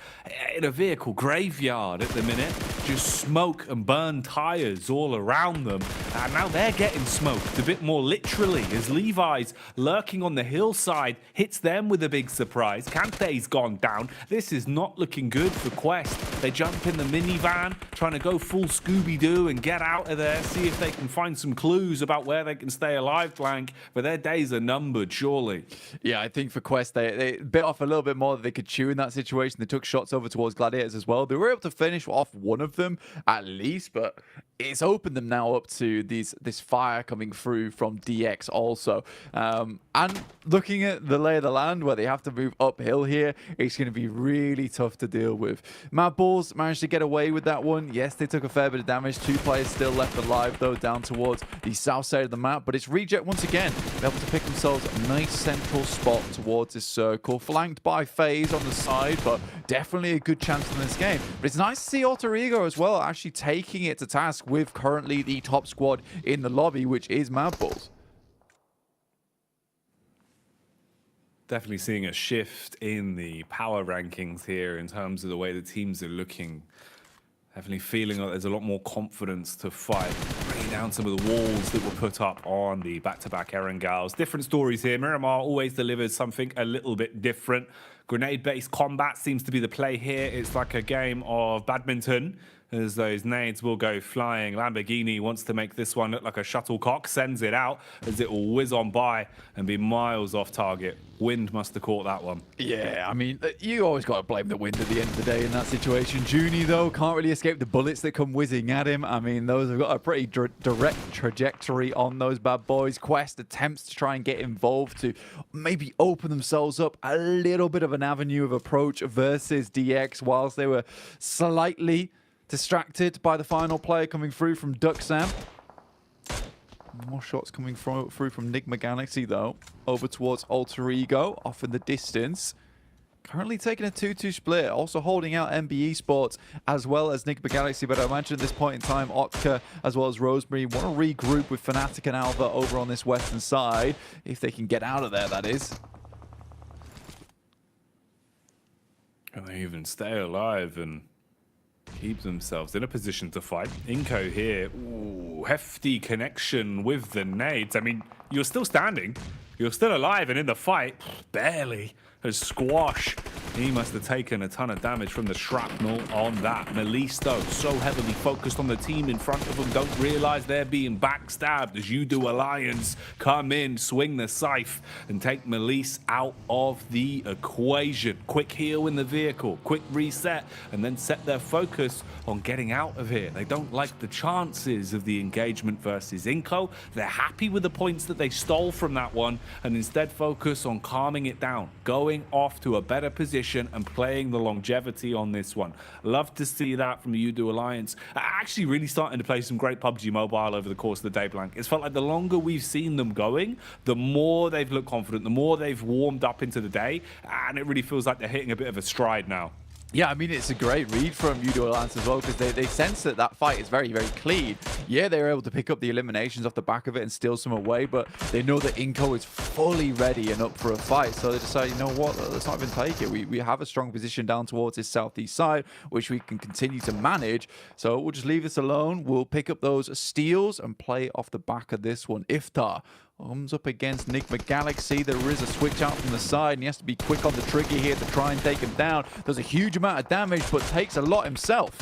in a vehicle graveyard at the minute. Just smoke and burn tires all around them. And now they're getting smoked a bit more literally as Levi's lurking on the hillside hits them with a big surprise. Kante's gone down. This is not looking good for Quest. They jump in the minivan, trying to go full Scooby-Doo and get out of there, see if they can find some clues about where they can stay alive, Blank. But their days are numbered, surely. Yeah, I think for Quest, they bit off a little bit more than they could chew in that situation. They took shots over towards Gladiators as well. They were able to finish off one of them at least, but it's opened them now up to this fire coming through from DX also. And looking at the lay of the land where they have to move uphill here, it's going to be really tough to deal with. Mad Bulls managed to get away with that one. Yes, they took a fair bit of damage. 2 players still left alive though, down towards the south side of the map, but it's Reject once again able to pick themselves a nice central spot towards this circle, flanked by FaZe on the side, but definitely a good chance in this game. But it's nice to see Alter Ego as well actually taking it to task with currently the top squad in the lobby, which is Mad Bulls. Definitely seeing a shift in the power rankings here in terms of the way the teams are looking. Definitely feeling like there's a lot more confidence to fight, bringing down some of the walls that were put up on the back-to-back Erangels. Different stories here. Miramar always delivers something a little bit different. Grenade-based combat seems to be the play here. It's like a game of badminton, as those nades will go flying. Lamborghini wants to make this one look like a shuttlecock, sends it out as it will whiz on by and be miles off target. Wind must have caught that one. Yeah, I mean, you always got to blame the wind at the end of the day in that situation. Junie, though, can't really escape the bullets that come whizzing at him. I mean, those have got a pretty direct trajectory on those bad boys. Quest attempts to try and get involved to maybe open themselves up a little bit of an avenue of approach versus DX, whilst they were slightly distracted by the final player coming through from Duxam. More shots coming through from Enigma Galaxy, though. Over towards Alter Ego, off in the distance. Currently taking a 2-2 split, also holding out MBE Sports as well as Enigma Galaxy. But I imagine at this point in time, Otka as well as Rosemary want to regroup with Fnatic and Alva over on this western side. If they can get out of there, that is. Can they even stay alive and keep themselves in a position to fight? Inko here, ooh, hefty connection with the nades. I mean, you're still standing, you're still alive and in the fight, barely, as Squash He must have taken a ton of damage from the shrapnel on that. Melise, though, so heavily focused on the team in front of him, don't realize they're being backstabbed as You-Do Alliance come in, swing the scythe, and take Melise out of the equation. Quick heal in the vehicle, quick reset, and then set their focus on getting out of here. They don't like the chances of the engagement versus Inco. They're happy with the points that they stole from that one, and instead focus on calming it down, going off to a better position and playing the longevity on this one. Love to see that from the You-Do Alliance. Actually really starting to play some great PUBG Mobile over the course of the day, Blank. It's felt like the longer we've seen them going, the more they've looked confident, the more they've warmed up into the day, and it really feels like they're hitting a bit of a stride now. Yeah, I mean, it's a great read from You-Do Alliance as well, because they sense that that fight is very, very clean. Yeah, they were able to pick up the eliminations off the back of it and steal some away, but they know that Inco is fully ready and up for a fight. So they decide, you know what, let's not even take it. We have a strong position down towards this southeast side, which we can continue to manage. So we'll just leave this alone. We'll pick up those steals and play off the back of this one. Iftar comes up against Nick McGalaxy. There is a switch out from the side, and he has to be quick on the trigger here to try and take him down. Does a huge amount of damage, but takes a lot himself.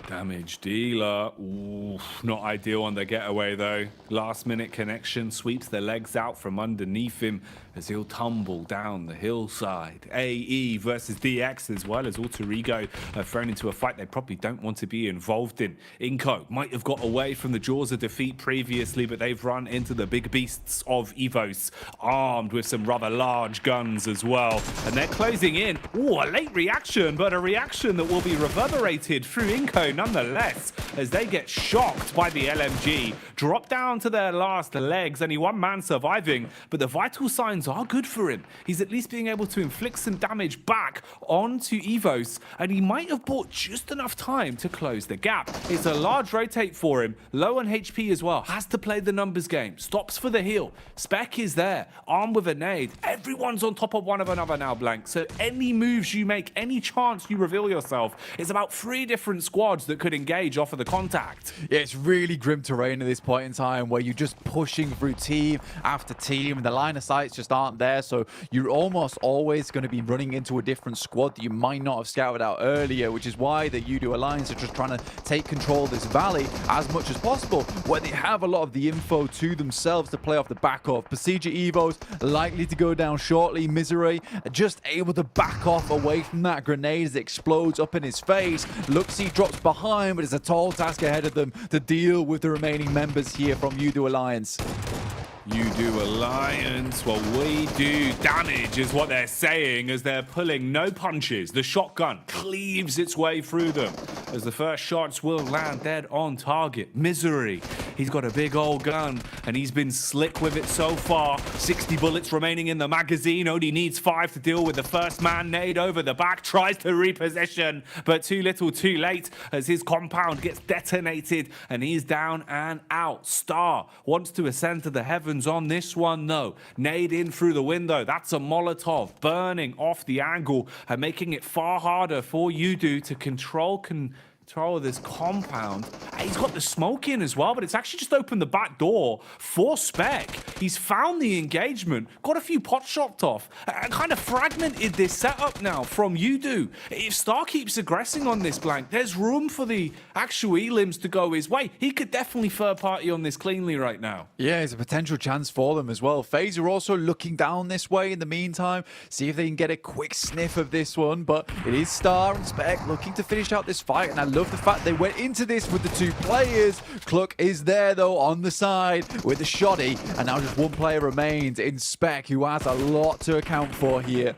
Damage dealer. Ooh, not ideal on the getaway, though. Last minute connection sweeps the legs out from underneath him as he'll tumble down the hillside. AE versus DX as well as Alter Ego thrown into a fight they probably don't want to be involved in. Inco might have got away from the jaws of defeat previously, but they've run into the big beasts of Evos, armed with some rather large guns as well. And they're closing in. Ooh, a late reaction, but a reaction that will be reverberated through Inco nonetheless, as they get shocked by the LMG, drop down to their last legs, only one man surviving, but the vital signs are good for him. He's at least being able to inflict some damage back onto Evos, and he might have bought just enough time to close the gap. It's a large rotate for him, low on HP as well, has to play the numbers game, stops for the heal. Spec is there, armed with a nade. Everyone's on top of one of another now, Blank, so any moves you make, any chance you reveal yourself, it's about 3 different squads that could engage off of the contact. Yeah, it's really grim terrain at this point in time where you're just pushing through team after team and the line of sights just aren't there, so you're almost always going to be running into a different squad that you might not have scouted out earlier, which is why the You-Do Alliance are just trying to take control of this valley as much as possible, where they have a lot of the info to themselves to play off the back of. Procedure Evos likely to go down shortly. Misery just able to back off away from that grenade as it explodes up in his face. Luxie drops behind, but it's a tall task ahead of them to deal with the remaining members here from You-Do Alliance. You-Do Alliance, well, we do damage is what they're saying as they're pulling no punches. The shotgun cleaves its way through them as the first shots will land dead on target. Misery, he's got a big old gun and he's been slick with it so far. 60 bullets remaining in the magazine, only needs 5 to deal with the first man. Nade over the back, tries to reposition, but too little too late as his compound gets detonated and he's down and out. Star wants to ascend to the heavens on this one though. Nade in through the window. That's a Molotov burning off the angle and making it far harder for You-Do to control this compound. He's got the smoke in as well, but it's actually just opened the back door for Spec. He's found the engagement, got a few pots shopped off, and kind of fragmented this setup now from You-Do. If Star keeps aggressing on this, Blank, there's room for the actual elims to go his way. He could definitely third party on this cleanly right now. Yeah, it's a potential chance for them as well. FaZe are also looking down this way in the meantime, see if they can get a quick sniff of this one, but it is Star and Spec looking to finish out this fight, and I love the fact they went into this with the 2 players. Cluck is there though on the side with the shoddy, and now just 1 player remains in Spec, who has a lot to account for here.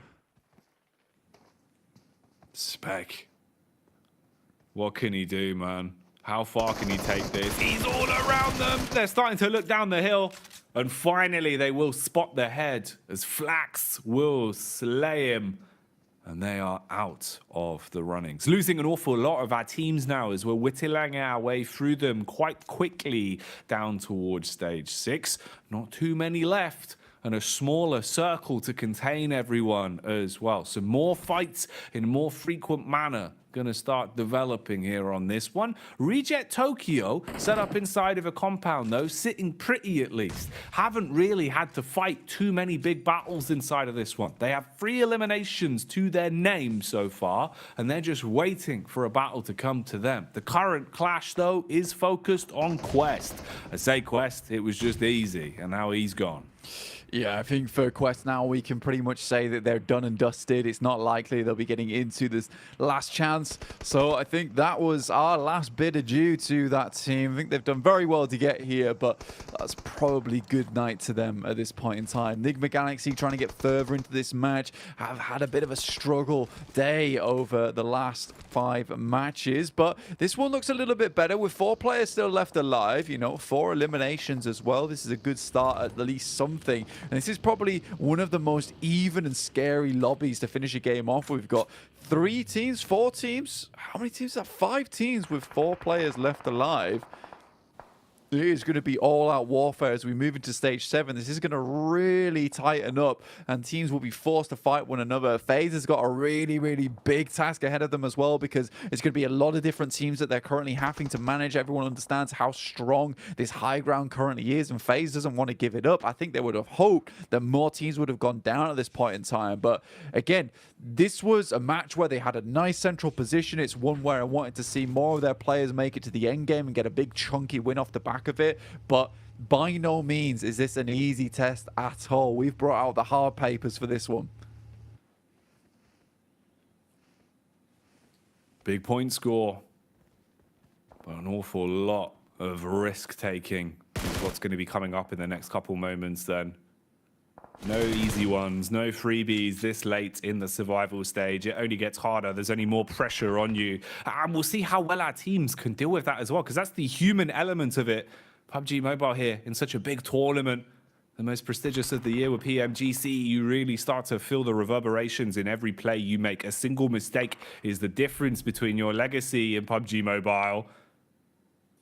Spec, what can he do, man? How far can he take this? He's all around them. They're starting to look down the hill, and finally they will spot the head as Flax will slay him. And they are out of the runnings. Losing an awful lot of our teams now as we're whittling our way through them quite quickly down towards stage 6. Not too many left. and a smaller circle to contain everyone as well. So more fights in a more frequent manner going to start developing here on this one. Reject Tokyo set up inside of a compound though, sitting pretty at least. Haven't really had to fight too many big battles inside of this one. They have 3 eliminations to their name so far, and they're just waiting for a battle to come to them. The current clash though is focused on Quest. I say Quest, it was just easy, and now he's gone. Yeah, I think for Quest now we can pretty much say that they're done and dusted. It's not likely they'll be getting into this last chance. So I think that was our last bid adieu to that team. I think they've done very well to get here, but that's probably good night to them at this point in time. Enigma Galaxy trying to get further into this match have had a bit of a struggle day over the last 5 matches, but this one looks a little bit better with 4 players still left alive, you know, 4 eliminations as well. This is a good start, at least something. And this is probably one of the most even and scary lobbies to finish a game off. We've got 3 teams, 4 teams. How many teams are 5 teams with 4 players left alive? It is going to be all-out warfare as we move into stage 7. This is going to really tighten up, and teams will be forced to fight one another. FaZe has got a really, really big task ahead of them as well, because it's going to be a lot of different teams that they're currently having to manage. Everyone understands how strong this high ground currently is, and FaZe doesn't want to give it up. I think they would have hoped that more teams would have gone down at this point in time. But again, this was a match where they had a nice central position. It's one where I wanted to see more of their players make it to the end game and get a big chunky win off the back of it, but by no means is this an easy test at all. We've brought out the hard papers for this one. Big point score, but an awful lot of risk taking is what's going to be coming up in the next couple moments then. No easy ones, no freebies this late in the survival stage. It only gets harder. There's only more pressure on you. And we'll see how well our teams can deal with that as well, because that's the human element of it. PUBG Mobile here in such a big tournament, the most prestigious of the year with PMGC, you really start to feel the reverberations in every play you make. A single mistake is the difference between your legacy and PUBG Mobile.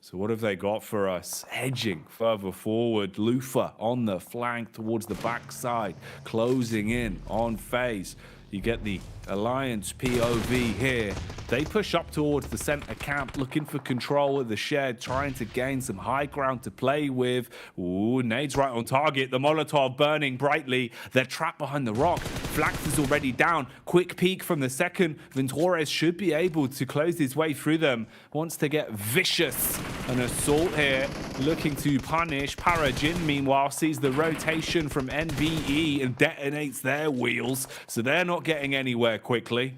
So what have they got for us? Hedging further forward. Lufa on the flank towards the backside. Closing in on FaZe. You get the Alliance POV here. They push up towards the center camp, looking for control of the shed, trying to gain some high ground to play with. Ooh, nades right on target. The Molotov burning brightly. They're trapped behind the rock. Flax is already down. Quick peek from the second. Ventores should be able to close his way through them. Wants to get vicious. An assault here, looking to punish. Parajin, meanwhile, sees the rotation from NVE and detonates their wheels. So they're not getting anywhere quickly.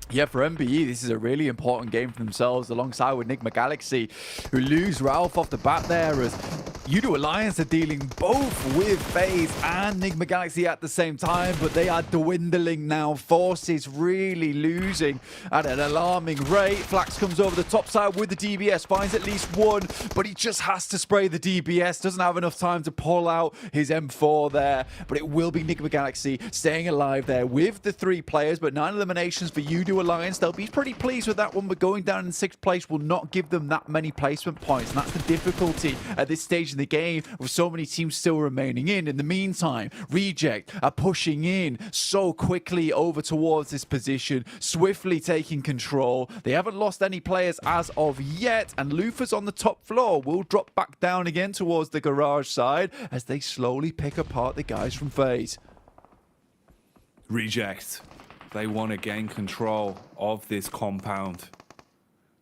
Yeah, for MBE, this is a really important game for themselves, alongside with Enigma Galaxy, who lose Ralph off the bat there, as U2 Alliance are dealing both with FaZe and Enigma Galaxy at the same time, but they are dwindling now. Forces really losing at an alarming rate. Flax comes over the top side with the DBS, finds at least one, but he just has to spray the DBS, doesn't have enough time to pull out his M4 there, but it will be Enigma Galaxy staying alive there with the 3 players, but 9 eliminations for U2 Alliance. They'll be pretty pleased with that one, but going down in 6th place will not give them that many placement points, and that's the difficulty at this stage in the game with so many teams still remaining in. In the meantime, Reject are pushing in so quickly over towards this position, swiftly taking control. They haven't lost any players as of yet, and Lufa's on the top floor will drop back down again towards the garage side as they slowly pick apart the guys from FaZe. Reject. They want to gain control of this compound.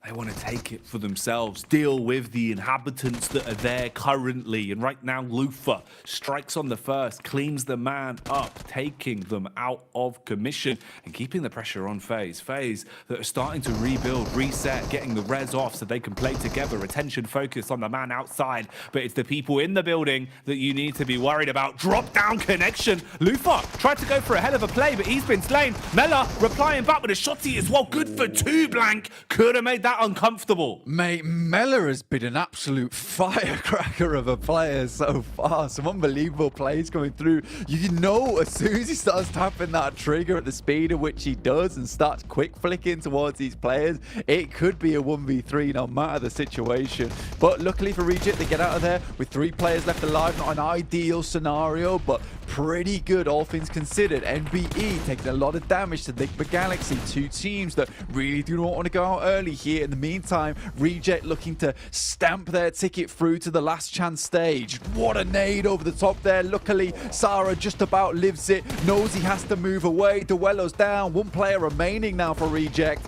They want to take it for themselves, deal with the inhabitants that are there currently. And right now, Lufa strikes on the first, cleans the man up, taking them out of commission and keeping the pressure on FaZe. FaZe that are starting to rebuild, reset, getting the res off so they can play together. Attention focused on the man outside, but it's the people in the building that you need to be worried about. Drop down connection. Lufa tried to go for a hell of a play, but he's been slain. Mela replying back with a shotty as well. Good for 2 blank. Could have made that that uncomfortable? Mate, Mela has been an absolute firecracker of a player so far. Some unbelievable plays coming through. You know, as soon as he starts tapping that trigger at the speed at which he does and starts quick flicking towards these players, it could be a 1v3 no matter the situation. But luckily for Reject, they get out of there with 3 players left alive. Not an ideal scenario, but pretty good all things considered. NBE taking a lot of damage to Nigma Galaxy. 2 teams that really do not want to go out early here. In the meantime, Reject looking to stamp their ticket through to the last chance stage. What a nade over the top there. Luckily, Sarah just about lives it. Knows he has to move away. Duello's down. 1 player remaining now for Reject.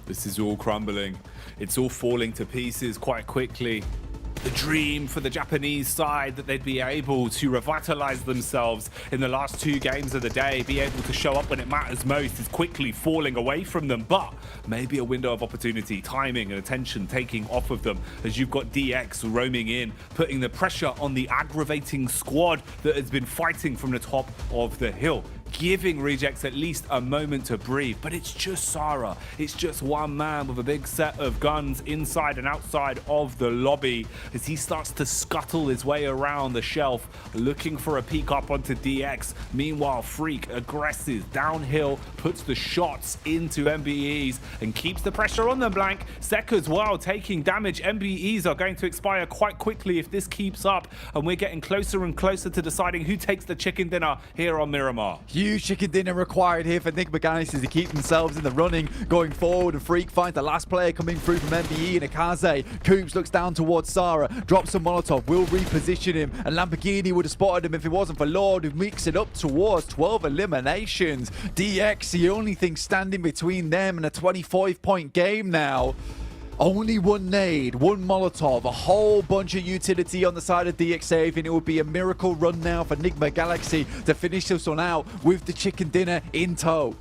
This is all crumbling. It's all falling to pieces quite quickly. The dream for the Japanese side that they'd be able to revitalize themselves in the last 2 games of the day, be able to show up when it matters most, is quickly falling away from them. But maybe a window of opportunity, timing and attention taking off of them as you've got DX roaming in, putting the pressure on the aggravating squad that has been fighting from the top of the hill, giving Rejects at least a moment to breathe. But it's just Sarah. It's just one man with a big set of guns inside and outside of the lobby as he starts to scuttle his way around the shelf, looking for a peek up onto DX. Meanwhile, Freak aggresses downhill, puts the shots into MBEs and keeps the pressure on them. Blank Sek as well taking damage. MBEs are going to expire quite quickly if this keeps up, and we're getting closer and closer to deciding who takes the chicken dinner here on Miramar. Huge chicken dinner required here for Nigma Galaxy to keep themselves in the running going forward. And Freak finds the last player coming through from MBE and Akaze. Coops looks down towards Sarah, drops a Molotov, will reposition him, and Lamborghini would have spotted him if it wasn't for Lord, who makes it up towards 12 eliminations. DX, the only thing standing between them and a 25-point game now. Only 1 nade, 1 Molotov, a whole bunch of utility on the side of DXAV, and it would be a miracle run now for Nigma Galaxy to finish this one out with the chicken dinner in tow.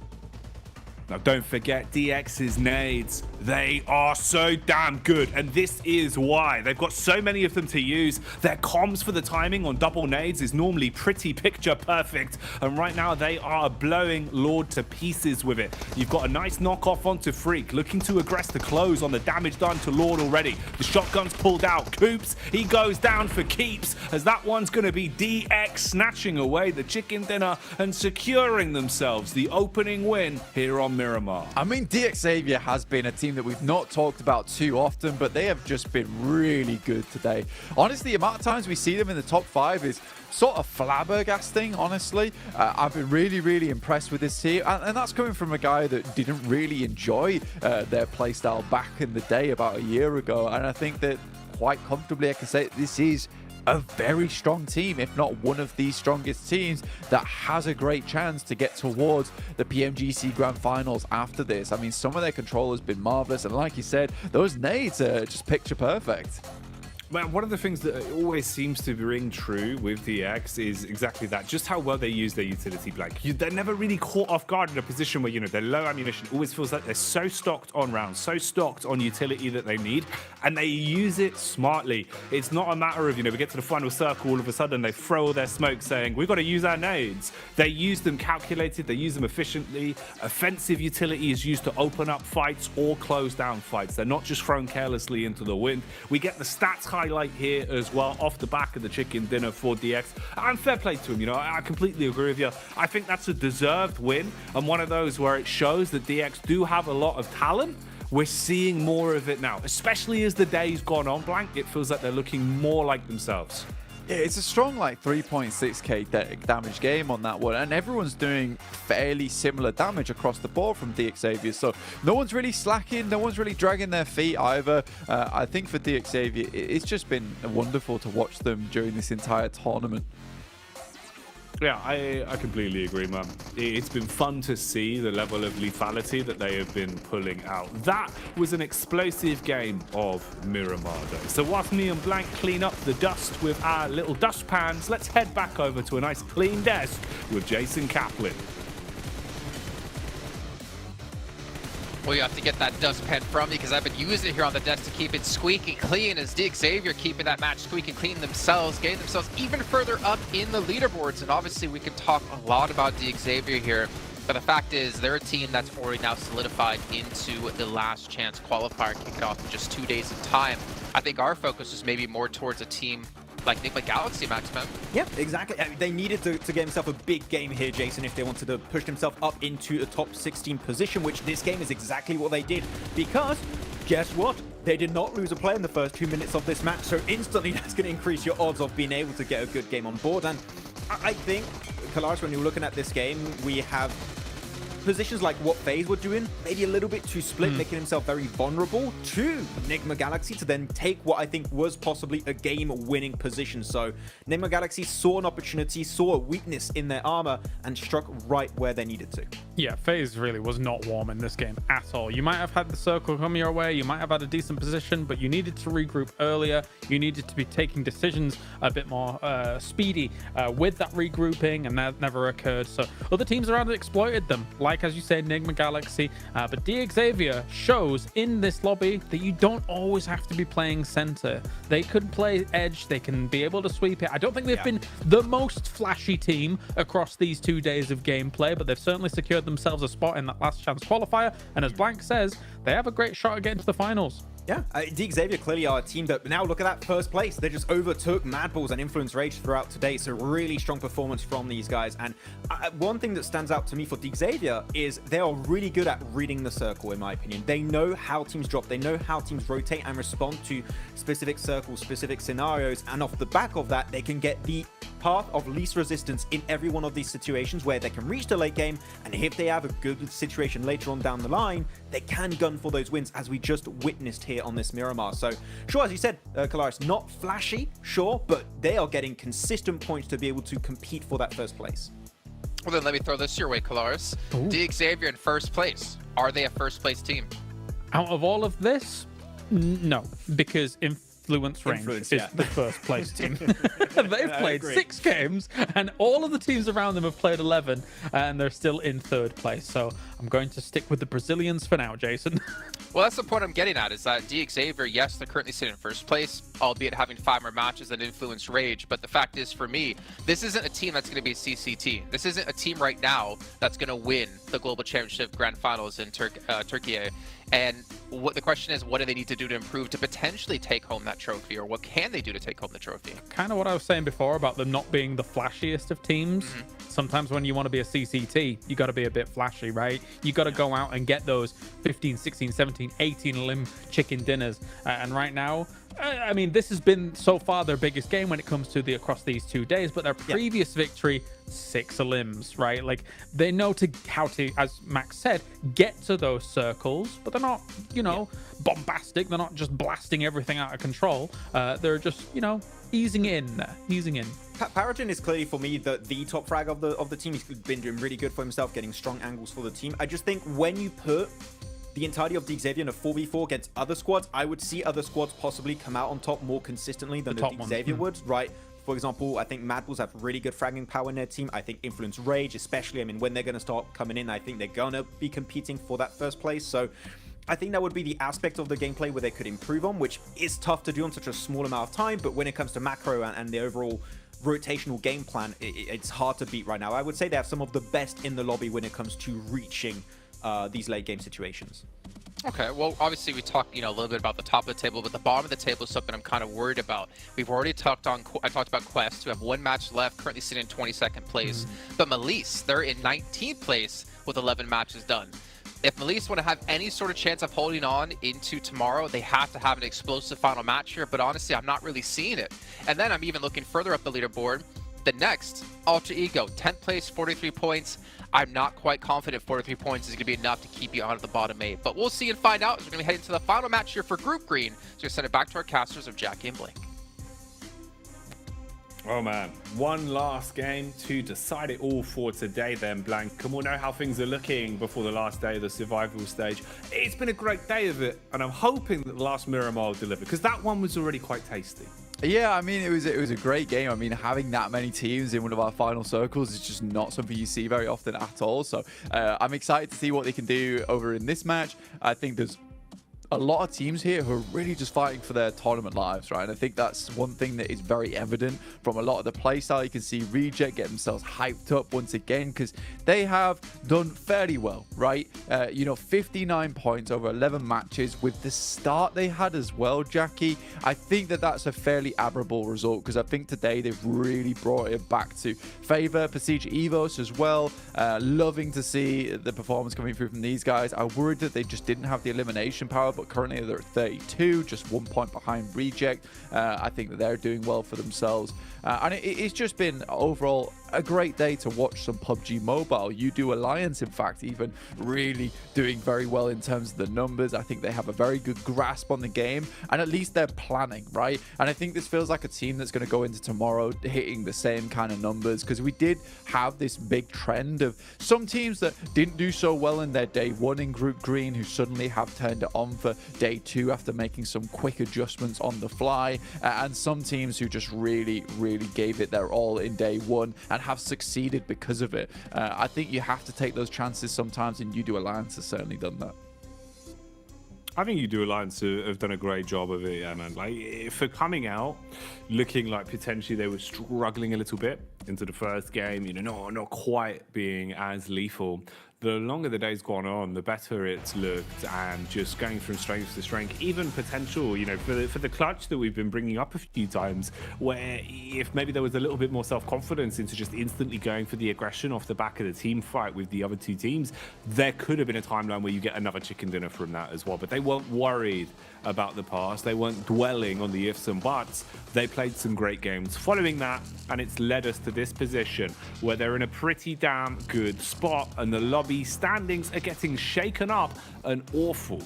Now don't forget DX's nades. They are so damn good, and this is why. They've got so many of them to use. Their comms for the timing on double nades is normally pretty picture perfect, and right now they are blowing Lord to pieces with it. You've got a nice knockoff onto Freak, looking to aggress the close on the damage done to Lord already. The shotgun's pulled out. Coops, he goes down for keeps, as that one's going to be DX snatching away the chicken dinner and securing themselves the opening win here on Miramar. I mean, DXAV has been a team that we've not talked about too often, but they have just been really good today. Honestly, the amount of times we see them in the top 5 is sort of flabbergasting, honestly. I've been really impressed with this team, and that's coming from a guy that didn't really enjoy their playstyle back in the day about a year ago, and I think that quite comfortably I can say this is a very strong team, if not one of the strongest teams, that has a great chance to get towards the PMGC Grand Finals after this. I mean, some of their control has been marvelous, and like you said, those nades are just picture perfect. Man, one of the things that always seems to ring true with DX is exactly that, just how well they use their utility blank. They're never really caught off guard in a position where, you know, they're low ammunition. It always feels like they're so stocked on rounds, so stocked on utility that they need, and they use it smartly. It's not a matter of, you know, we get to the final circle, all of a sudden they throw all their smoke saying, we've got to use our nades. They use them calculated, they use them efficiently. Offensive utility is used to open up fights or close down fights. They're not just thrown carelessly into the wind. We get the stats highlight here as well off the back of the chicken dinner for DX, and fair play to him. You know, I completely agree with you. I think that's a deserved win, and one of those where it shows that DX do have a lot of talent. We're seeing more of it now, especially as the day's gone on. Blank, it feels like they're looking more like themselves. Yeah, it's a strong like 3.6k damage game on that one, and everyone's doing fairly similar damage across the board from DXAV, so no one's really slacking, no one's really dragging their feet either. I think for DXAV, it's just been wonderful to watch them during this entire tournament. Yeah, I completely agree, man. It's been fun to see the level of lethality that they have been pulling out. That was an explosive game of Miramar, though. So whilst me and Blank clean up the dust with our little dustpans, let's head back over to a nice clean desk with Jason Kaplan. Well, you have to get that dustpan from me because I've been using it here on the desk to keep it squeaky clean, as DXAV keeping that match squeaky clean themselves, getting themselves even further up in the leaderboards. And obviously we can talk a lot about DXAV here. But the fact is, they're a team that's already now solidified into the last chance qualifier, kick it off in just 2 days of time. I think our focus is maybe more towards a team like Enigma Galaxy, Maxman. Yeah, exactly. I mean, they needed to get himself a big game here, Jason, if they wanted to push themselves up into a top 16 position, which this game is exactly what they did. Because, guess what? They did not lose a player in the first 2 minutes of this match, so instantly that's going to increase your odds of being able to get a good game on board. And I think, Kalaris, when you're looking at this game, we have positions like what FaZe were doing, maybe a little bit too split, making himself very vulnerable to Enigma Galaxy to then take what I think was possibly a game-winning position. So Enigma Galaxy saw an opportunity, saw a weakness in their armor, and struck right where they needed to. Yeah, FaZe really was not warm in this game at all. You might have had the circle come your way, you might have had a decent position, but you needed to regroup earlier. You needed to be taking decisions a bit more speedy with that regrouping, and that never occurred. So other teams around it exploited them, like as you said, Enigma Galaxy. But DXavier shows in this lobby that you don't always have to be playing center. They could play edge, they can be able to sweep it. I don't think they've been the most flashy team across these 2 days of gameplay, but they've certainly secured themselves a spot in that last chance qualifier. And as Blank says, they have a great shot at getting to the finals. Yeah, DXavier clearly are a team that now look at that first place. They just overtook Mad Balls and Influence Rage throughout today. So really strong performance from these guys. And one thing that stands out to me for DXavier is they are really good at reading the circle, in my opinion. They know how teams drop. They know how teams rotate and respond to specific circles, specific scenarios. And off the back of that, they can get the path of least resistance in every one of these situations where they can reach the late game. And if they have a good situation later on down the line, they can gun for those wins, as we just witnessed here on this Miramar. So sure, as you said, Kalaris, not flashy, sure, but they are getting consistent points to be able to compete for that first place. Well, then let me throw this your way, Kalaris. DXavier in first place. Are they a first place team? Out of all of this, no, because Influence Range is the first place team. They've played 6 games, and all of the teams around them have played 11, and they're still in third place. So I'm going to stick with the Brazilians for now, Jason. Well, that's the point I'm getting at, is that DXavier, yes, they're currently sitting in first place, albeit having 5 more matches than Influence Rage. But the fact is, for me, this isn't a team that's going to be a CCT. This isn't a team right now that's going to win the Global Championship Grand Finals in Turkey. And what the question is, what do they need to do to improve to potentially take home that trophy, or what can they do to take home the trophy? Kind of what I was saying before about them not being the flashiest of teams. Sometimes when you want to be a CCT, you got to be a bit flashy, right? You got to go out and get those 15, 16, 17, 18 limb chicken dinners. And right now, I mean, this has been so far their biggest game when it comes to across these 2 days, but their previous victory, 6 limbs, right? Like, they know how to, as Max said, get to those circles, but they're not, bombastic. They're not just blasting everything out of control. They're just, easing in. Paragen is clearly, for me, the top frag of the team. He's been doing really good for himself, getting strong angles for the team. I just think when you put the entirety of DXavier in a 4v4 against other squads, I would see other squads possibly come out on top more consistently than the DXavier would, right? For example, I think Mad Bulls have really good fragging power in their team. I think Influence Rage, especially, I mean, when they're going to start coming in, I think they're going to be competing for that first place. So I think that would be the aspect of the gameplay where they could improve on, which is tough to do on such a small amount of time. But when it comes to macro and the overall rotational game plan, it's hard to beat right now. I would say they have some of the best in the lobby when it comes to reaching these late game situations. Okay, well, obviously we talked, a little bit about the top of the table, but the bottom of the table is something I'm kind of worried about. We've already I talked about Quest, who have 1 match left, currently sitting in 22nd place. But Melise, they're in 19th place with 11 matches done. If Melise want to have any sort of chance of holding on into tomorrow, they have to have an explosive final match here, but honestly, I'm not really seeing it. And then I'm even looking further up the leaderboard. The next, Alter Ego, 10th place, 43 points. I'm not quite confident 43 points is going to be enough to keep you out of the bottom 8. But we'll see and find out as we're going to head into the final match here for Group Green. So we'll send it back to our casters of Jackie and Blake. Oh man, one last game to decide it all for today then, Blank. And we'll know how things are looking before the last day of the survival stage. It's been a great day of it, and I'm hoping that the last Miramar will deliver, because that one was already quite tasty. Yeah, I mean, it was a great game. I mean, having that many teams in one of our final circles is just not something you see very often at all. So I'm excited to see what they can do over in this match. I think there's a lot of teams here who are really just fighting for their tournament lives, right? And I think that's one thing that is very evident from a lot of the playstyle. You can see Reject get themselves hyped up once again because they have done fairly well, right? 59 points over 11 matches with the start they had as well, Jackie. I think that that's a fairly admirable result because I think today they've really brought it back to favor. Prestige Evos as well. Loving to see the performance coming through from these guys. I worried that they just didn't have the elimination power, but currently they're at 32, just 1 point behind Reject. I think that they're doing well for themselves. And it's just been overall a great day to watch some PUBG Mobile. U2 Alliance, in fact, even really doing very well in terms of the numbers. I think they have a very good grasp on the game, and at least they're planning, right? And I think this feels like a team that's going to go into tomorrow hitting the same kind of numbers, because we did have this big trend of some teams that didn't do so well in their day one in Group Green who suddenly have turned it on for day two after making some quick adjustments on the fly, and some teams who just really gave it their all in day one and have succeeded because of it. I think you have to take those chances sometimes, and U2 Alliance has certainly done that. I think U2 Alliance have done a great job of it, yeah, man. Like, for coming out looking like potentially they were struggling a little bit into the first game, not quite being as lethal. The longer the day's gone on, the better it's looked, and just going from strength to strength, even potential, for the clutch that we've been bringing up a few times, where if maybe there was a little bit more self-confidence into just instantly going for the aggression off the back of the team fight with the other two teams, there could have been a timeline where you get another chicken dinner from that as well. But they weren't worried about the past. They weren't dwelling on the ifs and buts. They played some great games following that, and it's led us to this position where they're in a pretty damn good spot, and the lobby standings are getting shaken up an awful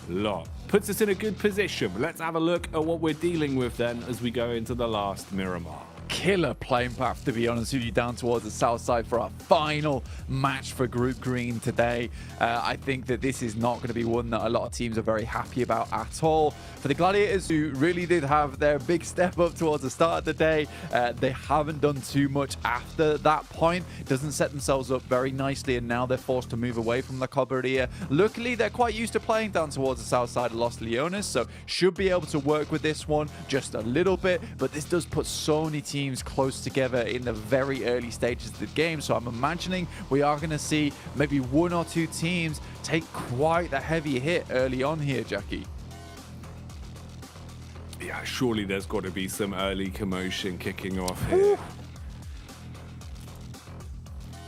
lot. Puts us in a good position. Let's have a look at what we're dealing with then as we go into the last Miramar. Killer playing path, to be honest with you, down towards the south side for our final match for Group Green today. I think that this is not going to be one that a lot of teams are very happy about at all. For the Gladiators, who really did have their big step up towards the start of the day, they haven't done too much after that point. It doesn't set themselves up very nicely, and now they're forced to move away from La Coberia. Luckily, they're quite used to playing down towards the south side of Los Leones, so should be able to work with this one just a little bit, but this does put so many teams close together in the very early stages of the game, so I'm imagining we are going to see maybe one or two teams take quite a heavy hit early on here, Jackie. Yeah, surely there's got to be some early commotion kicking off here.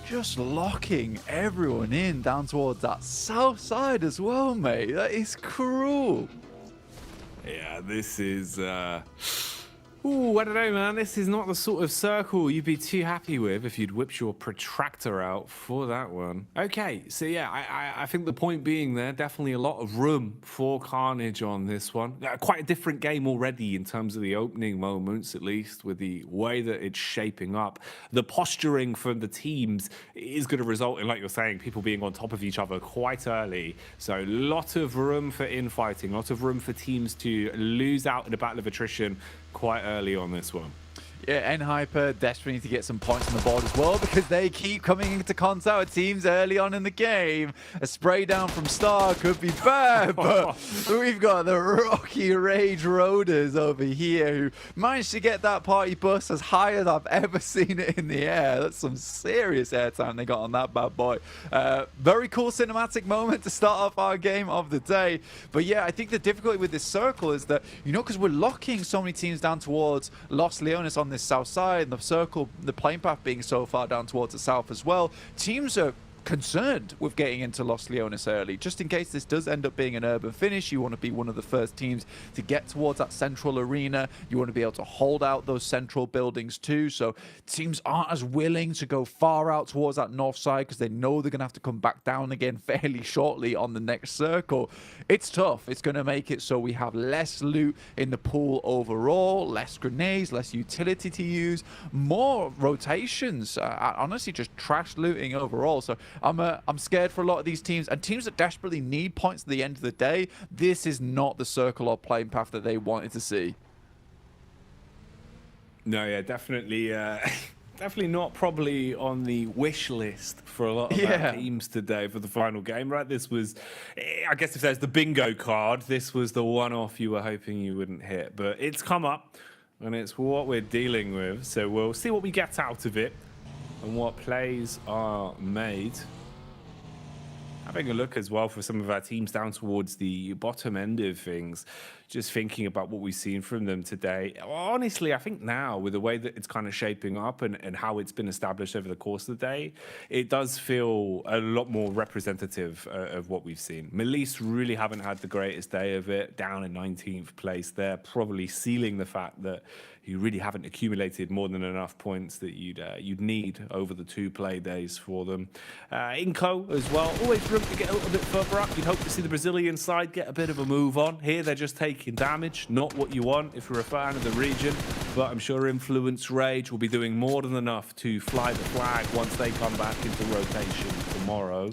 Just locking everyone in down towards that south side as well, mate. That is cruel. Yeah, this is ooh, I don't know, man. This is not the sort of circle you'd be too happy with if you'd whipped your protractor out for that one. Okay, so yeah, I think the point being there, definitely a lot of room for carnage on this one. Quite a different game already in terms of the opening moments, at least, with the way that it's shaping up. The posturing from the teams is going to result in, like you're saying, people being on top of each other quite early. So a lot of room for infighting, a lot of room for teams to lose out in a battle of attrition quite early on this one. Yeah, N-Hyper desperately to get some points on the board as well, because they keep coming into contact with teams early on in the game. A spray down from Star could be bad, but we've got the Rocky Rage Roaders over here who managed to get that party bus as high as I've ever seen it in the air. That's some serious airtime they got on that bad boy. Very cool cinematic moment to start off our game of the day. But yeah, I think the difficulty with this circle is that, because we're locking so many teams down towards Los Leones on this south side, and the circle, the playing path being so far down towards the south as well, teams are concerned with getting into Los Leones early. Just in case this does end up being an urban finish, you want to be one of the first teams to get towards that central arena. You want to be able to hold out those central buildings too, so teams aren't as willing to go far out towards that north side because they know they're going to have to come back down again fairly shortly on the next circle. It's tough. It's going to make it so we have less loot in the pool overall, less grenades, less utility to use, more rotations. Honestly, just trash looting overall. So I'm scared for a lot of these teams, and teams that desperately need points at the end of the day. This is not the circle or playing path that they wanted to see. No, yeah, definitely definitely not probably on the wish list for a lot of our teams today for the final game, right? This was, I guess if there's the bingo card, this was the one-off you were hoping you wouldn't hit. But it's come up, and it's what we're dealing with. So we'll see what we get out of it and what plays are made. Having a look as well for some of our teams down towards the bottom end of things, just thinking about what we've seen from them today. Honestly, I think now with the way that it's kind of shaping up and how it's been established over the course of the day, it does feel a lot more representative of what we've seen. Melise really haven't had the greatest day of it, down in 19th place there, probably sealing the fact that you really haven't accumulated more than enough points that you'd need over the 2 play days for them. Inco as well, always room to get a little bit further up. You'd hope to see the Brazilian side get a bit of a move on. Here they're just taking damage, not what you want if you're a fan of the region, but I'm sure Influence Rage will be doing more than enough to fly the flag once they come back into rotation tomorrow.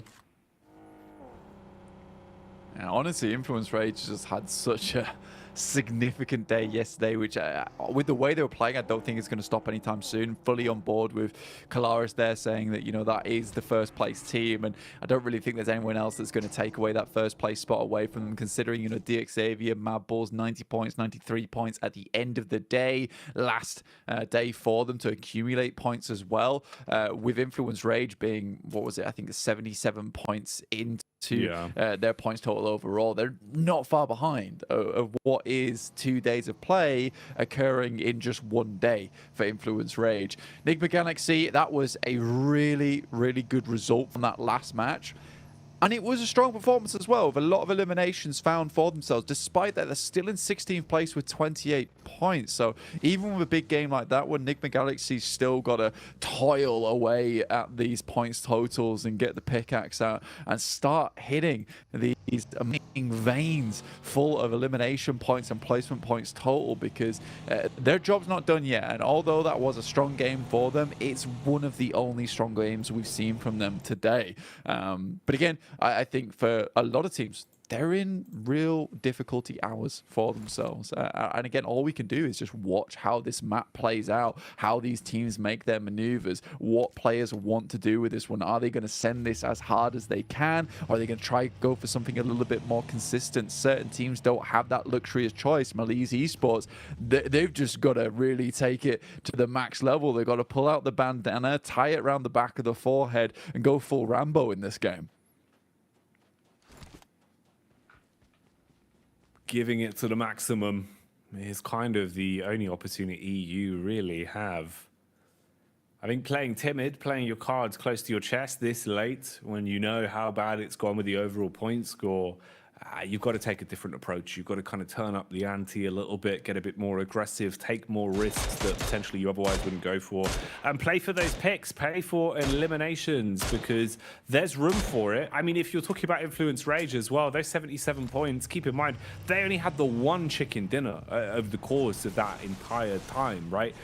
And honestly, Influence Rage just had such a significant day yesterday, which with the way they were playing, I don't think it's going to stop anytime soon. Fully on board with Kalaris there saying that, you know, that is the first place team, and I don't really think there's anyone else that's going to take away that first place spot away from them, considering, you know, DXavier, Mad Bulls, 90 points, 93 points at the end of the day. Last day for them to accumulate points as well, with Influence Rage being, what was it, I think 77 points into their points total overall. They're not far behind of what is 2 days of play occurring in just 1 day for Influence Rage. Enigma Galaxy, that was a really, really good result from that last match. And it was a strong performance as well, with a lot of eliminations found for themselves. Despite that, they're still in 16th place with 28 points. So even with a big game like that one, Enigma Galaxy still got to toil away at these points totals and get the pickaxe out and start hitting these amazing veins full of elimination points and placement points total, because their job's not done yet. And although that was a strong game for them, it's one of the only strong games we've seen from them today. But again, I think for a lot of teams, they're in real difficulty hours for themselves. And again, all we can do is just watch how this map plays out, how these teams make their maneuvers, what players want to do with this one. Are they going to send this as hard as they can? Or are they going to try go for something a little bit more consistent? Certain teams don't have that luxurious choice. Melise Esports, they've just got to really take it to the max level. They've got to pull out the bandana, tie it around the back of the forehead, and go full Rambo in this game. Giving it to the maximum is kind of the only opportunity you really have. I think playing timid, playing your cards close to your chest this late, when you know how bad it's gone with the overall point score, you've got to take a different approach. You've got to kind of turn up the ante a little bit, get a bit more aggressive, take more risks that potentially you otherwise wouldn't go for, and play for those picks, pay for eliminations, because there's room for it. I mean, if you're talking about Influence Rage as well, those 77 points, keep in mind, they only had the one chicken dinner over the course of that entire time, right?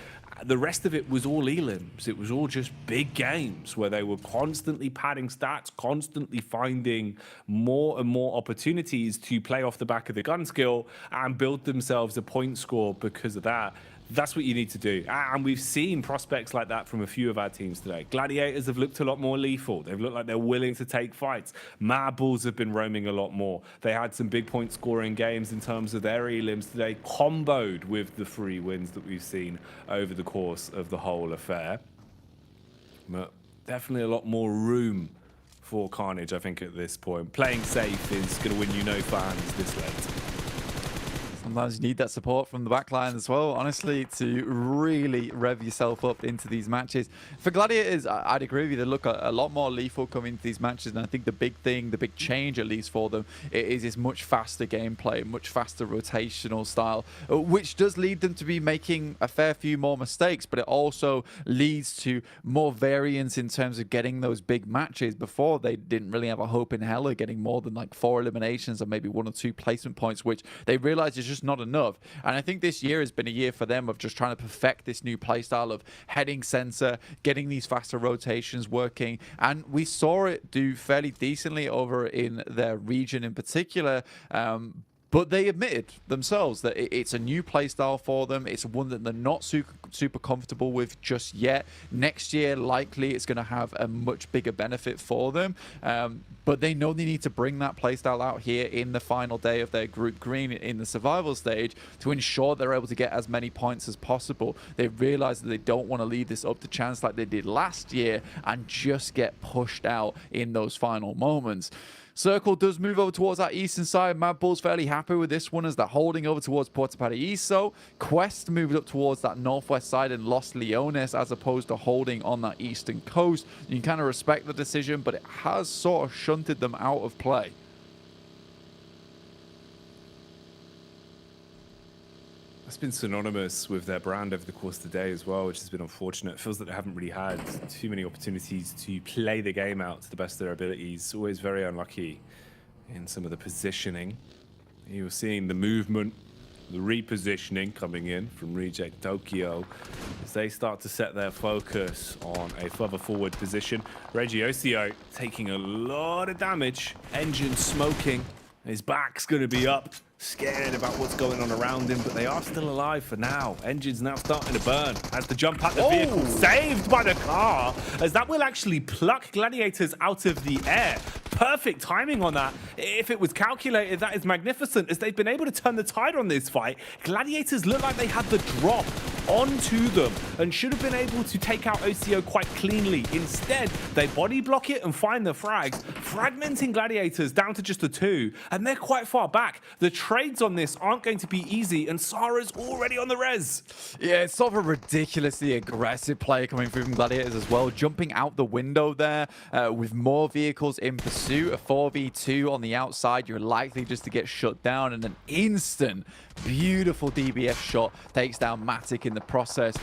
The rest of it was all elims. It was all just big games where they were constantly padding stats, constantly finding more and more opportunities to play off the back of the gun skill and build themselves a point score because of that. That's what you need to do. And we've seen prospects like that from a few of our teams today. Gladiators have looked a lot more lethal. They've looked like they're willing to take fights. Mad Bulls have been roaming a lot more. They had some big point scoring games in terms of their elims today, comboed with the free wins that we've seen over the course of the whole affair. But definitely a lot more room for Carnage, I think, at this point. Playing safe is going to win you no fans this late. Sometimes you need that support from the backline as well, honestly, to really rev yourself up into these matches. For Gladiators, I'd agree with you. They look a lot more lethal coming into these matches, and I think the big thing, the big change at least for them, is this much faster gameplay, much faster rotational style, which does lead them to be making a fair few more mistakes, but it also leads to more variance in terms of getting those big matches. Before, they didn't really have a hope in hell of getting more than like 4 eliminations and maybe 1 or 2 placement points, which they realized is just not enough. And I think this year has been a year for them of just trying to perfect this new playstyle of heading center, getting these faster rotations working, and we saw it do fairly decently over in their region in particular. But they admitted themselves that it's a new playstyle for them. It's one that they're not super comfortable with just yet. Next year, likely, it's going to have a much bigger benefit for them. But they know they need to bring that playstyle out here in the final day of their Group Green in the survival stage to ensure they're able to get as many points as possible. They realize that they don't want to leave this up to chance like they did last year and just get pushed out in those final moments. Circle does move over towards that eastern side. Mad Bull's fairly happy with this one as they're holding over towards Puerto Paraíso. Quest moved up towards that northwest side and Los Leones as opposed to holding on that eastern coast. You can kind of respect the decision, but it has sort of shunted them out of play. That's been synonymous with their brand over the course of the day as well, which has been unfortunate. It feels that they haven't really had too many opportunities to play the game out to the best of their abilities. Always very unlucky in some of the positioning. You're seeing the movement, the repositioning coming in from Reject Tokyo as they start to set their focus on a further forward position. Regiocio taking a lot of damage. Engine smoking. His back's going to be up. Scared about what's going on around him, but they are still alive for now. Engine's now starting to burn as the jump at the vehicle. Saved by the car, as that will actually pluck Gladiators out of the air. Perfect timing on that. If it was calculated, that is magnificent, as they've been able to turn the tide on this fight. Gladiators look like they had the drop onto them and should have been able to take out OCO quite cleanly. Instead, they body block it and find the frags, fragmenting Gladiators down to just a 2, and they're quite far back. The trades on this aren't going to be easy, and Sara's already on the res. Yeah, it's sort of a ridiculously aggressive play coming through from Gladiators as well, jumping out the window there with more vehicles in pursuit. A 4v2 on the outside, you're likely just to get shut down, and an instant beautiful DBS shot takes down Matic in the process.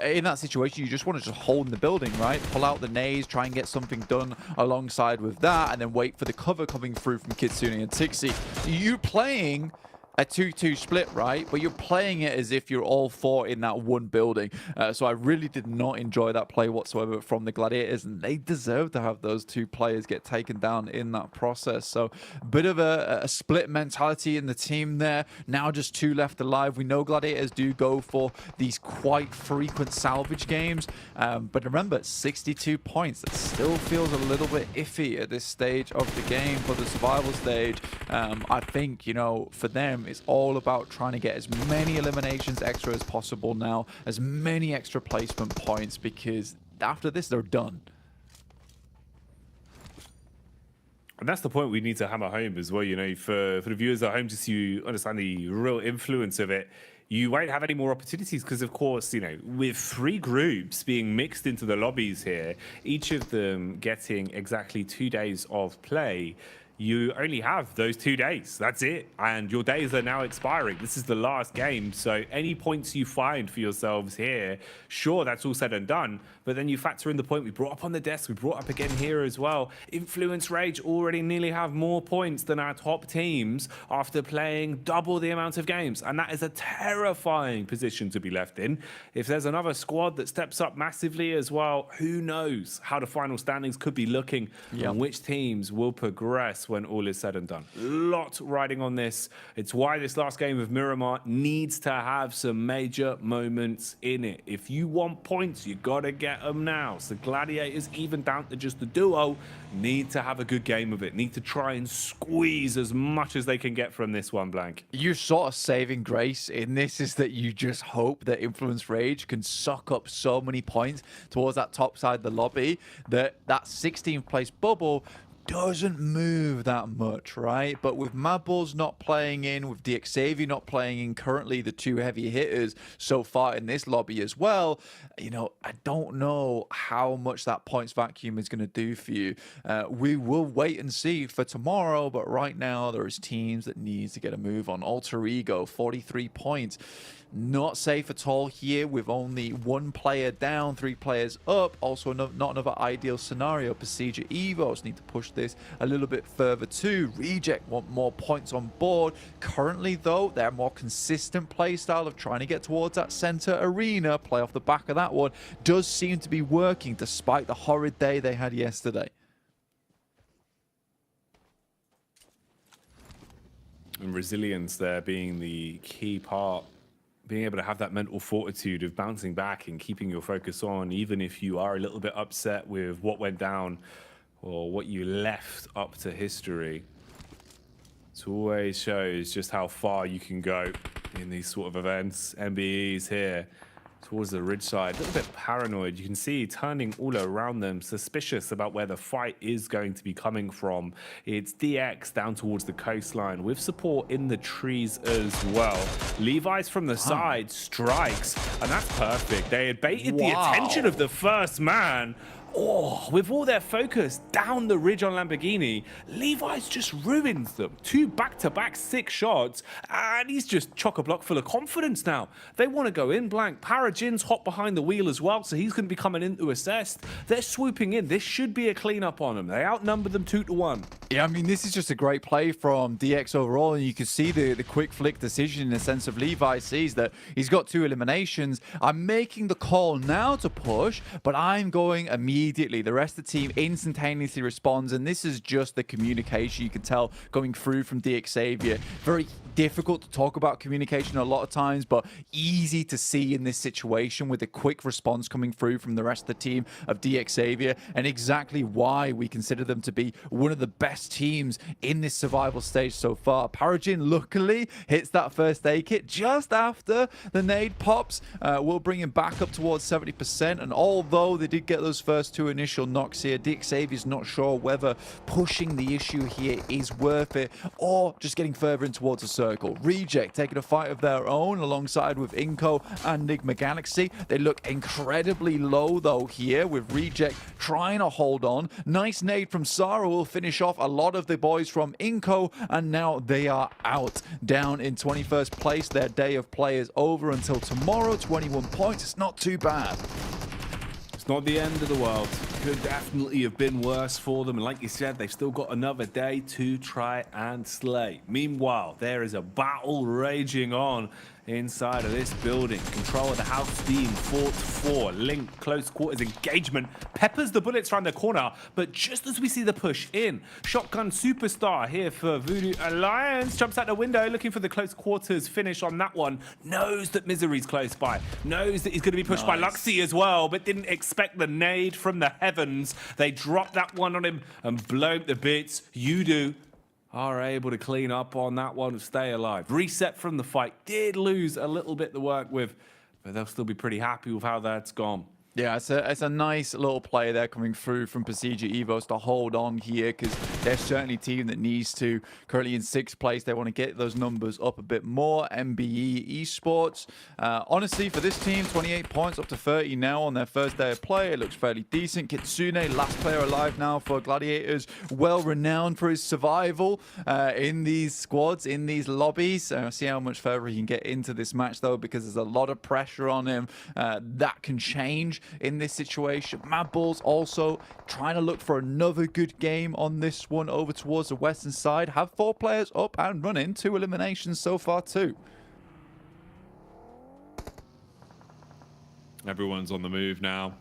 In that situation, you just want to just hold in the building, right? Pull out the nades, try and get something done alongside with that, and then wait for the cover coming through from Kitsune and Tixi. You playing a 2-2 split, right? But you're playing it as if you're all 4 in that one building. So I really did not enjoy that play whatsoever from the Gladiators, and they deserve to have those 2 players get taken down in that process. So a bit of a split mentality in the team there. Now just 2 left alive. We know Gladiators do go for these quite frequent salvage games, but remember, 62 points. That still feels a little bit iffy at this stage of the game for the survival stage. I think, you know, for them, it's all about trying to get as many eliminations extra as possible now, as many extra placement points, because after this, they're done. And that's the point we need to hammer home as well, you know, for the viewers at home, just so you understand the real influence of it. You won't have any more opportunities because, of course, you know, with 3 groups being mixed into the lobbies here, each of them getting exactly 2 days of play, you only have those 2 days. That's it. And your days are now expiring. This is the last game. So any points you find for yourselves here, sure, that's all said and done. But then you factor in the point we brought up on the desk, we brought up again here as well. Influence Rage already nearly have more points than our top teams after playing double the amount of games. And that is a terrifying position to be left in. If there's another squad that steps up massively as well, who knows how the final standings could be looking and which teams will progress when all is said and done. Lot riding on this. It's why this last game of Miramar needs to have some major moments in it. If you want points, you got to get them now. So Gladiators, even down to just the duo, need to have a good game of it. Need to try and squeeze as much as they can get from this one, Blank. Your sort of saving grace in this is that you just hope that Influence Rage can suck up so many points towards that top side of the lobby that 16th place bubble doesn't move that much, right? But with Mad Bulls not playing in, with DXavier not playing in, currently the 2 heavy hitters so far in this lobby as well, you know, I don't know how much that points vacuum is going to do for you. We will wait and see for tomorrow, but right now there's teams that needs to get a move on. Alter Ego, 43 points. Not safe at all here with only 1 player down, 3 players up. Also not another ideal scenario. Procedure Evos need to push this a little bit further too. Reject want more points on board. Currently though, their more consistent play style of trying to get towards that center arena, play off the back of that one, does seem to be working despite the horrid day they had yesterday. And resilience there being the key part. Being able to have that mental fortitude of bouncing back and keeping your focus on, even if you are a little bit upset with what went down or what you left up to history. It always shows just how far you can go in these sort of events. MBE's here towards the ridge side, a little bit paranoid. You can see turning all around them, suspicious about where the fight is going to be coming from. It's DX down towards the coastline with support in the trees as well. Levi's from the side strikes, and that's perfect. They had baited the attention of the first man. Oh, with all their focus down the ridge on Lamborghini, Levi's just ruins them. 2 back-to-back 6 shots, and he's just chock-a-block full of confidence now. They want to go in blank. Parajin's hot behind the wheel as well, so he's going to be coming in to assist. They're swooping in. This should be a clean-up on them. They outnumber them 2-1. Yeah, I mean, this is just a great play from DX overall, and you can see the quick flick decision in the sense of Levi sees that he's got 2 eliminations. I'm making the call now to push, but I'm going immediately. The rest of the team instantaneously responds, and this is just the communication you can tell going through from DX Xavier. Very difficult to talk about communication a lot of times, but easy to see in this situation with a quick response coming through from the rest of the team of DX Xavier, and exactly why we consider them to be one of the best teams in this survival stage so far. Parajin luckily hits that first aid kit just after the nade pops. Will bring him back up towards 70%, and although they did get those first 2 initial knocks here, DX Xavier's not sure whether pushing the issue here is worth it or just getting further in towards a circle. Reject taking a fight of their own alongside with Inco and Enigma Galaxy. They look incredibly low though here, with Reject trying to hold on. Nice nade from Sara will finish off a lot of the boys from Inco, and now they are out, down in 21st place. Their day of play is over until tomorrow. 21 points. It's not too bad. It's not the end of the world. Could definitely have been worse for them. And like you said, they've still got another day to try and slay. Meanwhile, there is a battle raging on inside of this building. Control of the house being fought for. Link, close quarters engagement. Peppers the bullets around the corner. But just as we see the push in, Shotgun Superstar here for Voodoo Alliance. Jumps out the window looking for the close quarters finish on that one. Knows that Misery's close by. Knows that he's going to be pushed by Luxy as well, but didn't expect the nade from the heavens. They dropped that one on him and blow the bits. You do. Are able to clean up on that one, stay alive. Reset from the fight. Did lose a little bit to work with, but they'll still be pretty happy with how that's gone. Yeah, it's a nice little play there coming through from Procedure Evos to hold on here, because they're certainly a team that needs to. Currently in 6th place, they want to get those numbers up a bit more. MBE Esports, honestly, for this team, 28 points up to 30 now on their first day of play. It looks fairly decent. Kitsune, last player alive now for Gladiators, well renowned for his survival in these squads, in these lobbies. See how much further he can get into this match though, because there's a lot of pressure on him. That can change in this situation. Mad Bulls also trying to look for another good game on this one over towards the western side. Have 4 players up and running. 2 eliminations so far too. Everyone's on the move now.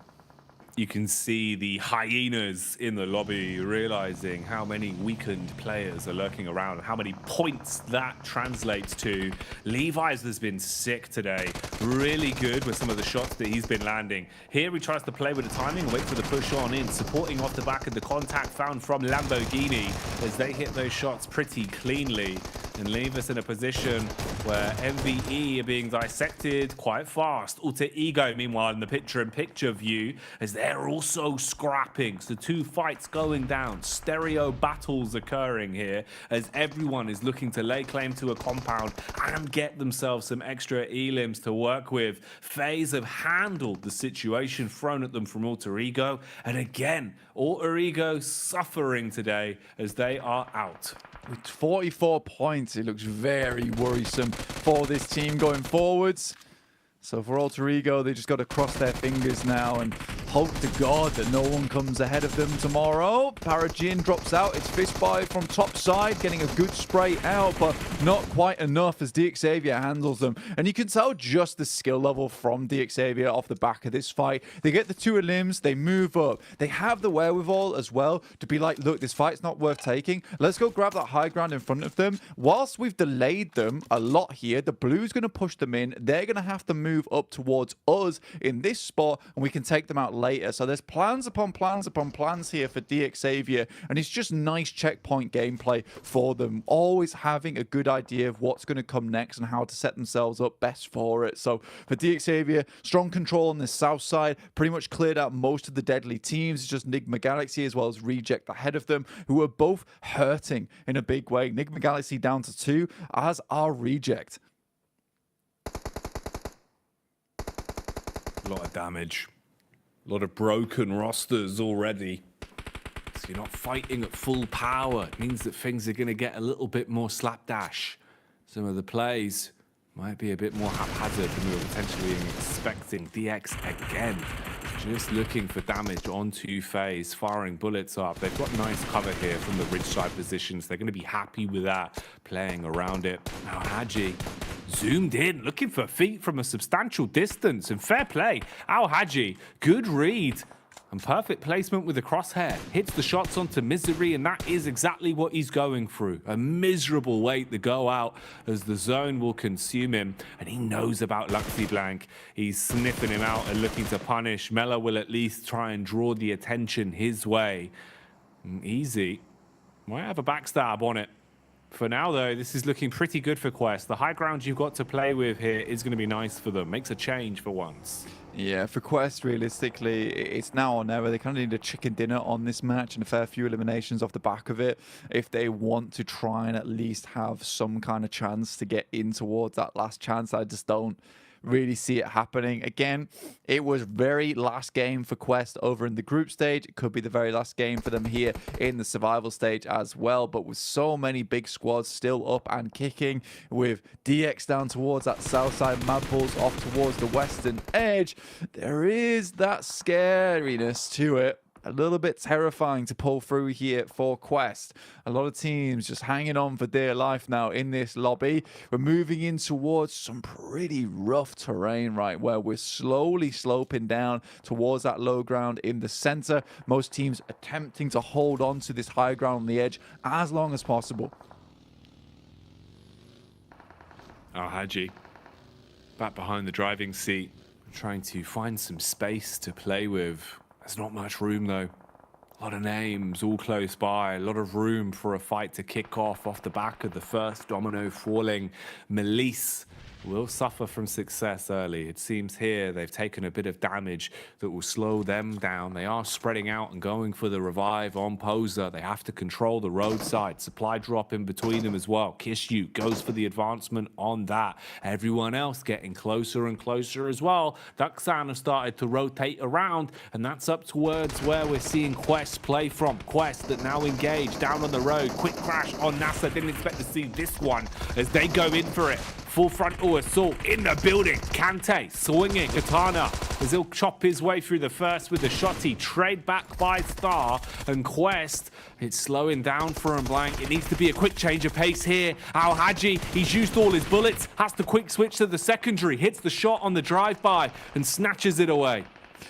You can see the hyenas in the lobby realizing how many weakened players are lurking around and how many points that translates to. Levi's has been sick today. Really good with some of the shots that he's been landing. Here he tries to play with the timing and wait for the push on in, supporting off the back of the contact found from Lamborghini as they hit those shots pretty cleanly and leave us in a position where MVE are being dissected quite fast. Alter Ego, meanwhile, in the picture-in-picture view, as they're also scrapping. So 2 fights going down. Stereo battles occurring here as everyone is looking to lay claim to a compound and get themselves some extra elims to work with. FaZe have handled the situation thrown at them from Alter Ego. And again, Alter Ego suffering today as they are out. With 44 points, it looks very worrisome for this team going forwards. So for Alter Ego, they just got to cross their fingers now and hope to God that no one comes ahead of them tomorrow. Parajin drops out. It's Fistby from top side, getting a good spray out, but not quite enough as DXavier handles them. And you can tell just the skill level from DXavier off the back of this fight. They get the 2 limbs, they move up. They have the wherewithal as well to be like, look, this fight's not worth taking. Let's go grab that high ground in front of them. Whilst we've delayed them a lot here, the blue's going to push them in. They're going to have to move up towards us in this spot, and we can take them out later. So there's plans upon plans upon plans here for DXavier, and it's just nice checkpoint gameplay for them, always having a good idea of what's going to come next and how to set themselves up best for it. So for DXavier, strong control on the south side, pretty much cleared out most of the deadly teams. It's just Nigma Galaxy as well as Reject ahead of them, who are both hurting in a big way. Nigma Galaxy down to 2, as are Reject. A lot of damage. A lot of broken rosters already. So you're not fighting at full power. It means that things are going to get a little bit more slapdash. Some of the plays might be a bit more haphazard than we were potentially expecting. DX again, just looking for damage onto FaZe, firing bullets up. They've got nice cover here from the ridge side positions. They're going to be happy with that, playing around it. Now Haji zoomed in, looking for feet from a substantial distance, and fair play. Al Haji, good read. And perfect placement with the crosshair. Hits the shots onto Misery, and that is exactly what he's going through. A miserable way to go out as the zone will consume him. And he knows about Luxy Blank. He's sniffing him out and looking to punish. Mela will at least try and draw the attention his way. Easy. Might have a backstab on it. For now, though, this is looking pretty good for Quest. The high ground you've got to play with here is going to be nice for them. Makes a change for once. Yeah, for Quest, realistically, it's now or never. They kind of need a chicken dinner on this match and a fair few eliminations off the back of it if they want to try and at least have some kind of chance to get in towards that last chance. I just don't really see it happening. Again, it was very last game for Quest over in the group stage. It could be the very last game for them here in the survival stage as well, but with so many big squads still up and kicking, with DX down towards that south side, Mad Bulls off towards the western edge, there is that scariness to it. A little bit terrifying to pull through here for Quest. A lot of teams just hanging on for dear life now in this lobby. We're moving in towards some pretty rough terrain, right, where we're slowly sloping down towards that low ground in the center. Most teams attempting to hold on to this high ground on the edge as long as possible. Haji, back behind the driving seat, trying to find some space to play with. There's not much room, though. A lot of names all close by. A lot of room for a fight to kick off the back of the first domino falling. Melisse will suffer from success early. It seems here they've taken a bit of damage that will slow them down. They are spreading out and going for the revive on Poser. They have to control the roadside. Supply drop in between them as well. Kishu goes for the advancement on that. Everyone else getting closer and closer as well. Duxan have started to rotate around, and that's up towards where we're seeing Quest play from. Quest that now engaged down on the road. Quick crash on NASA. Didn't expect to see this one as they go in for it. Full frontal assault in the building. Kante swinging Katana as he'll chop his way through the first with the shotty. Trade back by Star, and Quest, it's slowing down for him blank. It needs to be a quick change of pace here. Al Haji, he's used all his bullets, has to quick switch to the secondary, hits the shot on the drive-by and snatches it away.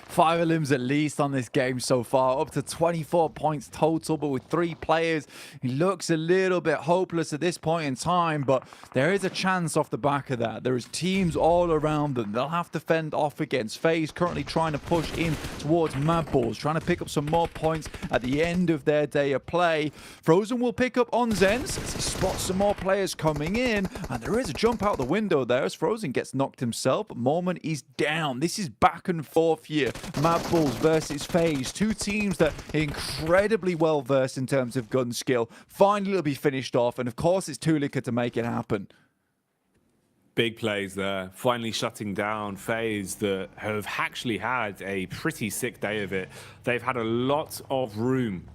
5 elims at least on this game so far, up to 24 points total, but with 3 players, he looks a little bit hopeless at this point in time, but there is a chance off the back of that. There is teams all around them. They'll have to fend off against FaZe, currently trying to push in towards Mad Bulls, trying to pick up some more points at the end of their day of play. Frozen will pick up on Zenz as he spots some more players coming in, and there is a jump out the window there as Frozen gets knocked himself, but Mormon is down. This is back and forth here. Mad Bulls versus FaZe, 2 teams that are incredibly well versed in terms of gun skill. Finally it'll be finished off, and of course it's Tulika to make it happen. Big plays there, finally shutting down FaZe that have actually had a pretty sick day of it. They've had a lot of room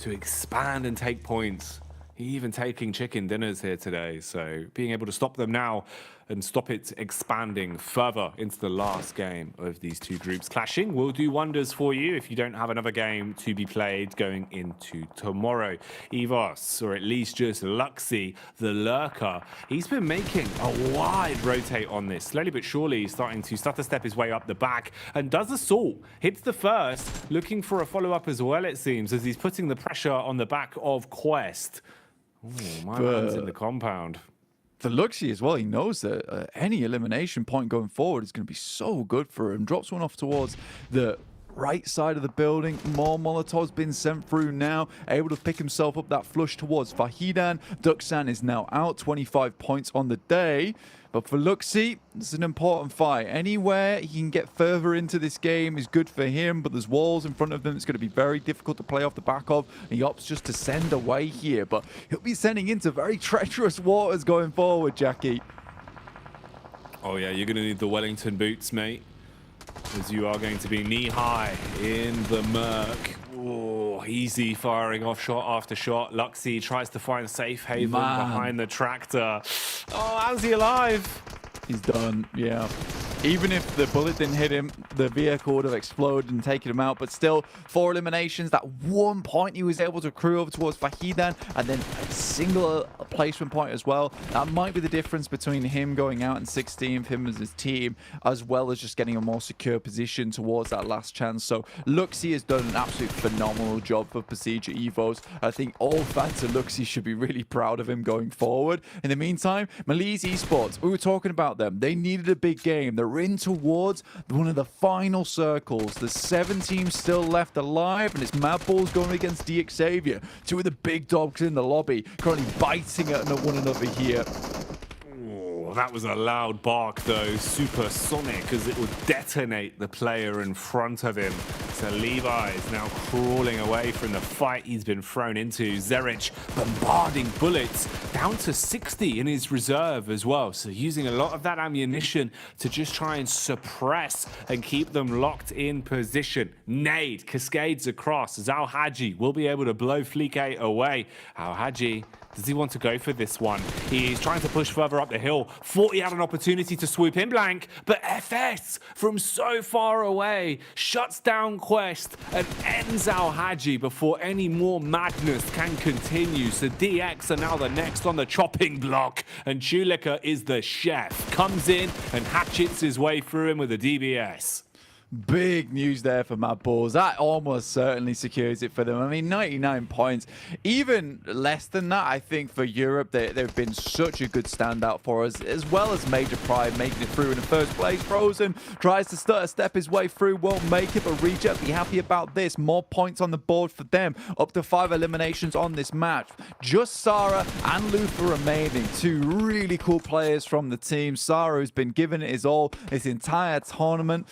to expand and take points. Even taking chicken dinners here today, so being able to stop them now and stop it expanding further into the last game of these two groups clashing will do wonders for you if you don't have another game to be played going into tomorrow. Evos, or at least just Luxy, the lurker, he's been making a wide rotate on this. Slowly but surely he's starting to stutter step his way up the back and does assault. Hits the first, looking for a follow-up as well, it seems, as he's putting the pressure on the back of Quest. Ooh, my man's in the compound. For Luxy as well, he knows that any elimination point going forward is going to be so good for him. Drops one off towards the right side of the building. More Molotovs been sent through now. Able to pick himself up that flush towards Fahidan. Duxan is now out. 25 points on the day. But for Luxy, it's an important fight. Anywhere he can get further into this game is good for him, but there's walls in front of them. It's going to be very difficult to play off the back of. And he opts just to send away here, but he'll be sending into very treacherous waters going forward, Jackie. Oh yeah, you're going to need the Wellington boots, mate, as you are going to be knee-high in the murk. Oh, easy firing off shot after shot. Luxy tries to find safe haven behind the tractor. Oh, how's he alive? He's done, yeah. Even if the bullet didn't hit him, the vehicle would have exploded and taken him out. But still, 4 eliminations. That 1 point he was able to accrue over towards Fahidan, and then a single placement point as well. That might be the difference between him going out in 16th, him as his team, as well as just getting a more secure position towards that last chance. So Luxy has done an absolute phenomenal job for Procedure Evos. I think all fans of Luxy should be really proud of him going forward. In the meantime, Malise Esports, we were talking about them. They needed a big game. They're in towards one of the final circles. There's 7 teams still left alive, and it's Mad Balls going against DX Xavier. 2 of the big dogs in the lobby, currently biting at one another here. That was a loud bark though, supersonic, as it would detonate the player in front of him. So Levi is now crawling away from the fight he's been thrown into. Zerich bombarding bullets, down to 60 in his reserve as well. So using a lot of that ammunition to just try and suppress and keep them locked in position. Nade cascades across as Al Haji will be able to blow Fleek away. Al Haji, does he want to go for this one? He's trying to push further up the hill. 40 had an opportunity to swoop in blank, but FS from so far away shuts down Quest and ends Al Haji before any more madness can continue. So DX are now the next on the chopping block, and Chulika is the chef. Comes in and hatchets his way through him with a DBS. Big news there for Mad Balls. That almost certainly secures it for them. I mean, 99 points. Even less than that, I think, for Europe. They've been such a good standout for us, as well as Major Pride making it through in the first place. Frozen tries to step his way through, won't make it, but Reject be happy about this. More points on the board for them. Up to 5 eliminations on this match. Just Sarah and Luther remaining. 2 really cool players from the team. Sarah, who's been giving it his all this entire tournament.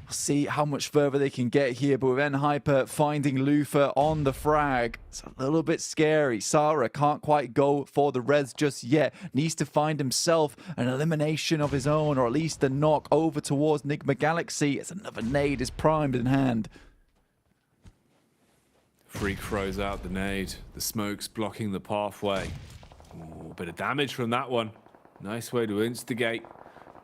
See how much further they can get here, but with N-Hyper finding Lufa on the frag, it's a little bit scary. Sarah can't quite go for the res just yet. Needs to find himself an elimination of his own, or at least a knock over towards Nigma Galaxy as another nade is primed in hand. Freak throws out the nade. The smoke's blocking the pathway. Ooh, bit of damage from that one. Nice way to instigate.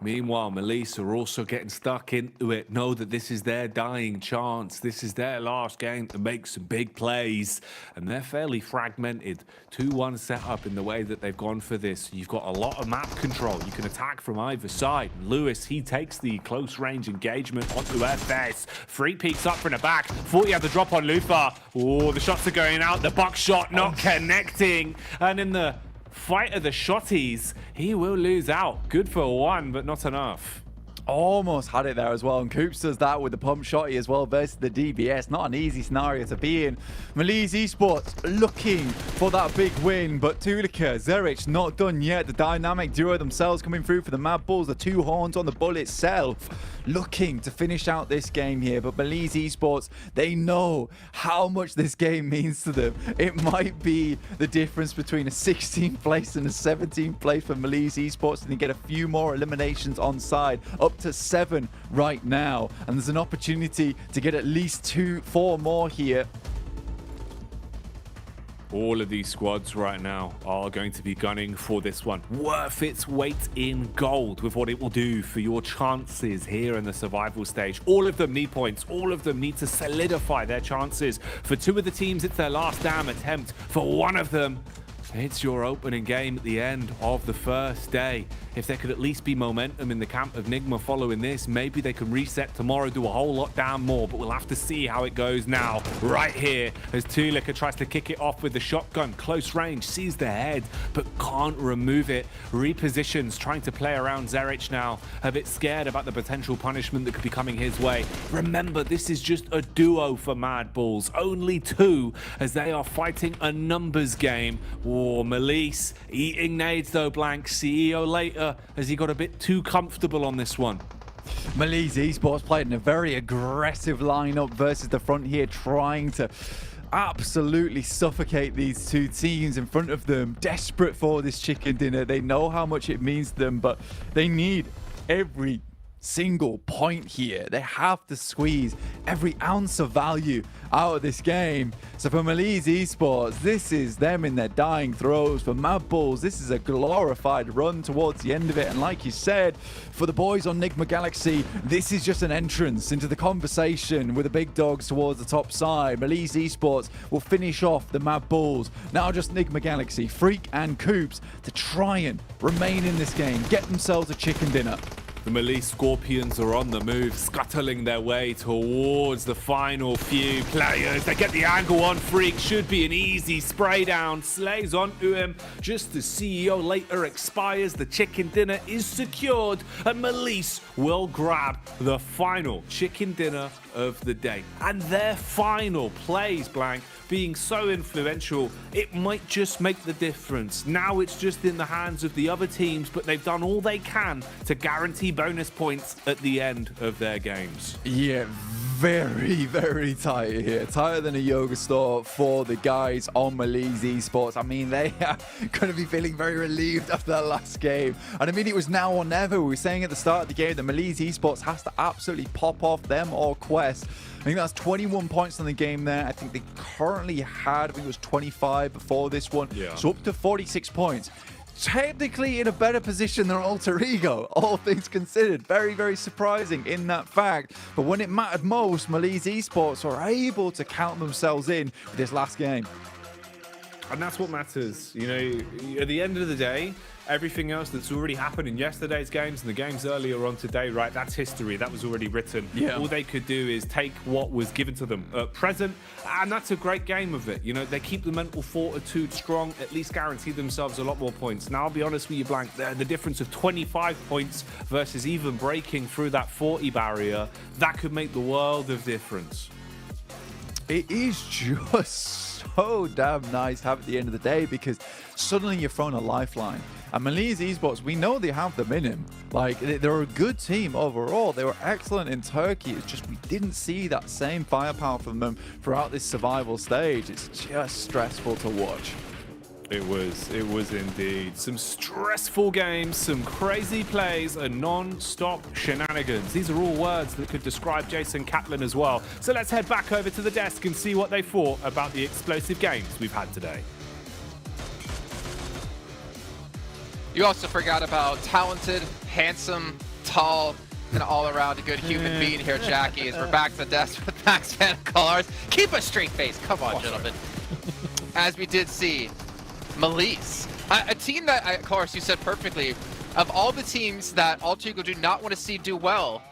Meanwhile, Melissa are also getting stuck into it. Know that this is their dying chance. This is their last game to make some big plays. And they're fairly fragmented. 2-1 setup in the way that they've gone for this. You've got a lot of map control. You can attack from either side. Lewis, he takes the close range engagement onto FS. 3 peeks up from the back. 40 had the drop on Lufa. Oh, the shots are going out. The buckshot not connecting. And in the fight of the shotties, he will lose out. Good for 1, but not enough. Almost had it there as well, and Coops does that with the pump shotty as well versus the DBS. Not an easy scenario to be in. Malise Esports looking for that big win, but Tulika, Zerich not done yet. The dynamic duo themselves coming through for the Mad Bulls. The 2 horns on the bull itself, looking to finish out this game here. But Malise Esports, they know how much this game means to them. It might be the difference between a 16th place and a 17th place for Malise Esports, and they get a few more eliminations on side. Up to 7 right now, and there's an opportunity to get at least 4 more here. All of these squads right now are going to be gunning for this one. Worth its weight in gold with what it will do for your chances here in the survival stage. All of them need points. All of them need to solidify their chances. For two of the teams, it's their last damn attempt. For one of them, it's your opening game at the end of the first day. If there could at least be momentum in the camp of Nigma following this, maybe they can reset tomorrow, do a whole lot damn more, but we'll have to see how it goes now. Right here, as Tulika tries to kick it off with the shotgun. Close range, sees the head, but can't remove it. Repositions, trying to play around Zerich now. A bit scared about the potential punishment that could be coming his way. Remember, this is just a duo for Mad Bulls. Only two, as they are fighting a numbers game. Oh, Melise eating nades though, Blank. CEO later, as he got a bit too comfortable on this one. Melise Esports played in a very aggressive lineup versus the front here, trying to absolutely suffocate these two teams in front of them. Desperate for this chicken dinner. They know how much it means to them, but they need every single point here. They have to squeeze every ounce of value out of this game. So for Melise Esports, this is them in their dying throes. For Mad Bulls, this is a glorified run towards the end of it. And like you said, for the boys on Nigma Galaxy, this is just an entrance into the conversation with the big dogs towards the top side. Melise Esports will finish off the Mad Bulls. Now just Nigma Galaxy, Freak and Coops to try and remain in this game, get themselves a chicken dinner. The Melise Scorpions are on the move, scuttling their way towards the final few players. They get the angle on Freak, should be an easy spray down. Slays onto him just as CEO later expires. The chicken dinner is secured and Melise will grab the final chicken dinner of the day. And their final plays, Blank, being so influential, it might just make the difference. Now it's just in the hands of the other teams, but they've done all they can to guarantee bonus points at the end of their games. Yeah, very, very tight here. Tighter than a yoga store for the guys on Melise Esports. I mean, they are going to be feeling very relieved after that last game. And I mean, it was now or never. We were saying at the start of the game that Melise Esports has to absolutely pop off them or Quest. I think that's 21 points on the game there. I think they currently had, I think it was 25 before this one. Yeah. So up to 46 points. Technically in a better position than Alter Ego, all things considered. Very, very surprising in that fact. But when it mattered most, Melise Esports were able to count themselves in with this last game. And that's what matters. You know, at the end of the day, everything else that's already happened in yesterday's games and the games earlier on today, right, that's history. That was already written. Yeah. All they could do is take what was given to them at present, and that's a great game of it. You know, they keep the mental fortitude strong, at least guarantee themselves a lot more points. Now, I'll be honest with you, Blank, the difference of 25 points versus even breaking through that 40 barrier, that could make the world of difference. It is just so damn nice to have at the end of the day, because suddenly you're thrown a lifeline. And Melise Esports, we know they have them in him. Like, they're a good team overall. They were excellent in Turkey. It's just we didn't see that same firepower from them throughout this survival stage. It's just stressful to watch. It was indeed. Some stressful games, some crazy plays, and non-stop shenanigans. These are all words that could describe Jason Catlin as well. So let's head back over to the desk and see what they thought about the explosive games we've had today. You also forgot about talented, handsome, tall, and all-around good human being here, Jackie, as we're back to the desk with Max Van Cars. Keep a straight face. Come on, gentlemen. As we did see, Melise, a team that, of course, you said perfectly, of all the teams that Alter Ego do not want to see do well,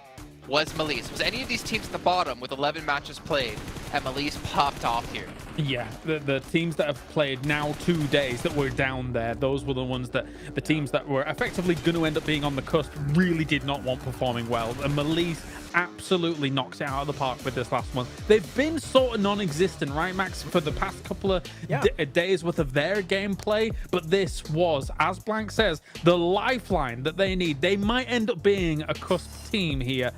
was Melise. Was any of these teams at the bottom with 11 matches played, and Melise popped off here? Yeah, the teams that have played now 2 days that were down there, those were the ones that, the teams that were effectively going to end up being on the cusp really did not want performing well. And Melise absolutely knocks it out of the park with this last one. They've been sort of non-existent, right, Max, for the past couple of days worth of their gameplay, but this was, as Blank says, the lifeline that they need. They might end up being a cusp team here.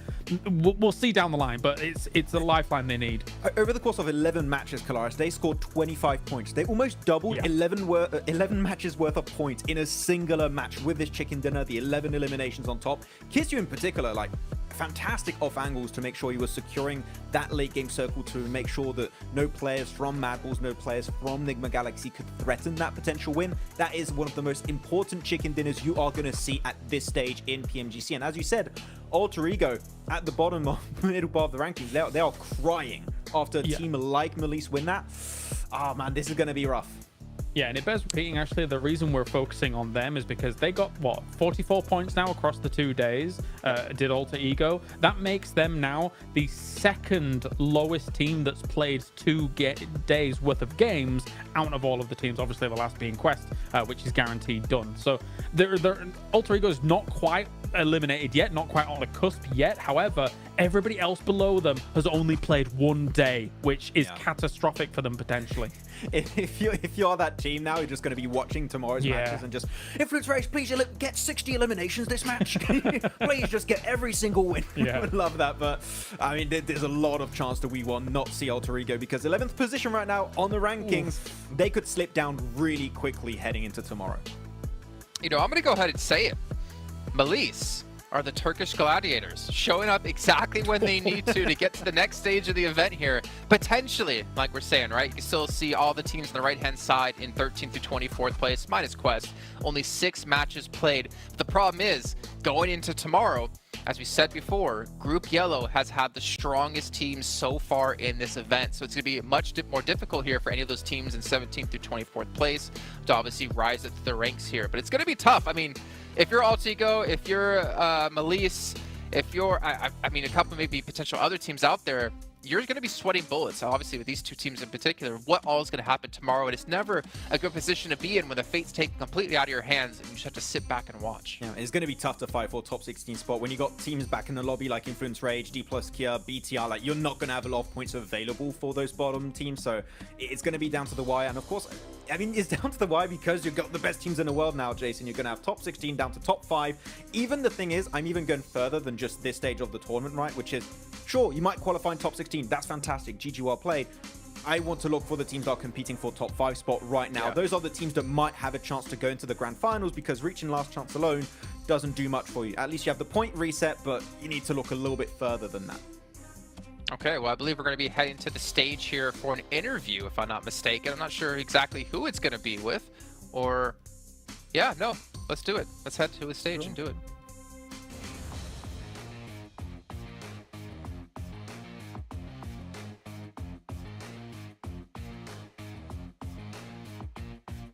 We'll see down the line, but it's a lifeline they need. Over the course of 11 matches, Kalaris, they scored 25 points. They almost doubled 11 matches worth of points in a singular match with this chicken dinner, the 11 eliminations on top. Kisyu in particular, like, fantastic off angles to make sure he was securing that late game circle to make sure that no players from Mad Balls, no players from Nigma Galaxy could threaten that potential win. That is one of the most important chicken dinners you are going to see at this stage in PMGC. And as you said, Alter Ego at the bottom of the middle part of the rankings, they are crying after a team like Melise win that. Oh man, this is going to be rough. Yeah, and it bears repeating, actually, the reason we're focusing on them is because they got, 44 points now across the 2 days, did Alter Ego. That makes them now the second lowest team that's played 2 days worth of games out of all of the teams, obviously the last being Quest, which is guaranteed done. So Alter Ego is not quite eliminated yet, not quite on the cusp yet. However, everybody else below them has only played 1 day, which is catastrophic for them potentially. If you're that team now, you're just going to be watching tomorrow's matches and just, Influence Race, please get 60 eliminations this match. Please just get every single win. I would love that, but I mean, there's a lot of chance that we will not see Alter Ego because 11th position right now on the rankings, they could slip down really quickly heading into tomorrow. You know, I'm going to go ahead and say it. Melise are the Turkish gladiators, showing up exactly when they need to get to the next stage of the event here. Potentially, like we're saying, right? You still see all the teams on the right-hand side in 13th through 24th place, minus Quest. Only 6 matches played. But the problem is, going into tomorrow, as we said before, Group Yellow has had the strongest teams so far in this event. So it's going to be much more difficult here for any of those teams in 17th through 24th place to obviously rise up the ranks here. But it's going to be tough. I mean, if you're Alter Ego, if you're Melise, if you're, I mean, a couple maybe potential other teams out there, you're going to be sweating bullets, obviously, with these 2 teams in particular. What all is going to happen tomorrow? And it's never a good position to be in when the fate's taken completely out of your hands and you just have to sit back and watch. Yeah, it's going to be tough to fight for a top 16 spot when you got teams back in the lobby like Influence Rage, D+ Kia, BTR. Like, you're not going to have a lot of points available for those bottom teams, so it's going to be down to the wire. And of course, I mean, it's down to the wire because you've got the best teams in the world now, Jason. You're going to have top 16 down to top 5. Even the thing is, I'm even going further than just this stage of the tournament, right? Which is, sure, you might qualify in top 16. That's fantastic. GG, well played. I want to look for the teams that are competing for top 5 spot right now. Those are the teams that might have a chance to go into the Grand Finals because reaching last chance alone doesn't do much for you. At least you have the point reset, but you need to look a little bit further than that. Okay, well, I believe we're going to be heading to the stage here for an interview, if I'm not mistaken. I'm not sure exactly who it's going to be with, or... Yeah, no, let's do it. Let's head to the stage and do it.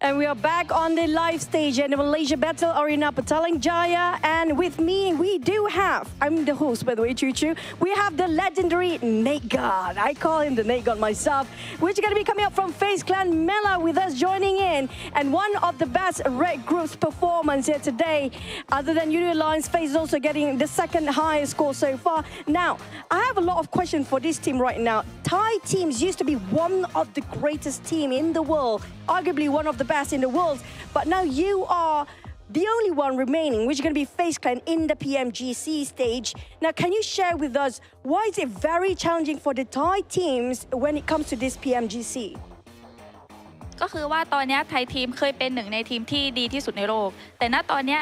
And we are back on the live stage in the Malaysia Battle Arena, Petaling Jaya. And with me, we do have, I'm the host, by the way, Choo Choo. We have the legendary Nate God. I call him the Nate God myself, which is going to be coming up from FaZe Clan Mela with us joining in. And one of the best Red Group's performance here today, other than Union Alliance, FaZe is also getting the 2nd highest score so far. Now, I have a lot of questions for this team right now. Thai teams used to be one of the greatest team in the world, arguably one of the best in the world, but now you are the only one remaining, which is going to be FaZe Clan in the PMGC stage. Now, can you share with us why is it very challenging for the Thai teams when it comes to this PMGC? ก็คือว่าตอนนี้ไทยทีมเคยเป็นหนึ่งในทีมที่ดีที่สุดในโลกแต่ณตอนนี้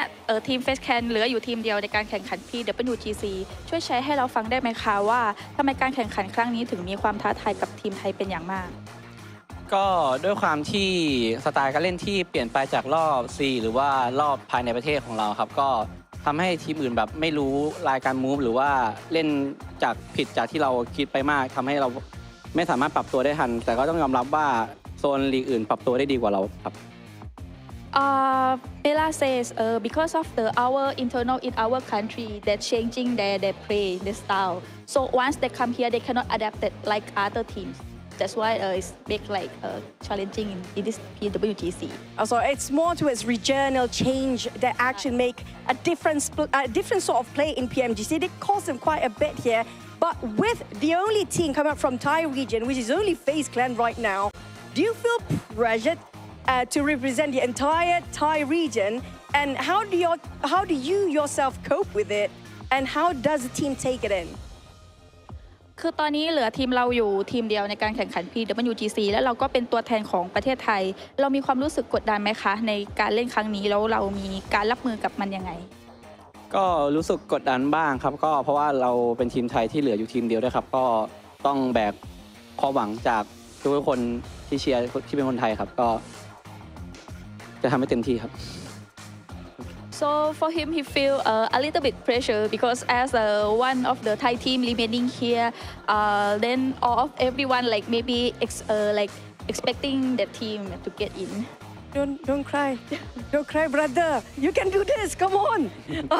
ทีม FaZe Clan เหลืออยู่ทีมเดียวในการแข่งขัน PWGC ช่วยแชร์ให้เราฟังได้ไหมคะว่าทำไมการแข่งขันครั้งนี้ถึงมีความท้าทายกับทีมไทยเป็นอย่างมากก็ด้วยความที่สไตล์การเล่นที่เปลี่ยนไปจากรอบ C หรือว่ารอบภายในประเทศของเราครับก็ทำให้ทีมอื่นแบบไม่รู้รายการมูฟหรือว่าเล่นจากผิดจากที่เราคิดไปมากทำให้เราไม่สามารถปรับตัวได้ทันแต่ก็ต้องยอมรับว่าโซนลีกอื่นปรับตัวได้ดีกว่าเราครับBella says because of our internal in our country they're changing their play their style so once they come here they cannot adapt it like other teams That's why it's big like challenging in this PWGC. Also, it's more towards regional change that actually make a different sort of play in PMGC. They cost them quite a bit here. But with the only team coming up from Thai region, which is only FaZe Clan right now, do you feel pressured to represent the entire Thai region? And how do you yourself cope with it? And how does the team take it in? คือตอนนี้เหลือทีมเราอยู่ทีมเดียวในการแข่งขัน PWGC และเราก็เป็นตัวแทนของประเทศไทยเรามีความรู้สึกกดดันไหมคะในการเล่นครั้งนี้แล้วเรามีการรับมือกับมันยังไง ก็รู้สึกกดดันบ้างครับก็เพราะว่าเราเป็นทีมไทยที่เหลืออยู่ทีมเดียวด้วยครับก็ต้องแบกความหวังจากทุกคนที่เชียร์ที่เป็นคนไทยครับก็จะทำให้เต็มที่ครับ So for him, he feel a little bit pressure because as one of the Thai team remaining here, then all of everyone like maybe like expecting the team to get in. Don't cry. Don't cry, brother. You can do this. Come on.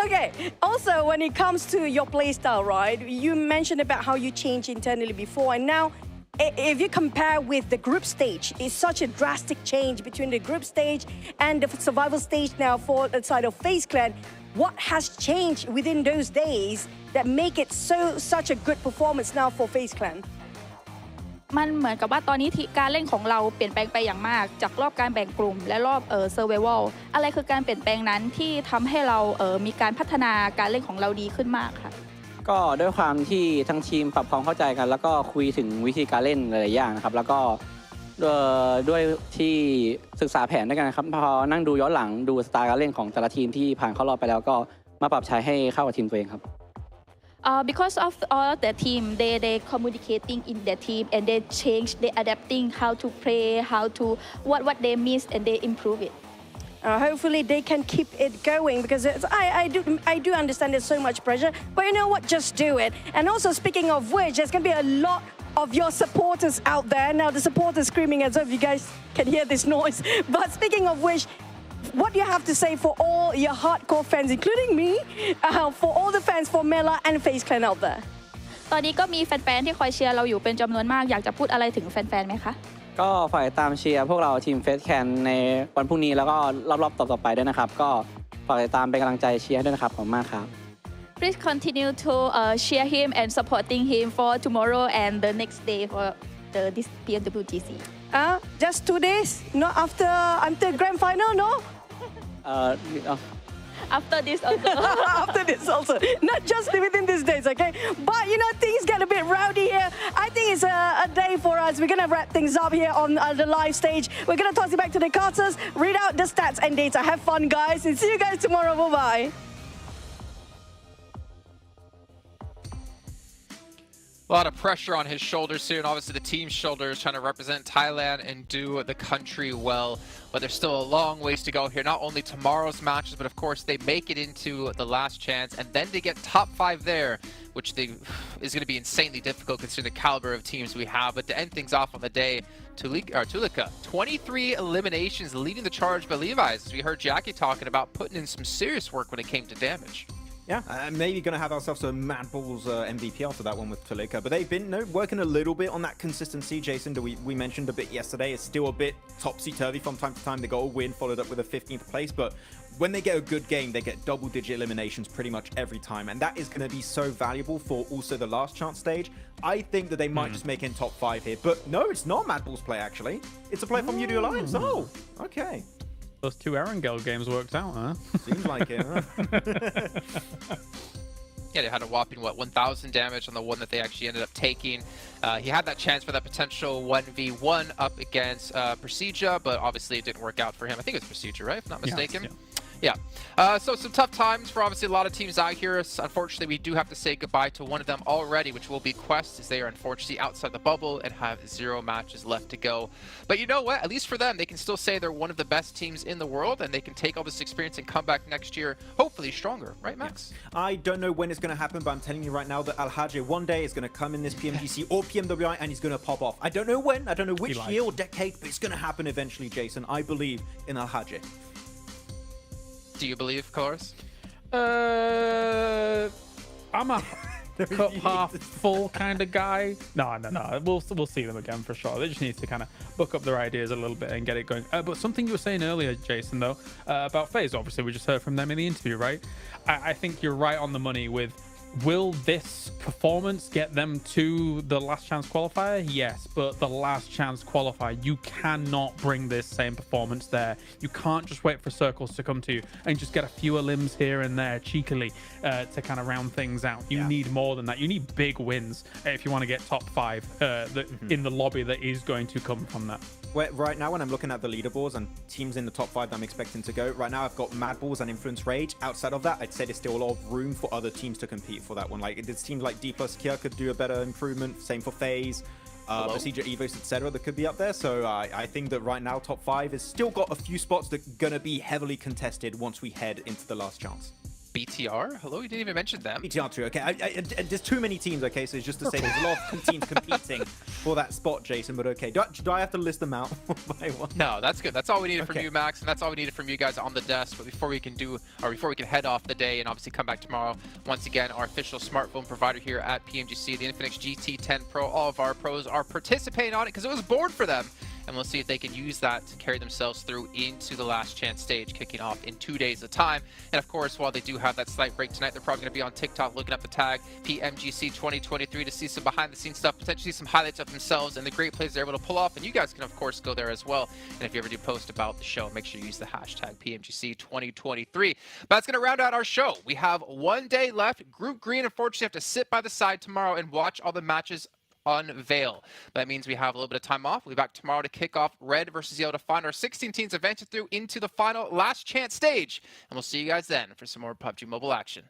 Okay. Also, when it comes to your play style, right? You mentioned about how you changed internally before, and now, if you compare with the group stage, it's such a drastic change between the group stage and the survival stage now for the side of FaZe Clan. What has changed within those days that make it such a good performance now for FaZe Clan? มันเหมือนกับว่าตอนนี้การเล่นของเราเปลี่ยนแปลงไปอย่างมากจากรอบการแบ่งกลุ่มและรอบsurvival อะไรคือการเปลี่ยนแปลงนั้นที่ทำให้เรามีการพัฒนาการเล่นของเราดีขึ้นมากค่ะก็ด้วยความที่ทั้งทีมปรับความเข้าใจกันแล้วก็คุยถึงวิธีการเล่นหลายๆอย่างนะครับแล้วก็ด้วยที่ศึกษาแผนด้วยกันครับพอนั่งดูย้อนหลังดูสไตล์การเล่นของแต่ละทีมที่ผ่านเข้ารอบไปแล้วก็มาปรับใช้ให้เข้ากับทีมตัวเองครับbecause of all the team, they communicating in the team and they change, they adapting how to play, how to what they miss and they improve it. Hopefully they can keep it going because I do understand there's so much pressure, but you know what? Just do it. And also speaking of which, there's gonna be a lot of your supporters out there. Now the supporters screaming as if you guys can hear this noise. But speaking of which, what do you have to say for all your hardcore fans, including me, for all the fans for Mela and FaZe Clan out there? ตอนนี้ก็มีแฟนๆที่คอยเชียร์เราอยู่เป็นจำนวนมากอยากจะพูดอะไรถึงแฟนๆไหมคะก็ฝ่ายตามเชียร์พวกเราทีมFaZe Clanในวันพรุ่งนี้แล้วก็รอบๆต่อๆไปด้วยนะครับก็ฝากติดตามเป็นกำลังใจเชียร์ด้วยนะครับขอบคุณมากครับ Please continue to cheer him and supporting him for tomorrow and the next day for this PMWGC. Just 2 days, not until Grand Final, no? After this also. After this also. Not just within these days, okay? But you know, things get a bit rowdy here. I think it's a day for us. We're going to wrap things up here on the live stage. We're going to toss it back to the casters, read out the stats and data. Have fun, guys, and see you guys tomorrow. Bye-bye. A lot of pressure on his shoulders here, and obviously the team's shoulders, trying to represent Thailand and do the country well. But there's still a long ways to go here. Not only tomorrow's matches, but of course they make it into the last chance, and then to get top 5 there, which is going to be insanely difficult considering the caliber of teams we have. But to end things off on the day, Tulika, 23 eliminations, leading the charge by Levi's. As we heard Jackie talking about putting in some serious work when it came to damage. Yeah, maybe going to have ourselves a Mad Balls MVP after that one with Tulika. But they've been working a little bit on that consistency, Jason, that we mentioned a bit yesterday. It's still a bit topsy-turvy from time to time. They got a win followed up with a 15th place. But when they get a good game, they get double-digit eliminations pretty much every time. And that is going to be so valuable for also the last chance stage. I think that they might just make in top 5 here. But no, it's not Mad Balls play, actually. It's a play from UD Alliance. Oh, okay. Those 2 Erangel games worked out, huh? Seems like it, huh? Yeah, they had a whopping, 1,000 damage on the one that they actually ended up taking. He had that chance for that potential 1v1 up against Procedure, but obviously it didn't work out for him. I think it was Procedure, right? If not mistaken. Yeah. So some tough times for obviously a lot of teams out here. Unfortunately, we do have to say goodbye to one of them already, which will be Quest, as they are unfortunately outside the bubble and have 0 matches left to go. But you know what? At least for them, they can still say they're one of the best teams in the world, and they can take all this experience and come back next year, hopefully stronger. Right, Max? Yeah. I don't know when it's going to happen, but I'm telling you right now that Al-Hajj one day is going to come in this PMGC or PMWI, and he's going to pop off. I don't know when, I don't know which year or decade, but it's going to happen eventually, Jason. I believe in Al-Hajj. Do you believe, Chorus? I'm a cup half full kind of guy. No. We'll see them again for sure. They just need to kind of book up their ideas a little bit and get it going. But something you were saying earlier, Jason, though, about FaZe, obviously we just heard from them in the interview, right? I think you're right on the money with, will this performance get them to the last chance qualifier? Yes, but the last chance qualifier, you cannot bring this same performance there. You can't just wait for circles to come to you and just get a few limbs here and there cheekily to kind of round things out. You need more than that. You need big wins if you want to get top 5 in the lobby that is going to come from that. right now when I'm looking at the leaderboards and teams in the top 5 that I'm expecting to go, right now I've got Mad Balls and Influence Rage. Outside of that, I'd say there's still a lot of room for other teams to compete for that one. Like, it seems like D plus Kia could do a better improvement. Same for FaZe. Procedure, Evos, etc. that could be up there. So I think that right now top 5 has still got a few spots that are going to be heavily contested once we head into the last chance. BTR? Hello, you didn't even mention them. BTR too, okay. There's too many teams, okay, so it's just to say there's a lot of teams competing for that spot, Jason, but okay. Do I have to list them out one by one? No, that's good. That's all we needed from you, Max, and that's all we needed from you guys on the desk. But before we can head off the day and obviously come back tomorrow, once again, our official smartphone provider here at PMGC, the Infinix GT10 Pro, all of our pros are participating on it because it was born for them. And we'll see if they can use that to carry themselves through into the last chance stage, kicking off in 2 days of time. And of course, while they do have that slight break tonight, they're probably going to be on TikTok looking up the tag PMGC 2023 to see some behind the scenes stuff, potentially some highlights of themselves and the great plays they're able to pull off. And you guys can of course go there as well. And if you ever do post about the show, make sure you use the hashtag PMGC 2023. But that's going to round out our show. We have 1 day left. Group Green, unfortunately, have to sit by the side tomorrow and watch all the matches unveil. That means we have a little bit of time off. We'll be back tomorrow to kick off Red versus Yellow to find our 16 teams advancing through into the final last chance stage. And we'll see you guys then for some more PUBG Mobile action.